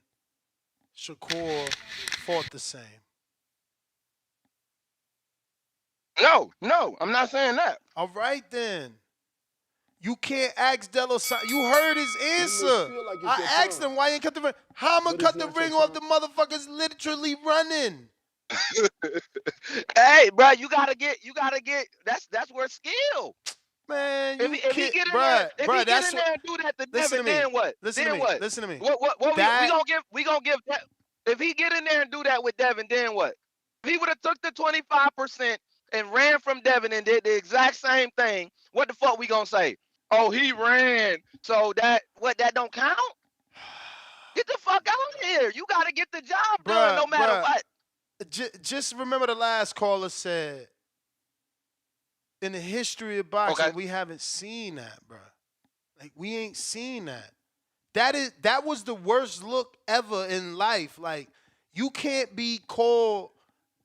Shakur fought the same? No, I'm not saying that. All right, then. You can't ask De Los Santos. You heard his answer. I asked him why he ain't cut the ring. How am I cut the ring off? The motherfucker's literally running. Hey, bro, you gotta get. That's where skill. Man, if he get in there and do that to Devin, then what? Listen to me. What we gonna give that? If he get in there and do that with Devin, then what? If he would have took the 25% and ran from Devin and did the exact same thing, what the fuck we gonna say? Oh, he ran, so that don't count? fuck out here. You got to get the job done no matter what. Just remember the last caller said, in the history of boxing, we haven't seen that, bro. Like, we ain't seen that. That was the worst look ever in life. Like, you can't be called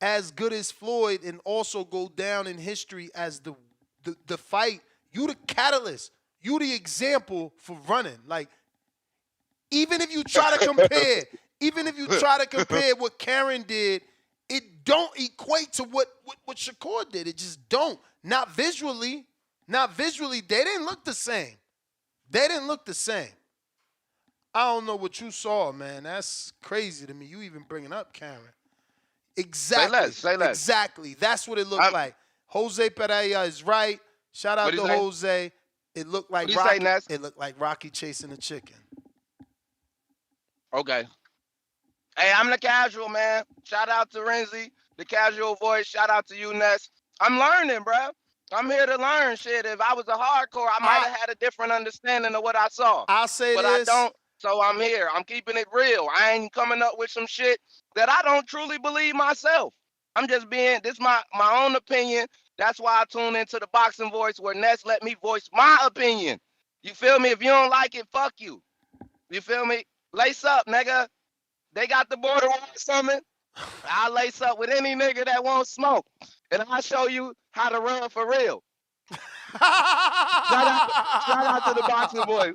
as good as Floyd and also go down in history as the fight. You the catalyst. You the example for running. Like, even if you try to compare what Karen did, it don't equate to what Shakur did. It just don't. Not visually. They didn't look the same. I don't know what you saw, man. That's crazy to me. You even bringing up Karen. Exactly. Say less. Exactly. That's what it looked like. Jose Pereira is right. Shout out to Jose. It looked like Rocky. It looked like Rocky chasing a chicken. Okay. Hey, I'm the casual, man. Shout out to Renzi, the casual voice. Shout out to you, Ness. I'm learning, bro. I'm here to learn shit. If I was a hardcore, I might have had a different understanding of what I saw. I'll say but this. I don't. So I'm here. I'm keeping it real. I ain't coming up with some shit that I don't truly believe myself. I'm just being, this my own opinion. That's why I tune into the boxing voice where Ness let me voice my opinion. You feel me? If you don't like it, fuck you. You feel me? Lace up, nigga. They got the border war summon. I'll lace up with any nigga that won't smoke. And I'll show you how to run for real. Shout out to the boxing boys.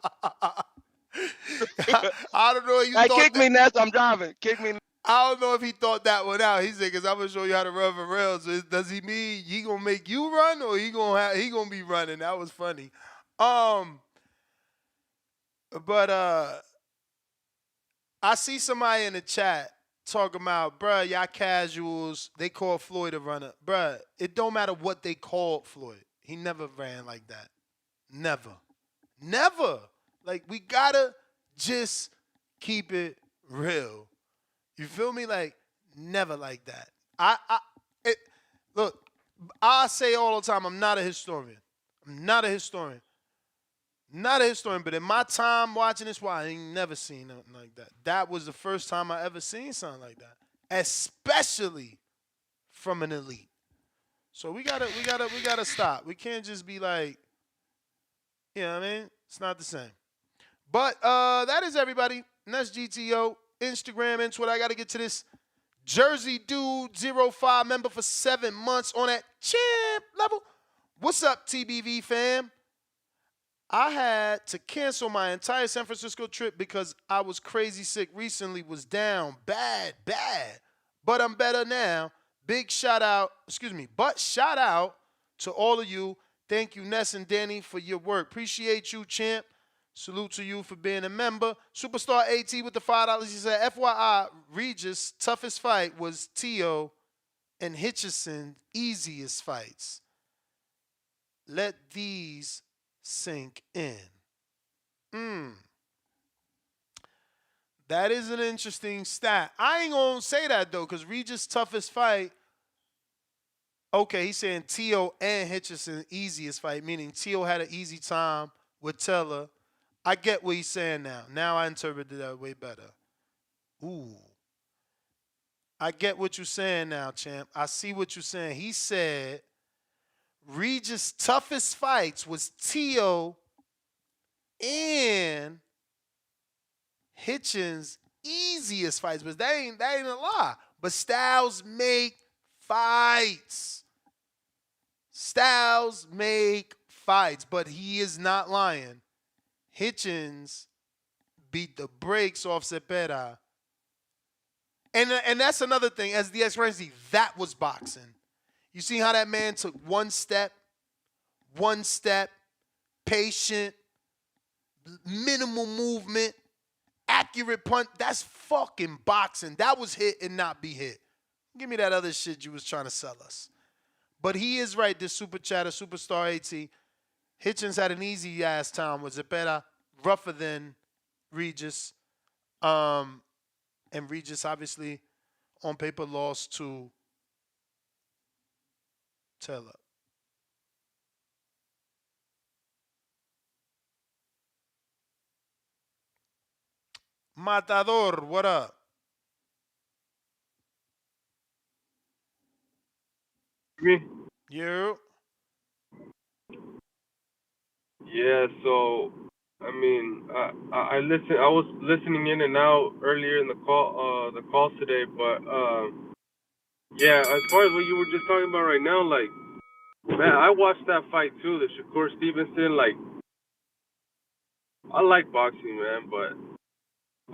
I don't know if you hey, thought kick me, Ness. I'm driving. Kick me. I don't know if he thought that one out. He said, "Cause I'm gonna show you how to run for real." So does he mean he gonna make you run, or he gonna be running? That was funny. But I see somebody in the chat talking about, bruh, y'all casuals. They call Floyd a runner, bruh. It don't matter what they called Floyd. He never ran like that. Never. Like, we gotta just keep it real. You feel me? Like, never like that. Look, I say all the time, I'm not a historian. But in my time watching this, I ain't never seen nothing like that. That was the first time I ever seen something like that, especially from an elite. So we gotta stop. We can't just be like, you know what I mean? It's not the same. But that is everybody. And that's GTO, Instagram, and Twitter. I got to get to this Jersey Dude 05 member for 7 months on that champ level. What's up, TBV fam? I had to cancel my entire San Francisco trip because I was crazy sick recently, was down bad. But I'm better now. Shout out to all of you. Thank you, Ness and Danny, for your work. Appreciate you, champ. Salute to you for being a member. Superstar AT with the $5. He said, FYI, Regis' toughest fight was Tio and Hitchison's easiest fights. Let these sink in. That is an interesting stat. I ain't going to say that, though, because Regis' toughest fight, okay, he's saying Tio and Hitchison's easiest fight, meaning Tio had an easy time with Teller. I get what he's saying now. Now I interpreted that way better. Ooh. I get what you're saying now, champ. I see what you're saying. He said Regis' toughest fights was Tio and Hitchens' easiest fights. But that ain't a lie. But Styles make fights. But he is not lying. Hitchens beat the brakes off Cepeda. And that's another thing. As the ex-Renzi, that was boxing. You see how that man took one step, patient, minimal movement, accurate punch. That's fucking boxing. That was hit and not be hit. Give me that other shit you was trying to sell us. But he is right, this super chatter, superstar AT. Hitchens had an easy-ass time with Zepeda, rougher than Regis. And Regis, obviously, on paper, lost to Taylor. Matador, what up? Me? You? Yeah. So, I mean, I listen. I was listening in and out earlier in the calls today, but yeah. As far as what you were just talking about right now, like, man, I watched that fight too, the Shakur Stevenson. Like, I like boxing, man, but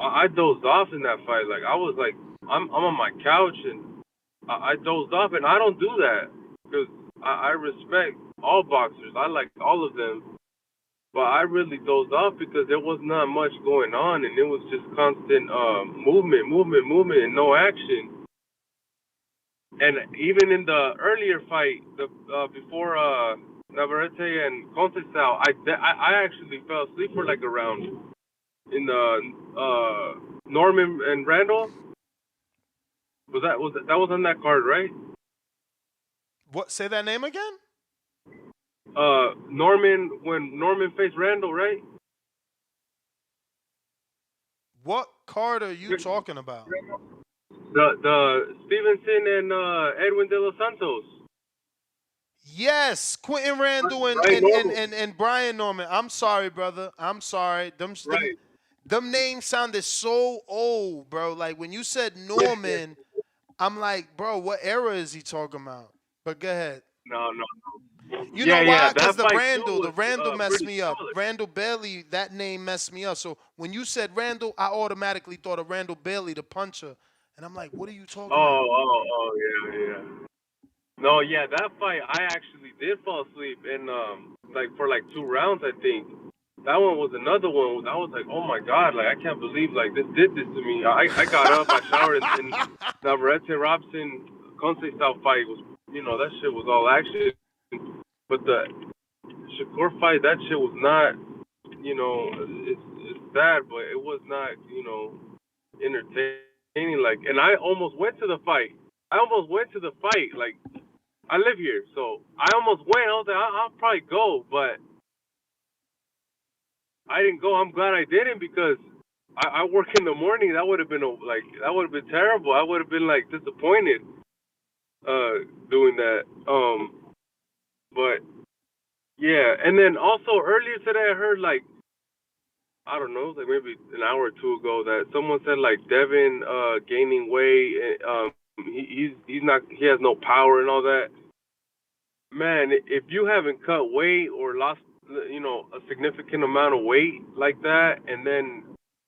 I dozed off in that fight. Like, I was like, I'm on my couch and I dozed off, and I don't do that because I respect all boxers. I like all of them. But I really dozed off because there was not much going on, and it was just constant movement, and no action. And even in the earlier fight, the before Navarrete and Conceição, I actually fell asleep for like a round in the Norman and Randall. That was on that card, right? What? Say that name again? When Norman faced Randall, right? What card are you talking about? The Stevenson and Edwin De Los Santos. Yes, Quentin Randall and Brian Norman. I'm sorry, brother. I'm sorry. Them names sounded so old, bro. Like when you said Norman, I'm like, bro, what era is he talking about? But go ahead. No. You know why? Because the Randall messed me up. Solid. Randall Bailey, that name messed me up. So when you said Randall, I automatically thought of Randall Bailey, the puncher. And I'm like, what are you talking about? Oh, yeah. No, yeah, that fight, I actually did fall asleep in, for 2 rounds, I think. That one was another one. I was like, oh my God, like, I can't believe, like, this did this to me. I got up, I showered, and Navarrete Robson Conceição fight was, that shit was all action. But the Shakur fight, that shit was not, it's bad, but it was not, entertaining. Like, and I almost went to the fight. Like, I live here, so I almost went. I was like, I'll probably go, but I didn't go. I'm glad I didn't because I work in the morning. That would have been terrible. I would have been like disappointed doing that. But yeah, and then also earlier today I heard like I don't know, like maybe an hour or two ago that someone said like Devin gaining weight. He has no power and all that. Man, if you haven't cut weight or lost, a significant amount of weight like that, and then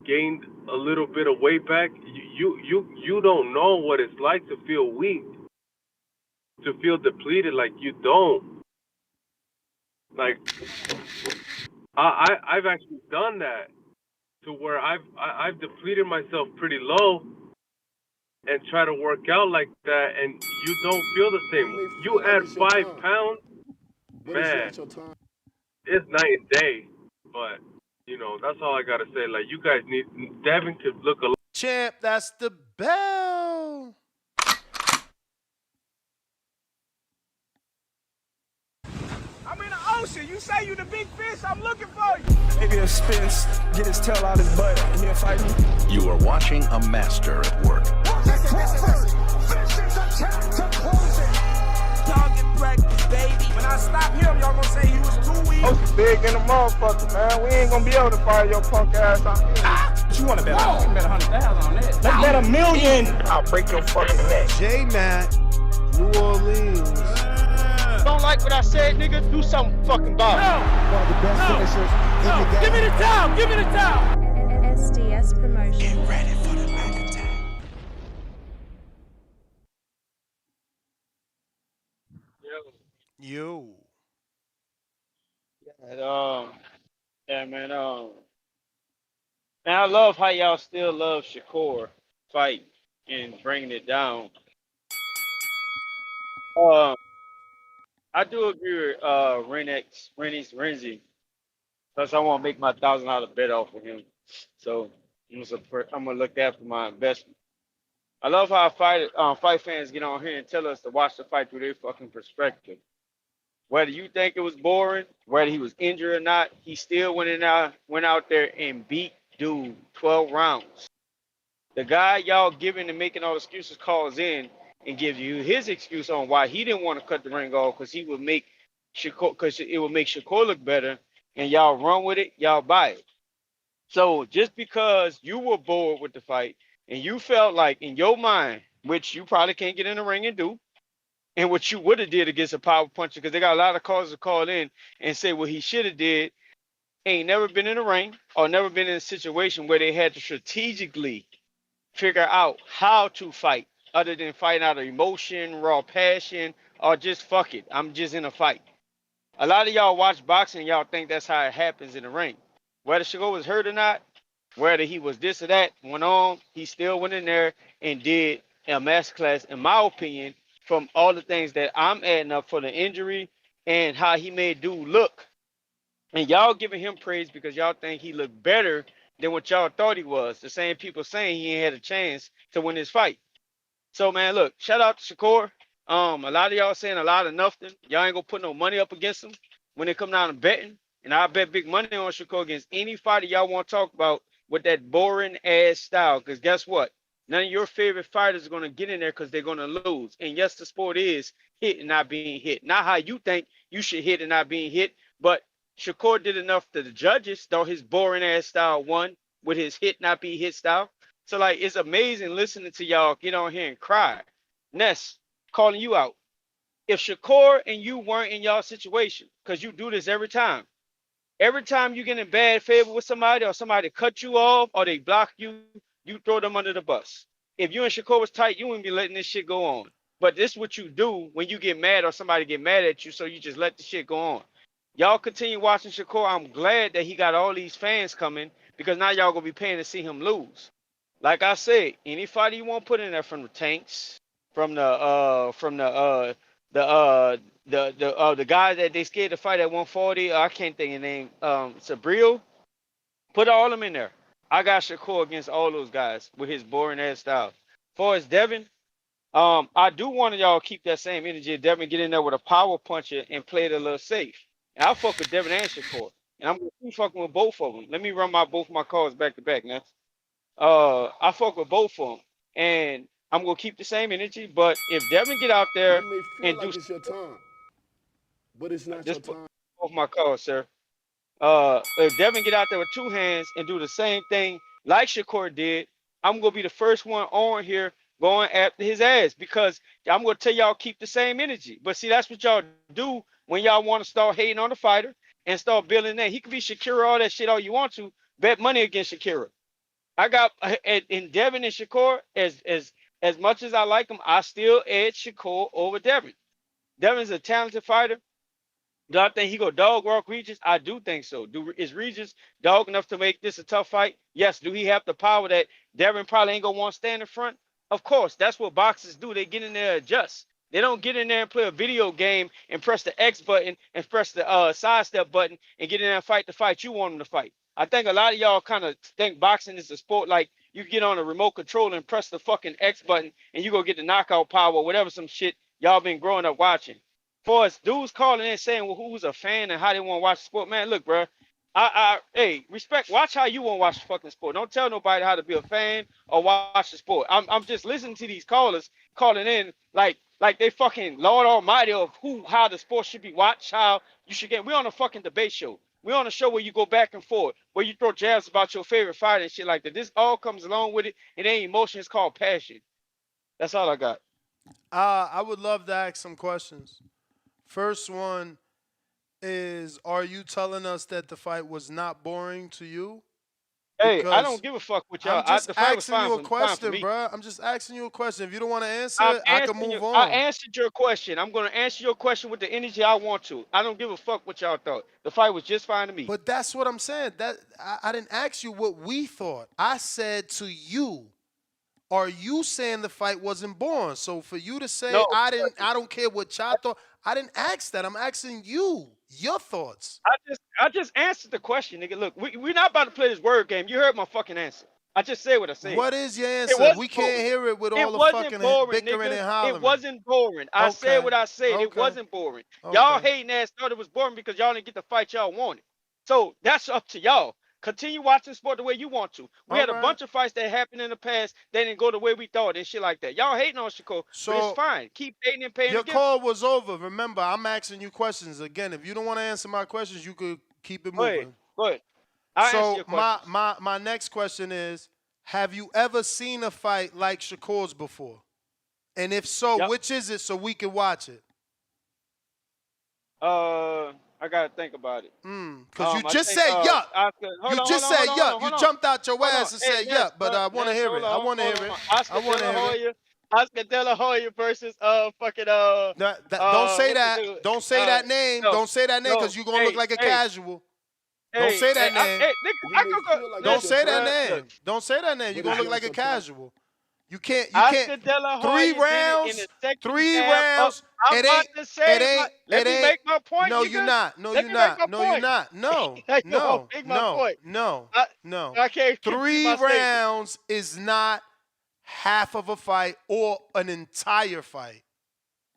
gained a little bit of weight back, you don't know what it's like to feel weak, to feel depleted. Like you don't. Like I've actually done that to where I've depleted myself pretty low and try to work out like that, and you don't feel the same. You add 5 pounds, man, it's night and day. But that's all I gotta say. Like you guys need Devin could look a lot. Champ, that's the bell. I'm in the ocean. You say you the big fish. I'm looking for you. Maybe a Spence get his tail out his butt and he'll fight me. You are watching a master at work. Y'all get practice, baby. When I stop him, y'all gonna say he was too weak. Ocean big in the motherfucker, man. We ain't gonna be able to fire your punk ass out here. What you wanna bet on? You can bet 100,000 on that. Let's bet $1 million. I'll break your fucking neck. J-Matt, New Orleans. Don't like what I said, nigga? Do something fucking about it. One of the best finishers in the game. Give me the towel. Give me the towel. SDS Promotion. Get ready for the back attack. Yo. Yeah, man. Man, I love how y'all still love Shakur fight and bringing it down. I do agree with Renzi, because I want to make my $1,000 bet off of him. So I'm gonna look after my investment. I love how fight fans get on here and tell us to watch the fight through their fucking perspective. Whether you think it was boring, whether he was injured or not, he still went out there and beat dude 12 rounds. The guy y'all giving and making all excuses calls in and gives you his excuse on why he didn't want to cut the ring off because he would make Shakur, because it would make Shakur look better, and y'all run with it, y'all buy it. So just because you were bored with the fight and you felt like in your mind, which you probably can't get in the ring and do, and what you would have did against a power puncher, because they got a lot of callers to call in and say what he should have did, ain't never been in the ring or never been in a situation where they had to strategically figure out how to fight other than fighting out of emotion, raw passion, or just fuck it. I'm just in a fight. A lot of y'all watch boxing, y'all think that's how it happens in the ring. Whether Shakur was hurt or not, whether he was this or that, went on, he still went in there and did a masterclass, in my opinion, from all the things that I'm adding up for the injury and how he made dude look. And y'all giving him praise because y'all think he looked better than what y'all thought he was. The same people saying he ain't had a chance to win this fight. So man, look, shout out to Shakur. A lot of y'all saying a lot of nothing. Y'all ain't gonna put no money up against him when they come down to betting. And I bet big money on Shakur against any fighter y'all want to talk about with that boring ass style. Because guess what? None of your favorite fighters are gonna get in there because they're gonna lose. And yes, the sport is hit and not being hit. Not how you think you should hit and not being hit, but Shakur did enough to the judges, though his boring ass style won with his hit not be hit style. So like it's amazing listening to y'all get on here and cry. Ness, calling you out. If Shakur and you weren't in y'all situation, because you do this every time you get in bad favor with somebody or somebody cut you off or they block you, you throw them under the bus. If you and Shakur was tight, you wouldn't be letting this shit go on. But this is what you do when you get mad or somebody get mad at you, so you just let the shit go on. Y'all continue watching Shakur. I'm glad that he got all these fans coming because now y'all gonna be paying to see him lose. Like I said, any fighter you want to put in there from the tanks, the the guy that they scared to fight at 140, I can't think of the name. Sabril, put all of them in there. I got Shakur against all those guys with his boring ass style. As far as Devin, I do want y'all keep that same energy. Devin get in there with a power puncher and play it a little safe. And I fuck with Devin and Shakur, and I'm gonna keep fucking with both of them. Let me run both my cards back to back now. I fuck with both of them, and I'm gonna keep the same energy. But if Devin get out there You may feel and like it's your time, but it's not your just put time. both my cards, sir. If Devin get out there with two hands and do the same thing like Shakur did, I'm gonna be the first one on here going after his ass because I'm gonna tell y'all keep the same energy. But see, that's what y'all do when y'all want to start hating on the fighter and start building that. He could be Shakira, all that shit, all you want to. Bet money against Shakira. I got in Devin and Shakur, as much as I like him, I still edge Shakur over Devin. Devin's a talented fighter. Do I think he go dog walk Regis? I do think so. Is Regis dog enough to make this a tough fight? Yes. Do he have the power that Devin probably ain't gonna want to stand in front? Of course. That's what boxers do. They get in there and adjust. They don't get in there and play a video game and press the X button and press the sidestep button and get in there and fight the fight you want them to fight. I think a lot of y'all kind of think boxing is a sport like you get on a remote control and press the fucking X button and you go get the knockout power or whatever some shit y'all been growing up watching. For us dudes calling in saying well, who's a fan and how they want to watch the sport, man, look, bro. Hey, respect. Watch how you want to watch the fucking sport. Don't tell nobody how to be a fan or watch the sport. I'm just listening to these callers calling in like they fucking Lord Almighty of how the sport should be watched, how you should get. We on a fucking debate show. We on a show where you go back and forth, where you throw jabs about your favorite fighter and shit like that. This all comes along with it. It ain't emotion. It's called passion. That's all I got. I would love to ask some questions. First one is, are you telling us that the fight was not boring to you? Hey, I don't Because give a fuck with I'm y'all. just The fight was asking you a fine for question, me. bro. I'm just asking you a question. If you don't want to answer I'm it, I can answering you. move I on. answered your question. I'm gonna answer your question with the energy I want to. I don't give a fuck what y'all thought. The fight was just fine to me. But that's what I'm saying. That I didn't ask you what we thought. I said to you, are you saying the fight wasn't boring? So for you to say No, I don't care what y'all thought, I didn't ask that. I'm asking you your thoughts. I just answered the question, nigga. Look, we're not about to play this word game. You heard my fucking answer. I just said what I said. What is your It answer? We wasn't can't boring. hear it with all It the wasn't fucking boring, bickering nigga. and It hollering. wasn't boring. I said Okay. what I said. It Okay. wasn't boring. Y'all Okay. hating ass thought it was boring because y'all didn't get the fight y'all wanted. So that's up to y'all. Continue watching sport the way you want to. We had a All right. bunch of fights that happened in the past that didn't go the way we thought and shit like that. Y'all hating on Shakur, but it's So fine. Keep hating and paying your against call him. was over. Remember, I'm asking you questions again. If you don't want to answer my questions, you could keep it Go ahead. moving. Go ahead. I'll answer So your questions. my next question is: have you ever seen a fight like Shakur's before? And if so, Yep. which is it so we can watch it? I gotta think about it. Because you I just think, said yup. Hold You on, just hold on, said hold on, yup. hold You on. jumped out your Hold on. ass and Hey, said Ness, yup. But I want to hear hold it. I on, want to hold hear it. on. I want to hear it. Oscar De La Hoya versus fucking Don't say what's the that. dude? Don't say that name. No, Don't say that name no. because you're gonna look like a Hey, casual. Don't say that name. hey, nigga, I can go. Don't say that Look, name. Don't say that name. You're gonna look like a casual. You can't. Oscar De La Hoya 3 did it in rounds. the second 3 half of. rounds. I'm about to say, let me make my point, No, nigga. you're not. No, Let you're me make my not. No, you're point. not. No, Yo, no, make my no, point. no, I no. can't complete 3 my statement. rounds is not half of a fight or an entire fight.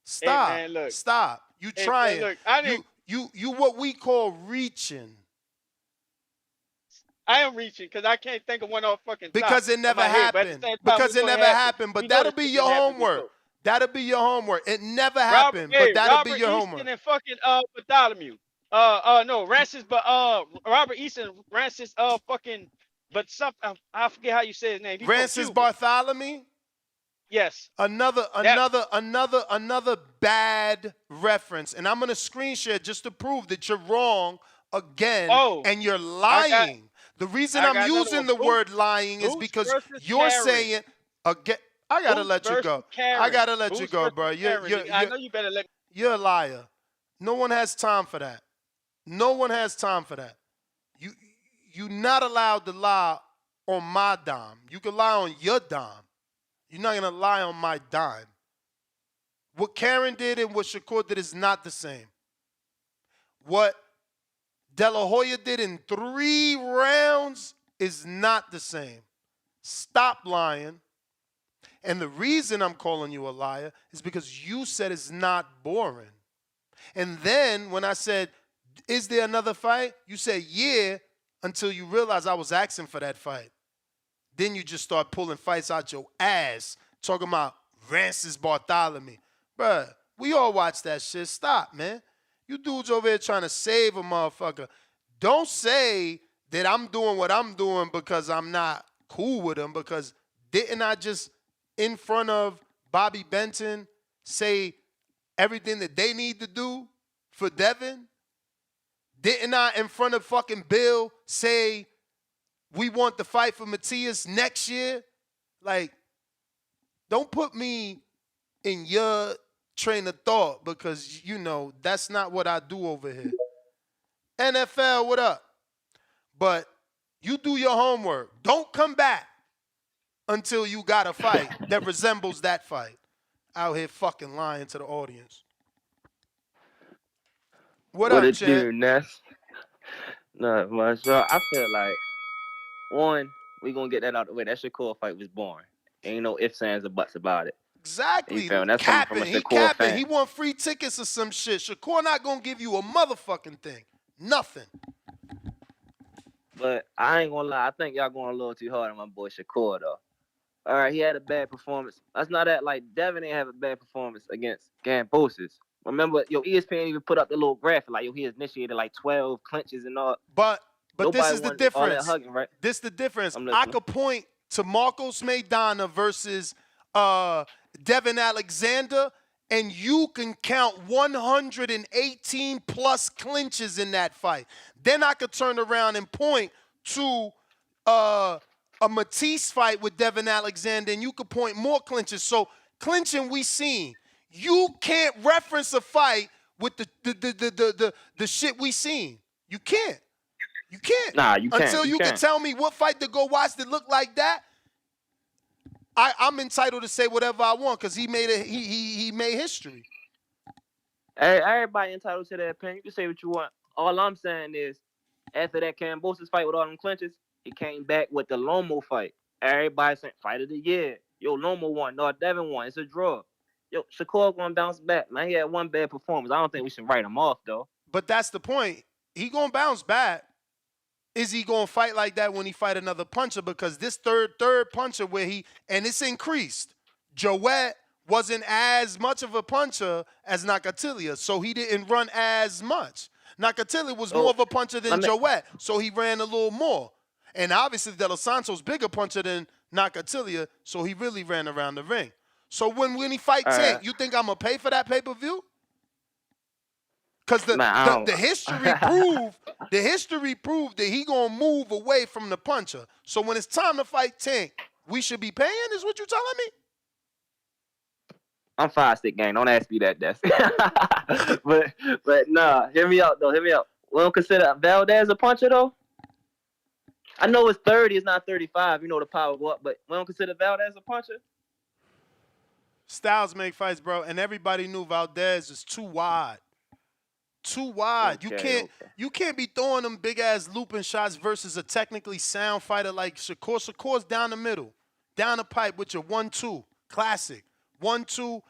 Stop. Hey, man, look. Stop. You Hey, trying. man, look, I didn't. You what we call reaching. I am reaching because I can't think of one off fucking Because it never happened. Because it never happened. But that'll be your homework. Before. That'll be your homework. It never happened, but that'll be your homework. Easton and fucking Bartholomew. No, Rancis, but Robert Easton, Rancis, fucking, but something I forget how you say his name. He's Rancis Bartholomew. Yes. Another bad reference, and I'm gonna screen share just to prove that you're wrong again, and you're lying. The reason I'm using the word lying is because you're saying again. I gotta let you go. I gotta let you go, bro. I know you better let me. You're a liar. No one has time for that. No one has time for that. You're not allowed to lie on my dime. You can lie on your dime. You're not gonna lie on my dime. What Karen did and what Shakur did is not the same. What De La Hoya did in 3 rounds is not the same. Stop lying. And the reason I'm calling you a liar is because you said it's not boring. And then when I said, is there another fight? You said, yeah, until you realized I was asking for that fight. Then you just start pulling fights out your ass, talking about Rancis Bartholomew. Bruh, we all watch that shit. Stop, man. You dudes over here trying to save a motherfucker. Don't say that I'm doing what I'm doing because I'm not cool with him, because didn't I just, in front of Bobby Benton, say everything that they need to do for Devin? Didn't I, in front of fucking Bill, say we want the fight for Matias next year? Like, don't put me in your train of thought, because, you know, that's not what I do over here. NFL, what up? But you do your homework. Don't come back until you got a fight that resembles that fight. Out here fucking lying to the audience. What up, it Chad? do, Ness? Not much. So I feel like, one, we gonna get that out of the way. That Shakur fight was boring. Ain't no ifs, ands, or buts about it. Exactly. You feel me? That's coming from a Shakur fan. He want free tickets or some shit. Shakur not gonna give you a motherfucking thing. Nothing. But I ain't gonna lie. I think y'all going a little too hard on my boy Shakur, though. All right, he had a bad performance. Let's not act like Devin didn't have a bad performance against Gambosis. Remember, ESPN even put up the little graphic, like, he initiated like 12 clinches and all. But this is the difference. All that hugging, right? This is the difference. I could point to Marcos Maidana versus Devin Alexander, and you can count 118 plus clinches in that fight. Then I could turn around and point to a Matisse fight with Devin Alexander, and you could point more clinches. So clinching we seen. You can't reference a fight with the shit we seen. You can't. You can't. Nah, you can't. Until you can tell me what fight to go watch that look like that, I'm entitled to say whatever I want, because he made he made history. Hey, everybody entitled to their opinion. You can say what you want. All I'm saying is, after that Kambosos fight with all them clinches, he came back with the Lomo fight. Everybody saying fight of the year. Yo, Lomo won. No, Devin won. It's a draw. Yo, Shakur gonna bounce back. Man, he had one bad performance. I don't think we should write him off, though. But that's the point. He gonna bounce back. is he gonna fight like that when he fight another puncher? Because this third puncher where and it's increased. Joet wasn't as much of a puncher as Nakatilia, so he didn't run as much. Nakatilia was more of a puncher than Joet, so he ran a little more. And obviously, De Los Santos bigger puncher than Nakatilia, so he really ran around the ring. So when he fight Tank, you think I'm gonna pay for that pay-per-view? Because the history proved that he gonna move away from the puncher. So when it's time to fight Tank, we should be paying. Is what you telling me? I'm 5-stick gang. Don't ask me that, Des. but nah, hear me out though. Hear me out. We don't consider Valdez a puncher though. I know it's 30, it's not 35. You know the power go up, but we don't consider Valdez a puncher. Styles make fights, bro, and everybody knew Valdez is too wide. Too wide. Okay, you can't be throwing them big ass looping shots versus a technically sound fighter like Shakur. Shakur's down the middle, down the pipe with your 1-2, classic 1-2,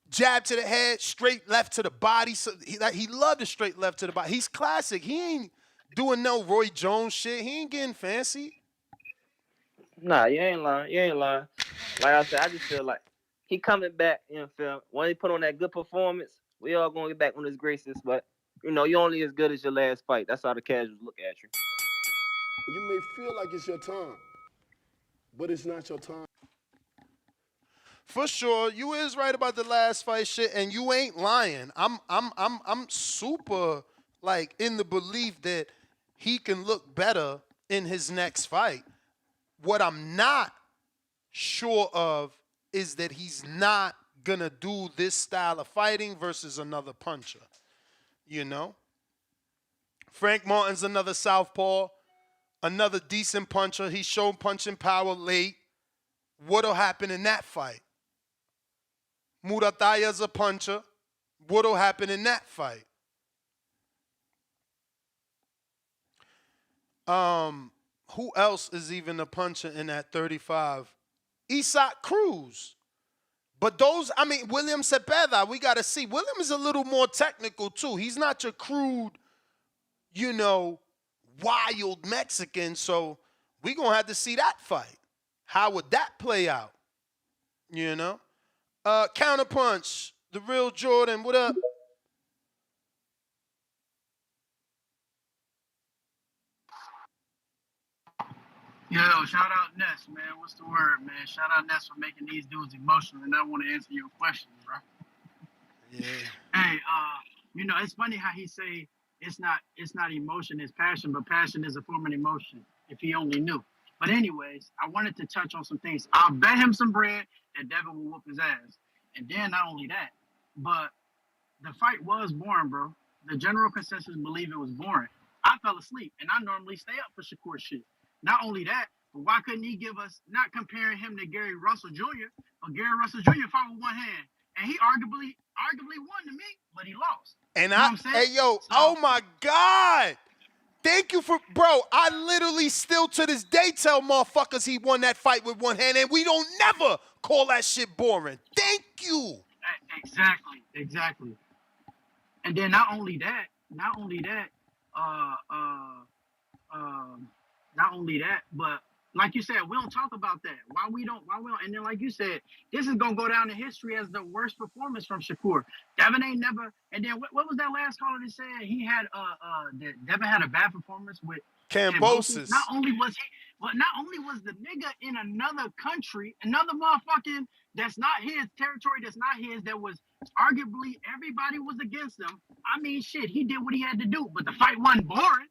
jab to the head, straight left to the body. So he loved the straight left to the body. He's classic. He ain't doing no Roy Jones shit. He ain't getting fancy. Nah, you ain't lying. You ain't lying. Like I said, I just feel like he coming back. You know, when he put on that good performance, we all gonna get back on his graces, but you know, you're only as good as your last fight. That's how the casuals look at you. You may feel like it's your time, but it's not your time. For sure, you is right about the last fight shit, and you ain't lying. I'm super like in the belief that he can look better in his next fight. What I'm not sure of is that he's not gonna do this style of fighting versus another puncher. You know? Frank Martin's another southpaw, another decent puncher. He showed punching power late. What'll happen in that fight? Murataya's a puncher. What'll happen in that fight? Who else is even a puncher in that 35? Isaac Cruz. But those, I mean, William Cepeda, we got to see. William is a little more technical, too. He's not your crude, you know, wild Mexican. So we're going to have to see that fight. How would that play out? You know? Counterpunch, the real Jordan, what up? Yo, shout out Ness, man. What's the word, man? Shout out Ness for making these dudes emotional, and I want to answer your question, bro. Yeah. Hey, you know, it's funny how he say it's not emotion, it's passion, but passion is a form of emotion. If he only knew. But anyways, I wanted to touch on some things. I'll bet him some bread that Devin will whoop his ass, and then not only that, but the fight was boring, bro. The general consensus believe it was boring. I fell asleep, and I normally stay up for Shakur shit. Not only that, but why couldn't he give us, not comparing him to Gary Russell Jr., but Gary Russell Jr. fought with one hand, and he arguably won to me, but he lost. And you know what I'm saying? Hey, yo, oh my God. Thank you for, bro, I literally still to this day tell motherfuckers he won that fight with one hand, and we don't never call that shit boring. Thank you. Exactly. And then not only that, but like you said, we don't talk about that. Why we don't, and then like you said, this is gonna go down in history as the worst performance from Shakur. Devin ain't never, and then what was that last caller that said he had that Devin had a bad performance with Kambosos. Not only was the nigga in another country, another motherfucking that's not his territory, that's not his, that was arguably everybody was against him. I mean, shit, he did what he had to do, but the fight wasn't boring.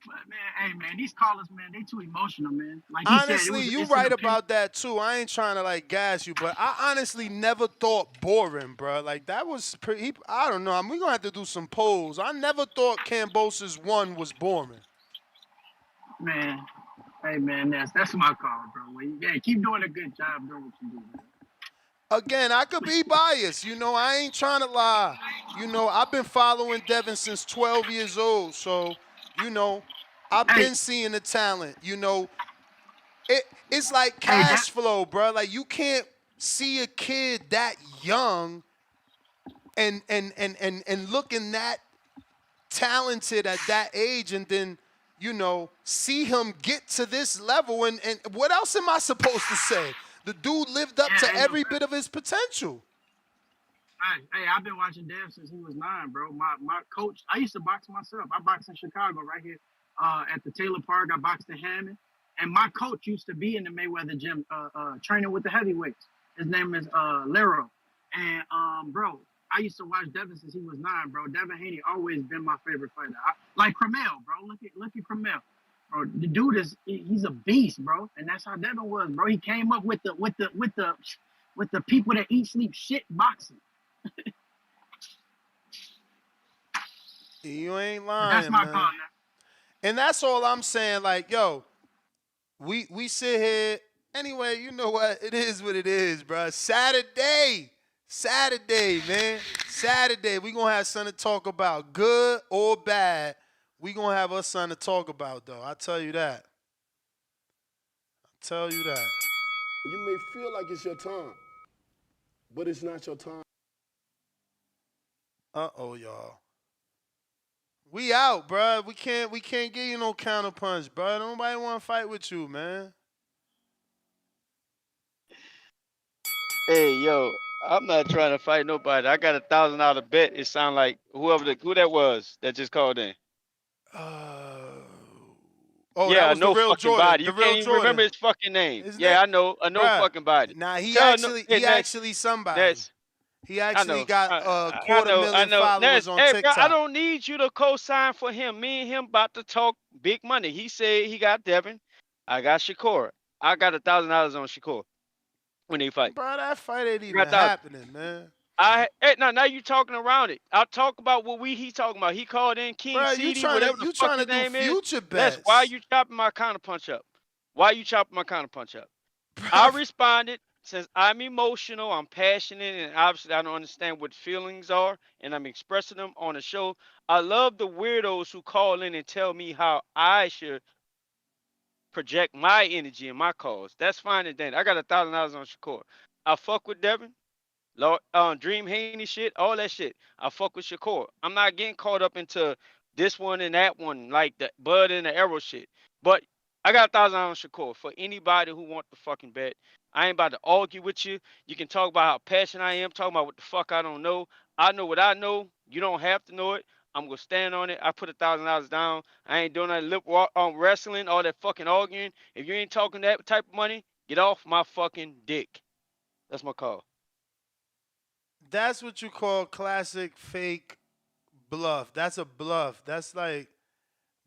But man, hey man, these callers, man, they too emotional, man. Like he honestly, said, you right about that too. I ain't trying to like gas you, but I honestly never thought boring, bro. Like that was pretty. I don't know. We gonna have to do some polls. I never thought Kambosos 1 was boring. Man, hey man, that's my call, bro. Yeah, keep doing a good job doing what you do, man. Again, I could be biased. You know, I ain't trying to lie. You know, I've been following Devin since 12 years old, so you know. I've been seeing the talent, you know. It's like cash flow, bro. Like you can't see a kid that young and looking that talented at that age and then, you know, see him get to this level. And what else am I supposed to say? The dude lived up to every bit of his potential. Hey, I've been watching Dev since he was 9, bro. My coach, I used to box myself. I boxed in Chicago right here at the Taylor Park. I boxed in Hammond. And my coach used to be in the Mayweather gym training with the heavyweights. His name is Lero. And, bro, I used to watch Devin since he was 9, bro. Devin Haney always been my favorite fighter. Like Cromell, bro. Look at Cromell. Bro, the dude he's a beast, bro. And that's how Devin was, bro. He came up with the people that eat, sleep, shit boxing. You ain't lying, that's my man. partner. And that's all I'm saying. Like, yo, we sit here. Anyway, you know what? It is what it is, bro. Saturday, man. Saturday, we going to have something to talk about. Good or bad, we going to have us something to talk about, though. I tell you that. You may feel like it's your time, but it's not your time. Uh-oh, y'all. We out, bro. We can't give you no counterpunch, bro. Nobody want to fight with you, man. Hey, yo, I'm not trying to fight nobody. I got $1,000 bet. It sound like who that was that just called in. Oh, yeah, that was I know the real fucking Jordan. body. The You real can't even Jordan. remember his fucking name. His yeah, name? I know Bruh, fucking body. Nah, he Tell actually somebody. He actually got a I $250,000 Ness, on hey, TikTok. bro, I don't need you to co-sign for him. Me and him about to talk big money. He said he got Devin. I got Shakur. I got $1,000 on Shakur when they fight. Bro, that fight ain't even happening, man. Now you talking around it. I'll talk about what he talking about. He called in King Bro, CD, whatever the fuck his name is. future That's bets. why you chopping my counterpunch up. I responded, since I'm emotional, I'm passionate, and obviously I don't understand what feelings are, and I'm expressing them on the show. I love the weirdos who call in and tell me how I should project my energy and my cause. That's fine and dandy. I got $1,000 on Shakur. I fuck with Devin. Lord, Dream Haney shit, all that shit. I fuck with Shakur. I'm not getting caught up into this one and that one, like the Bud and the Arrow shit. But I got $1,000 on Shakur for anybody who want the fucking bet. I ain't about to argue with you. You can talk about how passionate I am, talking about what the fuck I don't know. I know what I know. You don't have to know it. I'm gonna stand on it. I put $1,000 down. I ain't doing that lip wrestling, all that fucking arguing. If you ain't talking that type of money, get off my fucking dick. That's my call. That's what you call classic fake bluff. That's a bluff. That's like,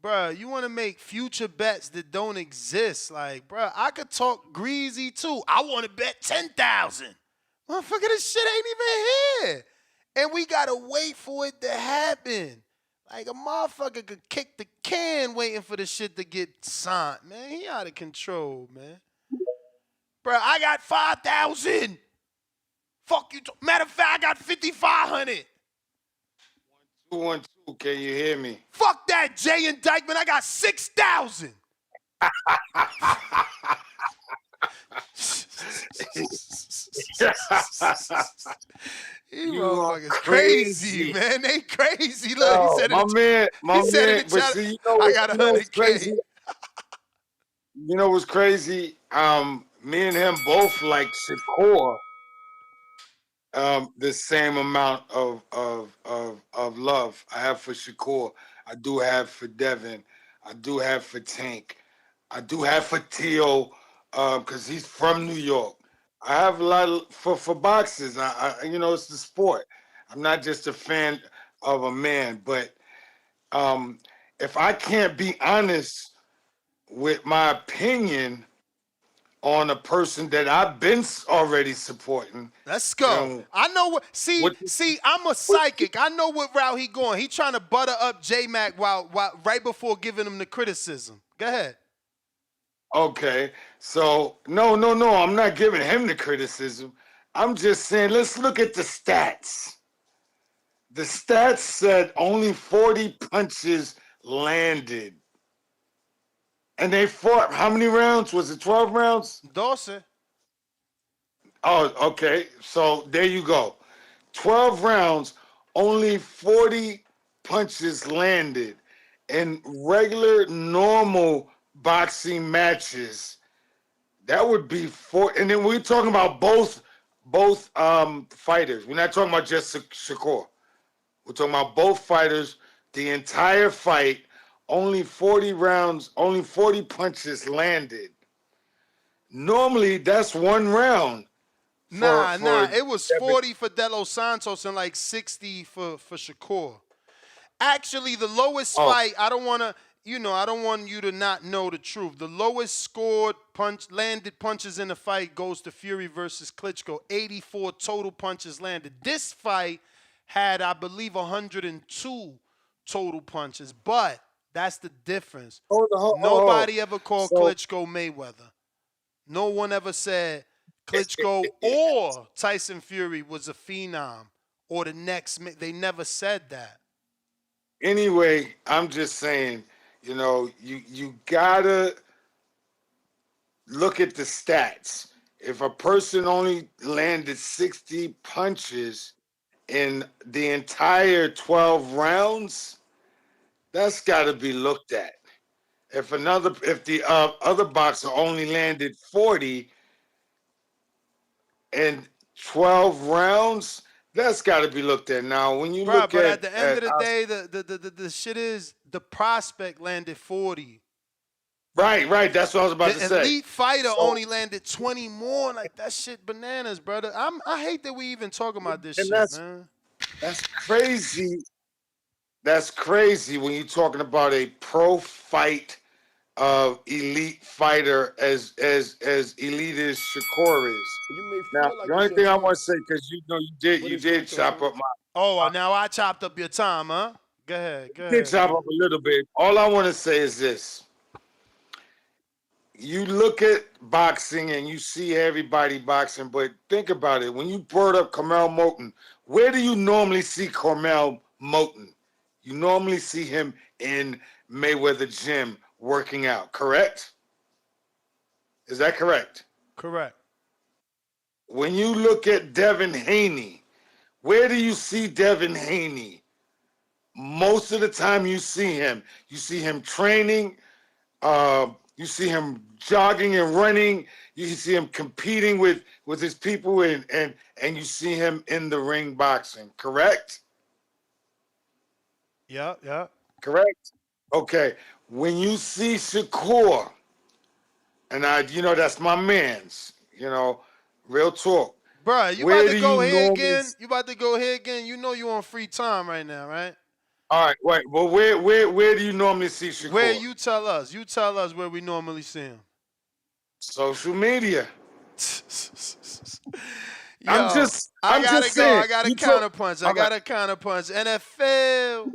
bruh, you want to make future bets that don't exist. Like, bruh, I could talk greasy too. I want to bet 10,000. Motherfucker, this shit ain't even here. And we got to wait for it to happen. Like, a motherfucker could kick the can waiting for the shit to get signed. Man, he out of control, man. Bruh, I got 5,000. Fuck you. Matter of fact, I got 5,500. 212, can you hear me? Fuck that, Jay Indictment. I got 6,000. You motherfuckers crazy, man. They crazy. Look, Yo, he said my it. man, He said it in the but chat. see, you know, I got you know what's 100K. crazy? You know what's crazy? Me and him both like Shakur. The same amount of love I have for Shakur. I do have for Devin. I do have for Tank. I do have for Tio, because he's from New York. I have a lot for boxers. You know, it's the sport. I'm not just a fan of a man, but if I can't be honest with my opinion on a person that I've been already supporting. Let's go. I know what. See, I'm a psychic. I know what route he going. He trying to butter up J-Mac while right before giving him the criticism. Go ahead. Okay, so no, I'm not giving him the criticism. I'm just saying, let's look at the stats. The stats said only 40 punches landed. And they fought, how many rounds? Was it 12 rounds? 12. Oh, okay. So there you go. 12 rounds, only 40 punches landed in regular, normal boxing matches, that would be 4. And then we're talking about both fighters. We're not talking about just Shakur. We're talking about both fighters. The entire fight, only 40 rounds, only 40 punches landed. Normally, that's 1 round. Nah, it was 40 for De Los Santos and like 60 for Shakur. Actually, the lowest fight, I don't want you to not know the truth. The lowest scored landed punches in the fight goes to Fury versus Klitschko. 84 total punches landed. This fight had, I believe, 102 total punches, but that's the difference. Nobody ever called Klitschko Mayweather. No one ever said Klitschko or Tyson Fury was a phenom or the next. They never said that. Anyway, I'm just saying, you gotta look at the stats. If a person only landed 60 punches in the entire 12 rounds, that's got to be looked at. If the other boxer only landed 40 in 12 rounds, that's got to be looked at. Now, when you look at the end of the day, the shit is the prospect landed 40. Right. That's what I was about to say. The elite fighter only landed 20 more. Like, that shit bananas, brother. I hate that we even talking about this shit, man. That's crazy. That's crazy when you're talking about a pro fight of elite fighter as elite as Shakur is. Now, the only thing I want to say, because you did chop up my. Oh, now I chopped up your time, huh? Go ahead. You did chop up a little bit. All I want to say is this. You look at boxing and you see everybody boxing, but think about it. When you brought up Carmel Moulton, where do you normally see Carmel Moulton? You normally see him in Mayweather Gym working out, correct? Is that correct? Correct. When you look at Devin Haney, where do you see Devin Haney? Most of the time you see him training, you see him jogging and running, you see him competing with his people, and you see him in the ring boxing, correct? Yeah. Correct? Okay. When you see Shakur, and that's my man's, real talk. Bruh, you about to go here again? You about to go here again? You know you on free time right now, right? All right, wait. Well, where do you normally see Shakur? Where you tell us. You tell us where we normally see him. Social media. Yo, I gotta go. I got a counterpunch. I got a counterpunch. NFL.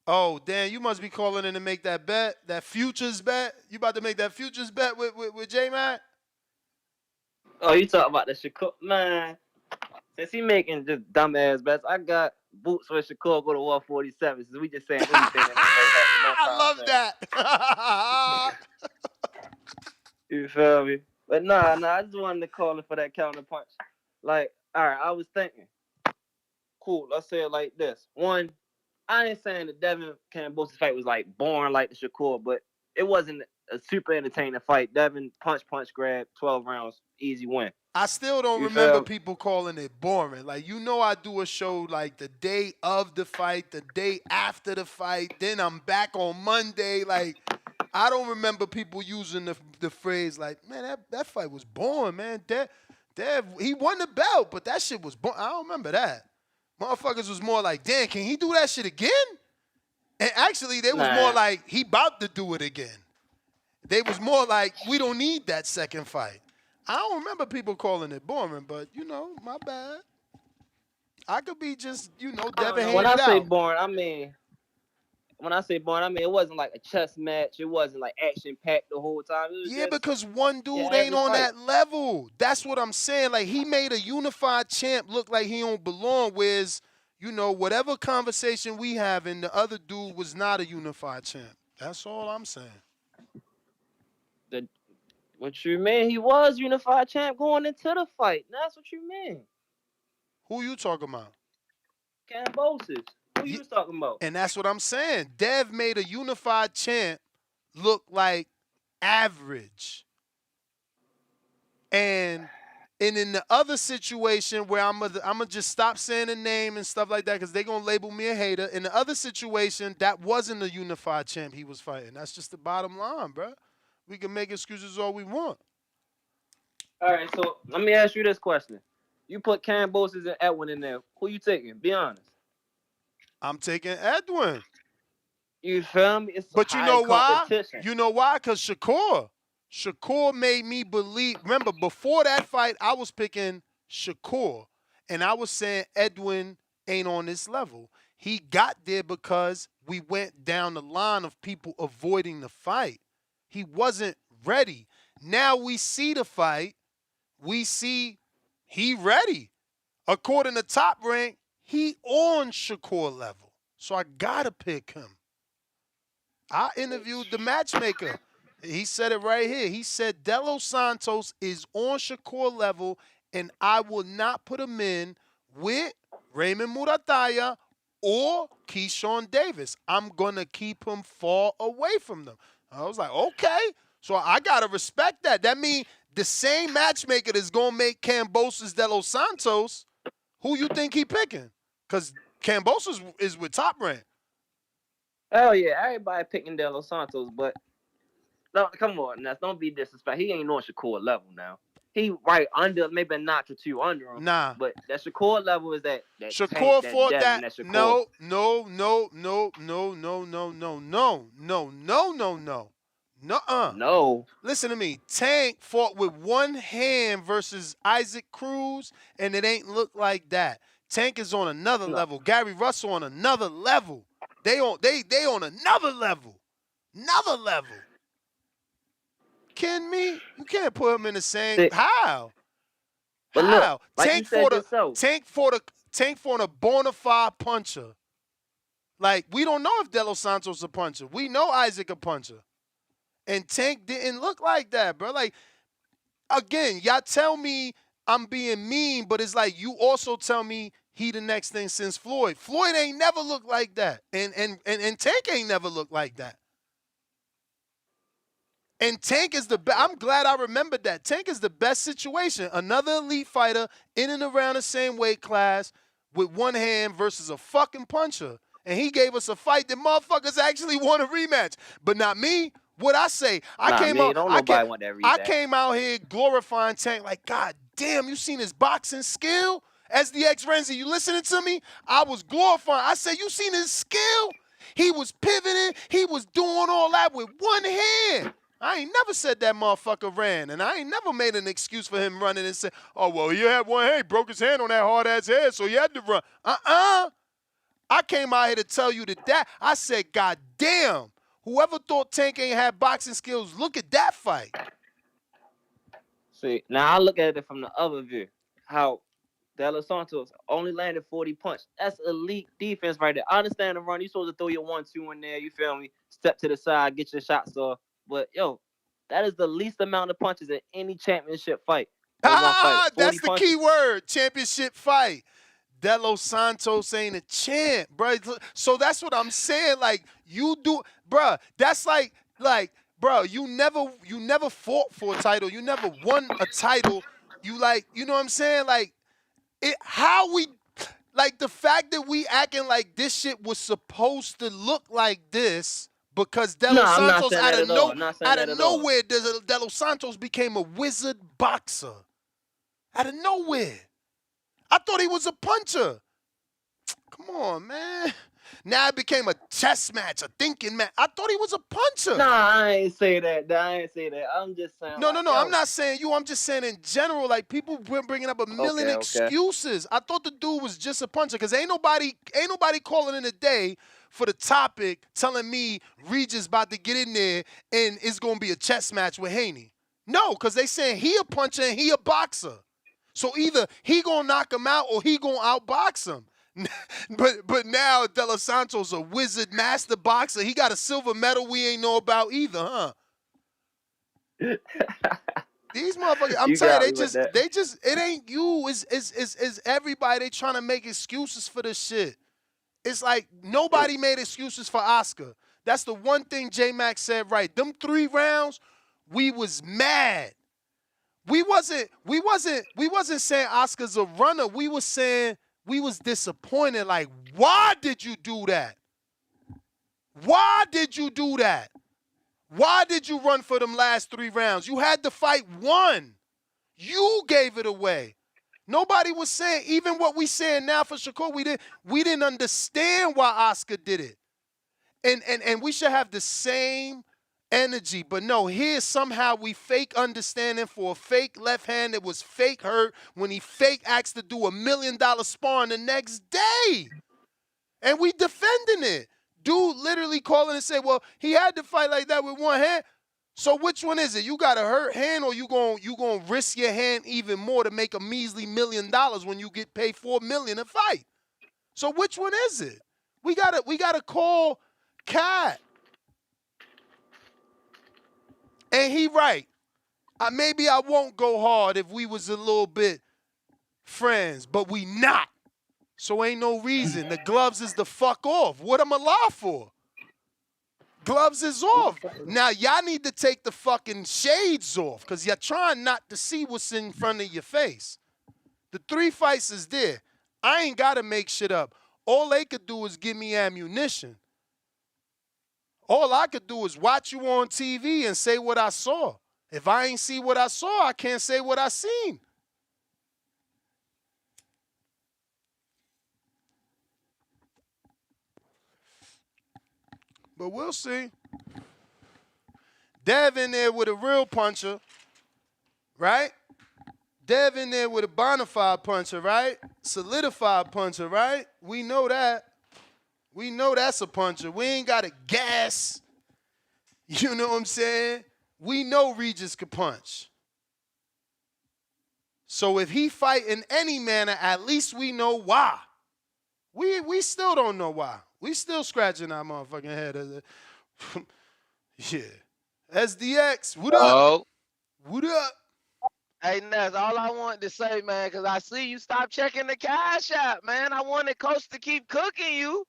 Oh, damn, you must be calling in to make that bet, that futures bet. You about to make that futures bet with J-Mac? Oh, you talking about the Shakur? Man, since he making just dumbass bets, I got boots for Shakur go to 147. So we just saying anything. I love that. You feel me? But nah, I just wanted to call it for that counterpunch. Like, all right, I was thinking, cool, let's say it like this. One, I ain't saying that Devin Kambosos' fight was like boring like the Shakur, but it wasn't a super entertaining fight. Devin punch, grab, 12 rounds, easy win. I still don't remember people calling it boring. Like, I do a show like the day of the fight, the day after the fight, then I'm back on Monday. Like, I don't remember people using the phrase like, man, that fight was boring, man. Dev, he won the belt, but that shit was boring. I don't remember that. Motherfuckers was more like, damn, can he do that shit again? And actually, they was more like, he about to do it again. They was more like, we don't need that second fight. I don't remember people calling it boring, but, my bad. I could be just, Devin Haney. When I say boring, I mean, it wasn't like a chess match. It wasn't like action-packed the whole time. It was because one dude ain't on that level. That's what I'm saying. Like, he made a unified champ look like he don't belong, whereas, whatever conversation we having, the other dude was not a unified champ. That's all I'm saying. What you mean? He was unified champ going into the fight. That's what you mean. Who you talking about? Cambosis. Who you was talking about? And that's what I'm saying. Dev made a unified champ look like average. And in the other situation where I'm gonna just stop saying the name and stuff like that because they're gonna label me a hater. In the other situation, that wasn't a unified champ he was fighting. That's just the bottom line, bro. We can make excuses all we want. All right, so let me ask you this question. You put Cambosis and Edwin in there. Who you taking? Be honest. I'm taking Edwin. You feel me? It's But you high know why? competition. You know why? Because Shakur made me believe. Remember, before that fight, I was picking Shakur. And I was saying Edwin ain't on this level. He got there because we went down the line of people avoiding the fight. He wasn't ready. Now we see the fight. We see he ready. According to Top Rank, he on Shakur level. So I got to pick him. I interviewed the matchmaker. He said it right here. He said Delos Santos is on Shakur level, and I will not put him in with Raymond Murataya or Keyshawn Davis. I'm going to keep him far away from them. I was like, okay. So I got to respect that. That means the same matchmaker that's going to make Cambosis Delos Santos, who you think he picking? Because Cambosis is with Top Rank. Hell yeah, everybody picking De Los Santos, but no, come on, now don't be disrespectful. He ain't on Shakur level now. He right under, maybe a notch or two under him. Nah, but that Shakur level is that Shakur tank, fought that. that. Shakur. No. No. Listen to me. Tank fought with one hand versus Isaac Cruz, and it ain't look like that. Tank is on another level. Gary Russell on another level. They on another level. Another level. Kidding me? You can't put him in the same. How? But how? Look, like Tank you said yourself. Tank fought a bona fide puncher. Like, we don't know if De Los Santos a puncher. We know Isaac a puncher. And Tank didn't look like that, bro. Like, again, y'all tell me I'm being mean, but it's like you also tell me he the next thing since Floyd. Floyd ain't never looked like that. And Tank ain't never looked like that. And Tank is the best. I'm glad I remembered that. Tank is the best situation. Another elite fighter in and around the same weight class with one hand versus a fucking puncher. And he gave us a fight that motherfuckers actually want a rematch. But not me. What I say? I came out here glorifying Tank like, God damn, you seen his boxing skill? SDX Renzi, you listening to me? I was glorifying. I said, you seen his skill? He was pivoting. He was doing all that with one hand. I ain't never said that motherfucker ran, and I ain't never made an excuse for him running and say, oh, well, he had one hand. He broke his hand on that hard-ass head, so he had to run. I came out here to tell you that. I said, God damn. Whoever thought Tank ain't had boxing skills, look at that fight. See, now I look at it from the other view. How De Los Santos only landed 40 punches. That's elite defense right there. I understand the run. You're supposed to throw your 1-2 in there. You feel me? Step to the side, get your shots off. But, yo, that is the least amount of punches in any championship fight. That's the key word, championship fight. De Los Santos ain't a champ, bro. So that's what I'm saying. Like, you do, bro. That's like, bro, you never fought for a title. You never won a title. You know what I'm saying? Like, the fact that we acting like this shit was supposed to look like this because De Los Santos out of nowhere, De Los Santos became a wizard boxer. Out of nowhere. I thought he was a puncher. Come on, man. Now it became a chess match, a thinking match. I thought he was a puncher. Nah, I ain't say that. I'm just saying. No. I'm not saying you. I'm just saying in general, like, people bringing up a million excuses. I thought the dude was just a puncher because ain't nobody calling in a day for the topic telling me Regis about to get in there and it's going to be a chess match with Haney. No, because they saying he a puncher and he a boxer. So either he gonna knock him out or he gonna outbox him. but now De Los Santos a wizard master boxer. He got a silver medal we ain't know about either, huh? These motherfuckers, I'm You telling got you, me with that. it ain't you. It's everybody. They trying to make excuses for this shit. It's like nobody made excuses for Oscar. That's the one thing J-Mac said right. Them 3 rounds, we was mad. We wasn't saying Oscar's a runner. We was saying we was disappointed. Like, why did you do that? Why did you do that? Why did you run for them last 3 rounds? You had to fight 1. You gave it away. Nobody was saying, even what we saying now for Shakur, we didn't understand why Oscar did it. And we should have the same energy. But no, here somehow we fake understanding for a fake left hand that was fake hurt when he fake asked to do $1 million sparring the next day. And we defending it. Dude literally calling and say, well, he had to fight like that with 1 hand. So which one is it? You got a hurt hand, or you gonna risk your hand even more to make a measly $1 million when you get paid $4 million a fight? So which one is it? We gotta call Cat. And he right. Maybe I won't go hard if we was a little bit friends, but we not. So ain't no reason. The gloves is the fuck off. What am I lie for? Gloves is off. Now, y'all need to take the fucking shades off because you're trying not to see what's in front of your face. The 3 fights is there. I ain't got to make shit up. All they could do is give me ammunition. All I could do is watch you on TV and say what I saw. If I ain't see what I saw, I can't say what I seen. But we'll see. Dev in there with a real puncher, right? Dev in there with a bona fide puncher, right? Solidified puncher, right? We know that. We know that's a puncher. We ain't got to gas. You know what I'm saying? We know Regis could punch. So if he fight in any manner, at least we know why. We still don't know why. We still scratching our motherfucking head. Yeah. SDX, what up? Oh. What up? Hey, Ness, all I wanted to say, man, because I see you stop checking the cash app, man. I wanted Coach to keep cooking you.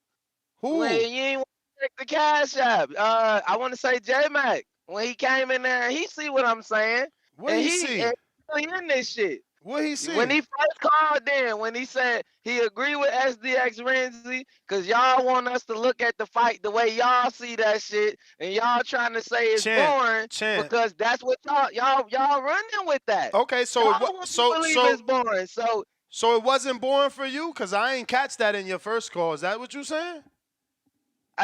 Who? When you ain't want to check the cash app. I want to say J-Mac. When he came in there, he see what I'm saying. What he see? And he in this shit. What he see? When he first called in, when he said he agreed with SDX Renzi, because y'all want us to look at the fight the way y'all see that shit, and y'all trying to say it's boring because that's what y'all running with that. Okay, so it's boring. So it wasn't boring for you? Because I ain't catch that in your first call. Is that what you saying?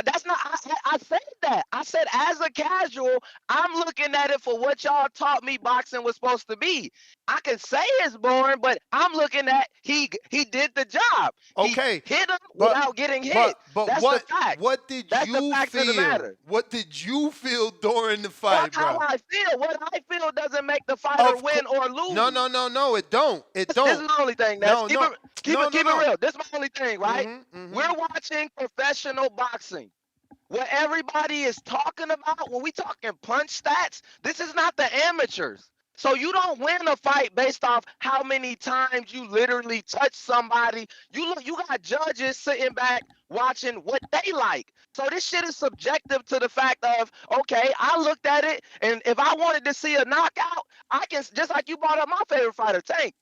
That's not. I said that. I said as a casual, I'm looking at it for what y'all taught me boxing was supposed to be. I can say it's boring, but I'm looking at he did the job. Okay, he hit him without getting hit. But that's what? The fact. What did that's you the fact feel? Of the matter. What did you feel during the fight, That's how I feel. What I feel doesn't make the fighter win or lose. No, it don't. It don't. This is the only thing. Keep it real. This is my only thing, right? We're watching professional boxing. What everybody is talking about when we talking punch stats, this is not the amateurs. So you don't win a fight based off how many times you literally touch somebody. You got judges sitting back watching what they like. So this shit is subjective to the fact of, okay, I looked at it, and if I wanted to see a knockout, I can, just like you brought up my favorite fighter, Tank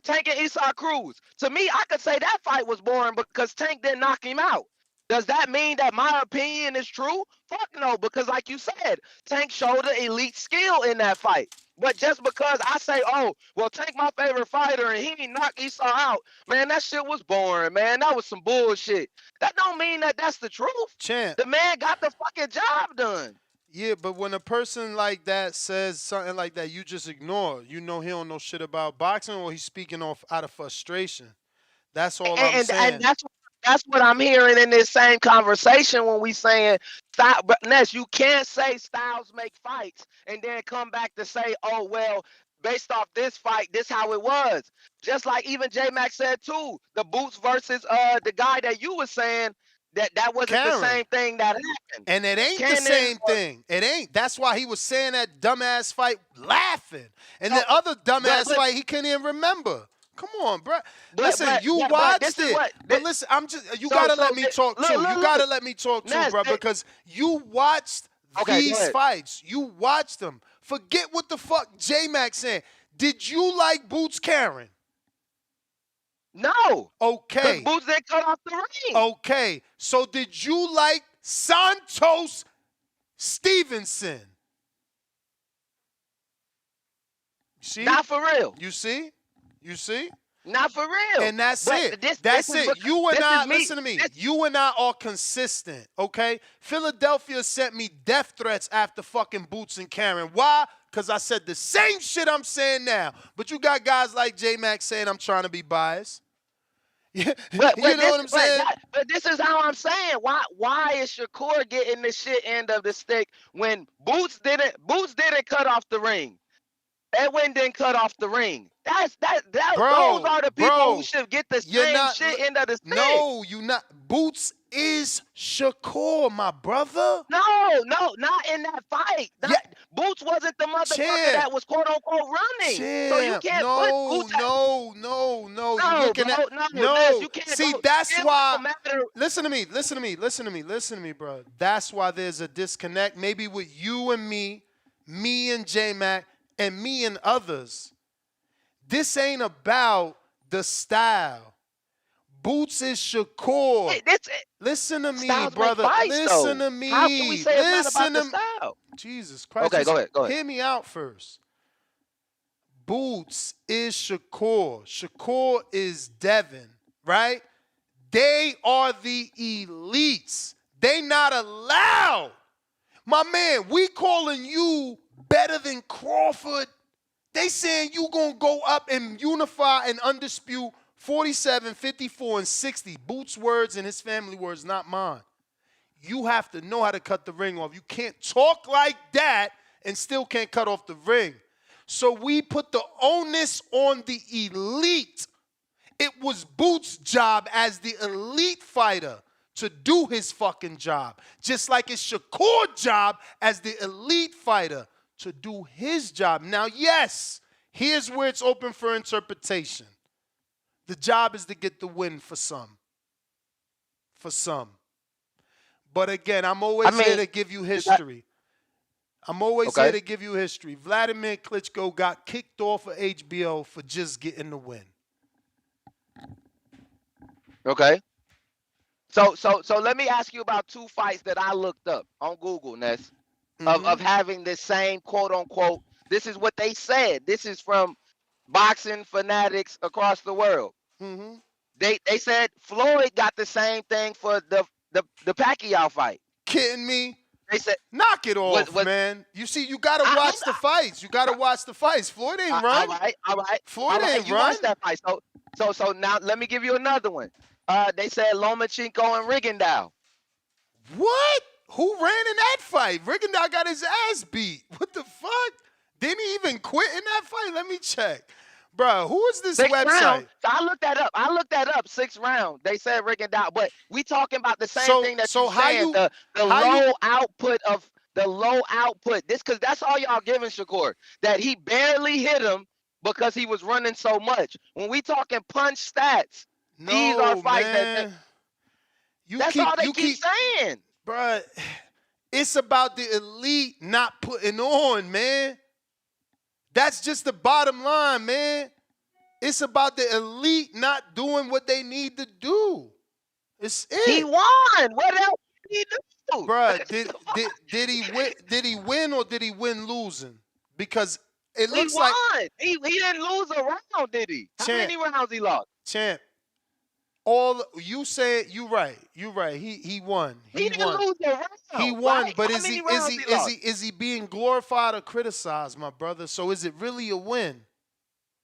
and Esau Cruz. To me, I could say that fight was boring because Tank didn't knock him out. Does that mean that my opinion is true? Fuck no, because like you said, Tank showed an elite skill in that fight. But just because I say, oh, well, Tank my favorite fighter and he didn't knock Esau out, man, that shit was boring, man. That was some bullshit. That don't mean that that's the truth. Champ. The man got the fucking job done. Yeah, but when a person like that says something like that, you just ignore. You know he don't know shit about boxing, or he's speaking out of frustration. That's all I'm saying. And that's what I'm hearing in this same conversation when we saying, Ness, you can't say styles make fights and then come back to say, oh, well, based off this fight, this how it was. Just like even J-Mac said too, the Boots versus the guy that you were saying, that wasn't the same thing that happened. And it ain't the same thing. It ain't. That's why he was saying that dumbass fight laughing. And the other dumbass fight he couldn't even remember. Come on, bro. Listen, you watched it. But listen, you gotta let me talk too. You gotta let me talk too, bro, because you watched these fights. You watched them. Forget what the fuck J-Mac saying. Did you like Boots Karen? No. Okay. Because Boots didn't cut off the ring. Okay. So did you like Santos Stevenson? See? Not for real. You see? You see? Not for real. And that's it. That's it. You and I, listen to me. You and I are consistent, okay? Philadelphia sent me death threats after fucking Boots and Karen. Why? Because I said the same shit I'm saying now. But you got guys like J-Mac saying I'm trying to be biased. You know what I'm saying? But this is how I'm saying. Why is Shakur getting the shit end of the stick when Boots didn't cut off the ring? Edwin didn't cut off the ring. Those are the people who should get the same shit end of the stick. No, you not. Boots is Shakur, my brother. No, not in that fight. Boots wasn't the motherfucker that was quote unquote running. So you can't put Boots. No. You can't. See, that's why. Listen to me, bro. That's why there's a disconnect. Maybe with you and me and J-Mac, and me and others. This ain't about the style. Boots is Shakur. Listen to me, brother. Listen to me. How can we say it's not about the style? Jesus Christ. Okay, go ahead. Hear me out first. Boots is Shakur. Shakur is Devin, right? They are the elites. They not allowed. My man, we calling you better than Crawford. They saying you gonna go up and unify and undispute 47, 54, and 60. Boots' words and his family words, not mine. You have to know how to cut the ring off. You can't talk like that and still can't cut off the ring. So we put the onus on the elite. It was Boots' job as the elite fighter to do his fucking job. Just like it's Shakur's job as the elite fighter to do his job. Now, yes, here's where it's open for interpretation. The job is to get the win for some. For some. But again, I'm always here to give you history. I'm always here to give you history. Vladimir Klitschko got kicked off of HBO for just getting the win. Okay. So let me ask you about two fights that I looked up on Google, Ness. Of having the same quote unquote, this is what they said. This is from boxing fanatics across the world. They said Floyd got the same thing for the Pacquiao fight. Kidding me? They said knock it off, man. You see, you gotta watch the fights. You gotta watch the fights. Floyd ain't run. All right. Floyd ain't you run. Watch that fight. So now let me give you another one. They said Lomachenko and Rigondeaux. What? Who ran in that fight? Rigondeaux got his ass beat. What the fuck? Didn't he even quit in that fight? Let me check. Bro, who is this website? Round. So I looked that up. 6th round. They said Rigondeaux, but we talking about the same thing that you're saying. The low output of the low output. This because that's all y'all giving Shakur. That he barely hit him because he was running so much. When we talking punch stats, these are fights that's all they keep saying. Bruh, it's about the elite not putting on, man. That's just the bottom line, man. It's about the elite not doing what they need to do. It's it. He won. What else did he do? Bruh, did he win? Did he win or did he win losing? Because it looks he won. He didn't lose a round, did he? How many rounds he lost? Champ. All you say, you right. You right. He won. He didn't lose a round. He won, right? but is he being glorified or criticized, my brother? So is it really a win?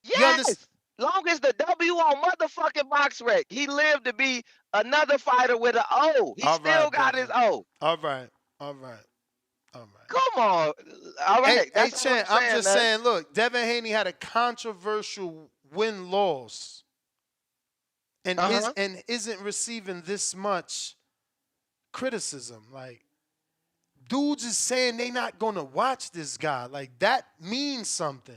Yes. Long as the W on motherfucking BoxRec, he lived to be another fighter with an O. He still got his O. All right. Come on. All right. Hey, Chan, I'm just saying, look, Devin Haney had a controversial win-loss. And isn't receiving this much criticism. Like, dudes is saying they not gonna watch this guy. Like, that means something.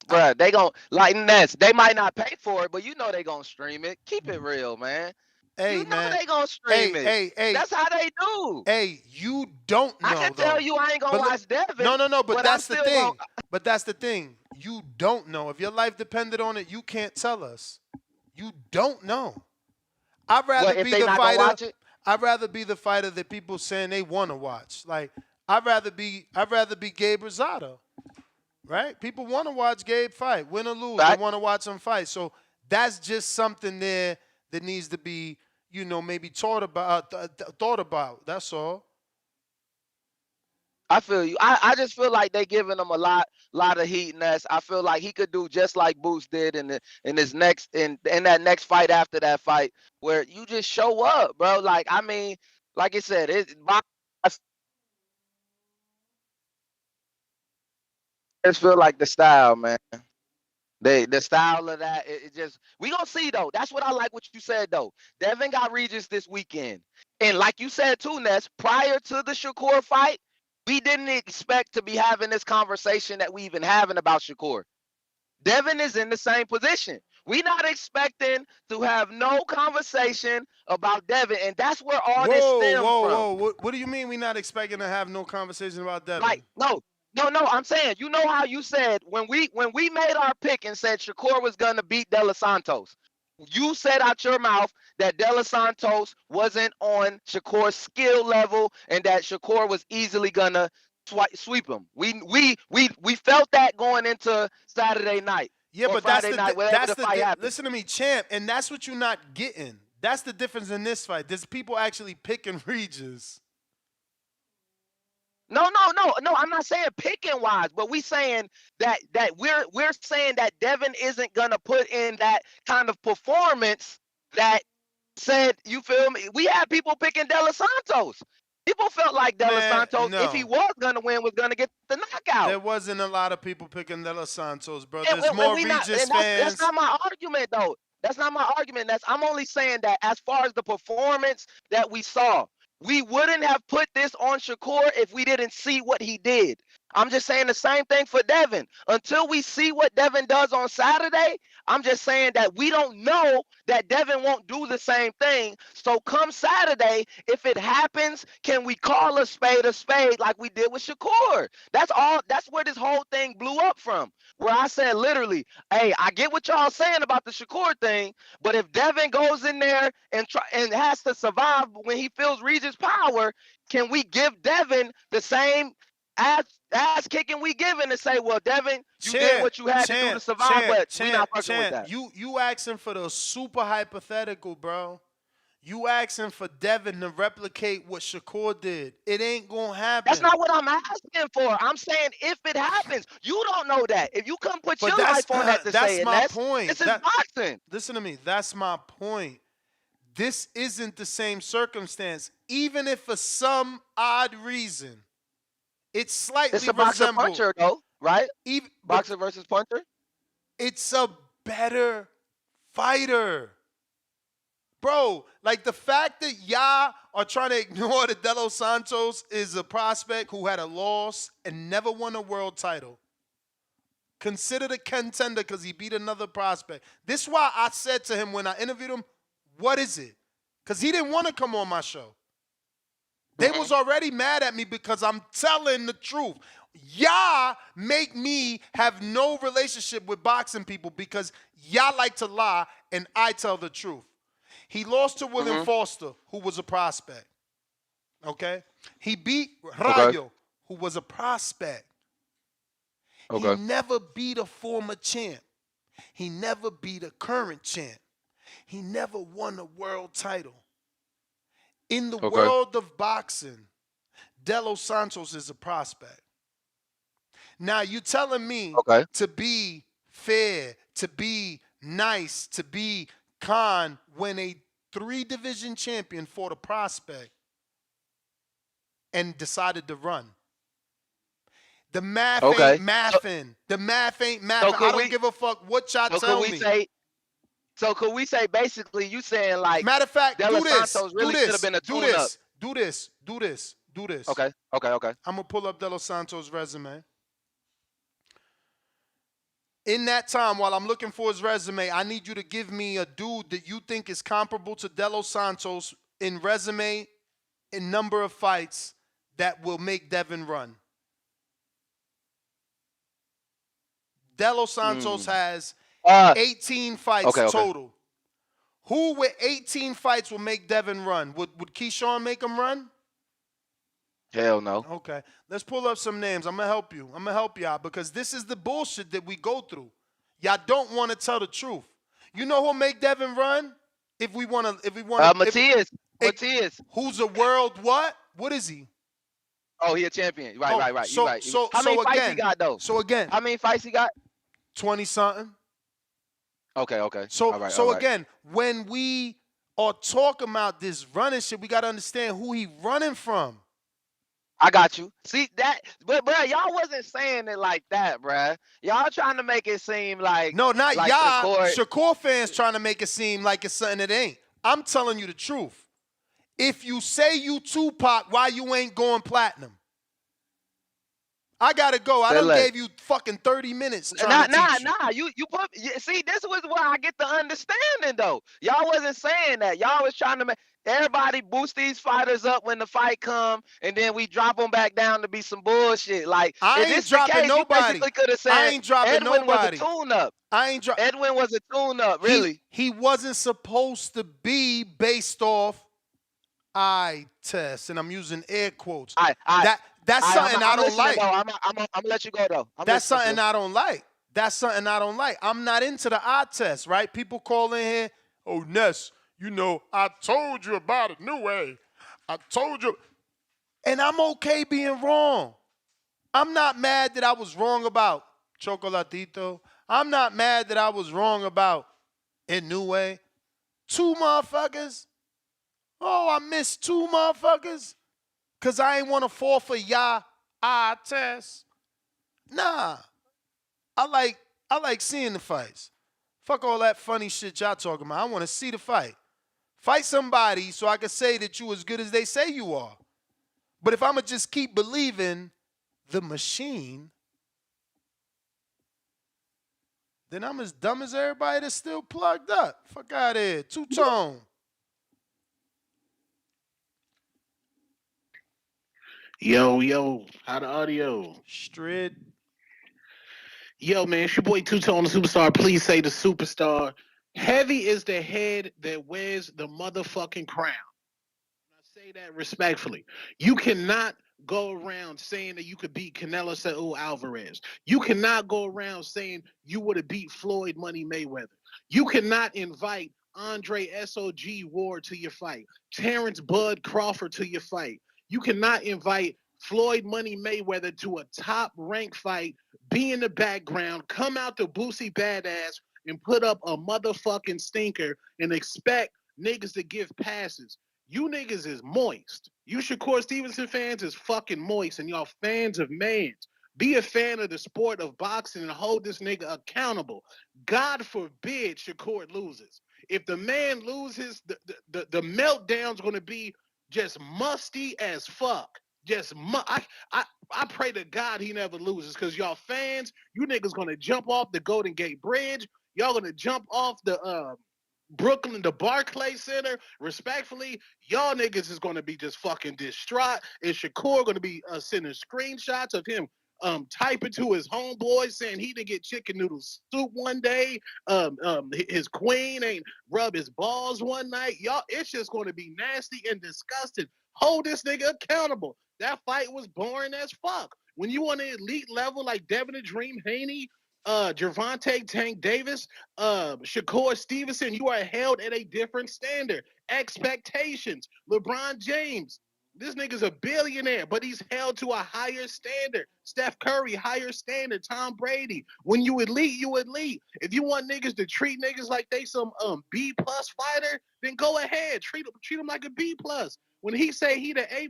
Bruh, they gon' like Ness. They might not pay for it, but you know they gonna stream it. Keep it real, man. Hey, You know man. they gonna stream Hey, it. hey, hey. That's how they do. Hey, you don't I know can tell though. you I ain't gonna But watch Devin. no. But I'm that's the still thing. gonna. But that's the thing. You don't know. If your life depended on it, you can't tell us. You don't know. I'd rather What if be they the not gonna fighter. watch it? I'd rather be the fighter that people saying they want to watch. Like, I'd rather be Gabe Rosado. Right? People want to watch Gabe fight, win or lose. They Right? want to watch him fight. So that's just something there that needs to be, maybe thought about. That's all. I feel you. I just feel like they giving him a lot of heat, Ness. I feel like he could do just like Boost did in that next fight after that fight, where you just show up, bro. Like, I mean, like I said, I just feel like the style, man. The style of that, it just, we gonna see though. That's what I like what you said though. Devin got Regis this weekend, and like you said too, Ness, prior to the Shakur fight, we didn't expect to be having this conversation that we even having about Shakur. Devin is in the same position. We not expecting to have no conversation about Devin, and that's where all this stems from. Whoa. What do you mean we not expecting to have no conversation about Devin? Like, no. I'm saying, you know how you said when we made our pick and said Shakur was gonna beat De Los Santos, you said out your mouth that De Los Santos wasn't on Shakur's skill level and that Shakur was easily gonna sweep him. We felt that going into Saturday night. Yeah, or but Friday night, whatever the fight happened. Listen to me, champ, and that's what you're not getting. That's the difference in this fight. There's people actually picking Regis. No. I'm not saying picking wise, but we saying that we're saying that Devin isn't gonna put in that kind of performance that said, you feel me? We had people picking De Los Santos. People felt like De Los Santos, if he was gonna win, was gonna get the knockout. There wasn't a lot of people picking De Los Santos, bro. And, There's more Regis fans. That's not my argument, though. That's not my argument. I'm only saying that as far as the performance that we saw, we wouldn't have put this on Shakur if we didn't see what he did. I'm just saying the same thing for Devin. Until we see what Devin does on Saturday, I'm just saying that we don't know that Devin won't do the same thing. So come Saturday, if it happens, can we call a spade like we did with Shakur? That's all. That's where this whole thing blew up from. Where I said literally, hey, I get what y'all saying about the Shakur thing, but if Devin goes in there and has to survive when he feels Regis' power, can we give Devin the same ass kicking we giving to say, well, Devin, you did what you had to do to survive, but we not fucking with that. You asking for the super hypothetical, bro. You asking for Devin to replicate what Shakur did. It ain't gonna happen. That's not what I'm asking for. I'm saying if it happens, you don't know that. If you come put your life on that to say it, that's my point. This is boxing. Listen to me. That's my point. This isn't the same circumstance, even if for some odd reason. It's slightly It's a boxer puncher, though, right? Boxer versus puncher. It's a better fighter, bro. Like the fact that y'all are trying to ignore that De Los Santos is a prospect who had a loss and never won a world title. Considered a contender because he beat another prospect. This is why I said to him when I interviewed him, "What is it?" Because he didn't want to come on my show. They was already mad at me because I'm telling the truth. Y'all make me have no relationship with boxing people because y'all like to lie and I tell the truth. He lost to William Foster, who was a prospect. Okay? He beat Rayo, who was a prospect. He never beat a former champ. He never beat a current champ. He never won a world title. In the world of boxing, De Los Santos is a prospect. Now, you telling me to be fair, to be nice, to be kind when a 3-division champion fought a prospect and decided to run. The math ain't mathing. The math ain't mathing. I don't give a fuck what y'all tell me. So could we say basically you saying like Matter of fact, De do Los this, Santos do really should have this, been a do tune-up? this, do this, do this, do this. Okay. I'm gonna pull up De Los Santos' resume. In that time, while I'm looking for his resume, I need you to give me a dude that you think is comparable to De Los Santos in resume, in number of fights that will make Devin run. De Los Santos has 18 fights Okay. total. Who with 18 fights will make Devin run? Would Keyshawn make him run? Hell no. Okay. Let's pull up some names. I'm going to help you. I'm going to help y'all because this is the bullshit that we go through. Y'all don't want to tell the truth. You know who'll make Devin run? If we want to Matias. Who's a world what? What is he? Oh, he a champion. Right. So, You're right. So, How many so fights again, he got though? So again, how many fights he got? 20-something. Okay. So all right. Again, when we are talking about this running shit, we got to understand who he running from. I got you. See that, but bro, y'all wasn't saying it like that, bro. Y'all trying to make it seem like no, not like y'all. Shakur fans trying to make it seem like it's something it ain't. I'm telling you the truth. If you say you Tupac, why you ain't going platinum? I gotta go. I done gave you fucking 30 minutes trying to teach you. Nah. You put. See, this was where I get the understanding though. Y'all wasn't saying that. Y'all was trying to make everybody boost these fighters up when the fight come, and then we drop them back down to be some bullshit. Like I if ain't this dropping the case, nobody. You basically could have said I ain't dropping Edwin nobody. was a tune-up. Edwin was a tune-up, really. He wasn't supposed to be based off eye test, and I'm using air quotes. That's something I don't like. I'm gonna let you go though. That's something I don't like. That's something I don't like. I'm not into the eye test, right? People call in here, oh, Ness, you know, I told you about it, New Way. I told you. And I'm okay being wrong. I'm not mad that I was wrong about Chocolatito. I'm not mad that I was wrong about Inoue. 2 motherfuckers. Oh, I missed 2 motherfuckers. Because I ain't want to fall for y'all eye test. Nah. I like seeing the fights. Fuck all that funny shit y'all talking about. I want to see the fight. Fight somebody so I can say that you as good as they say you are. But if I'm going to just keep believing the machine, then I'm as dumb as everybody that's still plugged up. Fuck out of here. Two-tone. Yo, how the audio? Straight. Yo, man, it's your boy Two-Tone, the superstar. Please say the superstar. Heavy is the head that wears the motherfucking crown. I say that respectfully. You cannot go around saying that you could beat Canelo Saul Alvarez. You cannot go around saying you would have beat Floyd Money Mayweather. You cannot invite Andre SOG Ward to your fight, Terrence Bud Crawford to your fight. You cannot invite Floyd Money Mayweather to a top-ranked fight, be in the background, come out to Boosie Badass, and put up a motherfucking stinker and expect niggas to give passes. You niggas is moist. You Shakur Stevenson fans is fucking moist, and y'all fans of mans. Be a fan of the sport of boxing and hold this nigga accountable. God forbid Shakur loses. If the man loses, the meltdown's gonna be just musty as fuck. I pray to God he never loses, because y'all fans, you niggas gonna jump off the Golden Gate Bridge. Y'all gonna jump off the Brooklyn, the Barclays Center. Respectfully, y'all niggas is gonna be just fucking distraught. And Shakur gonna be sending screenshots of him typing to his homeboy saying he didn't get chicken noodle soup one day. His queen ain't rub his balls one night. Y'all, it's just gonna be nasty and disgusting. Hold this nigga accountable. That fight was boring as fuck. When you on an elite level like Devin the Dream Haney, Gervonta Tank Davis, Shakur Stevenson, you are held at a different standard. Expectations. LeBron James, this nigga's a billionaire, but he's held to a higher standard. Steph Curry, higher standard. Tom Brady. When you elite, you elite. If you want niggas to treat niggas like they some B+ fighter, then go ahead. Treat them like a B+. When he say he the A+,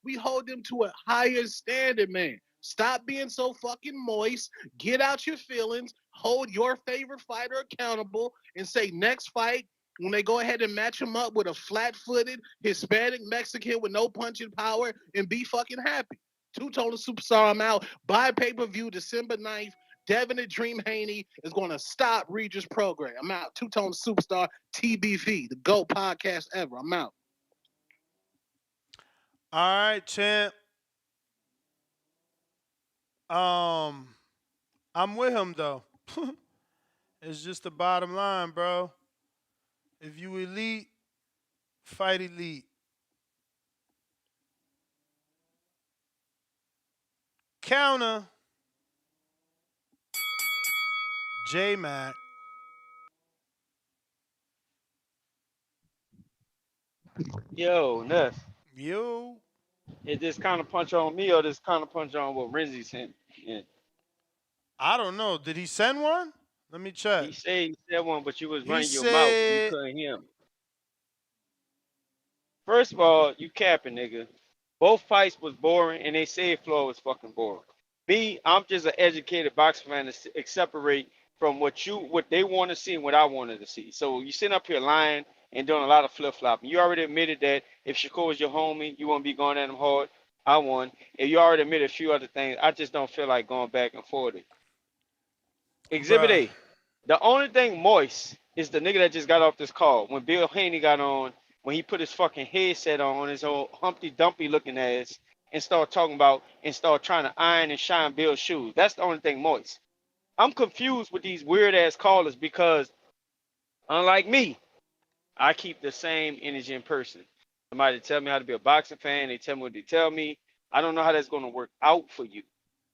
we hold them to a higher standard, man. Stop being so fucking moist. Get out your feelings. Hold your favorite fighter accountable and say next fight, when they go ahead and match him up with a flat-footed Hispanic Mexican with no punching power, and be fucking happy. Two-Tone Superstar, I'm out. Buy pay-per-view December 9th. Devin the Dream Haney is going to stop Regis Prograis. I'm out. Two-Tone Superstar, TBV, the GOAT podcast ever. I'm out. All right, champ. I'm with him though. It's just the bottom line, bro. If you elite, fight elite. Counter J Mac. Yo, Ness. You. Is this kind of punch on me or this kind of punch on what Renzi sent? Yeah. I don't know. Did he send one? Let me check. He said one, but you was He running your mouth and you said couldn't hear him. First of all, you capping, nigga. Both fights was boring, and they said Floyd was fucking boring. Me, I'm just an educated boxing fan to separate from what they want to see and what I wanted to see. So you sitting up here lying and doing a lot of flip flopping. You already admitted that if Shakur was your homie, you won't be going at him hard. I won. And you already admitted a few other things. I just don't feel like going back and forth. Exhibit bruh. A. The only thing moist is the nigga that just got off this call. When Bill Haney got on, when he put his fucking headset on his old Humpty Dumpty looking ass and start talking about and start trying to iron and shine Bill's shoes. That's the only thing moist. I'm confused with these weird ass callers because unlike me, I keep the same energy in person. Somebody tell me how to be a boxing fan, they tell me what they tell me. I don't know how that's gonna work out for you.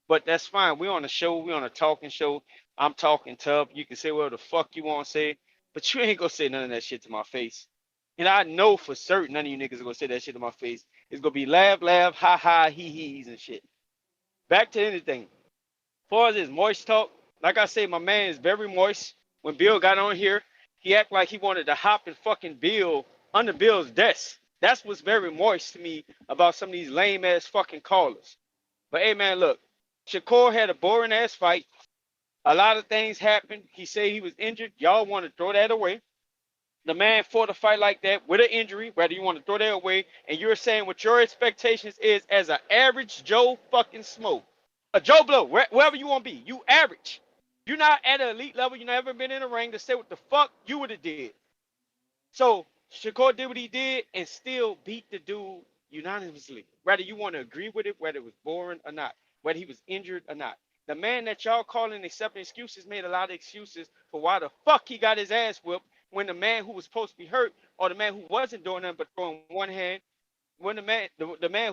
But that's fine. We're on a show. We're on a talking show. I'm talking tough. You can say whatever the fuck you want to say, but you ain't gonna say none of that shit to my face. And I know for certain none of you niggas are gonna say that shit to my face. It's gonna be laugh, laugh, ha ha, hee hees and shit. Back to anything. As far as his moist talk, like I say, my man is very moist. When Bill got on here, he acted like he wanted to hop and fucking Bill under Bill's desk. That's what's very moist to me about some of these lame ass fucking callers. But hey man, look, Shakur had a boring ass fight. A lot of things happened. He said he was injured. Y'all want to throw that away. The man fought a fight like that with an injury, whether you want to throw that away, and you're saying what your expectations is as an average Joe fucking Smoke. A Joe Blow, wherever you want to be. You average. You're not at an elite level. You never been in a ring to say what the fuck you would have did. So Shakur did what he did and still beat the dude unanimously. Whether you want to agree with it, whether it was boring or not, whether he was injured or not. The man that y'all calling accepting excuses made a lot of excuses for why the fuck he got his ass whipped when the man who was supposed to be hurt or the man who wasn't doing nothing but throwing one hand, when the man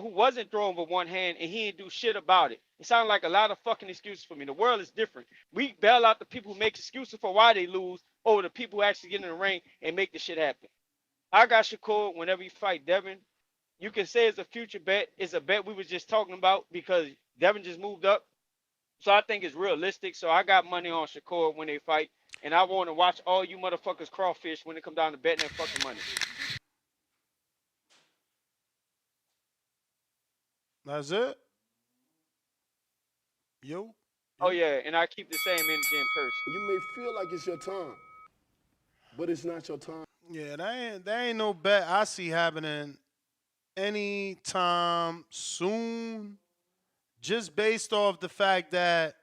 who wasn't throwing with one hand and he didn't do shit about it. It sounded like a lot of fucking excuses for me. The world is different. We bail out the people who make excuses for why they lose over the people who actually get in the ring and make the shit happen. I got Shakur whenever you fight Devin. You can say it's a future bet. It's a bet we was just talking about because Devin just moved up. So I think it's realistic. So I got money on Shakur when they fight. And I want to watch all you motherfuckers crawfish when it come down to betting that fucking money. That's it. Yo. Oh, yeah. And I keep the same energy in person. You may feel like it's your time, but it's not your time. Yeah, that ain't no bet I see happening anytime soon. Just based off the fact that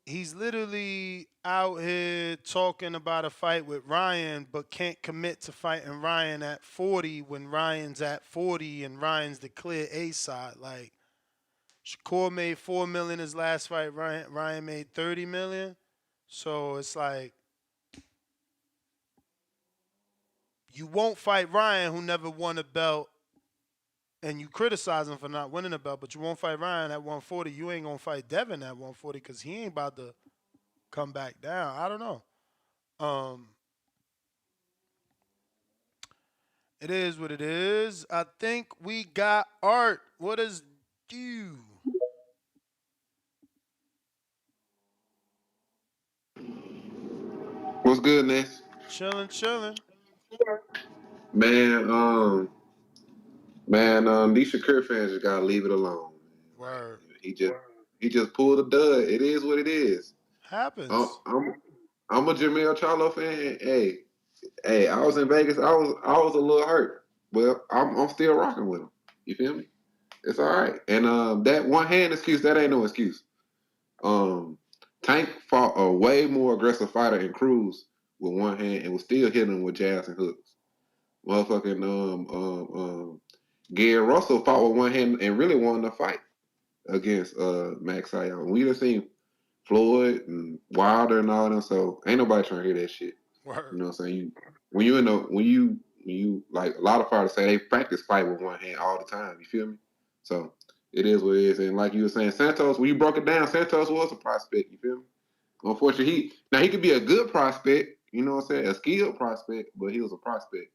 he's literally out here talking about a fight with Ryan, but can't commit to fighting Ryan at 40 when Ryan's at 40 and Ryan's the clear A side. Like, Shakur made $4 million his last fight. Ryan made $30 million. So it's like, you won't fight Ryan, who never won a belt, and you criticize him for not winning a belt, but you won't fight Ryan at 140. You ain't going to fight Devin at 140 because he ain't about to come back down. I don't know. It is what it is. I think we got Art. What is due? What's good, Ness? Chilling. Man, these Shakur fans just gotta leave it alone. Word. He just pulled a dud. It is what it is. Happens. I'm a Jamel Charlo fan. Hey, I was in Vegas. I was a little hurt. Well, I'm still rocking with him. You feel me? It's all right. And that one hand excuse, that ain't no excuse. Tank fought a way more aggressive fighter in Cruz with one hand and was still hitting him with jabs and hooks. Motherfucking Gary Russell fought with one hand and really won the fight against Max Sion. We done seen Floyd and Wilder and all them, so ain't nobody trying to hear that shit. Word. You know what I'm saying? When you like a lot of fighters say they practice fight with one hand all the time. You feel me? So it is what it is. And like you were saying, Santos, when you broke it down, Santos was a prospect. You feel me? Unfortunately, he could be a good prospect. You know what I'm saying? A skilled prospect, but he was a prospect.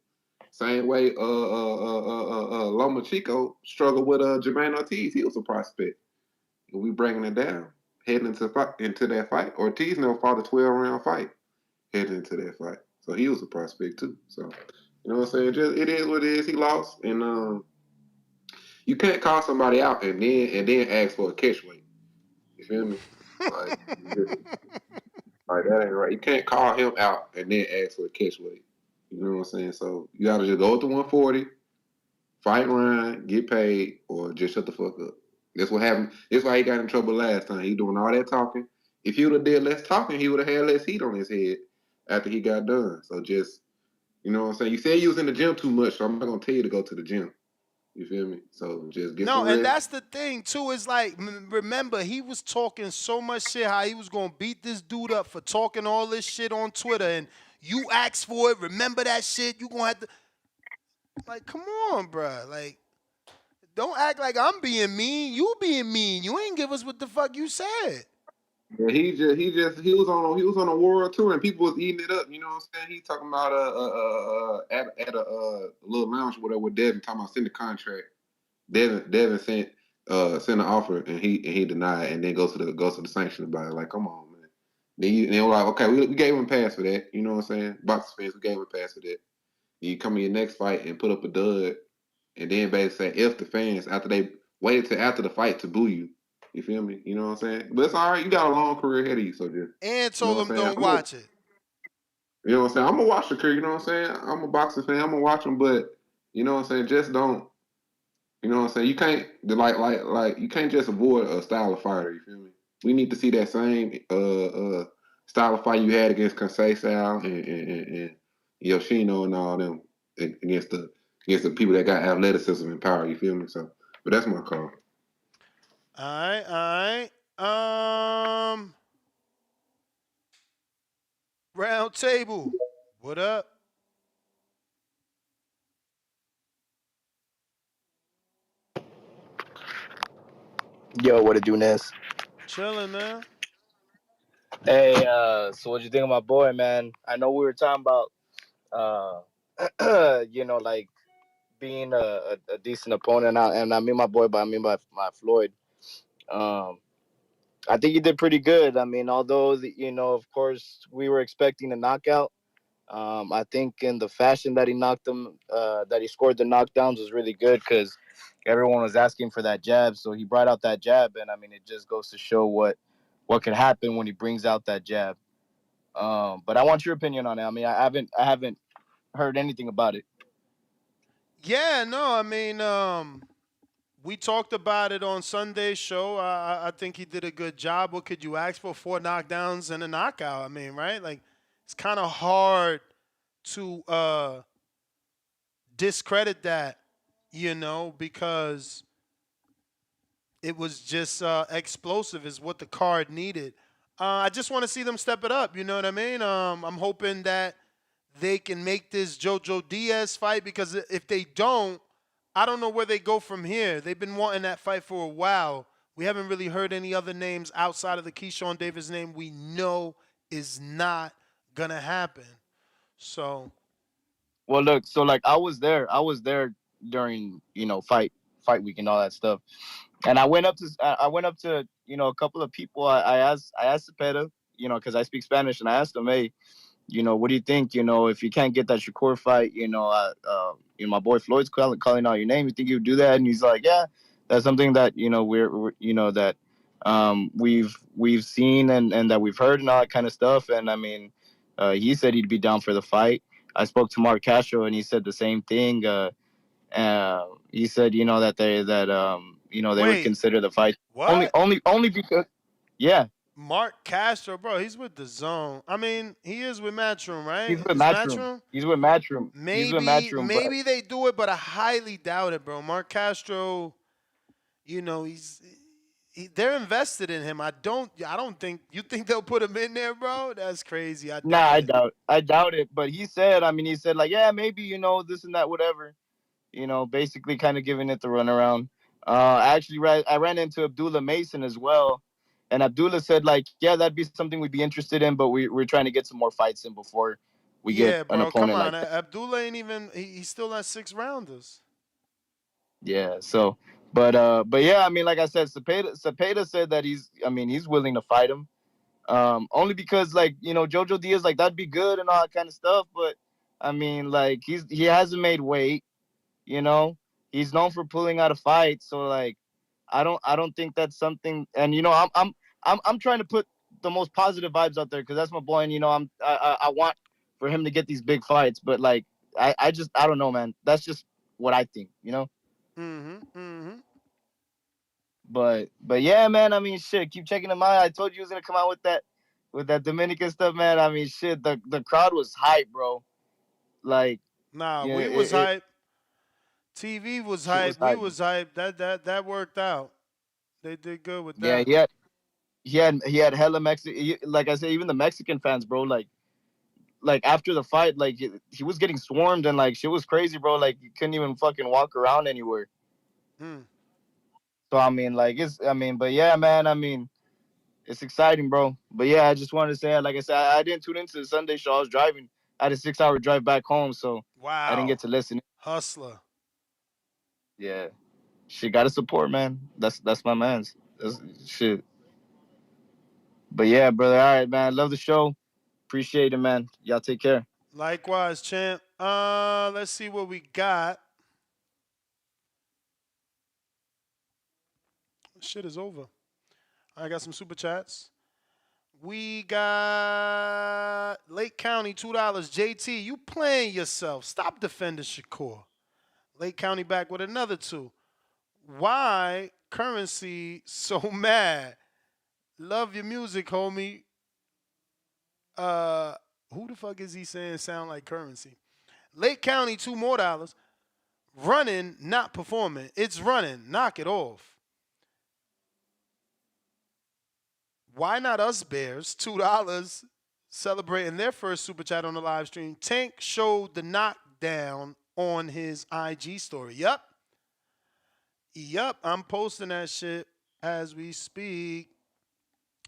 Same way, Loma Chico struggled with Jermaine Ortiz. He was a prospect. And we bringing it down, heading into that fight. Ortiz never fought a 12-round fight heading into that fight. So he was a prospect too. So, you know what I'm saying? Just it is what it is. He lost. And you can't call somebody out and then ask for a catch weight. You feel me? Like, like that ain't right. You can't call him out and then ask for a catch weight. You know what I'm saying? So you gotta just go with the 140, fight Ryan, get paid, or just shut the fuck up. That's what happened. That's why he got in trouble last time. He doing all that talking. If he would have did less talking, he would have had less heat on his head after he got done. So just, you know what I'm saying? You said you was in the gym too much, so I'm not gonna tell you to go to the gym. You feel me? So just get No, some and rest. that's the thing too. Is like, remember, he was talking so much shit how he was gonna beat this dude up for talking all this shit on Twitter, and you asked for it. Remember that shit? You gonna have to, like, come on, bruh. Like, don't act like I'm being mean. You being mean. You ain't give us what the fuck you said. Yeah, he was on a world tour and people was eating it up. You know what I'm saying? He talking about at a little lounge or whatever with Devin talking about send the contract. Devin sent an offer and he denied and then goes to the sanction about it. Like, come on, man. Then they were like, okay, we gave him a pass for that. You know what I'm saying? Boxers fans, we gave him a pass for that. You come in your next fight and put up a dud and then basically say F the fans after they waited till after the fight to boo you. You feel me? You know what I'm saying? But it's all right. You got a long career ahead of you, so just, And you know told what him I'm saying? don't watch it. You know what I'm saying? I'm gonna watch the career. You know what I'm saying? I'm a boxing fan. I'm gonna watch them, but you know what I'm saying? Just don't. You know what I'm saying? You can't like you can't just avoid a style of fighter. You feel me? We need to see that same style of fight you had against Conceição and Yoshino and all them against the people that got athleticism and power. You feel me? So, but that's my call. All right. Round table. What up? Yo, what it do, Ness? Chilling, man. Hey, so what you think of my boy, man? I know we were talking about, like being a decent opponent, and I mean my boy, but I mean by my Floyd. Um, I think he did pretty good. I mean, although of course, we were expecting a knockout. I think in the fashion that he knocked him, that he scored the knockdowns was really good because everyone was asking for that jab. So he brought out that jab, and I mean, it just goes to show what could happen when he brings out that jab. But I want your opinion on it. I mean, I haven't heard anything about it. Yeah, no, I mean, we talked about it on Sunday's show. I think he did a good job. What could you ask for? 4 knockdowns and a knockout. I mean, right? Like, it's kind of hard to discredit that, because it was just explosive is what the card needed. I just want to see them step it up. You know what I mean? I'm hoping that they can make this Jojo Diaz fight because if they don't, I don't know where they go from here. They've been wanting that fight for a while. We haven't really heard any other names outside of the Keyshawn Davis name we know is not going to happen. So, Well, look, so like I was there during fight week and all that stuff, and I went up to a couple of people. I asked Cepeda, because I speak Spanish, and I asked him, hey, what do you think? If you can't get that Shakur fight, my boy Floyd's calling out your name. You think you would do that? And he's like, yeah, That's something that we're that we've seen and that we've heard and all that kind of stuff. And I mean, he said he'd be down for the fight. I spoke to Mark Castro and he said the same thing. He said they would Wait, consider the fight what? only because yeah. Mark Castro, bro, he's with the Zone. I mean, he is with Matchroom, right? He's with Is Matchroom. Matchroom? He's with Matchroom. He's with Maybe, Matchroom, but maybe they do it, but I highly doubt it, bro. Mark Castro, they're invested in him. I don't think you think they'll put him in there, bro. That's crazy. I nah, doubt it. I doubt it. But he said, like, yeah, maybe this and that, whatever. Basically kind of giving it the runaround. I ran into Abdullah Mason as well, and Abdullah said like, yeah, that'd be something we'd be interested in, but we're trying to get some more fights in before we get Yeah, an bro. Come opponent on. like that. Abdullah ain't even. He's still at 6 rounders. Yeah. So, but yeah, I mean, like I said, Cepeda said that he's willing to fight him. Only because like Jojo Diaz, like that'd be good and all that kind of stuff, but I mean like he hasn't made weight. You know, he's known for pulling out a fight, so like I don't think that's something. And I'm trying to put the most positive vibes out there because that's my boy, and I want for him to get these big fights, but like I don't know, man. That's just what I think, But yeah, man. I mean, shit. Keep checking him out. I told you he was gonna come out with that Dominican stuff, man. I mean, shit. The crowd was hype, bro. Like, Nah, yeah, we was it hype. TV was shit was hype. We hype. was hype. That worked out. They did good with Yeah, that. he had hella Mexican. Like I said, even the Mexican fans, bro. Like after the fight, like he was getting swarmed and like shit was crazy, bro. Like you couldn't even fucking walk around anywhere. Hmm. So I mean, but yeah, man. I mean, it's exciting, bro. But yeah, I just wanted to say, like I said, I didn't tune into the Sunday show. I was driving. I had a 6-hour drive back home, so I didn't Wow. get to listen. Hustler. Yeah, shit, gotta support, man. That's my man's. That's, shit. But yeah, brother. All right, man. Love the show. Appreciate it, man. Y'all take care. Likewise, champ. Let's see what we got. Shit is over. I got some super chats. We got Lake County, $2. JT, you playing yourself. Stop defending Shakur. Lake County back with another 2. Why Currency so mad? Love your music, homie. Who the fuck is he saying sound like Currency? Lake County, $2 more. Running, not performing. It's running. Knock it off. Why not us Bears? $2 celebrating their first super chat on the live stream. Tank showed the knockdown on his IG story. Yup, I'm posting that shit as we speak.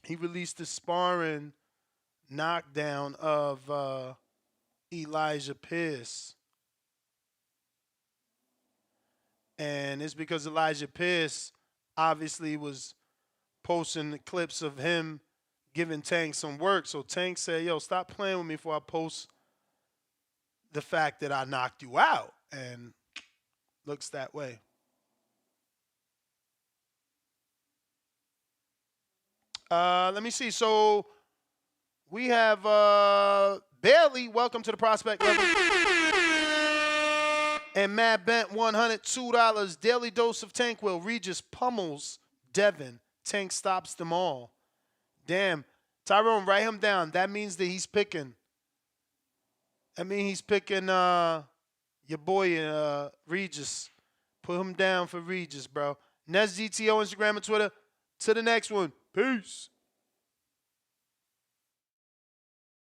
He released the sparring knockdown of Elijah Pierce. And it's because Elijah Pierce obviously was posting the clips of him giving Tank some work. So Tank said, yo, stop playing with me before I post the fact that I knocked you out. And looks that way. Let me see. So we have Bailey. Welcome to the prospect level. And Matt Bent, $102. Daily dose of Tank will. Regis pummels Devin. Tank stops them all. Damn. Tyrone, write him down. That means that he's picking. I mean, he's picking your boy Regis. Put him down for Regis, bro. Nets GTO, Instagram and Twitter. To the next one. Peace.